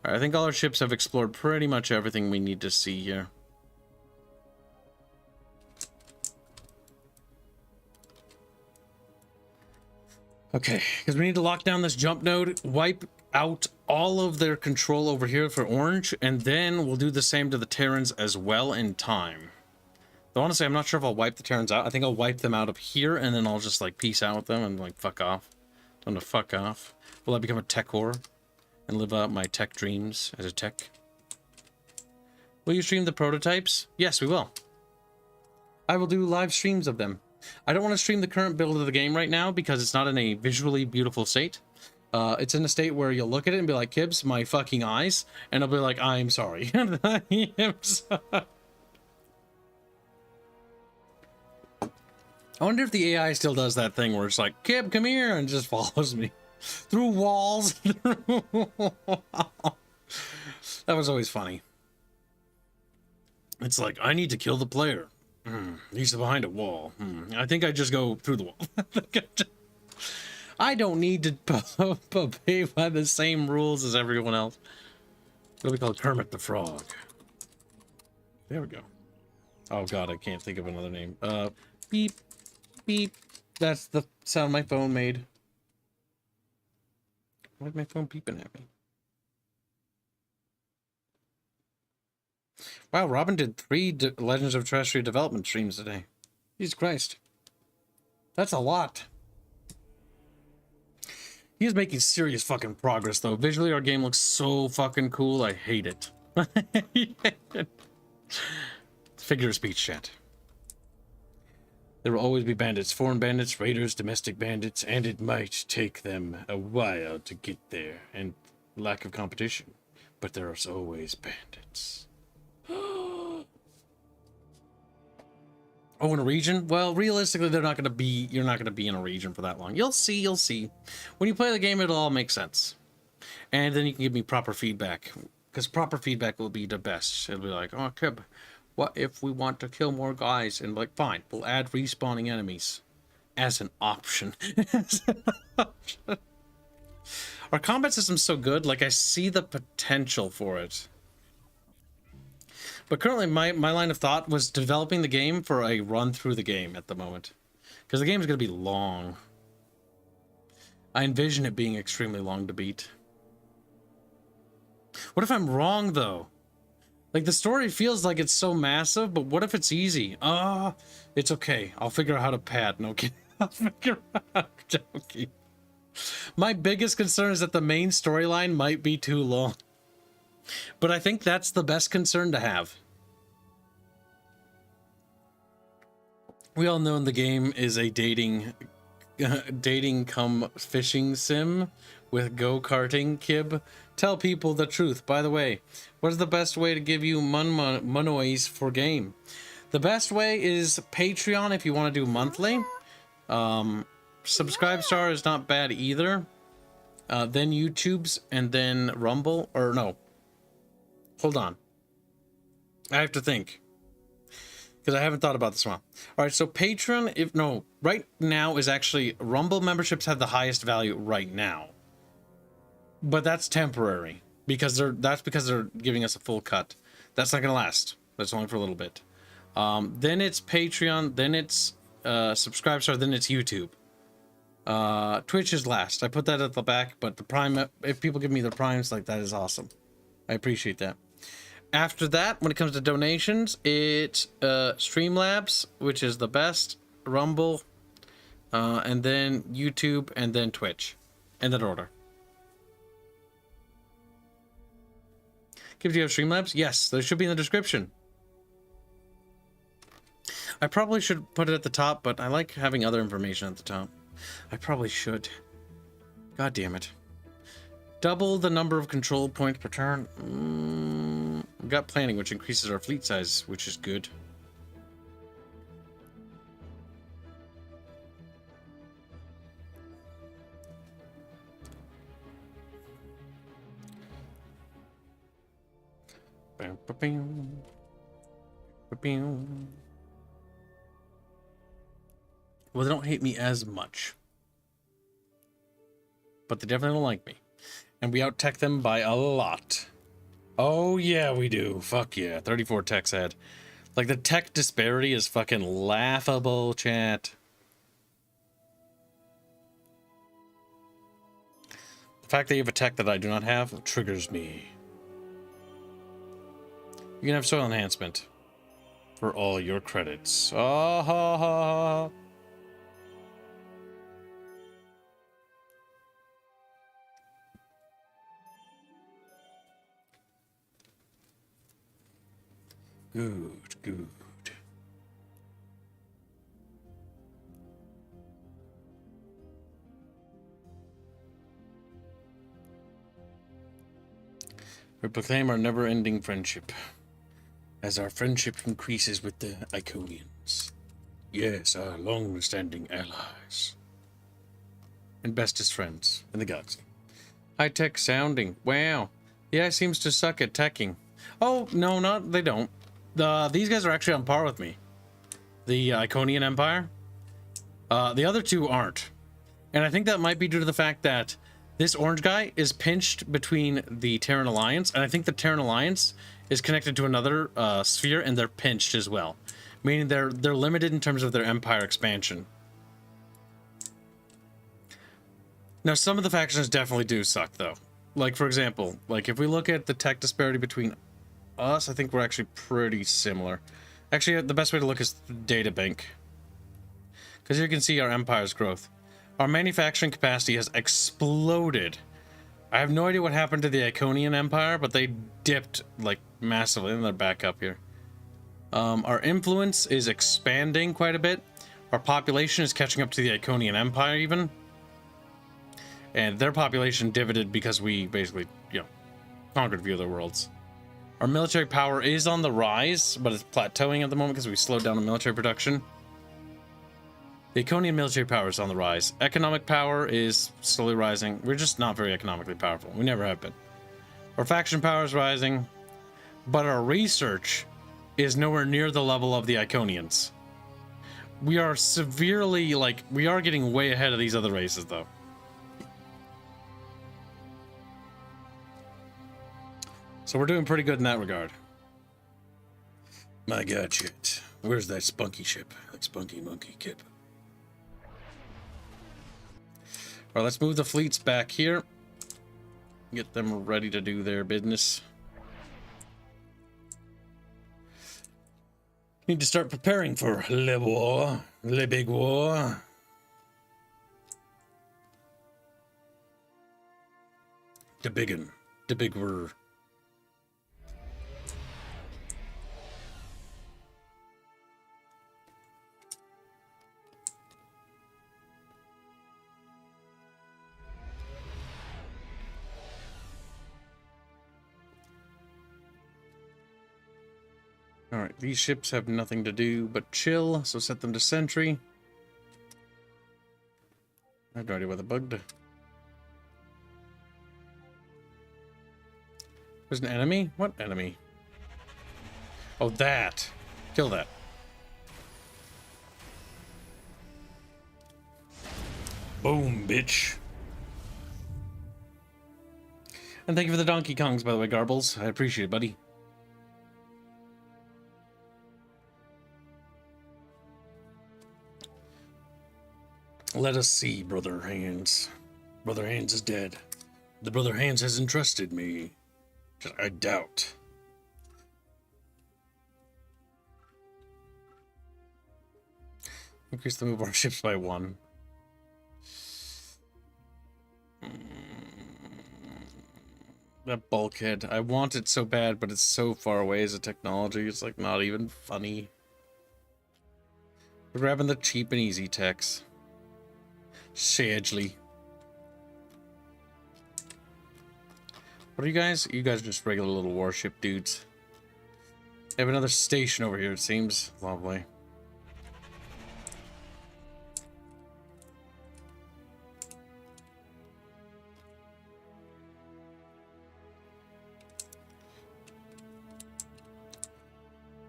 A: Alright, I think all our ships have explored pretty much everything we need to see here. Okay, because we need to lock down this jump node, wipe out all of their control over here for orange, and then we'll do the same to the Terrans as well in time. Though honestly, I'm not sure if I'll wipe the Terrans out. I think I'll wipe them out of here, and then I'll just like peace out with them and like fuck off. Tell them to fuck off. Will I become a tech whore and live out my tech dreams as a tech? Will you stream the prototypes? Yes, we will. I will do live streams of them. I don't want to stream the current build of the game right now because it's not in a visually beautiful state. It's in a state where you'll look at it and be like, Kibs, my fucking eyes. And I'll be like, I'm sorry. I am sorry. I wonder if the AI still does that thing where it's like, Kib, come here, and just follows me through walls. That was always funny. It's like, I need to kill the player. He's behind a wall. I think I just go through the wall. I don't need to obey by the same rules as everyone else. What do we call Kermit the Frog? There we go. Oh god, I can't think of another name. Beep. Beep. That's the sound my phone made. Why is my phone beeping at me? Wow, Robin did 3 Legends of Terrestrial development streams today. Jesus Christ. That's a lot. He is making serious fucking progress, though. Visually, our game looks so fucking cool. I hate it. Figure of speech, chat. There will always be bandits. Foreign bandits, raiders, domestic bandits, and it might take them a while to get there, and lack of competition. But there are always bandits. Oh, in a region? Well, realistically, they're not going to be. You're not going to be in a region for that long. You'll see. You'll see. When you play the game, it'll all make sense, and then you can give me proper feedback. Because proper feedback will be the best. It'll be like, oh, Kib, what if we want to kill more guys? And like, fine, we'll add respawning enemies as an option. As an option. Our combat system's so good. Like, I see the potential for it. But currently, my line of thought was developing the game for a run through the game at the moment. Because the game is going to be long. I envision it being extremely long to beat. What if I'm wrong, though? Like, the story feels like it's so massive, but what if it's easy? It's okay. I'll figure out how to pad. No kidding. I'll figure out. Joking. My biggest concern is that the main storyline might be too long. But I think that's the best concern to have. We all know the game is a dating come fishing sim with go-karting. Kib, tell people the truth. By the way, what is the best way to give you monoies for game? The best way is Patreon if you want to do monthly. Subscribe is not bad either. Then YouTube's, and then Rumble, or no. Hold on. I have to think. Because I haven't thought about this one. Alright, so Patreon, right now is actually, Rumble memberships have the highest value right now. But that's temporary. Because they're giving us a full cut. That's not gonna last. That's only for a little bit. Then it's Patreon, then it's Subscribestar, then it's YouTube. Twitch is last. I put that at the back, but the Prime, if people give me the Primes, like, that is awesome. I appreciate that. After that, when it comes to donations, it's Streamlabs, which is the best, Rumble, and then YouTube, and then Twitch. In that order. Do you have Streamlabs? Yes, they should be in the description. I probably should put it at the top, but I like having other information at the top. I probably should. God damn it. Double the number of control points per turn. We've got planning, which increases our fleet size, which is good. Well, they don't hate me as much. But they definitely don't like me. And we out-tech them by a lot. Oh, yeah, we do. Fuck yeah. 34 techs had. Like, the tech disparity is fucking laughable, chat. The fact that you have a tech that I do not have triggers me. You can have soil enhancement. For all your credits. Ah ha ha. Good, good. We proclaim our never-ending friendship as our friendship increases with the Iconians. Yes, our long-standing allies. And bestest friends in the galaxy. High-tech sounding. Wow. Yeah, seems to suck at teching. Oh, no, not they don't. These guys are actually on par with me. The Iconian Empire. The other two aren't. And I think that might be due to the fact that this orange guy is pinched between the Terran Alliance, and I think the Terran Alliance is connected to another sphere, and they're pinched as well. Meaning they're limited in terms of their empire expansion. Now, some of the factions definitely do suck, though. Like, for example, like if we look at the tech disparity between us, I think we're actually pretty similar. Actually, the best way to look is the data bank. Because you can see our empire's growth. Our manufacturing capacity has exploded. I have no idea what happened to the Iconian Empire, but they dipped, like, massively, and they're back up here. Our influence is expanding quite a bit. Our population is catching up to the Iconian Empire, even. And their population divided because we basically, you know, conquered a few of their worlds. Our military power is on the rise, but it's plateauing at the moment because we slowed down the military production. The Iconian military power is on the rise. Economic power is slowly rising. We're just not very economically powerful. We never have been. Our faction power is rising, but our research is nowhere near the level of the Iconians. We are severely, like, we are getting way ahead of these other races, though. So we're doing pretty good in that regard. My god, shit. Where's that spunky ship? Like spunky monkey kip. Alright, let's move the fleets back here. Get them ready to do their business. Need to start preparing for le war. Le big war. The big one. The big war. Alright, these ships have nothing to do but chill, so set them to sentry. I have no idea where the bugged. There's an enemy? What enemy? Oh, that. Kill that. Boom, bitch. And thank you for the Donkey Kongs, by the way, Garbles. I appreciate it, buddy. Let us see, Brother Hanse. Brother Hanse is dead. The Brother Hanse has entrusted me. I doubt. Increase the move of our ships by 1. That bulkhead. I want it so bad, but it's so far away as a technology. It's like not even funny. We're grabbing the cheap and easy techs. Sagely. What are you guys? You guys are just regular little warship dudes. They have another station over here, it seems. Lovely.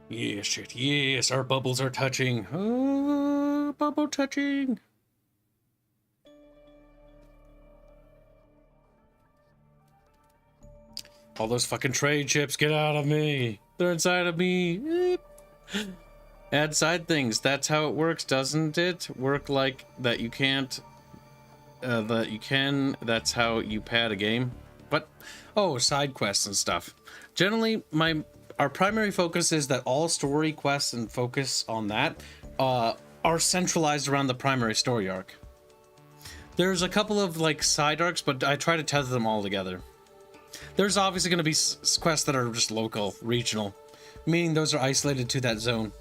A: Yes, shit. Yes, our bubbles are touching. Oh, bubble touching. All those fucking trade ships, get out of me. They're inside of me. Add side things. That's how it works, doesn't it? Work like that you can't. That you can. That's how you pad a game. But, oh, side quests and stuff. Generally, our primary focus is that all story quests and focus on that are centralized around the primary story arc. There's a couple of, like, side arcs, but I try to tether them all together. There's obviously going to be quests that are just local, regional, meaning those are isolated to that zone.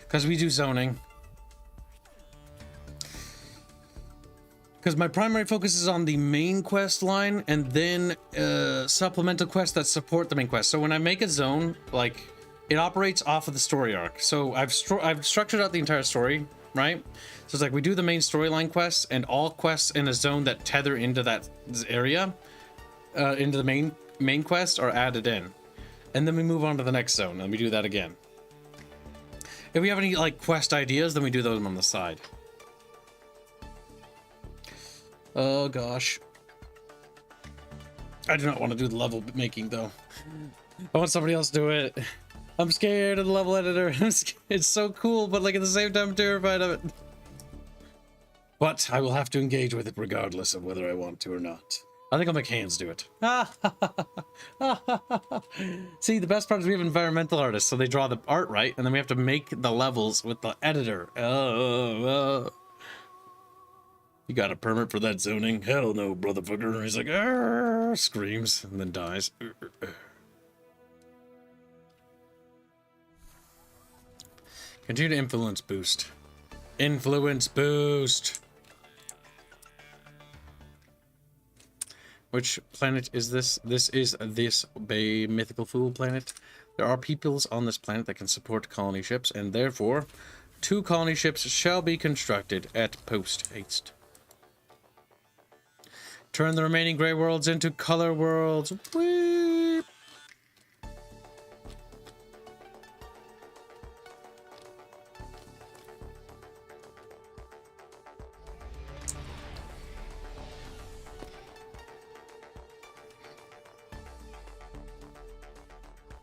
A: Because we do zoning. Because my primary focus is on the main quest line, and then supplemental quests that support the main quest. So when I make a zone, like, it operates off of the story arc. So I've structured out the entire story, right? So it's like we do the main storyline quests, and all quests in a zone that tether into that area, into the main quest, are added in. And then we move on to the next zone, and we do that again. If we have any, like, quest ideas, then we do those on the side. Oh gosh. I do not want to do the level making though. I want somebody else to do it. I'm scared of the level editor. It's so cool, but like at the same time I'm terrified of it. But I will have to engage with it regardless of whether I want to or not. I think I'll make Hanse do it. See, the best part is we have environmental artists, so they draw the art right, and then we have to make the levels with the editor. You got a permit for that zoning? Hell no, brotherfucker. He's like, argh, screams, and then dies. Continue to influence boost. Influence boost. Which planet is this? This is this Bay Mythical Fool planet. There are peoples on this planet that can support colony ships, and therefore, 2 colony ships shall be constructed at post haste. Turn the remaining gray worlds into color worlds. Whee!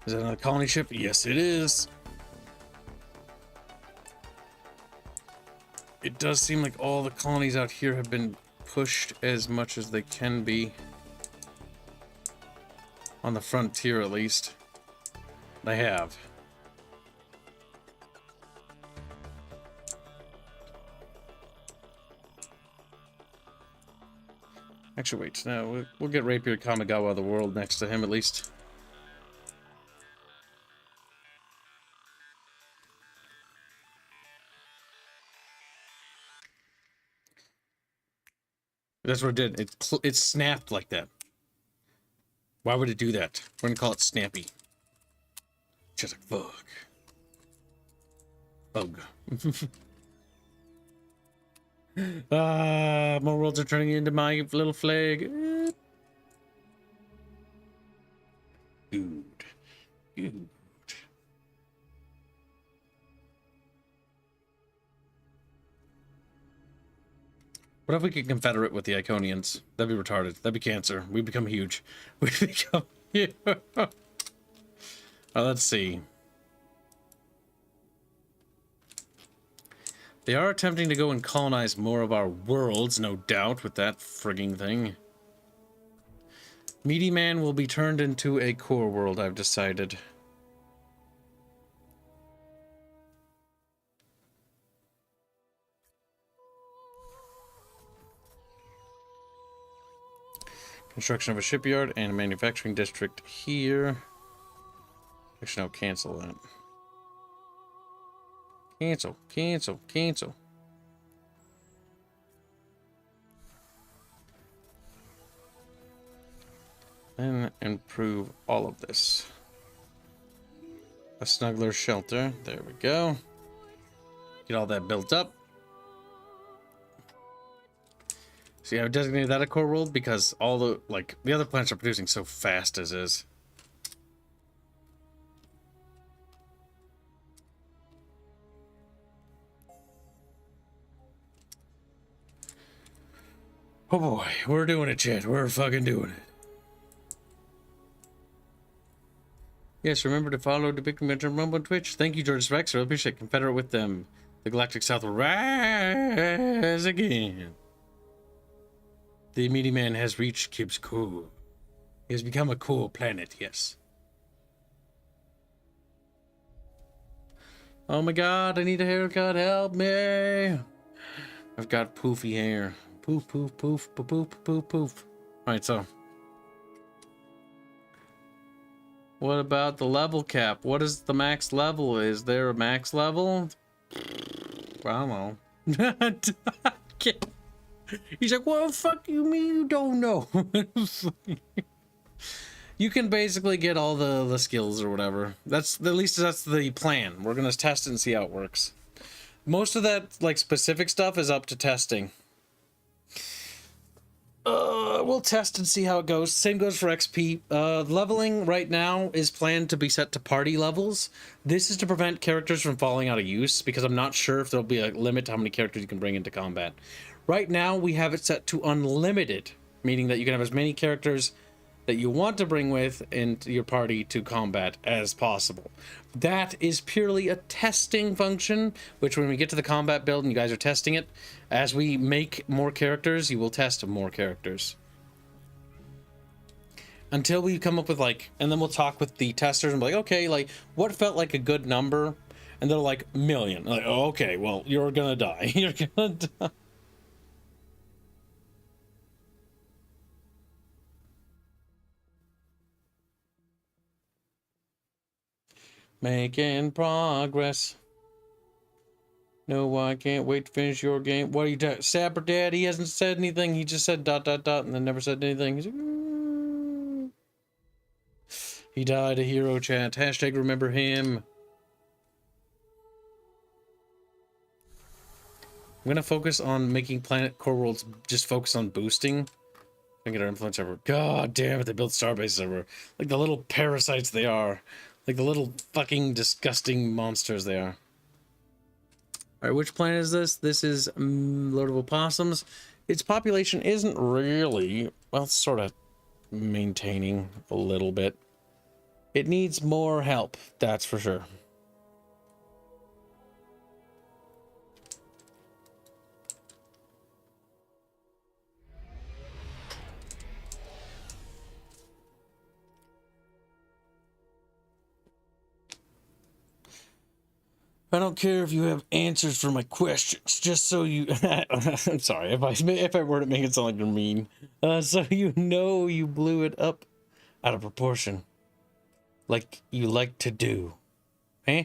A: Is that another colony ship? Yes, it is. It does seem like all the colonies out here have been pushed as much as they can be. On the frontier, at least. They have. Actually, wait. No, we'll get Rapier Kamigawa of the world next to him, at least. That's what it did. It snapped like that. Why would it do that? We're gonna call it snappy. Just like fuck. Bug. More worlds are turning into my little flag. Good. Good. What if we could confederate with the Iconians? That'd be retarded. That'd be cancer. We become huge. We become huge. Let's see. They are attempting to go and colonize more of our worlds, no doubt, with that frigging thing. Meaty Man will be turned into a core world, I've decided. Construction of a shipyard and a manufacturing district here. Actually, no, cancel that. Cancel, cancel, cancel. Then improve all of this. A snuggler shelter. There we go. Get all that built up. See, I've designated that a core world because all the, like, the other planets are producing so fast as is. Oh boy, we're doing it, chat. We're fucking doing it. Yes, remember to follow the Bickering Rumble on Twitch. Thank you, George Rex. I really appreciate it. Confederate with them. The Galactic South will rise again. The Meaty Man has reached Kibs core. He has become a core planet, yes. Oh my god, I need a haircut. Help me. I've got poofy hair. Poof, poof, poof, poof, poof, poof, poof. Alright, so. What about the level cap? What is the max level? Is there a max level? I don't know. He's like, well, fuck you mean you don't know? You can basically get all the skills or whatever. At least that's the plan. We're gonna test it and see how it works. Most of that, like, specific stuff is up to testing. We'll test and see how it goes. Same goes for XP. Leveling right now is planned to be set to party levels. This is to prevent characters from falling out of use, because I'm not sure if there'll be a limit to how many characters you can bring into combat. Right now, we have it set to unlimited, meaning that you can have as many characters that you want to bring with into your party to combat as possible. That is purely a testing function, which when we get to the combat build and you guys are testing it, as we make more characters, you will test more characters. Until we come up with, like, and then we'll talk with the testers and be like, okay, like, what felt like a good number? And they're like, million. Like, oh, okay, well, you're gonna die. You're gonna die. Making progress. No, I can't wait to finish your game. What are you doing? Sapper Dad, he hasn't said anything. He just said ... and then never said anything. He's like, mm. He died a hero, chat. Hashtag remember him. I'm gonna focus on making Planet Core Worlds just focus on boosting. And get our influence everywhere. God damn it, they built starbases everywhere. Like the little parasites they are. Like the little fucking disgusting monsters they are. Alright, which planet is this? This is Lord of Opossums. Its population isn't really, well, it's sort of maintaining a little bit. It needs more help, that's for sure. I don't care if you have answers for my questions, just so you... I'm sorry, if I word it, make it sound like you're mean. So you know you blew it up out of proportion. Like you like to do. Eh?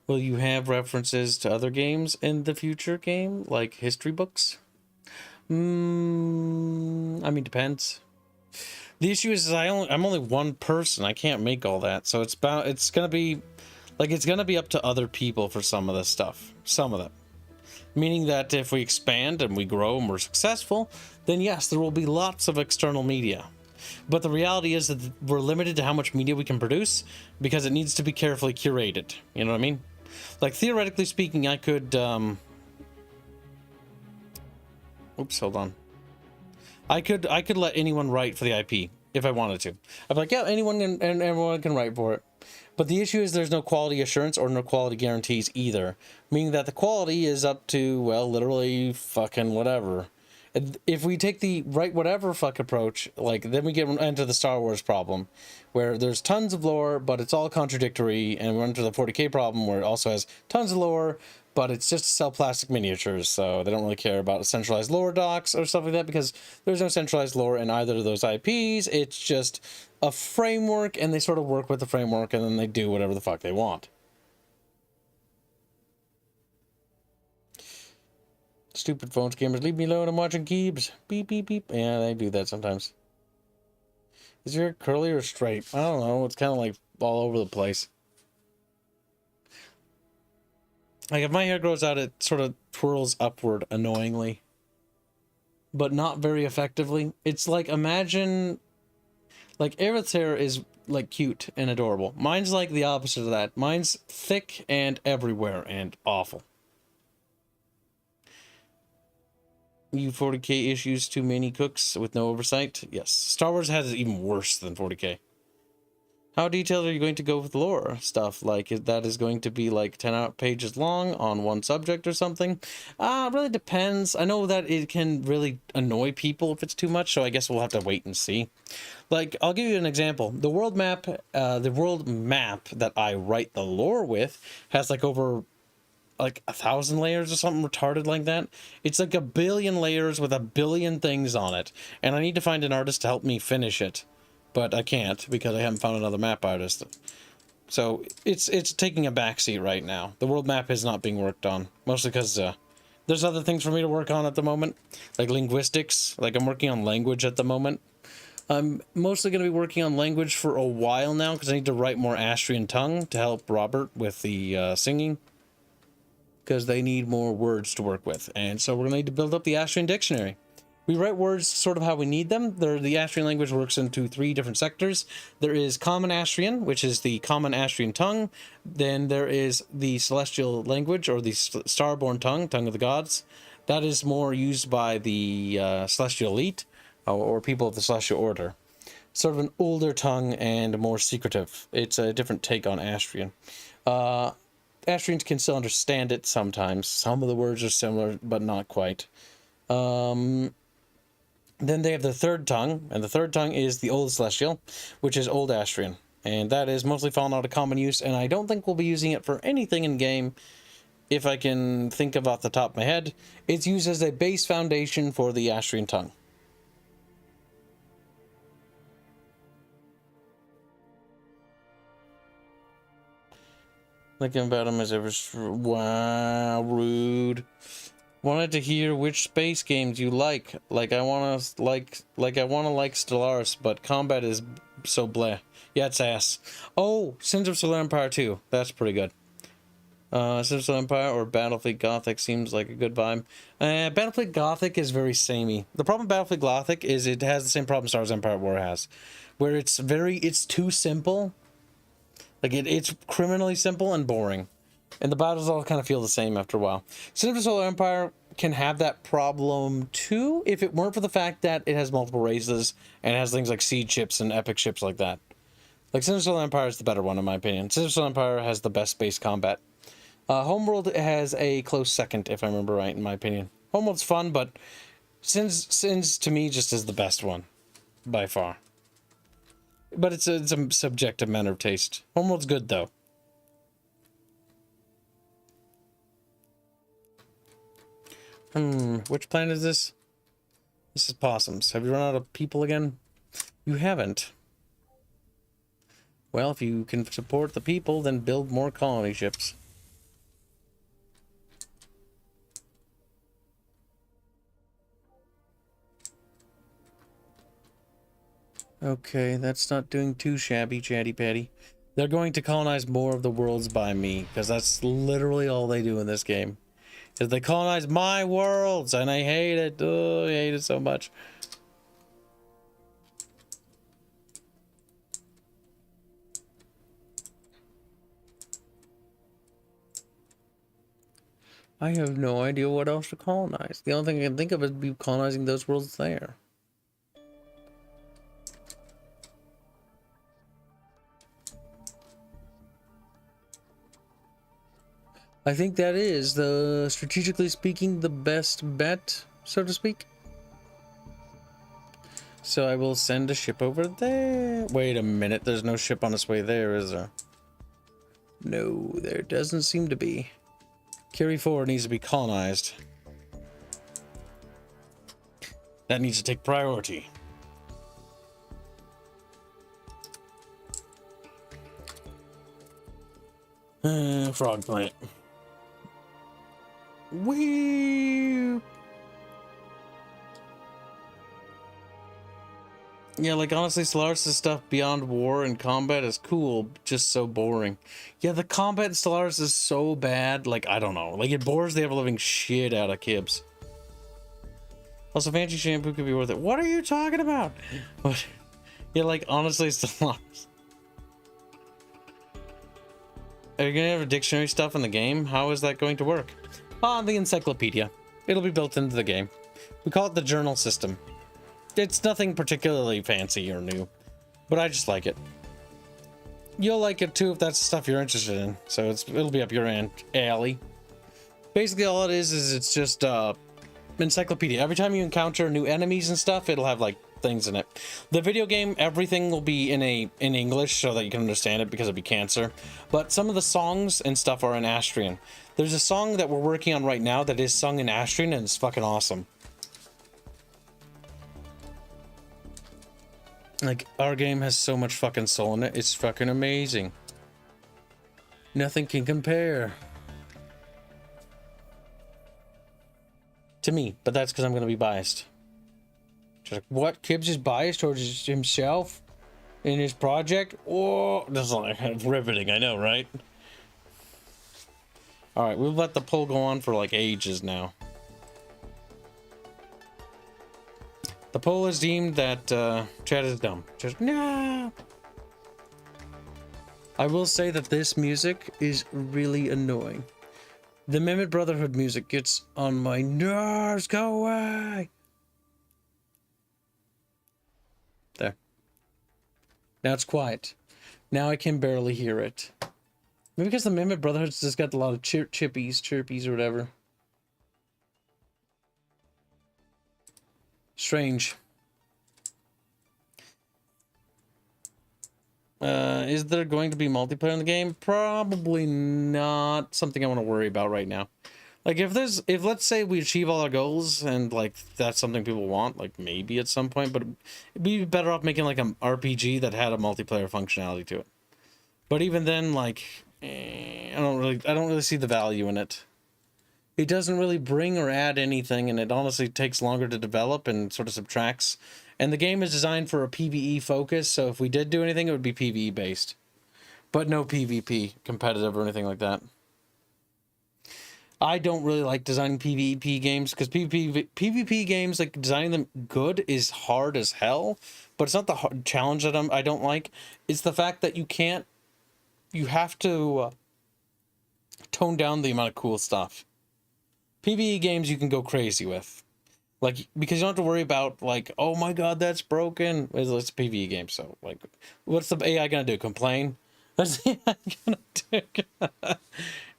A: Will you have references to other games in the future game, like history books? I mean, depends. The issue is I'm only one person. I can't make all that. So it's gonna be up to other people for some of this stuff. Some of it. Meaning that if we expand and we grow and we're successful, then yes, there will be lots of external media. But the reality is that we're limited to how much media we can produce because it needs to be carefully curated. You know what I mean? Like, theoretically speaking, I could oops, hold on. I could let anyone write for the IP if I wanted to. I'd be like, yeah, anyone and everyone can write for it. But the issue is there's no quality assurance or no quality guarantees either. Meaning that the quality is up to, well, literally fucking whatever. If we take the right whatever fuck approach, like, then we get into the Star Wars problem, where there's tons of lore, but it's all contradictory, and we run into the 40k problem, where it also has tons of lore, but it's just to sell plastic miniatures, so they don't really care about centralized lore docs or stuff like that, because there's no centralized lore in either of those IPs. It's just a framework, and they sort of work with the framework, and then they do whatever the fuck they want. Stupid phones gamers, leave me alone, I'm watching Kibs. Beep, beep, beep. Yeah, they do that sometimes. Is your hair curly or straight? I don't know, it's kind of like all over the place. Like, if my hair grows out, it sort of twirls upward annoyingly. But not very effectively. It's like, imagine... Like, Aerith's hair is, like, cute and adorable. Mine's like the opposite of that. Mine's thick and everywhere and awful. You 40k issues, too many cooks with no oversight? Yes. Star Wars has it even worse than 40k. How detailed are you going to go with lore stuff? Like, that is going to be like 10 pages long on one subject or something? It really depends. I know that it can really annoy people if it's too much, so I guess we'll have to wait and see. Like, I'll give you an example. The world map that I write the lore with has like over like 1,000 layers or something retarded like that. It's like 1 billion layers with 1 billion things on it, and I need to find an artist to help me finish it. But I can't, because I haven't found another map artist. So it's taking a backseat right now. The world map is not being worked on, mostly because there's other things for me to work on at the moment, like linguistics. Like I'm working on language at the moment. I'm mostly going to be working on language for a while now because I need to write more Astrian tongue to help Robert with the singing, because they need more words to work with. And so we're going to need to build up the Astrian dictionary. We write words sort of how we need them. The Astrian language works into 3 different sectors. There is Common Astrian, which is the Common Astrian tongue. Then there is the Celestial language, or the Starborn tongue, Tongue of the Gods. That is more used by the Celestial Elite, or people of the Celestial Order. Sort of an older tongue and more secretive. It's a different take on Astrian. Astrians can still understand it sometimes. Some of the words are similar, but not quite. Then they have the third tongue, and the third tongue is the Old Celestial, which is Old Astrian. And that is mostly fallen out of common use, and I don't think we'll be using it for anything in game, if I can think of off the top of my head. It's used as a base foundation for the Astrian tongue. Thinking about him as ever. Wow, rude. Wanted to hear which space games you like. Like I wanna like Stellaris, but combat is so bleh. Yeah, it's ass. Oh, Sins of Solar Empire 2. That's pretty good. Sins of Solar Empire or Battlefleet Gothic seems like a good vibe. Battlefleet Gothic is very samey. The problem with Battlefleet Gothic is it has the same problem Star Wars Empire War has, where it's too simple. Like it's criminally simple and boring. And the battles all kind of feel the same after a while. Sins of Solar Empire can have that problem too, if it weren't for the fact that it has multiple races and it has things like siege ships and epic ships like that. Like Sins of Solar Empire is the better one in my opinion. Sins of Solar Empire has the best space combat. Homeworld has a close second, if I remember right, in my opinion. Homeworld's fun, but Sins to me just is the best one by far. But it's a subjective matter of taste. Homeworld's good though. Which planet is this? This is possums. Have you run out of people again? You haven't. Well, if you can support the people, then build more colony ships. Okay, that's not doing too shabby, Chatty Patty. They're going to colonize more of the worlds by me, because that's literally all they do in this game. Is they colonize my worlds, and I hate it. Oh, I hate it so much. I have no idea what else to colonize. The only thing I can think of is be colonizing those worlds there. I think that is, strategically speaking, the best bet, so to speak. So I will send a ship over there. Wait a minute, there's no ship on its way there, is there? No, there doesn't seem to be. Carry 4 needs to be colonized. That needs to take priority. Frog planet. Wee. Yeah, like honestly, Stellaris' stuff beyond war and combat is cool, just so boring. Yeah, the combat in Stellaris is so bad, like, I don't know. Like, it bores the ever-living shit out of Kibs. Also, fancy shampoo could be worth it. What are you talking about? What? Yeah, like, honestly, Stellaris. Are you gonna have dictionary stuff in the game? How is that going to work? On the encyclopedia. It'll be built into the game. We call it the journal system. It's nothing particularly fancy or new, but I just like it. You'll like it too if that's the stuff you're interested in, so it'll be up your alley. Basically all it is it's just encyclopedia. Every time you encounter new enemies and stuff, it'll have like things in it. The video game, everything will be in English so that you can understand it because it'll be cancer. But some of the songs and stuff are in Astrian. There's a song that we're working on right now that is sung in Astrian and it's fucking awesome. Like, our game has so much fucking soul in it. It's fucking amazing. Nothing can compare to me, but that's because I'm going to be biased. Just like, what? Kibs is biased towards himself in his project? Oh, this is like riveting, I know, right? Alright, we've let the poll go on for like ages now. The poll has deemed that chat is dumb. Just, no! I will say that this music is really annoying. The Mehmet Brotherhood music gets on my nerves. Go away! There. Now it's quiet. Now I can barely hear it. Maybe because the Mehmet Brotherhood's just got a lot of chirpies or whatever. Strange. Is there going to be multiplayer in the game? Probably not something I want to worry about right now. Like, if let's say we achieve all our goals and, like, that's something people want, like, maybe at some point, but it'd be better off making, like, an RPG that had a multiplayer functionality to it. But even then, like, I don't really see the value in it. It doesn't really bring or add anything, and it honestly takes longer to develop and sort of subtracts. And the game is designed for a PvE focus, so if we did do anything, it would be PvE based. But no PvP, competitive or anything like that. I don't really like designing PvP games, because PvP games, like, designing them good is hard as hell. But it's not the challenge that I don't like. It's the fact that you have to tone down the amount of cool stuff. PvE games you can go crazy with. Like, because you don't have to worry about, like, oh my god, that's broken. It's a PvE game, so, like, what's the AI gonna do? Complain? What's the AI gonna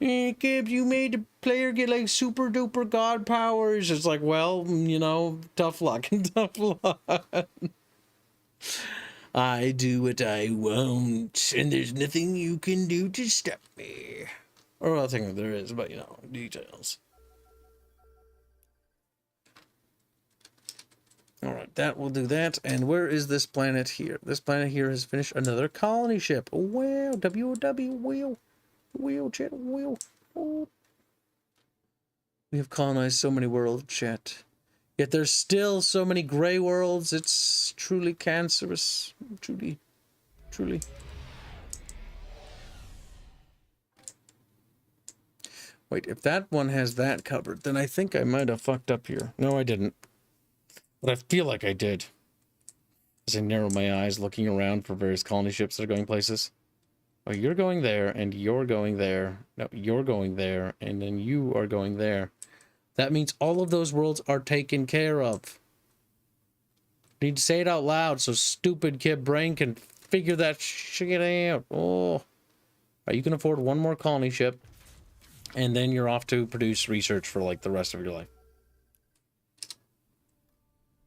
A: do? Kibs, you made the player get, like, super duper god powers. It's like, well, you know, tough luck. Tough luck. I do what I want, and there's nothing you can do to stop me. Or I think there is, but, you know, details. Alright, that will do that. And where is this planet here? This planet here has finished another colony ship. Wow, W-O-W, wheel, chat, wheel. Oh. We have colonized so many worlds, chat. Yet there's still so many gray worlds. It's truly cancerous. Truly. Wait, if that one has that covered, then I think I might have fucked up here. No, I didn't. But I feel like I did. As I narrow my eyes, looking around for various colony ships that are going places. Oh, you're going there, and you're going there. No, you're going there, and then you are going there. That means all of those worlds are taken care of. Need to say it out loud so stupid kid brain can figure that shit out. Oh. Right, you can afford one more colony ship, and then you're off to produce research for, like, the rest of your life.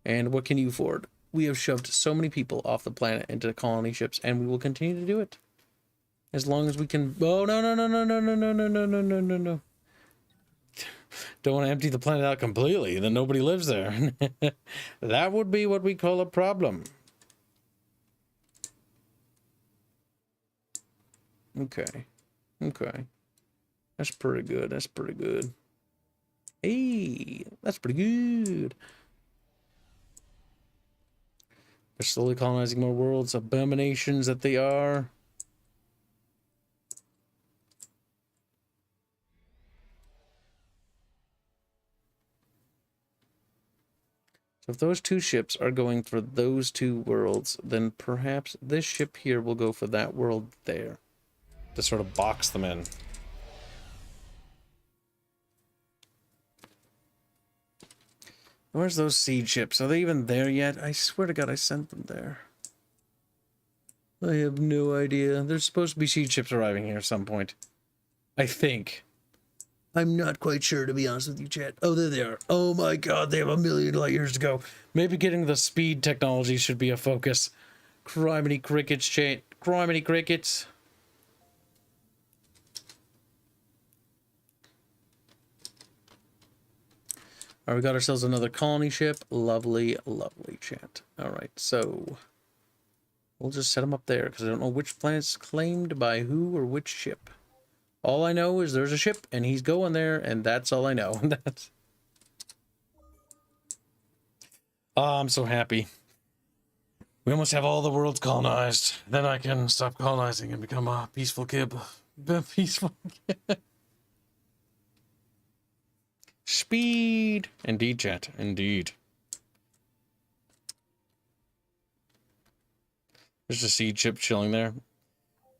A: And what can you afford? We have shoved so many people off the planet into colony ships, and we will continue to do it. As long as we can... Oh, no. Don't want to empty the planet out completely, then nobody lives there. That would be what we call a problem. Okay. That's pretty good. Hey, that's pretty good. They're slowly colonizing more worlds, abominations that they are. So if those two ships are going for those two worlds, then perhaps this ship here will go for that world there. To sort of box them in. Where's those seed ships? Are they even there yet? I swear to God, I sent them there. I have no idea. There's supposed to be seed ships arriving here at some point. I think. I'm not quite sure, to be honest with you, chat. Oh, there they are. Oh my God, they have 1,000,000 light years to go. Maybe getting the speed technology should be a focus. Criminy crickets, chat. Criminy crickets. All right, we got ourselves another colony ship. Lovely, lovely, chat. All right, so we'll just set them up there because I don't know which planet's claimed by who or which ship. All I know is there's a ship and he's going there, and that's all I know. That's... Oh, I'm so happy. We almost have all the worlds colonized. Then I can stop colonizing and become a peaceful kib. Peaceful kib. Speed. Indeed, chat. Indeed. There's a seed ship chilling there.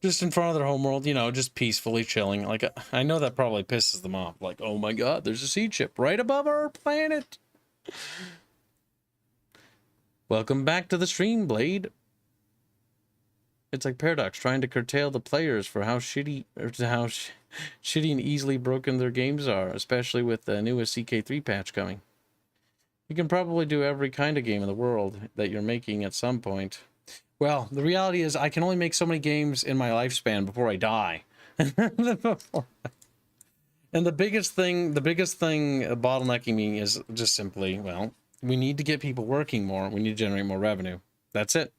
A: Just in front of their homeworld, you know, just peacefully chilling. Like, I know that probably pisses them off. Like, oh my god, there's a seed ship right above our planet. Welcome back to the stream, Blade. It's like Paradox trying to curtail the players for how shitty shitty and easily broken their games are, especially with the newest CK3 patch coming. You can probably do every kind of game in the world that you're making at some point. Well, the reality is I can only make so many games in my lifespan before I die. And the biggest thing bottlenecking me is just simply, well, we need to get people working more. We need to generate more revenue. That's it.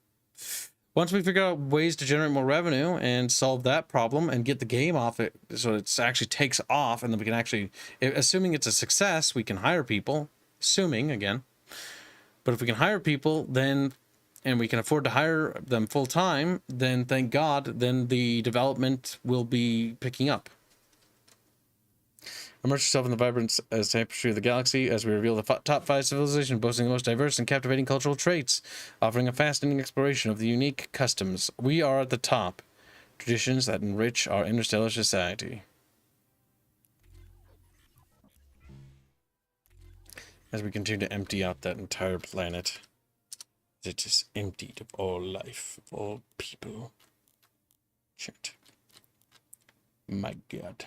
A: Once we figure out ways to generate more revenue and solve that problem and get the game off it so it actually takes off, and then we can actually, assuming it's a success, we can hire people. Assuming, again. But if we can hire people, then... and we can afford to hire them full time, then thank God, then the development will be picking up. Immerse yourself in the vibrant tapestry of the galaxy as we reveal the top 5 civilizations boasting the most diverse and captivating cultural traits, offering a fascinating exploration of the unique customs. We are at the top, traditions that enrich our interstellar society. As we continue to empty out that entire planet. It is emptied of all life, of all people. Shit. My god.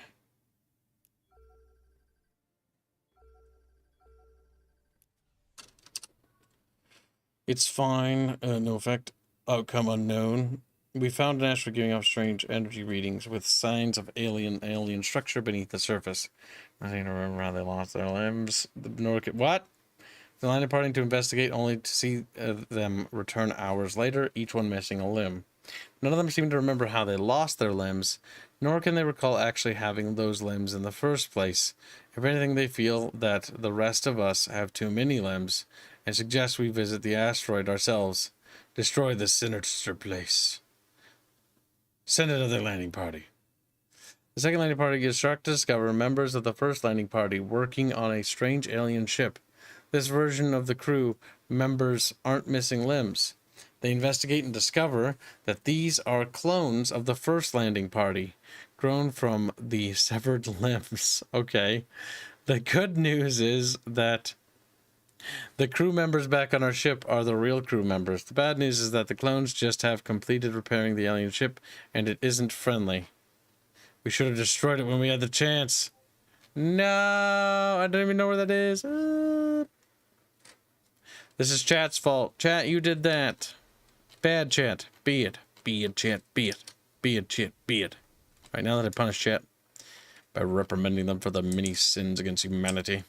A: It's fine. No effect. Outcome unknown. We found an asteroid giving off strange energy readings with signs of alien structure beneath the surface. I think I remember how they lost their limbs. The Nork. What? The line departing to investigate, only to see them return hours later, each one missing a limb. None of them seem to remember how they lost their limbs, nor can they recall actually having those limbs in the first place. If anything, they feel that the rest of us have too many limbs, and suggest we visit the asteroid ourselves. Destroy the sinister place. Send another landing party. The second landing party gets shocked to discover members of the first landing party working on a strange alien ship. This version of the crew members aren't missing limbs. They investigate and discover that these are clones of the first landing party, grown from the severed limbs. Okay. The good news is that the crew members back on our ship are the real crew members. The bad news is that the clones just have completed repairing the alien ship, and it isn't friendly. We should have destroyed it when we had the chance. No, I don't even know where that is. This is chat's fault. Chat, you did that. Bad chat. Be it. Be it, chat. Be it. Be it, chat. Be it. Right, now that I punish chat by reprimanding them for the many sins against humanity.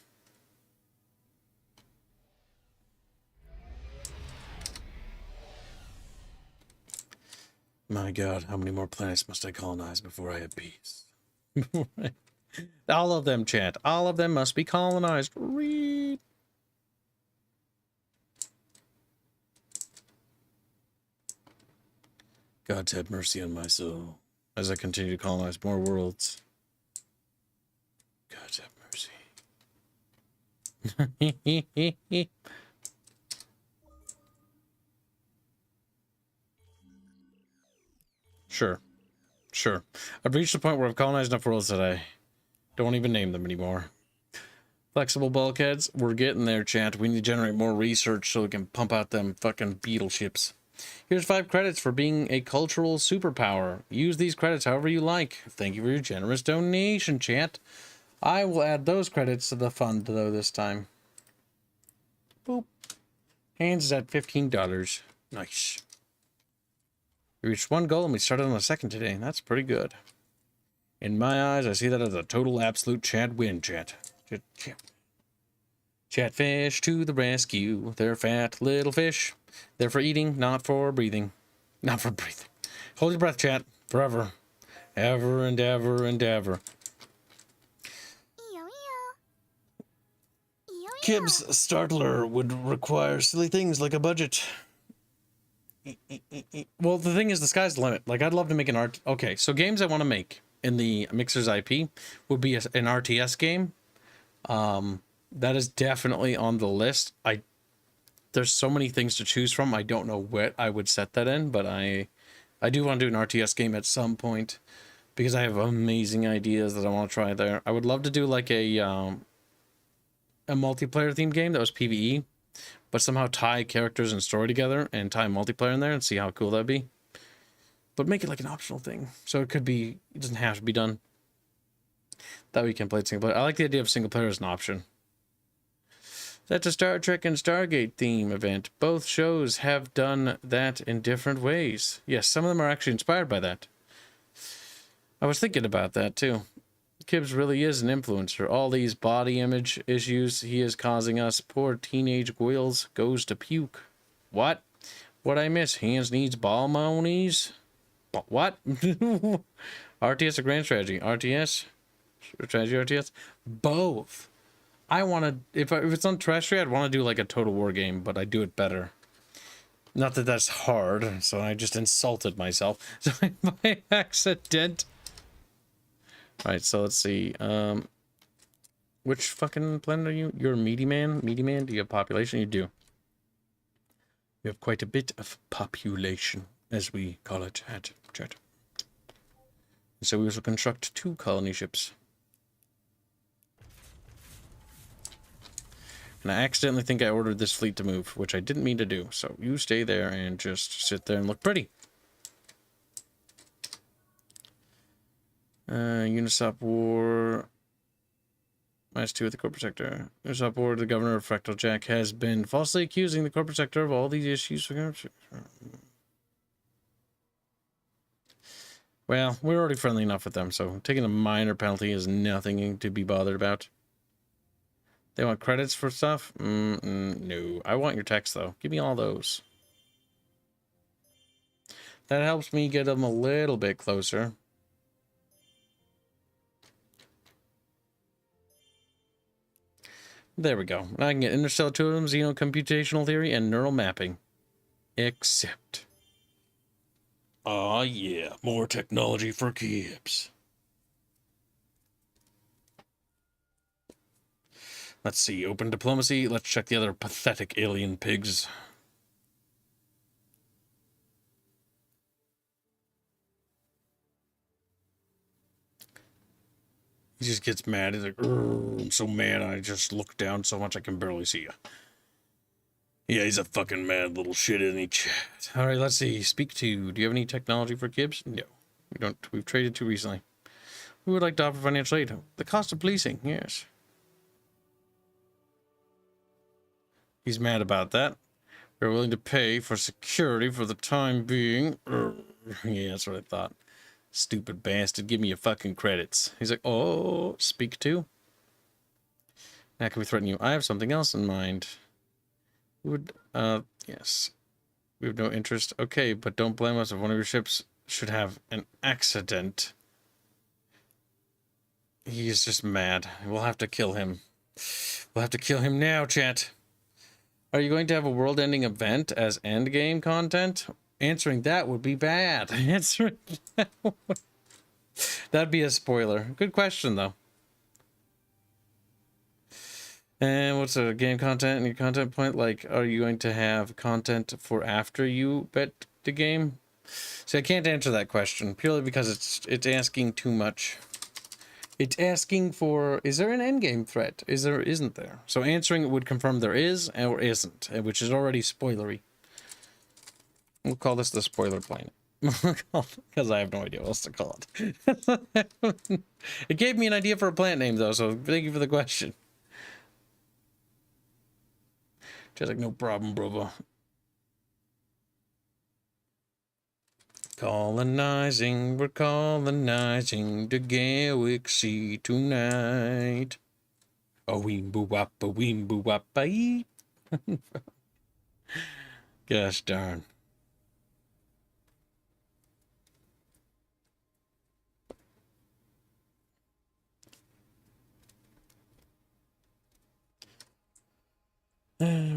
A: My god, how many more planets must I colonize before I have peace? All of them, chat. All of them must be colonized. Read. God have mercy on my soul as I continue to colonize more worlds. God have mercy. Sure. Sure. I've reached the point where I've colonized enough worlds that I don't even name them anymore. Flexible bulkheads, we're getting there, chat. We need to generate more research so we can pump out them fucking beetle ships. Here's 5 credits for being a cultural superpower. Use these credits however you like. Thank you for your generous donation, chat. I will add those credits to the fund, though, this time. Boop. Hands is at $15. Nice. We reached 1 goal and we started on the 2nd today. That's pretty good. In my eyes, I see that as a total absolute chat win, chat. Chat fish to the rescue. They're fat little fish. They're for eating, not for breathing. Not for breathing. Hold your breath, chat. Forever. Ever and ever and ever. Kibs Startler would require silly things like a budget. Well, the thing is, the sky's the limit. Like, I'd love to make an art. Okay, so games I want to make in the Mixer's IP would be an RTS game. That is definitely on the list. There's so many things to choose from. I don't know what I would set that in, but I do want to do an RTS game at some point because I have amazing ideas that I want to try there. I would love to do like a multiplayer themed game that was PvE, but somehow tie characters and story together and tie multiplayer in there and see how cool that'd be. But make it like an optional thing. So it doesn't have to be done. That way you can play it single player. I like the idea of single player as an option. That's a Star Trek and Stargate theme event. Both shows have done that in different ways. Yes, some of them are actually inspired by that. I was thinking about that too. Kibs really is an influencer. All these body image issues he is causing us. Poor teenage Goyles goes to puke. What? What I miss? Hanse needs ball monies? What? RTS or Grand Strategy? RTS? Strategy RTS? Both. I want to... If it's on terrestrial, I'd want to do like a Total War game, but I do it better. Not that that's hard, so I just insulted myself. So by accident... Alright, so let's see. Which fucking planet are you? You're a meaty man? Meaty man? Do you have population? You do. You have quite a bit of population, as we call it at chat. So we also construct 2 colony ships. And I accidentally think I ordered this fleet to move, which I didn't mean to do. So you stay there and just sit there and look pretty. Unisop War. -2 at the corporate sector. Unisop War, the governor of Fractal Jack, has been falsely accusing the corporate sector of all these issues. Well, we're already friendly enough with them, so taking a minor penalty is nothing to be bothered about. They want credits for stuff? No. I want your text, though. Give me all those. That helps me get them a little bit closer. There we go. Now I can get interstellar tourism, xenocomputational theory, and neural mapping. Except. Aw, yeah. More technology for Kibs. Let's see. Open diplomacy. Let's check the other pathetic alien pigs. He just gets mad. He's like, I'm so mad. I just look down so much I can barely see you. Yeah, he's a fucking mad little shit, isn't he? Chat. All right, let's see. Speak to. Do you have any technology for Kibs? No, we don't. We've traded too recently. We would like to offer financial aid. The cost of policing, yes. He's mad about that. We're willing to pay for security for the time being. Yeah, that's what I thought. Stupid bastard, give me your fucking credits. He's like, oh, speak to? Now can we threaten you? I have something else in mind. We would, yes. We have no interest. Okay, but don't blame us if one of your ships should have an accident. He's just mad. We'll have to kill him. We'll have to kill him now, chat. Are you going to have a world-ending event as endgame content? Answering that would be bad. Answering that would... That'd be a spoiler. Good question, though. And what's a game content and your content point? Like, are you going to have content for after you bet the game? See, I can't answer that question purely because it's asking too much. It's asking for, is there an endgame threat? Is there, isn't there? So answering it would confirm there is or isn't, which is already spoilery. We'll call this the spoiler planet. Because I have no idea what else to call it. It gave me an idea for a plant name, though, so thank you for the question. Just like, no problem, brother. Colonizing, we're colonizing the galaxy tonight. A weem boo wop, a weem boo wop, bye. Gosh darn.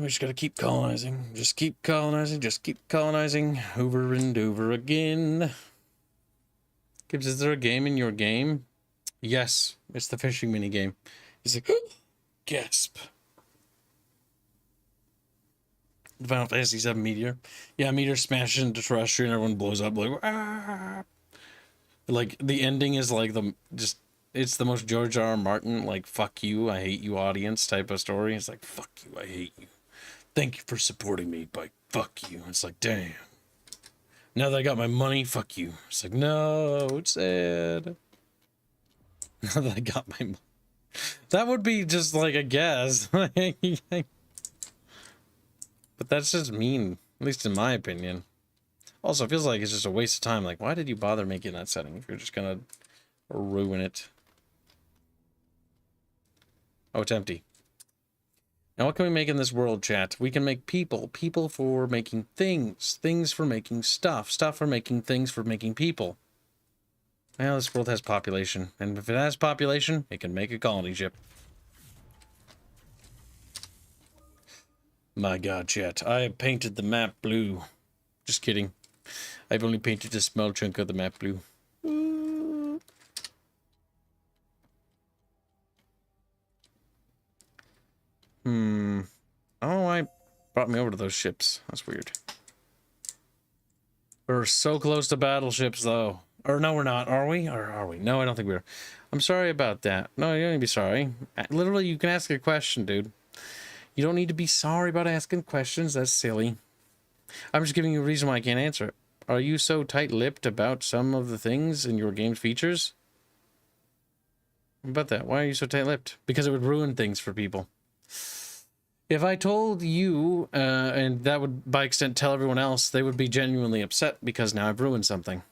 A: We just gotta keep colonizing. Just keep colonizing. Just keep colonizing. Over and over again. Kibs, is there a game in your game? Yes, it's the fishing mini game. He's like, gasp. The Final Fantasy VII Meteor. Yeah, Meteor smashes into terrestrial and everyone blows up like, ah. Like, the ending is like it's the most George R. R. Martin, like, fuck you, I hate you audience type of story. It's like, fuck you, I hate you. Thank you for supporting me, but fuck you. It's like, damn. Now that I got my money, fuck you. It's like, no, it's sad. Now that I got my money. That would be just like a guess. But that's just mean, at least in my opinion. Also, it feels like it's just a waste of time. Like, why did you bother making that setting if you're just gonna ruin it? Oh, it's empty. Now, what can we make in this world, chat? We can make people. People for making things. Things for making stuff. Stuff for making things for making people. Well, this world has population. And if it has population, it can make a colony ship. My god, chat. I have painted the map blue. Just kidding. I've only painted a small chunk of the map blue. Oh, I brought me over to those ships. That's weird. We're so close to battleships, though. Or no, we're not. Are we? Or are we? No, I don't think we are. I'm sorry about that. No, you don't need to be sorry. Literally, you can ask a question, dude. You don't need to be sorry about asking questions. That's silly. I'm just giving you a reason why I can't answer it. Are you so tight-lipped about some of the things in your game's features? What about that? Why are you so tight-lipped? Because it would ruin things for people. If I told you, and that would, by extent, tell everyone else, they would be genuinely upset because now I've ruined something.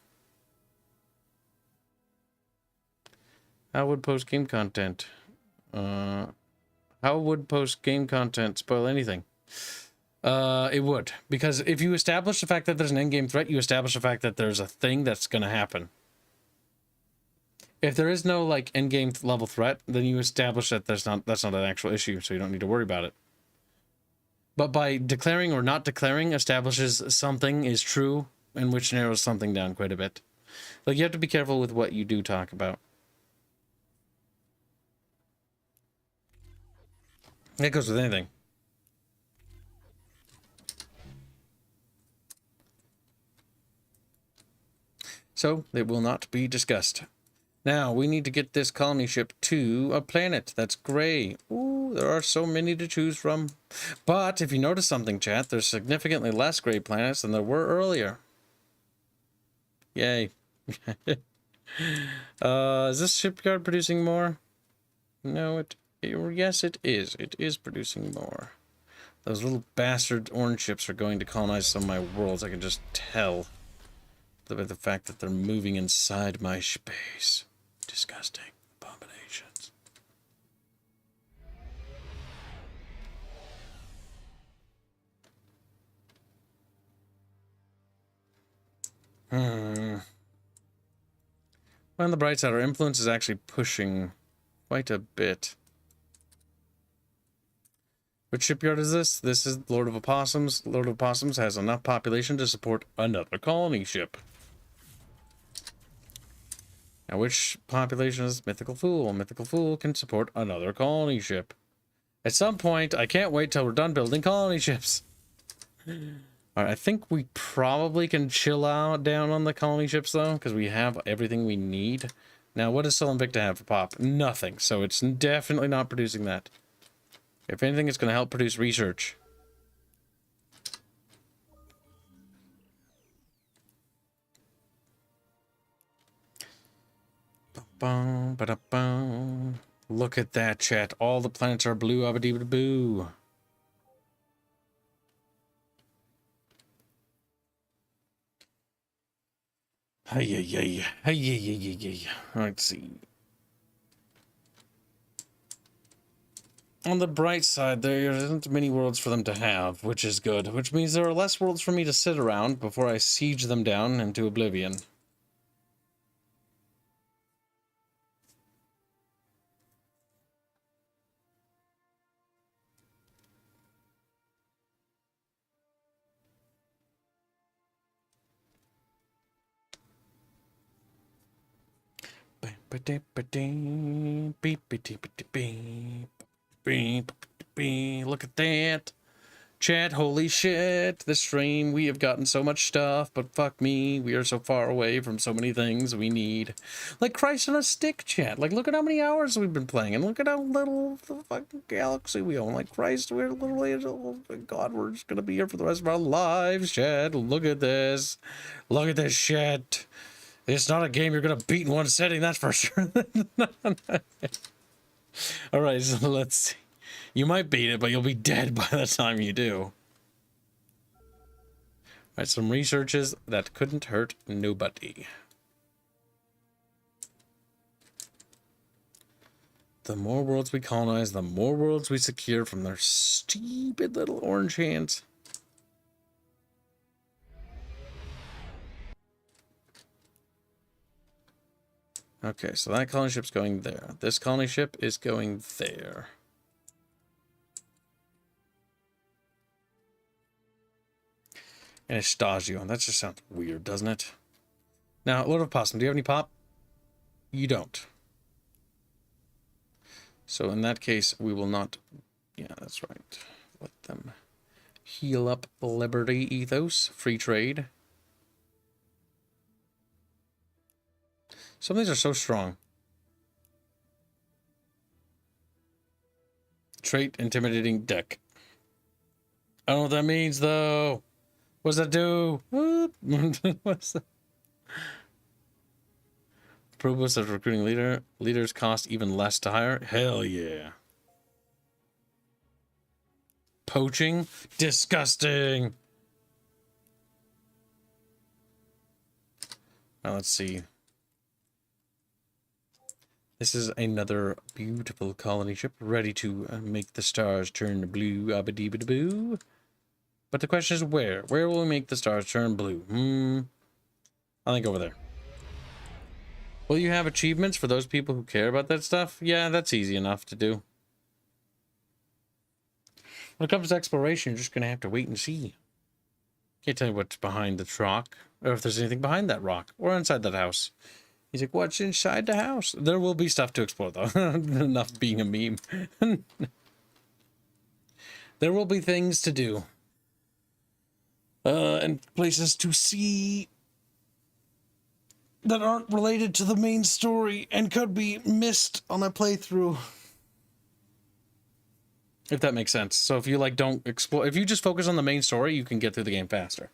A: How would post-game content? How would post-game content spoil anything? It would. Because if you establish the fact that there's an end-game threat, you establish the fact that there's a thing that's going to happen. If there is no, like, end-game level threat, then you establish that that's not an actual issue, so you don't need to worry about it. But by declaring or not declaring establishes something is true, and which narrows something down quite a bit. Like, you have to be careful with what you do talk about. That goes with anything. So, it will not be discussed. Now, we need to get this colony ship to a planet that's gray. Ooh, there are so many to choose from. But, if you notice something, chat, there's significantly less gray planets than there were earlier. Yay. Is this shipyard producing more? No, yes, it is. It is producing more. Those little bastard orange ships are going to colonize some of my worlds, I can just tell. By the fact that they're moving inside my space. Disgusting abominations. On the bright side, our influence is actually pushing quite a bit. Which shipyard is this? This is Lord of Opossums. Lord of Opossums has enough population to support another colony ship. Now, which population is Mythical Fool? Mythical Fool can support another colony ship. At some point, I can't wait till we're done building colony ships. Alright, I think we probably can chill out down on the colony ships, though, because we have everything we need. Now, what does Sol and Victa have for pop? Nothing, so it's definitely not producing that. If anything, it's going to help produce research. Look at that, chat. All the planets are blue, abba-dee-ba-boo. Hey. Let's see. On the bright side, there isn't many worlds for them to have, which is good. Which means there are less worlds for me to sit around before I siege them down into oblivion. Look at that. Chat, holy shit. This stream, we have gotten so much stuff, but fuck me, we are so far away from so many things we need. Like Christ on a stick, chat. Like, look at how many hours we've been playing, and look at how little the fucking galaxy we own. Like, Christ, we're literally, oh my God, we're just gonna be here for the rest of our lives, chat. Look at this. Look at this shit. It's not a game you're gonna beat in one setting, that's for sure. Alright, so let's see. You might beat it, but you'll be dead by the time you do. Alright, some researches that couldn't hurt nobody. The more worlds we colonize, the more worlds we secure from their stupid little orange hands. Okay, so that colony ship's going there. This colony ship is going there. And Estagio. That just sounds weird, doesn't it? Now, Lord of Possum, do you have any pop? You don't. So in that case, we will not... Yeah, that's right. Let them heal up Liberty Ethos. Free trade. Some of these are so strong. Trait, intimidating deck. I don't know what that means, though. What does that do? What's that? Probus of recruiting leader. Leaders cost even less to hire. Hell yeah. Poaching? Disgusting. Now let's see. This is another beautiful colony ship ready to make the stars turn blue. Abba-dee-ba-da-boo. But the question is where? Where will we make the stars turn blue? I think over there. Will you have achievements for those people who care about that stuff? Yeah, that's easy enough to do. When it comes to exploration, you're just going to have to wait and see. Can't tell you what's behind the rock, or if there's anything behind that rock, or inside that house. He's like, what's inside the house? There will be stuff to explore, though. Enough being a meme. There will be things to do. And places to see that aren't related to the main story and could be missed on a playthrough. If that makes sense. So if you like don't explore, if you just focus on the main story, you can get through the game faster.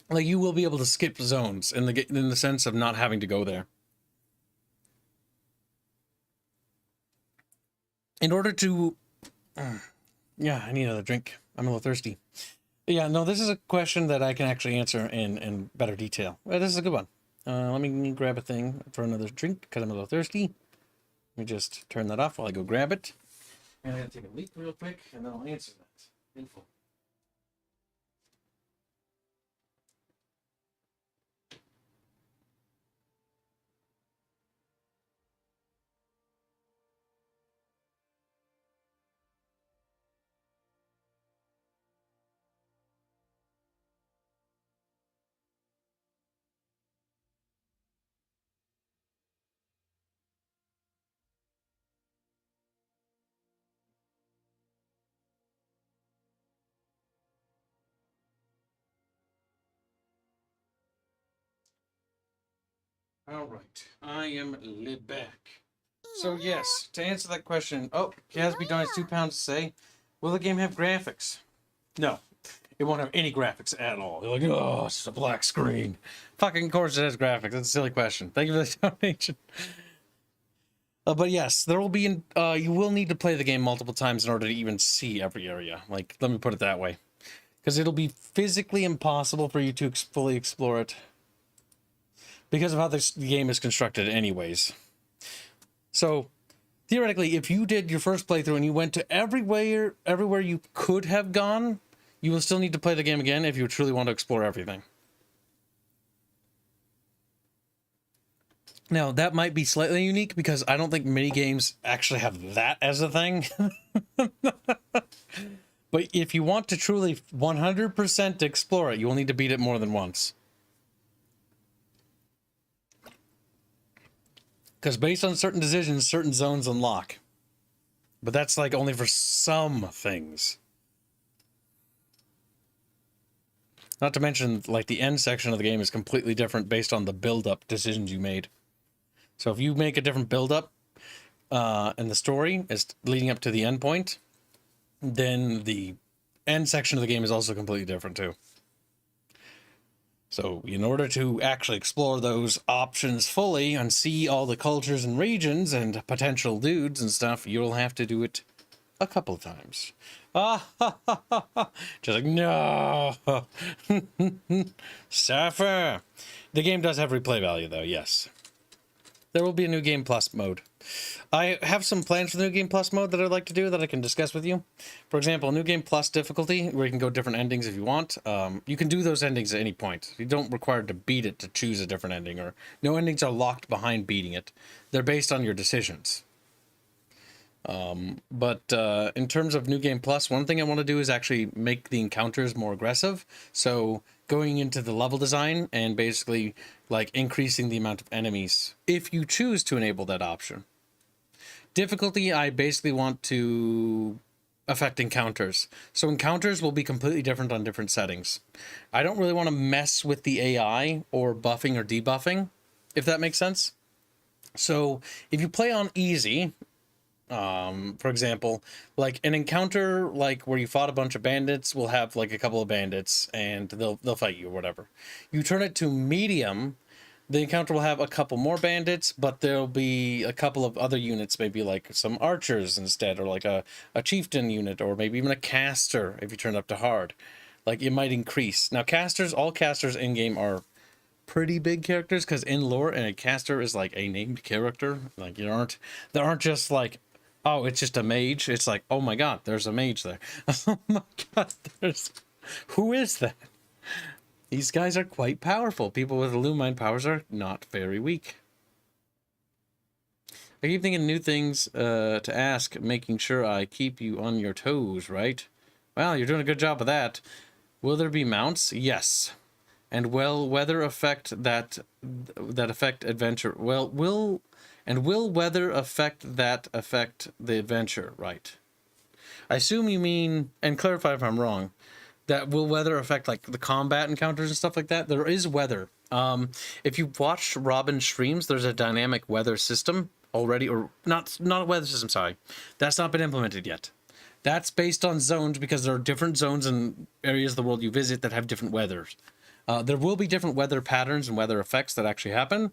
A: Like you will be able to skip zones in the sense of not having to go there. In order to yeah, I need another drink. I'm a little thirsty. Yeah, no, this is a question that I can actually answer in better detail. Well, this is a good one. Let me grab a thing for another drink because I'm a little thirsty. Let me just turn that off while I go grab it. And I'm going to take a leak real quick, and then I'll answer that in full. All right, I am lid back. So yes, to answer that question, oh, Casby donates £2 to say, will the game have graphics? No, it won't have any graphics at all. You're like, oh, it's just a black screen. Fucking course it has graphics. That's a silly question. Thank you for the donation. But yes, there will be, you will need to play the game multiple times in order to even see every area. Like, let me put it that way. Because it'll be physically impossible for you to fully explore it. Because of how the game is constructed anyways. So, theoretically, if you did your first playthrough and you went to everywhere you could have gone, you will still need to play the game again if you truly want to explore everything. Now, that might be slightly unique because I don't think mini games actually have that as a thing. But if you want to truly 100% explore it, you will need to beat it more than once. Because based on certain decisions, certain zones unlock. But that's like only for some things. Not to mention, like, the end section of the game is completely different based on the build-up decisions you made. So if you make a different build-up in the story is leading up to the end point, then the end section of the game is also completely different too. So in order to actually explore those options fully and see all the cultures and regions and potential dudes and stuff, you'll have to do it a couple of times. Just like, no. Suffer. The game does have replay value though, yes. There will be a New Game Plus mode. I have some plans for the New Game Plus mode that I'd like to do that I can discuss with you. For example, New Game Plus difficulty, where you can go different endings if you want. You can do those endings at any point. You don't require to beat it to choose a different ending, or no endings are locked behind beating it. They're based on your decisions. But in terms of New Game Plus, one thing I want to do is actually make the encounters more aggressive. So going into the level design and basically like increasing the amount of enemies if you choose to enable that option. Difficulty, I basically want to affect encounters. So encounters will be completely different on different settings. I don't really want to mess with the AI or buffing or debuffing, if that makes sense. So if you play on easy, for example, like an encounter like where you fought a bunch of bandits will have like a couple of bandits and they'll fight you or whatever. You turn it to medium, the encounter will have a couple more bandits, but there'll be a couple of other units, maybe like some archers instead, or like a chieftain unit, or maybe even a caster if you turn it up to hard. Like it might increase. Now casters, all casters in game are pretty big characters, because in lore, and a caster is like a named character. Like there aren't just like, oh, it's just a mage. It's like, oh my god, there's a mage there. Oh my god, who is that? These guys are quite powerful. People with Illumine powers are not very weak. I keep thinking new things to ask, making sure I keep you on your toes, right? Well, you're doing a good job of that. Will there be mounts? Yes. And will weather affect that affect adventure? Well, will weather affect the adventure, right? I assume you mean, and clarify if I'm wrong, that will weather affect like the combat encounters and stuff like that? There is weather. If you've watched Robin streams, there's a dynamic weather system already, or not a weather system, sorry. That's not been implemented yet. That's based on zones, because there are different zones and areas of the world you visit that have different weathers. There will be different weather patterns and weather effects that actually happen.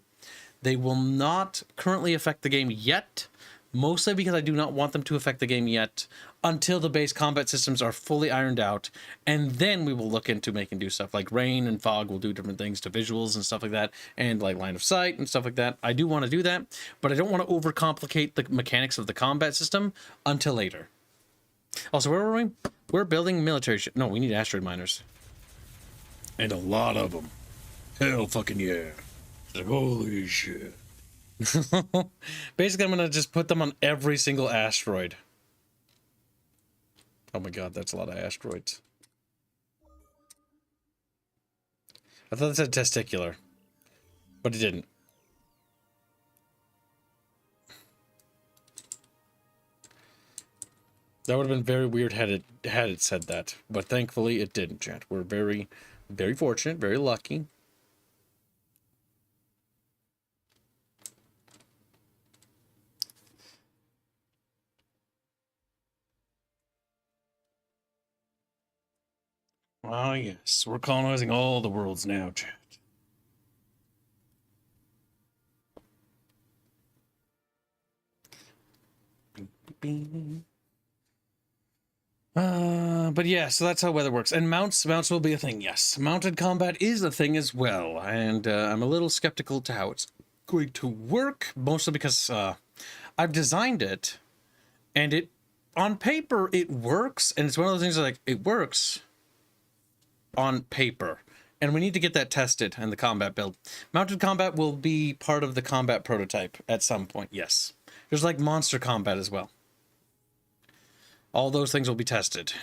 A: They will not currently affect the game yet, mostly because I do not want them to affect the game yet until the base combat systems are fully ironed out, and then we will look into making do stuff like rain and fog will do different things to visuals and stuff like that, and like line of sight and stuff like that. I do want to do that, but I don't want to overcomplicate the mechanics of the combat system until later. Also, where were we? We're building military ship. No, we need asteroid miners. And a lot of them. Hell fucking yeah. Like, holy shit. Basically, I'm gonna just put them on every single asteroid. Oh my god, that's a lot of asteroids. I thought it said testicular, but it didn't. That would have been very weird had it said that, but thankfully it didn't, chat. We're very, very fortunate, very lucky. Ah, yes, we're colonizing all the worlds now, chat. But yeah, so that's how weather works. And mounts will be a thing, yes. Mounted combat is a thing as well, and I'm a little skeptical to how it's going to work, mostly because I've designed it, and it, on paper, it works, and it's one of those things like, it works on paper, and we need to get that tested in the combat build. Mounted combat will be part of the combat prototype at some point, yes. There's like monster combat as well. All those things will be tested.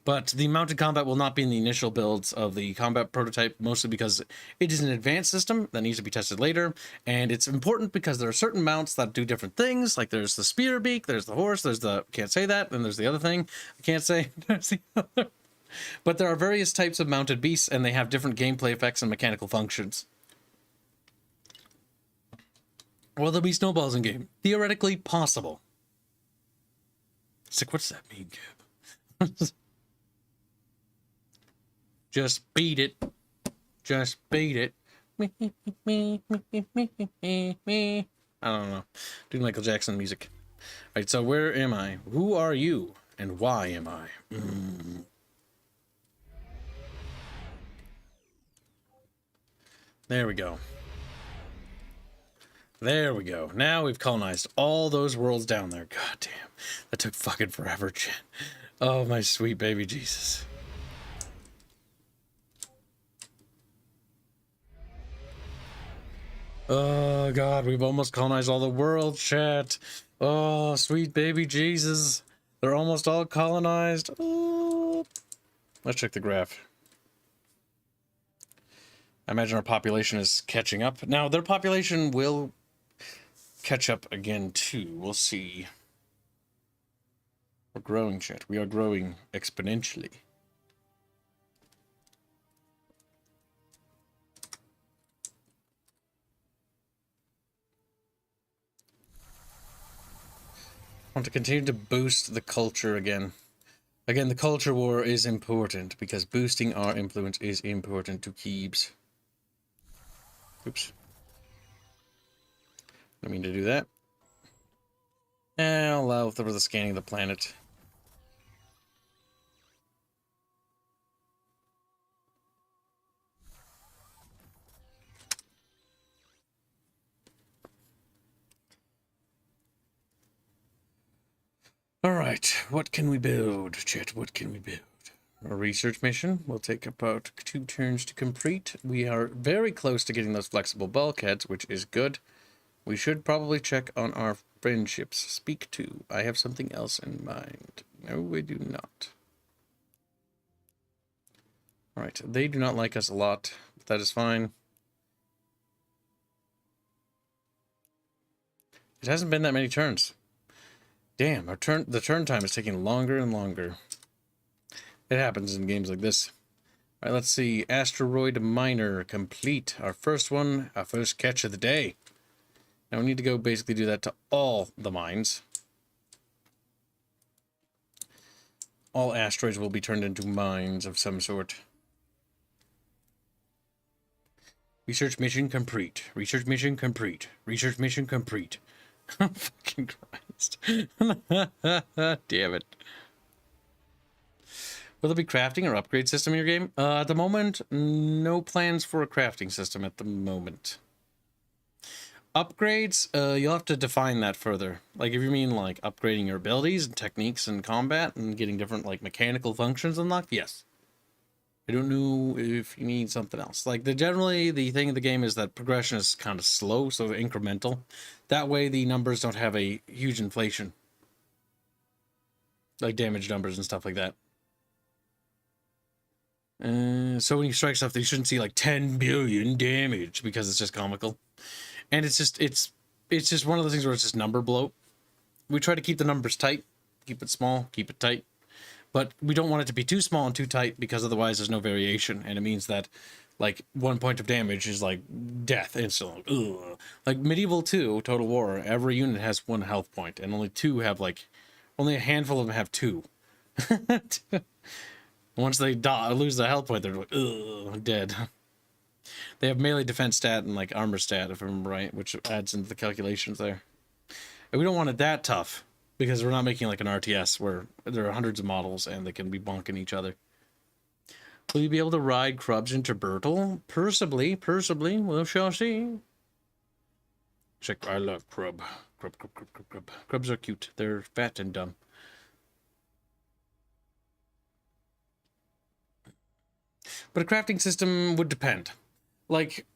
A: But the mounted combat will not be in the initial builds of the combat prototype, mostly because it is an advanced system that needs to be tested later. And it's important because there are certain mounts that do different things. Like there's the spear beak, there's the horse, there's the, can't say that, and there's the other thing I can't say. There's the other. But there are various types of mounted beasts, and they have different gameplay effects and mechanical functions. Will there be snowballs in game? Theoretically possible. It's like, what's that mean, Kib? Just beat it. Just beat it. I don't know. Doing Michael Jackson music. Alright, so where am I? Who are you? And why am I? There we go. There we go. Now we've colonized all those worlds down there. God damn. That took fucking forever, Jen. Oh, my sweet baby Jesus. Oh, God. We've almost colonized all the world, chat. Oh, sweet baby Jesus. They're almost all colonized. Oh. Let's check the graph. I imagine our population is catching up. Now, their population will catch up again, too. We'll see. We're growing, chat. We are growing exponentially. I want to continue to boost the culture again. Again, the culture war is important because boosting our influence is important to Kibs. Oops. Didn't mean to do that. And I'll allow for the scanning of the planet. Alright, what can we build, chat? What can we build? A research mission will take about 2 turns to complete. We are very close to getting those flexible bulkheads, which is good. We should probably check on our friendships. Speak to. I have something else in mind. No, we do not. Alright, they do not like us a lot, but that is fine. It hasn't been that many turns. Damn, the turn time is taking longer and longer. It happens in games like this. Alright, let's see. Asteroid Miner complete. Our first one, our first catch of the day. Now we need to go basically do that to all the mines. All asteroids will be turned into mines of some sort. Research mission complete. Research mission complete. Research mission complete. Fucking Christ. Damn it. Will there be crafting or upgrade system in your game? At the moment, no plans for a crafting system at the moment. Upgrades, you'll have to define that further. Like, if you mean, like, upgrading your abilities and techniques in combat and getting different, like, mechanical functions unlocked, yes. I don't know if you need something else. Like, generally, the thing of the game is that progression is kind of slow, so incremental. That way, the numbers don't have a huge inflation. Like, damage numbers and stuff like that. So when you strike stuff, you shouldn't see, like, 10 billion damage, because it's just comical. And it's just one of those things where it's just number bloat. We try to keep the numbers tight, keep it small, keep it tight. But we don't want it to be too small and too tight, because otherwise there's no variation. And it means that, like, 1 point of damage is, like, death instantly. Ugh. Like, Medieval 2, Total War, every unit has 1 health point. And only 2 have, like, only a handful of them have 2. Once they die, lose their health point, they're like, ugh, dead. They have melee defense stat and, like, armor stat, if I remember right, which adds into the calculations there. And we don't want it that tough, because we're not making, like, an RTS where there are hundreds of models and they can be bonking each other. Will you be able to ride Krubs into Bertle? Possibly, we shall see. Check, I love Krub. Krub. Krubs are cute. They're fat and dumb. But a crafting system would depend. Like,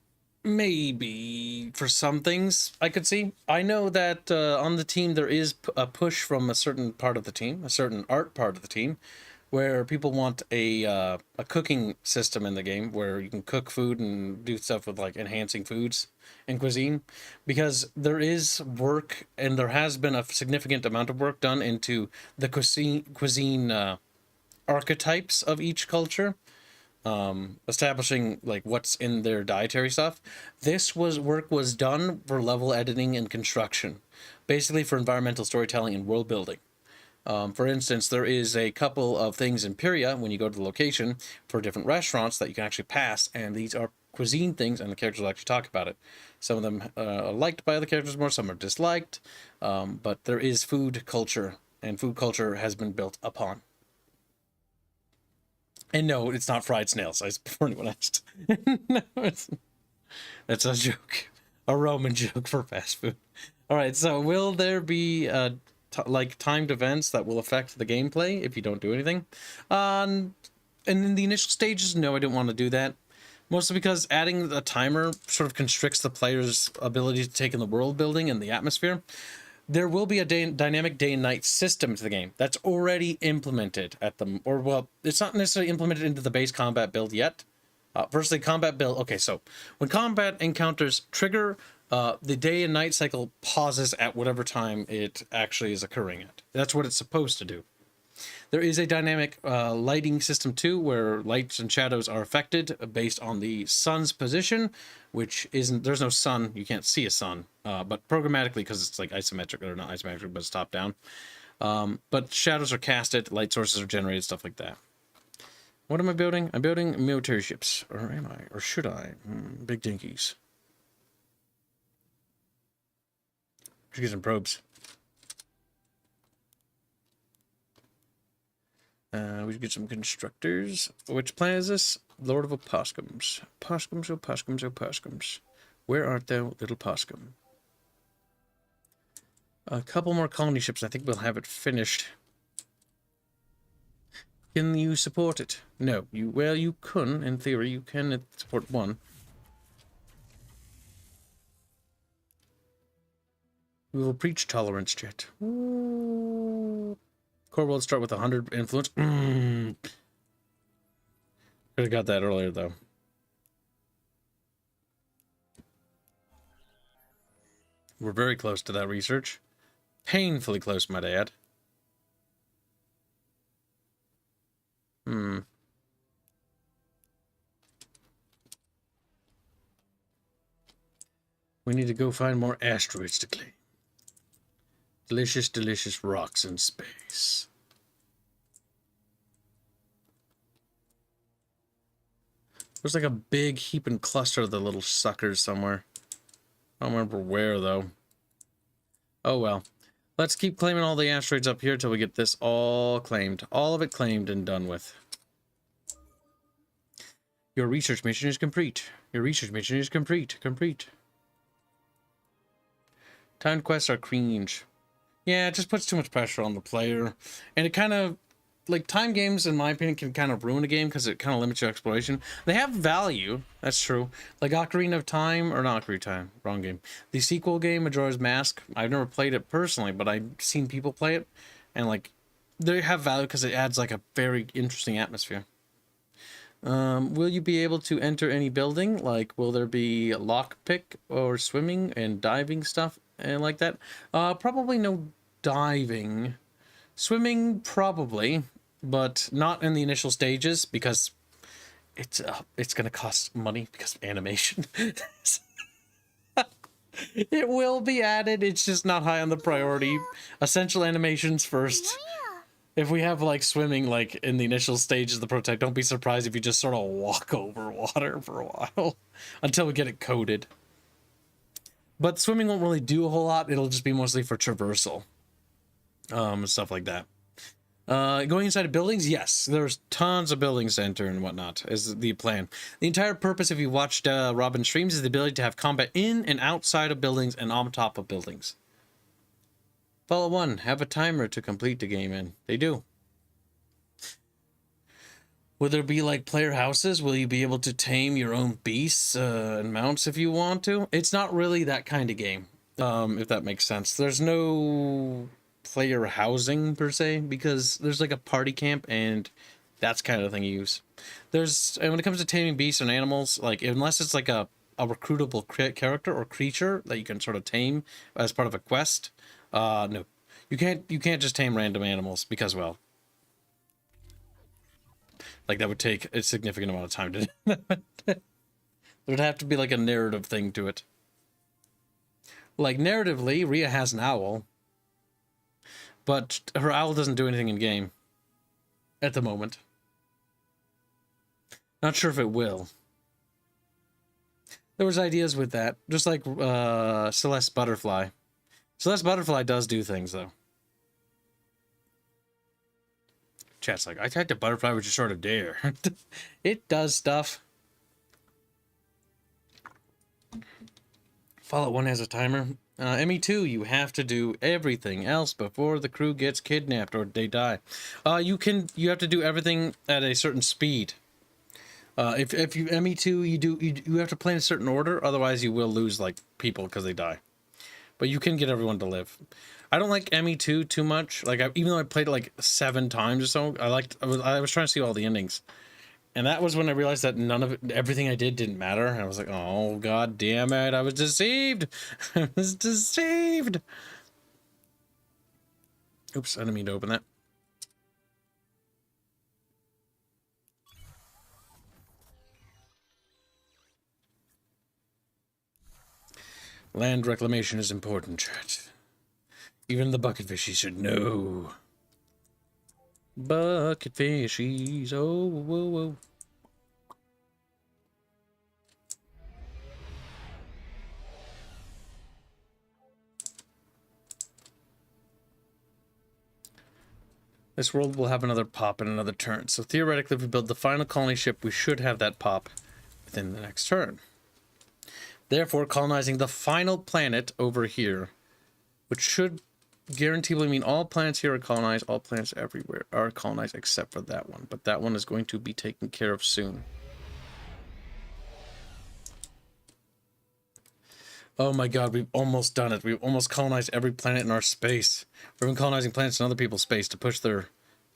A: maybe for some things I could see. I know that on the team there is a push from a certain part of the team, a certain art part of the team, where people want a cooking system in the game where you can cook food and do stuff with like enhancing foods and cuisine, because there is work and there has been a significant amount of work done into the cuisine archetypes of each culture, establishing like what's in their dietary stuff. This work was done for level editing and construction, basically for environmental storytelling and world building. For instance, there is a couple of things in Pyria when you go to the location for different restaurants that you can actually pass, and these are cuisine things, and the characters will actually talk about it. Some of them are liked by the characters more, some are disliked, but there is food culture, and food culture has been built upon. And no, it's not fried snails, before anyone asked. No, that's a joke. A Roman joke for fast food. Alright, so will there be like timed events that will affect the gameplay if you don't do anything? And in the initial stages, no, I didn't want to do that. Mostly because adding a timer sort of constricts the player's ability to take in the world building and the atmosphere. There will be a dynamic day and night system to the game that's already implemented at the, or well, it's not necessarily implemented into the base combat build yet. Firstly, combat build. Okay, so when combat encounters trigger, the day and night cycle pauses at whatever time it actually is occurring at. That's what it's supposed to do. There is a dynamic lighting system too, where lights and shadows are affected based on the sun's position, which isn't, there's no sun, you can't see a sun, but programmatically, because it's like isometric, or not isometric, but it's top down. But shadows are casted, light sources are generated, stuff like that. What am I building? I'm building military ships, or am I, or should I? Big dinkies. Should get some probes. We should get some constructors. Which planet is this? Lord of Opossums. Opossums, opossums, opossums. Where art thou, little possum? A couple more colony ships. I think we'll have it finished. Can you support it? No. Well, you can. In theory, you can support one. We will preach tolerance, Jet. Ooh. Core world start with 100 influence. Could have got that earlier, though. We're very close to that research. Painfully close, might I add. We need to go find more asteroids to claim. Delicious, delicious rocks in space. There's like a big heap and cluster of the little suckers somewhere. I don't remember where, though. Oh, well. Let's keep claiming all the asteroids up here till we get this all claimed. All of it claimed and done with. Your research mission is complete. Your research mission is complete. Complete. Timed quests are cringe. Yeah, it just puts too much pressure on the player. And it kind of, like, time games, in my opinion, can kind of ruin a game because it kind of limits your exploration. They have value, that's true. Like Ocarina of Time, or not Ocarina of Time, wrong game. The sequel game, Majora's Mask, I've never played it personally, but I've seen people play it. And, like, they have value because it adds, like, a very interesting atmosphere. Will you be able to enter any building? Like, will there be lockpick or swimming and diving stuff and like that? Probably no diving. Swimming, probably, but not in the initial stages because it's going to cost money because of animation. It will be added. It's just not high on the priority. Essential animations first. If we have, like, swimming, like, in the initial stages of the prototype, don't be surprised if you just sort of walk over water for a while until we get it coded. But swimming won't really do a whole lot. It'll just be mostly for traversal. Stuff like that. Going inside of buildings, yes. There's tons of buildings to enter and whatnot, is the plan. The entire purpose, if you watched Robin streams, is the ability to have combat in and outside of buildings and on top of buildings. Follow 1. Have a timer to complete the game in. They do. Will there be, like, player houses? Will you be able to tame your own beasts and mounts if you want to? It's not really that kind of game, if that makes sense. There's no player housing per se, because there's like a party camp, and that's kind of the thing you use. And when it comes to taming beasts and animals, like unless it's like a recruitable character or creature that you can sort of tame as part of a quest, no, you can't just tame random animals, because, well, like that would take a significant amount of time to there'd have to be like a narrative thing to it. Like narratively, Rhea has an owl, but her owl doesn't do anything in game at the moment. Not sure if it will. There was ideas with that, just like Celeste Butterfly. Celeste Butterfly does do things, though. Chat's like, I tried the butterfly, which is sort of dare. It does stuff. Fallout 1 has a timer. ME2, you have to do everything else before the crew gets kidnapped or they die. You have to do everything at a certain speed. If you ME2, you have to play in a certain order, otherwise you will lose like people because they die. But you can get everyone to live. I don't like ME2 too much. Like even though I played it like 7 times or so, I was trying to see all the endings. And that was when I realized that everything I did didn't matter. And I was like, oh, god damn it, I was deceived. I was deceived. Oops, I didn't mean to open that. Land reclamation is important, chat. Even the bucket fishies should know. Bucket fishies, oh, whoa, whoa. This world will have another pop in another turn. So theoretically, if we build the final colony ship, we should have that pop within the next turn. Therefore, colonizing the final planet over here, which should guaranteedly mean all planets here are colonized, all planets everywhere are colonized except for that one. But that one is going to be taken care of soon. Oh my god, we've almost done it. We've almost colonized every planet in our space. We've been colonizing planets in other people's space to push their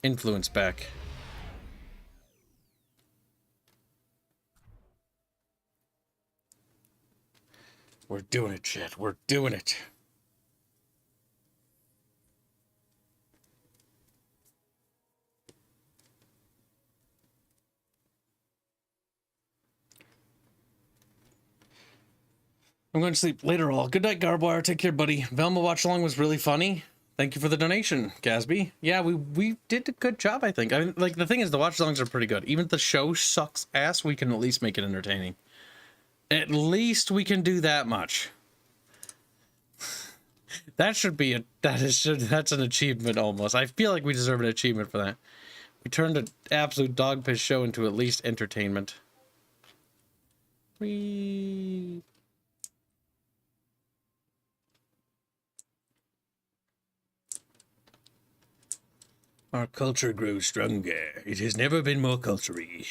A: influence back. We're doing it, chat. We're doing it. I'm going to sleep later all. Good night, Garbwire. Take care, buddy. Velma Watch Along was really funny. Thank you for the donation, Gasby. Yeah, we did a good job, I think. I mean, like, the thing is, the watch alongs are pretty good. Even if the show sucks ass, we can at least make it entertaining. At least we can do that much. That should be that's an achievement almost. I feel like we deserve an achievement for that. We turned an absolute dog piss show into at least entertainment. Whee. Our culture grows stronger. It has never been more culture-y.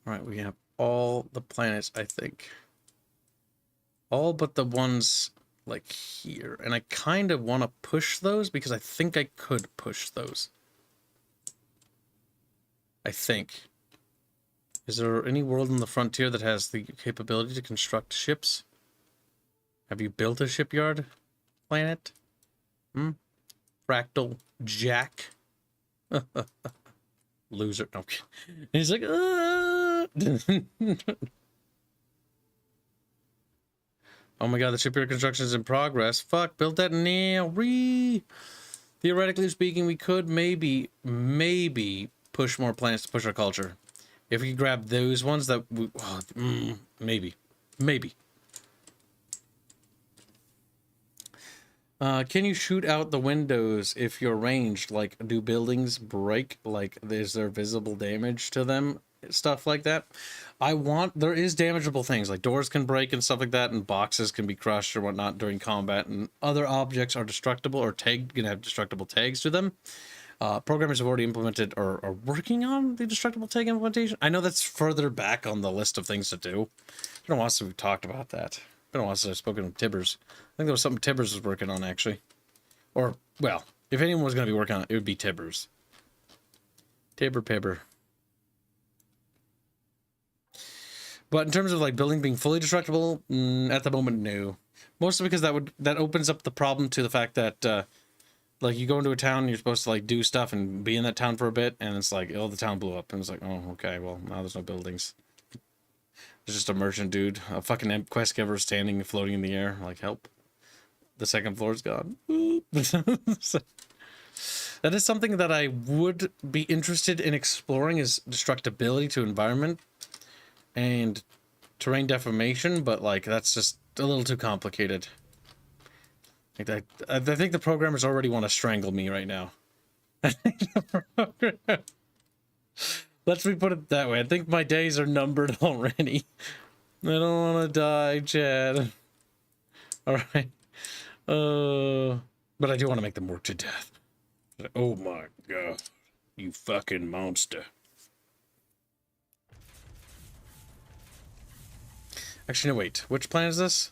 A: Alright, we have all the planets, I think. All but the ones, like, here. And I kind of want to push those, because I think I could push those. I think. Is there any world in the frontier that has the capability to construct ships? Have you built a shipyard planet? Fractal Jack? Loser. Okay. He's like, oh my god, the shipyard construction is in progress. Fuck, build that now. Theoretically speaking, we could maybe push more planets to push our culture. If we could grab those ones that we, maybe. Can you shoot out the windows if you're ranged? Like, do buildings break? Like, is there visible damage to them? Stuff like that. There is damageable things, like doors can break and stuff like that, and boxes can be crushed or whatnot during combat, and other objects are destructible or can have destructible tags to them. Programmers have already implemented or are working on the destructible tag implementation. I know that's further back on the list of things to do. I don't know why we've talked about that. been a while since I've spoken with Tibbers. I think there was something Tibbers was working on, actually. Or, well, if anyone was going to be working on it, it would be Tibbers. Tibber Pibber. But in terms of, like, building being fully destructible, at the moment, no. Mostly because that opens up the problem to the fact that, like, you go into a town, and you're supposed to, like, do stuff and be in that town for a bit, and it's like, oh, the town blew up. And it's like, oh, okay, well, now there's no buildings. There's just a merchant dude, a fucking quest giver standing, floating in the air, like, help. The second floor's gone. So, that is something that I would be interested in exploring, is destructibility to environment and terrain deformation, but, like, that's just a little too complicated. Like, I think the programmers already want to strangle me right now. Let's me put it that way. I think my days are numbered already. I don't want to die, Chad. Alright. But I do want to make them work to death. Oh my god. You fucking monster. Actually, no, wait. Which planet is this?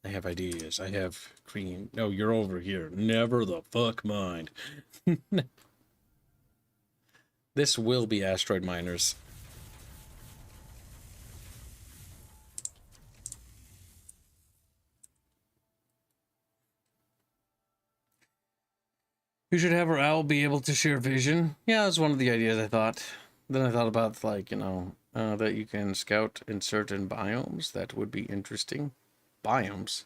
A: I have ideas. I have green. No, you're over here. Never the fuck mind. This will be asteroid miners. You should have our owl be able to share vision. Yeah, that's one of the ideas I thought. Then I thought about, like, you know, that you can scout in certain biomes. That would be interesting. Biomes?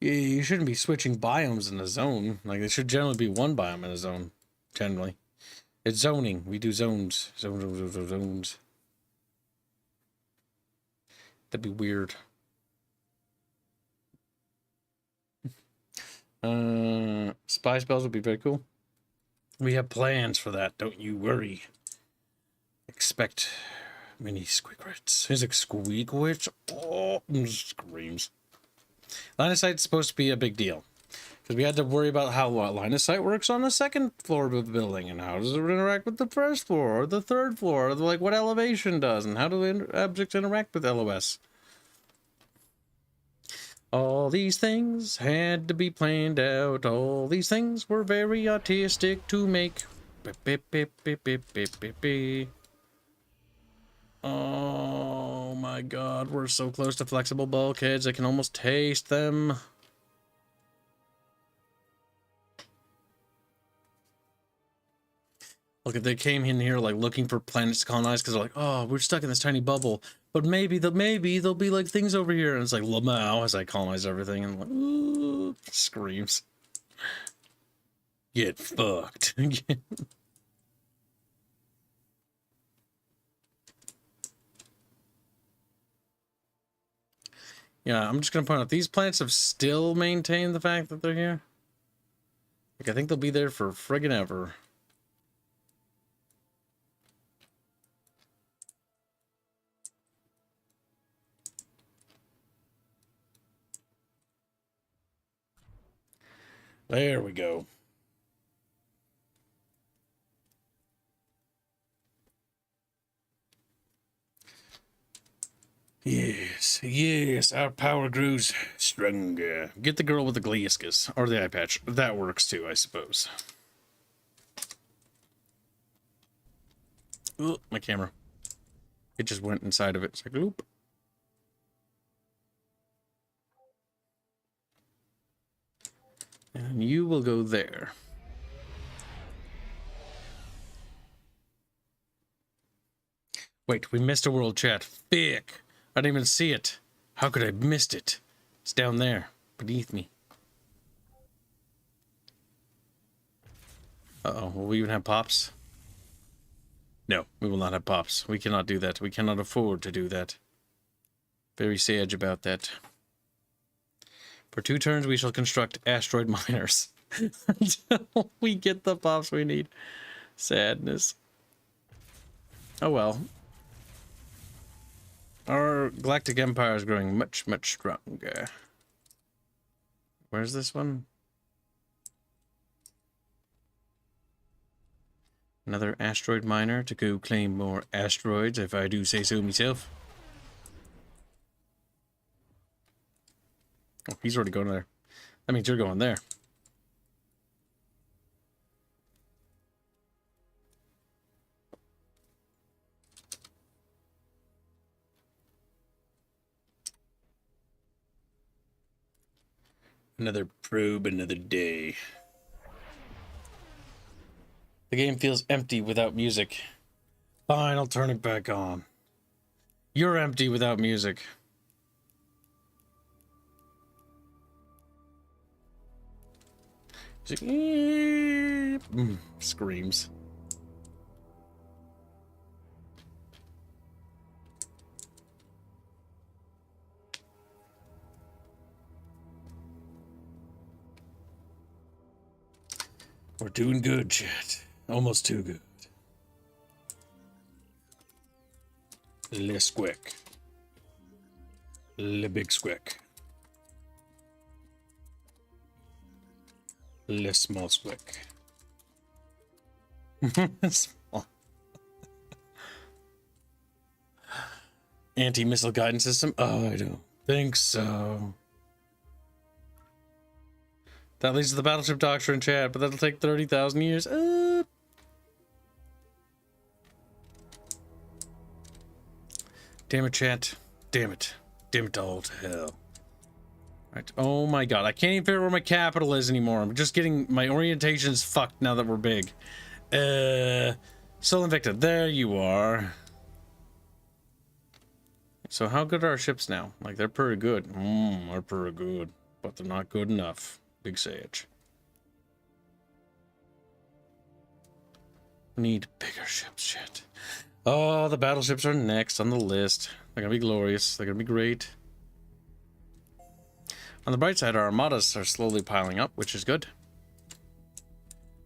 A: Yeah, you shouldn't be switching biomes in a zone. Like, there should generally be one biome in a zone. Generally. It's zoning. We do zones. Zones. That'd be weird. Spy spells would be very cool. We have plans for that, don't you worry. Expect many squeakrits. Is it squeakwits? Oh, screams. Line of sight's supposed to be a big deal. Because we had to worry about how line of sight works on the second floor of the building, and how does it interact with the first floor, or the third floor, or like what elevation does, and how do objects interact with LOS. All these things had to be planned out. All these things were very artistic to make. Oh my god, we're so close to flexible bulkheads, I can almost taste them. Look, if they came in here like looking for planets to colonize because they're like, oh, we're stuck in this tiny bubble, but maybe there'll be like things over here, and it's like Lamau as I colonize everything, and like, ooh, screams. Get fucked. Yeah, I'm just gonna point out these planets have still maintained the fact that they're here. Like, I think they'll be there for friggin' ever. There we go. Yes, yes, our power grows stronger. Get the girl with the gliascus, or the eye patch. That works too, I suppose. Oh, my camera. It just went inside of it. It's like, oop. And you will go there. Wait, we missed a world chat. Thick. I didn't even see it. How could I have missed it? It's down there, beneath me. Uh-oh, will we even have pops? No, we will not have pops. We cannot do that. We cannot afford to do that. Very sage about that. For 2 turns, we shall construct asteroid miners. Until we get the pops we need. Sadness. Oh well. Our Galactic Empire is growing much, much stronger. Where's this one? Another asteroid miner to go claim more asteroids, if I do say so myself. Oh, he's already going there. That means you're going there. Another probe, another day. The game feels empty without music. Fine, I'll turn it back on. You're empty without music. Screams. We're doing good, chat. Almost too good. Le squick. Le big squick. Le small squick. Small. Anti-missile guidance system? Oh, I don't think so. That leads to the battleship doctrine, chat, but that'll take 30,000 years. Damn it, chat. Damn it. Damn it all to hell. Right. Oh my god. I can't even figure out where my capital is anymore. I'm just getting... My orientation's fucked now that we're big. Sol Invicta. There you are. So how good are our ships now? Like, they're pretty good. They're pretty good. But they're not good enough. Big sage. Need bigger ships, shit. Oh, the battleships are next on the list. They're gonna be glorious. They're gonna be great. On the bright side, our armadas are slowly piling up, which is good.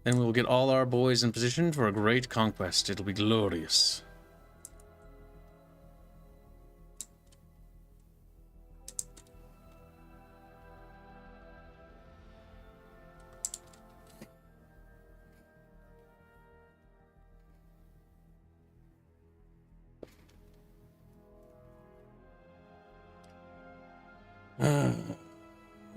A: Then we will get all our boys in position for a great conquest. It'll be glorious.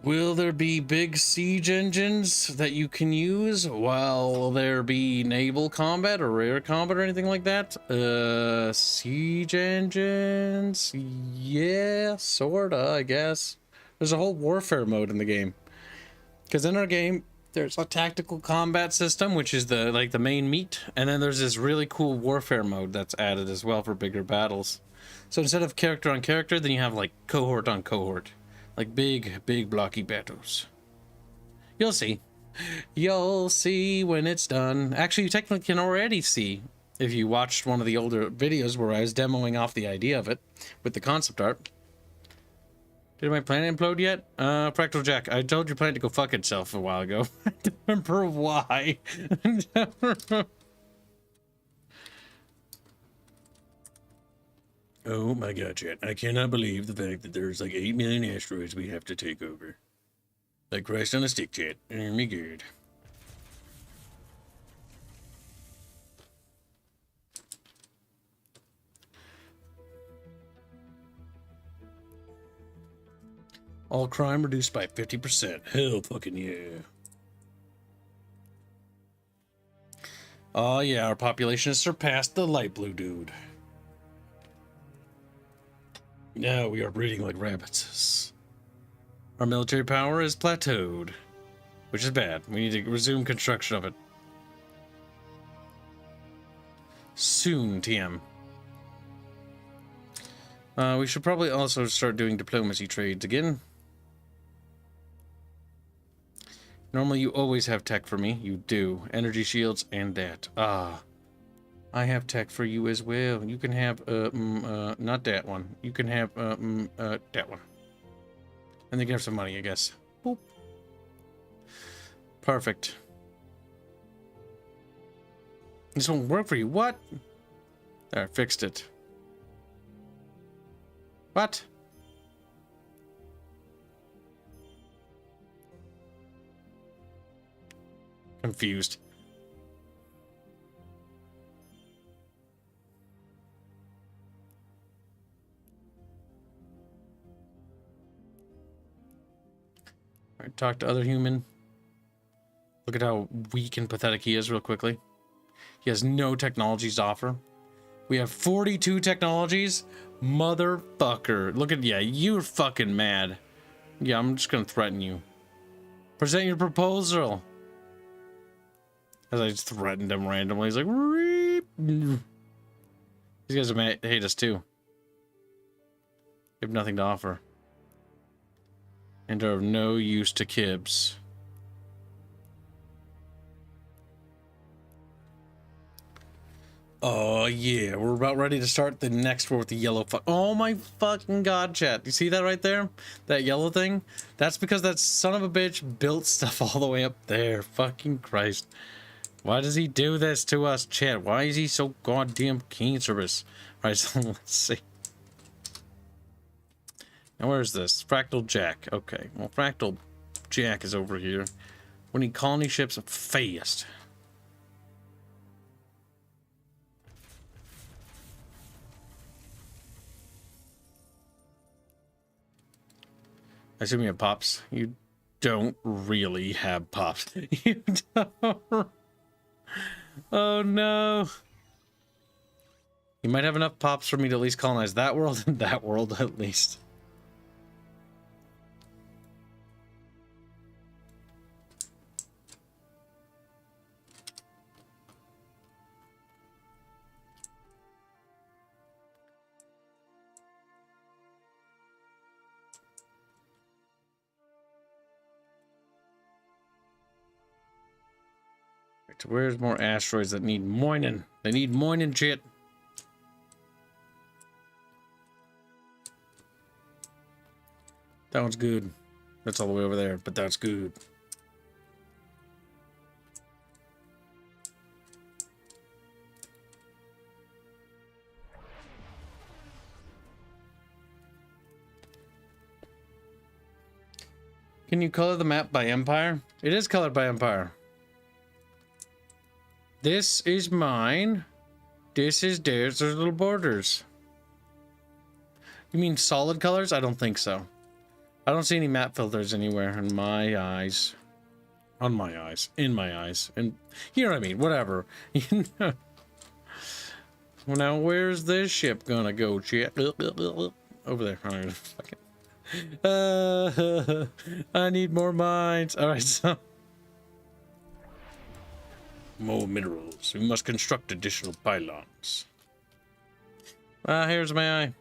A: Will there be big siege engines that you can use while there be naval combat or air combat or anything like that? Siege engines? Yeah, sorta, I guess. There's a whole warfare mode in the game. Because in our game, there's a tactical combat system, which is the main meat, and then there's this really cool warfare mode that's added as well for bigger battles. So instead of character on character, then you have like cohort on cohort. Like big blocky battles. You'll see. You'll see when it's done. Actually, you technically can already see if you watched one of the older videos where I was demoing off the idea of it with the concept art. Did my planet implode yet? Fractal Jack, I told your planet to go fuck itself a while ago. I don't remember why. Oh my god, chat. I cannot believe the fact that there's like 8 million asteroids we have to take over. Like Christ on a stick, chat. Oh my god. All crime reduced by 50%. Hell fucking yeah. Oh yeah, our population has surpassed the light blue dude. Now we are breeding like rabbits. Our military power is plateaued, which is bad. We need to resume construction of it. Soon, TM. We should probably also start doing diplomacy trades again. Normally you always have tech for me. You do. Energy shields and that. Ah. I have tech for you as well. You can have, not that one. You can have, that one. And they can have some money, I guess. Boop. Perfect. This won't work for you. What? There, fixed it. What? Confused. Alright, talk to other human. Look at how weak and pathetic he is real quickly. He has no technologies to offer. We have 42 technologies? Motherfucker. Look at, yeah, you're fucking mad. Yeah, I'm just gonna threaten you. Present your proposal. As I just threatened him randomly. He's like, reep. These guys hate us too. They have nothing to offer. And are of no use to Kibs. Oh yeah, we're about ready to start the next war with the yellow oh my fucking god, chat. You see that right there? That yellow thing? That's because that son of a bitch built stuff all the way up there. Fucking Christ. Why does he do this to us, chat? Why is he so goddamn cancerous? Alright, so let's see. Now where's this? Fractal Jack. Okay, well Fractal Jack is over here. We need colony ships fast. I assume you have pops. You don't really have pops. You don't. Oh no. You might have enough pops for me to at least colonize that world and that world at least. Where's more asteroids that need mining? They need mining shit. That one's good. That's all the way over there, but that's good. Can you color the map by empire? It is colored by empire. This is mine. This is theirs. There's little borders. You mean solid colors? I don't think so. I don't see any map filters anywhere in my eyes. On my eyes. In my eyes. And you know what I mean. Whatever. You know. Well, now where's this ship gonna go, chat? Over there. I need more mines. Alright, so. More minerals. We must construct additional pylons. Ah, here's my eye.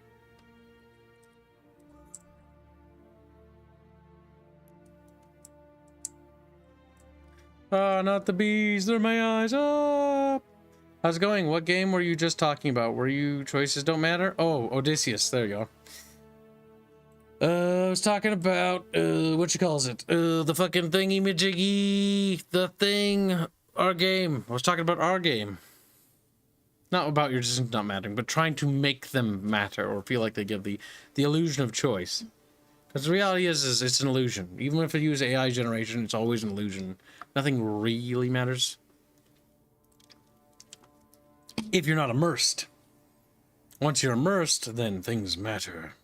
A: Ah, not the bees. They're my eyes. Ah. How's it going? What game were you just talking about? Were you choices don't matter? Oh, Odysseus. There you go. I was talking about, what you calls it? The fucking thingy-majiggy. The thing. Our game. I was talking about our game. Not about your decisions not mattering, but trying to make them matter or feel like they give the illusion of choice. Because the reality is it's an illusion. Even if you use AI generation, it's always an illusion. Nothing really matters. If you're not immersed. Once you're immersed, then things matter.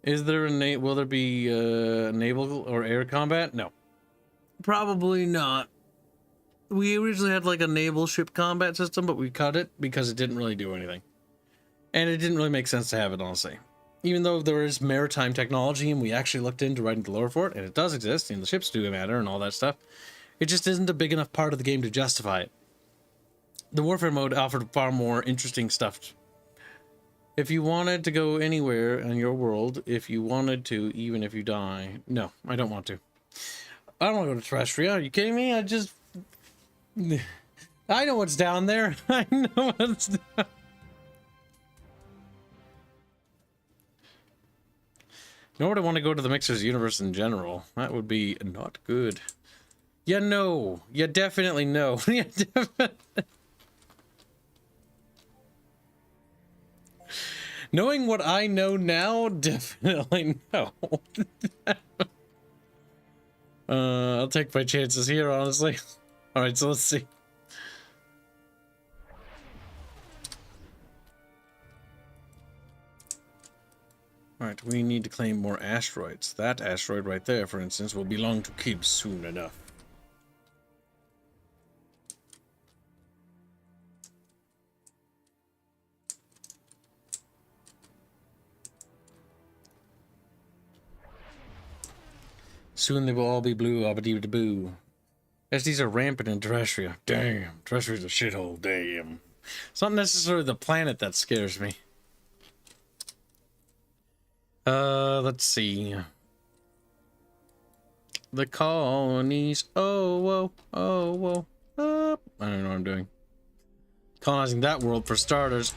A: Is there will there be naval or air combat? No. Probably not. We originally had like a naval ship combat system, but we cut it because it didn't really do anything. And it didn't really make sense to have it, honestly. Even though there is maritime technology and we actually looked into writing the lore for it, and it does exist, and the ships do matter and all that stuff, it just isn't a big enough part of the game to justify it. The warfare mode offered far more interesting stuff. If you wanted to go anywhere in your world, if you wanted to, even if you die... No, I don't want to. I don't want to go to Terrestrial. Are you kidding me? I know what's down there. I know what's down. Nor would I want to go to the Mixer's universe in general. That would be not good. Yeah, no. Yeah, definitely no. Yeah, definitely. Knowing what I know now, definitely no. I'll take my chances here, honestly. Alright, so let's see. Alright, we need to claim more asteroids. That asteroid right there, for instance, will belong to Kibs soon enough. Soon they will all be blue, abadee-boo. Yes, these are rampant in Terrestria. Damn, Terrestria's a shithole, damn. It's not necessarily the planet that scares me. Let's see. The colonies. Oh, whoa, oh, whoa. I don't know what I'm doing. Colonizing that world for starters.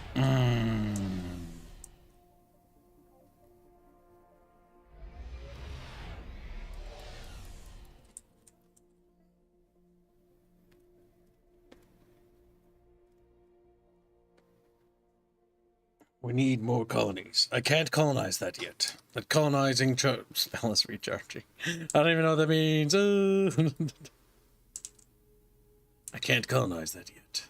A: We need more colonies. I can't colonize that yet. That colonizing spell is recharging. I don't even know what that means. I can't colonize that yet.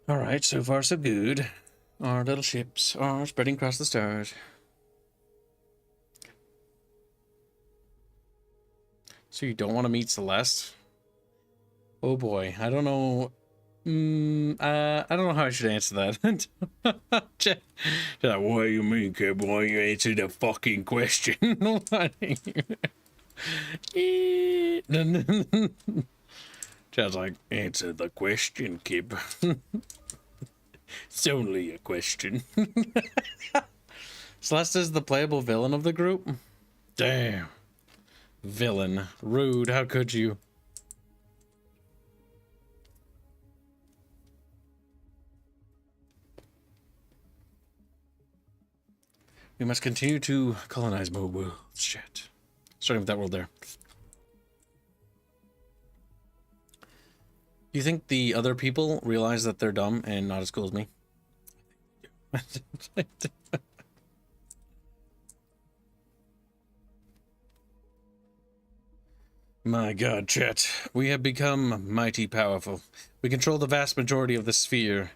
A: Alright, so far so good. Our little ships are spreading across the stars. So you don't want to meet Celeste? Oh boy, I don't know. I don't know how I should answer that. What do you mean, kid? Why you answer the fucking question? Chad's like, answer the question, Kib. It's only a question. Celeste is the playable villain of the group? Damn. Villain. Rude. How could you? We must continue to colonize more worlds. Shit. Starting with that world there. Do you think the other people realize that they're dumb and not as cool as me? My god, chat. We have become mighty powerful. We control the vast majority of the sphere,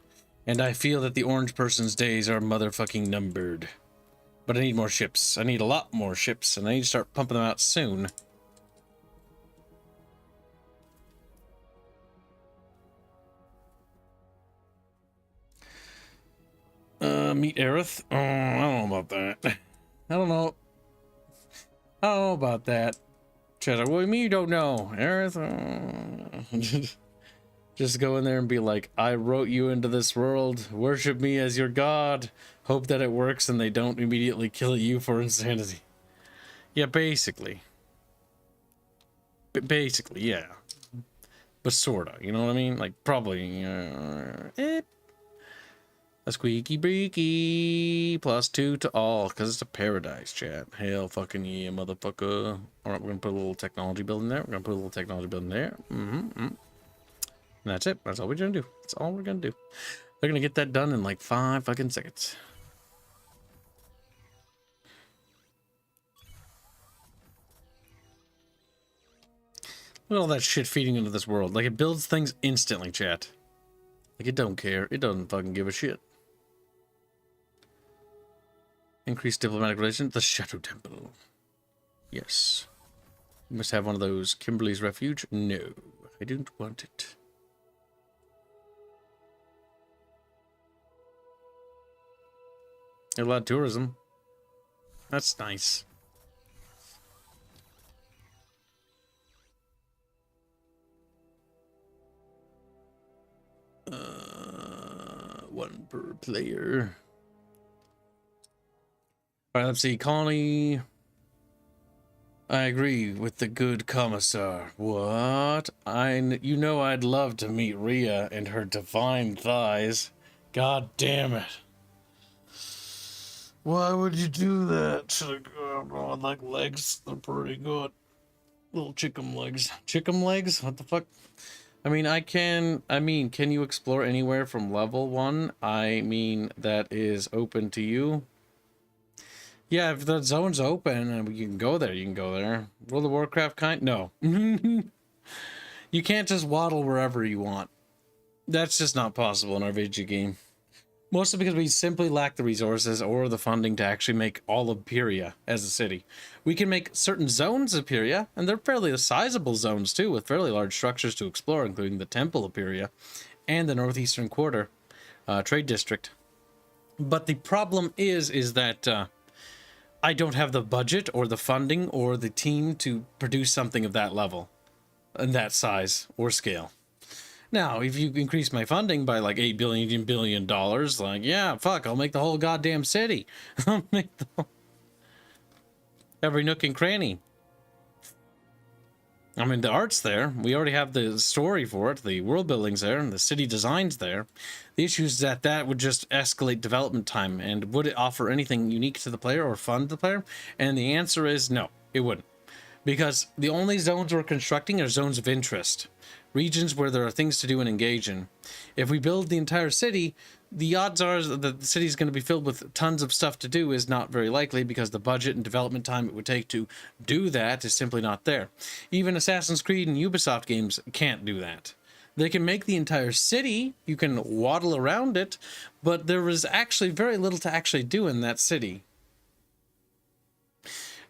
A: and I feel that the orange person's days are motherfucking numbered. But I need more ships. I need a lot more ships, and I need to start pumping them out soon. Meet Aerith? Oh, I don't know about that. I don't know about that. Chat, what do you mean you don't know? Aerith? Just go in there and be like, I wrote you into this world. Worship me as your god. Hope that it works and they don't immediately kill you for insanity. Yeah, basically. Basically, yeah. But sorta, you know what I mean? Like, probably, a squeaky breaky. +2 to all, because it's a paradise, chat. Hell fucking yeah, motherfucker. Alright, we're gonna put a little technology building there. We're gonna put a little technology building there. And that's it. That's all we're gonna do. That's all we're gonna do. They're gonna get that done in like 5 fucking seconds. Look at all that shit feeding into this world. Like, it builds things instantly, chat. Like, it don't care. It doesn't fucking give a shit. Increase diplomatic relations. The Shadow Temple. Yes. You must have one of those. Kimberly's Refuge? No. I don't want it. A lot of tourism. That's nice. One per player. Alright, let's see. Colony. I agree with the good commissar. What? You know I'd love to meet Rhea and her divine thighs. God damn it. Why would you do that? I like legs. They're pretty good. Little chicken legs. Chicken legs? What the fuck? I mean, can you explore anywhere from level 1? I mean, that is open to you. Yeah, if the zone's open and you can go there, you can go there. World of Warcraft kind? No. You can't just waddle wherever you want. That's just not possible in our video game. Mostly because we simply lack the resources or the funding to actually make all of Pyria as a city. We can make certain zones of Pyria, and they're fairly sizable zones too, with fairly large structures to explore, including the Temple of Pyria and the Northeastern Quarter Trade District. But the problem is that I don't have the budget or the funding or the team to produce something of that level, and that size or scale. Now, if you increase my funding by like $8 billion, like, yeah, fuck, I'll make the whole goddamn city. I'll make every nook and cranny. I mean, the art's there. We already have the story for it. The world building's there, and the city design's there. The issue is that that would just escalate development time, and would it offer anything unique to the player or fun to the player? And the answer is no, it wouldn't. Because the only zones we're constructing are zones of interest. Regions where there are things to do and engage in. If we build the entire city, the odds are that the city is going to be filled with tons of stuff to do is not very likely, because the budget and development time it would take to do that is simply not there. Even Assassin's Creed and Ubisoft games can't do that. They can make the entire city, you can waddle around it, but there is actually very little to actually do in that city.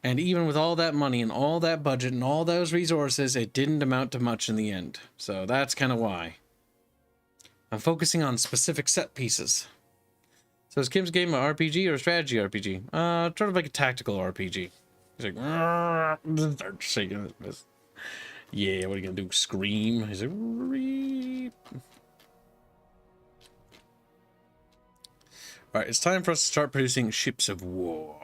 A: And even with all that money and all that budget and all those resources, it didn't amount to much in the end. So that's kind of why. I'm focusing on specific set pieces. So is Kim's game an RPG or a strategy RPG? Sort of like a tactical RPG. He's like, start shaking this. Yeah, what are you gonna do? Scream? He's like, reep. Alright, it's time for us to start producing ships of war.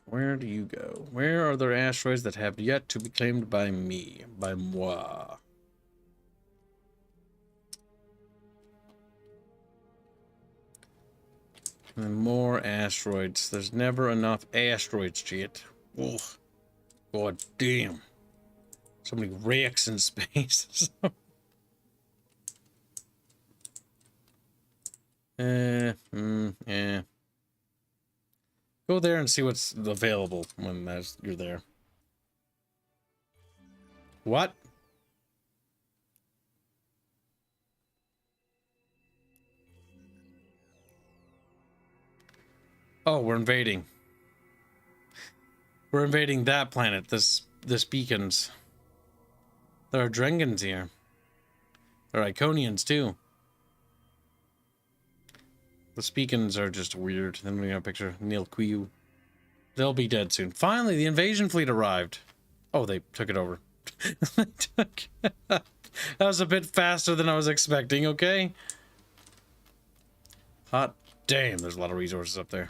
A: Where do you go? Where are there asteroids that have yet to be claimed by me? By moi? And more asteroids. There's never enough asteroids, Jit. Ugh. God damn. So many wrecks in space. Yeah. Go there and see what's available when you're there. What? Oh, we're invading. We're invading that planet. This beacons. There are Drengans here. There are Iconians too. The Speakins are just weird. Then we have a picture of Neil Quiu. They'll be dead soon. Finally, the invasion fleet arrived. Oh, they took it over. That was a bit faster than I was expecting, okay? Hot damn, there's a lot of resources up there.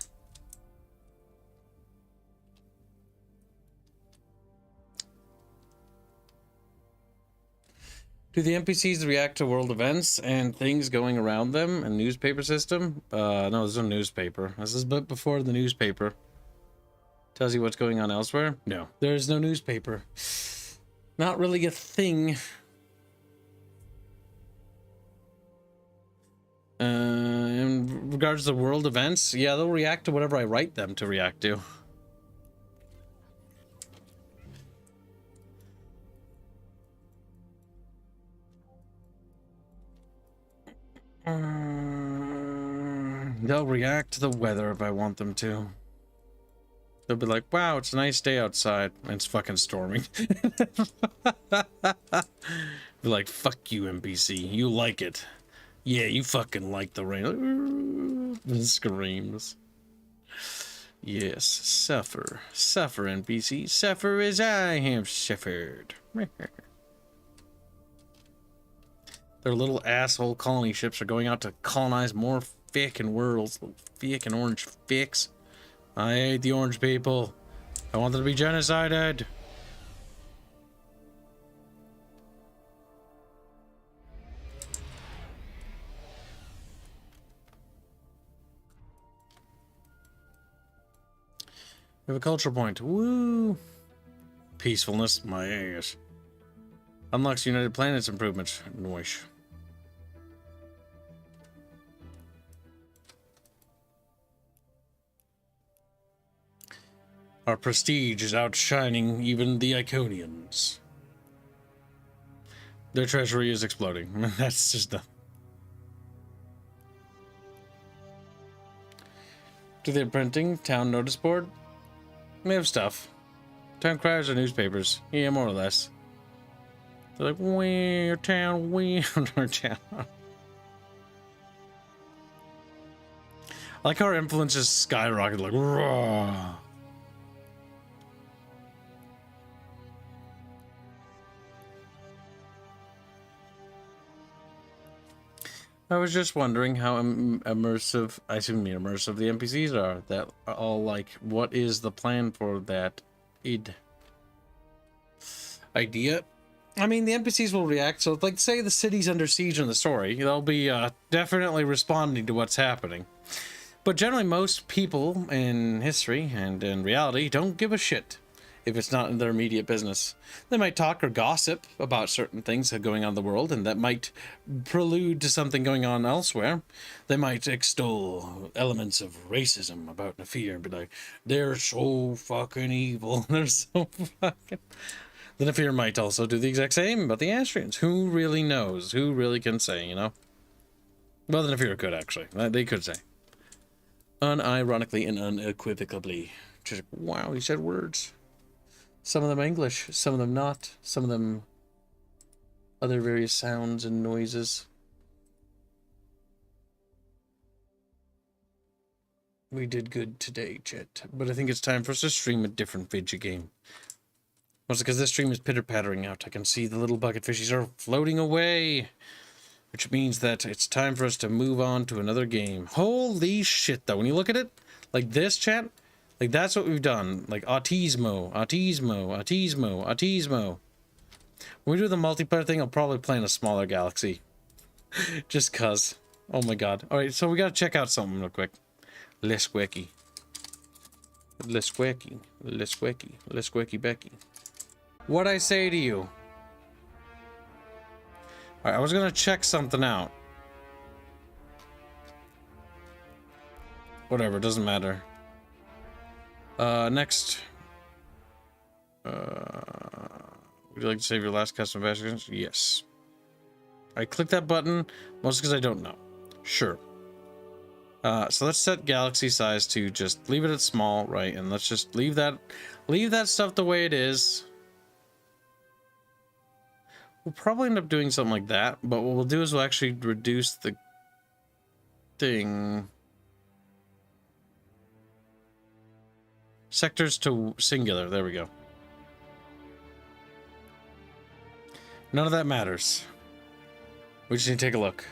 A: Do the NPCs react to world events and things going around them and newspaper system? No, there's no newspaper. This is but before the newspaper. Tells you what's going on elsewhere? No, there's no newspaper. Not really a thing. In regards to world events, yeah, they'll react to whatever I write them to react to. They'll react to the weather if I want them to. They'll be like, wow, it's a nice day outside. And it's fucking storming. Be like, fuck you, NPC. You like it. Yeah, you fucking like the rain. And screams. Yes, suffer. Suffer, NPC. Suffer as I have suffered. Their little asshole colony ships are going out to colonize more fucking worlds. Little fucking orange fucks. I hate the orange people. I want them to be genocided. We have a cultural point. Woo! Peacefulness, my ass. Unlocks United Planets improvements. Noish. Our prestige is outshining even the Iconians. Their treasury is exploding. That's just the... Do they have printing? Town notice board? We have stuff. Town criers or newspapers. Yeah, more or less. They're like, where town, where our town. I like how our influence just skyrocketed, like, raw. I was just wondering how immersive, I assume immersive, the NPCs are. That are all like, what is the plan for that idea? I mean, the NPCs will react. So, like, say the city's under siege in the story, they'll be definitely responding to what's happening. But generally, most people in history and in reality don't give a shit if it's not in their immediate business. They might talk or gossip about certain things going on in the world, and that might prelude to something going on elsewhere. They might extol elements of racism about Nafir and be like, they're so fucking evil. They're so fucking... The Nafir might also do the exact same about the Astrians. Who really knows? Who really can say, you know? Well, the Nafir could, actually. They could say. Unironically and unequivocally. Just, wow, he said words. Some of them English, some of them not, some of them other various sounds and noises. We did good today, Chet, but I think it's time for us to stream a different video game. Mostly because this stream is pitter-pattering out. I can see the little bucket fishies are floating away, which means that it's time for us to move on to another game. Holy shit, though. When you look at it, like this, chat, like, that's what we've done. Like, autismo. When we do the multiplayer thing, I'll probably play in a smaller galaxy. Just cuz. Oh my god. Alright, so we gotta check out something real quick. Lesquecky Becky. What'd I say to you? Alright, I was gonna check something out. Whatever, doesn't matter. Next. Would you like to save your last custom investigations? Yes. I click that button, mostly because I don't know. Sure. So let's set galaxy size to just leave it at small, right? And let's just leave that stuff the way it is. We'll probably end up doing something like that, but what we'll do is we'll actually reduce the thing. Sectors to singular. There we go. None of that matters. We just need to take a look.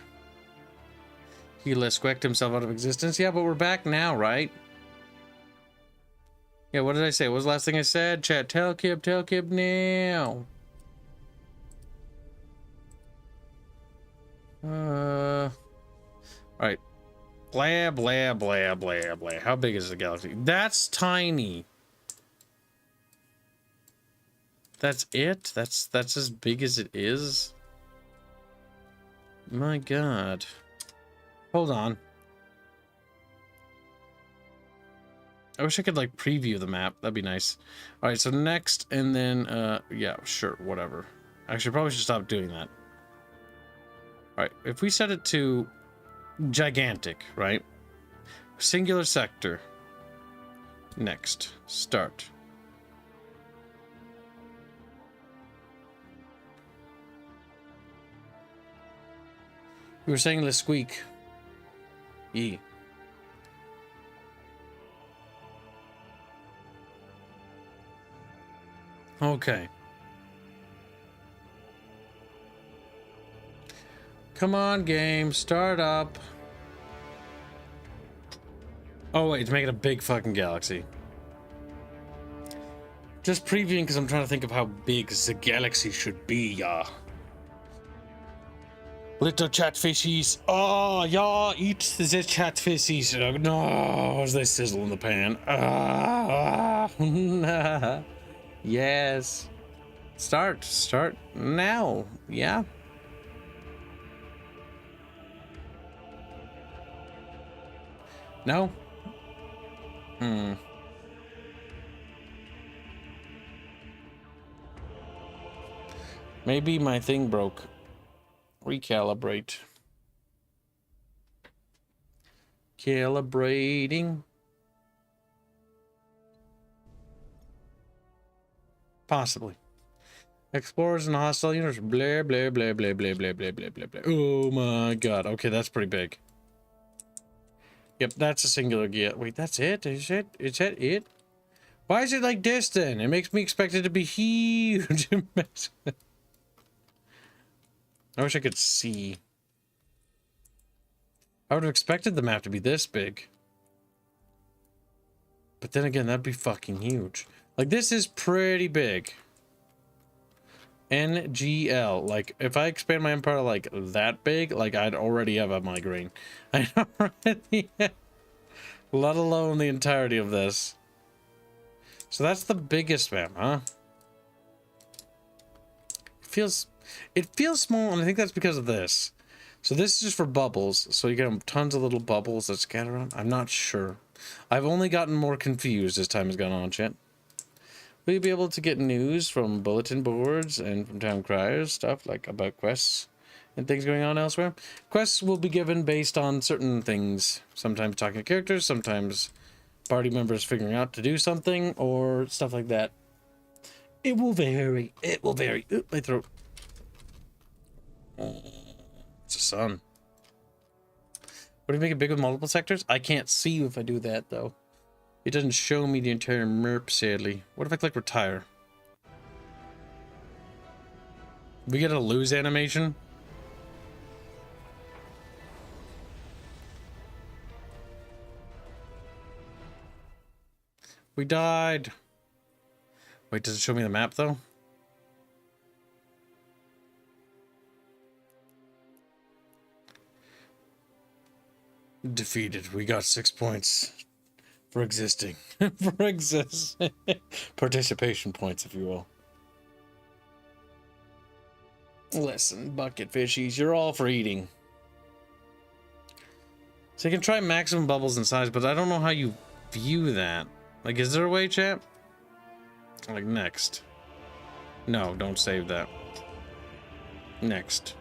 A: He lesquecked himself out of existence. Yeah, but we're back now, right? Yeah, what did I say? What was the last thing I said? Chat, tell Kib now. Alright. Blah, blah, blah, blah, blah. How big is the galaxy? That's tiny. That's it? That's as big as it is? My god. Hold on. I wish I could, like, preview the map. That'd be nice. Alright, so next, and then, yeah, sure, whatever. Actually, probably should stop doing that. Alright, if we set it to gigantic, right? Singular sector. Next. Start. We were saying let's squeak. E. Okay. Come on, game. Start up. Oh, wait. It's making a big fucking galaxy. Just previewing because I'm trying to think of how big the galaxy should be, yeah. Little chatfishies. Oh, yeah, eat the chatfishies. No, they sizzle in the pan. Yes. Start now. Yeah. No. Maybe my thing broke. Recalibrate. Calibrating. Possibly. Explorers and hostile universe. Blah, blah, blah, blah, blah, blah, blah, blah, blah, blah. Oh my god. Okay, that's pretty big. Yep, that's a singular gear. Wait, that's it? Is it? Is that it? Why is it like this then? It makes me expect it to be huge. I wish I could see. I would have expected the map to be this big. But then again, that'd be fucking huge. Like, this is pretty big. NGL. Like, if I expand my empire like that big, like, I'd already have a migraine. I already have, let alone the entirety of this. So that's the biggest map, huh? It feels small, and I think that's because of this. So this is just for bubbles, so you get tons of little bubbles that scatter around. I'm not sure. I've only gotten more confused as time has gone on, chat. Will you be able to get news from bulletin boards and from town criers, stuff like about quests and things going on elsewhere? Quests will be given based on certain things. Sometimes talking to characters, sometimes party members figuring out to do something, or stuff like that. It will vary. It will vary. Oop, my throat. It's the sun. What do you make it big with multiple sectors? I can't see you if I do that, though. It doesn't show me the entire merp, sadly. What if I click retire? We get a lose animation? We died. Wait, does it show me the map, though? Defeated. We got 6 points. For existing. For exist. Participation points, if you will. Listen, bucket fishies, you're all for eating. So you can try maximum bubbles in size, but I don't know how you view that. Like, is there a way, chat? Like, next. No, don't save that. Next.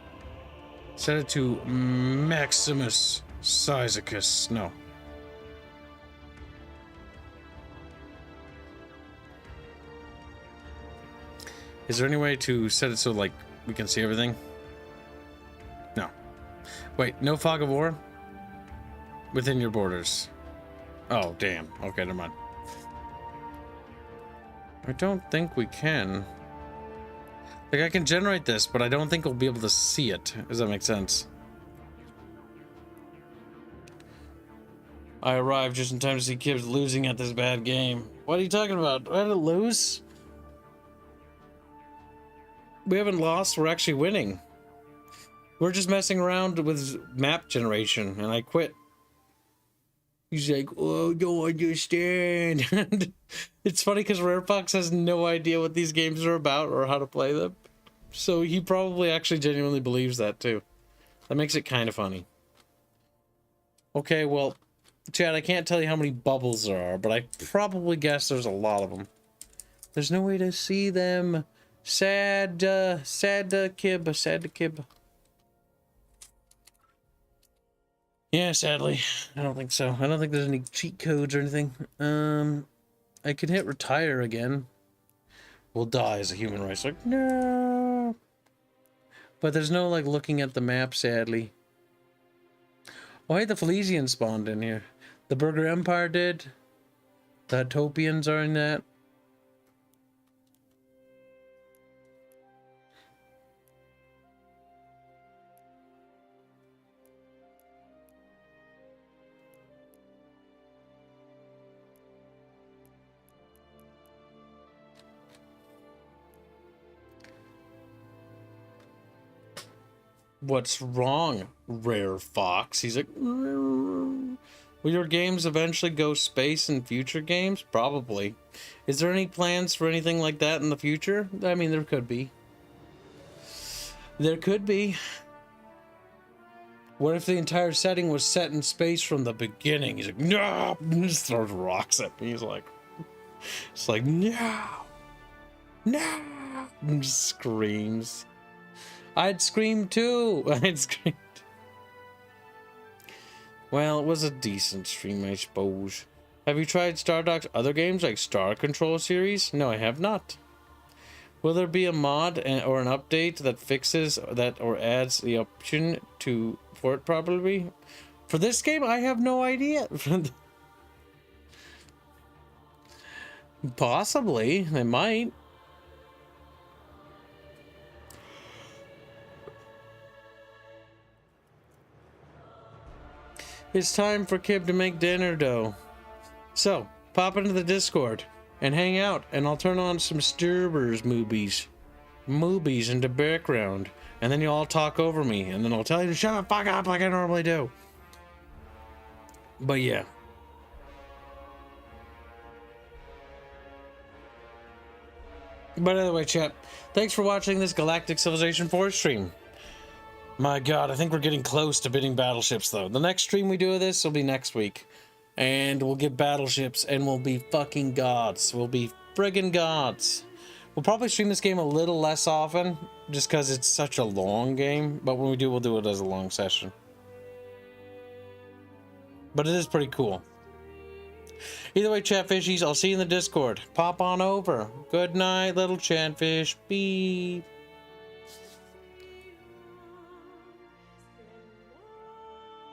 A: Set it to Maximus Sizicus. No. Is there any way to set it so, like, we can see everything? No. Wait, no fog of war? Within your borders. Oh, damn. Okay, never mind. I don't think we can. Like, I can generate this, but I don't think we'll be able to see it. Does that make sense? I arrived just in time to see Kibs losing at this bad game. What are you talking about? I didn't lose? We haven't lost, we're actually winning. We're just messing around with map generation, and I quit. He's like, oh, don't understand. It's funny because Rarefox has no idea what these games are about or how to play them. So he probably actually genuinely believes that too. That makes it kind of funny. Okay, well, Chad, I can't tell you how many bubbles there are, but I probably guess there's a lot of them. There's no way to see them. Sad Kib. Yeah, sadly. I don't think so. I don't think there's any cheat codes or anything. I can hit retire again. We'll die as a human race. Like, no. But there's no, like, looking at the map, sadly. Oh, hey, the Felisians spawned in here. The Burger Empire did. The Utopians are in that. What's wrong, Rare Fox? He's like, will your games eventually go space in future games? Probably. Is there any plans for anything like that in the future? I mean, there could be. There could be. What if the entire setting was set in space from the beginning? He's like, no! And just throws rocks at me. He's like, it's like, no! No! And just screams. I'd scream too. I'd scream too. Well, it was a decent stream, I suppose. Have you tried Stardock's other games like Star Control series? No, I have not. Will there be a mod or an update that fixes that or adds the option for it properly? For this game, I have no idea. Possibly, they might. It's time for Kib to make dinner dough. So, pop into the Discord and hang out, and I'll turn on some Sturbers movies in the background, and then you'll all talk over me, and then I'll tell you to shut the fuck up like I normally do. But yeah. But anyway, chat, thanks for watching this Galactic Civilization 4 stream. My god, I think we're getting close to bidding battleships, though. The next stream we do of this will be next week. And we'll get battleships, and we'll be fucking gods. We'll be friggin' gods. We'll probably stream this game a little less often, just because it's such a long game. But when we do, we'll do it as a long session. But it is pretty cool. Either way, chatfishies, I'll see you in the Discord. Pop on over. Good night, little chatfish. Beep.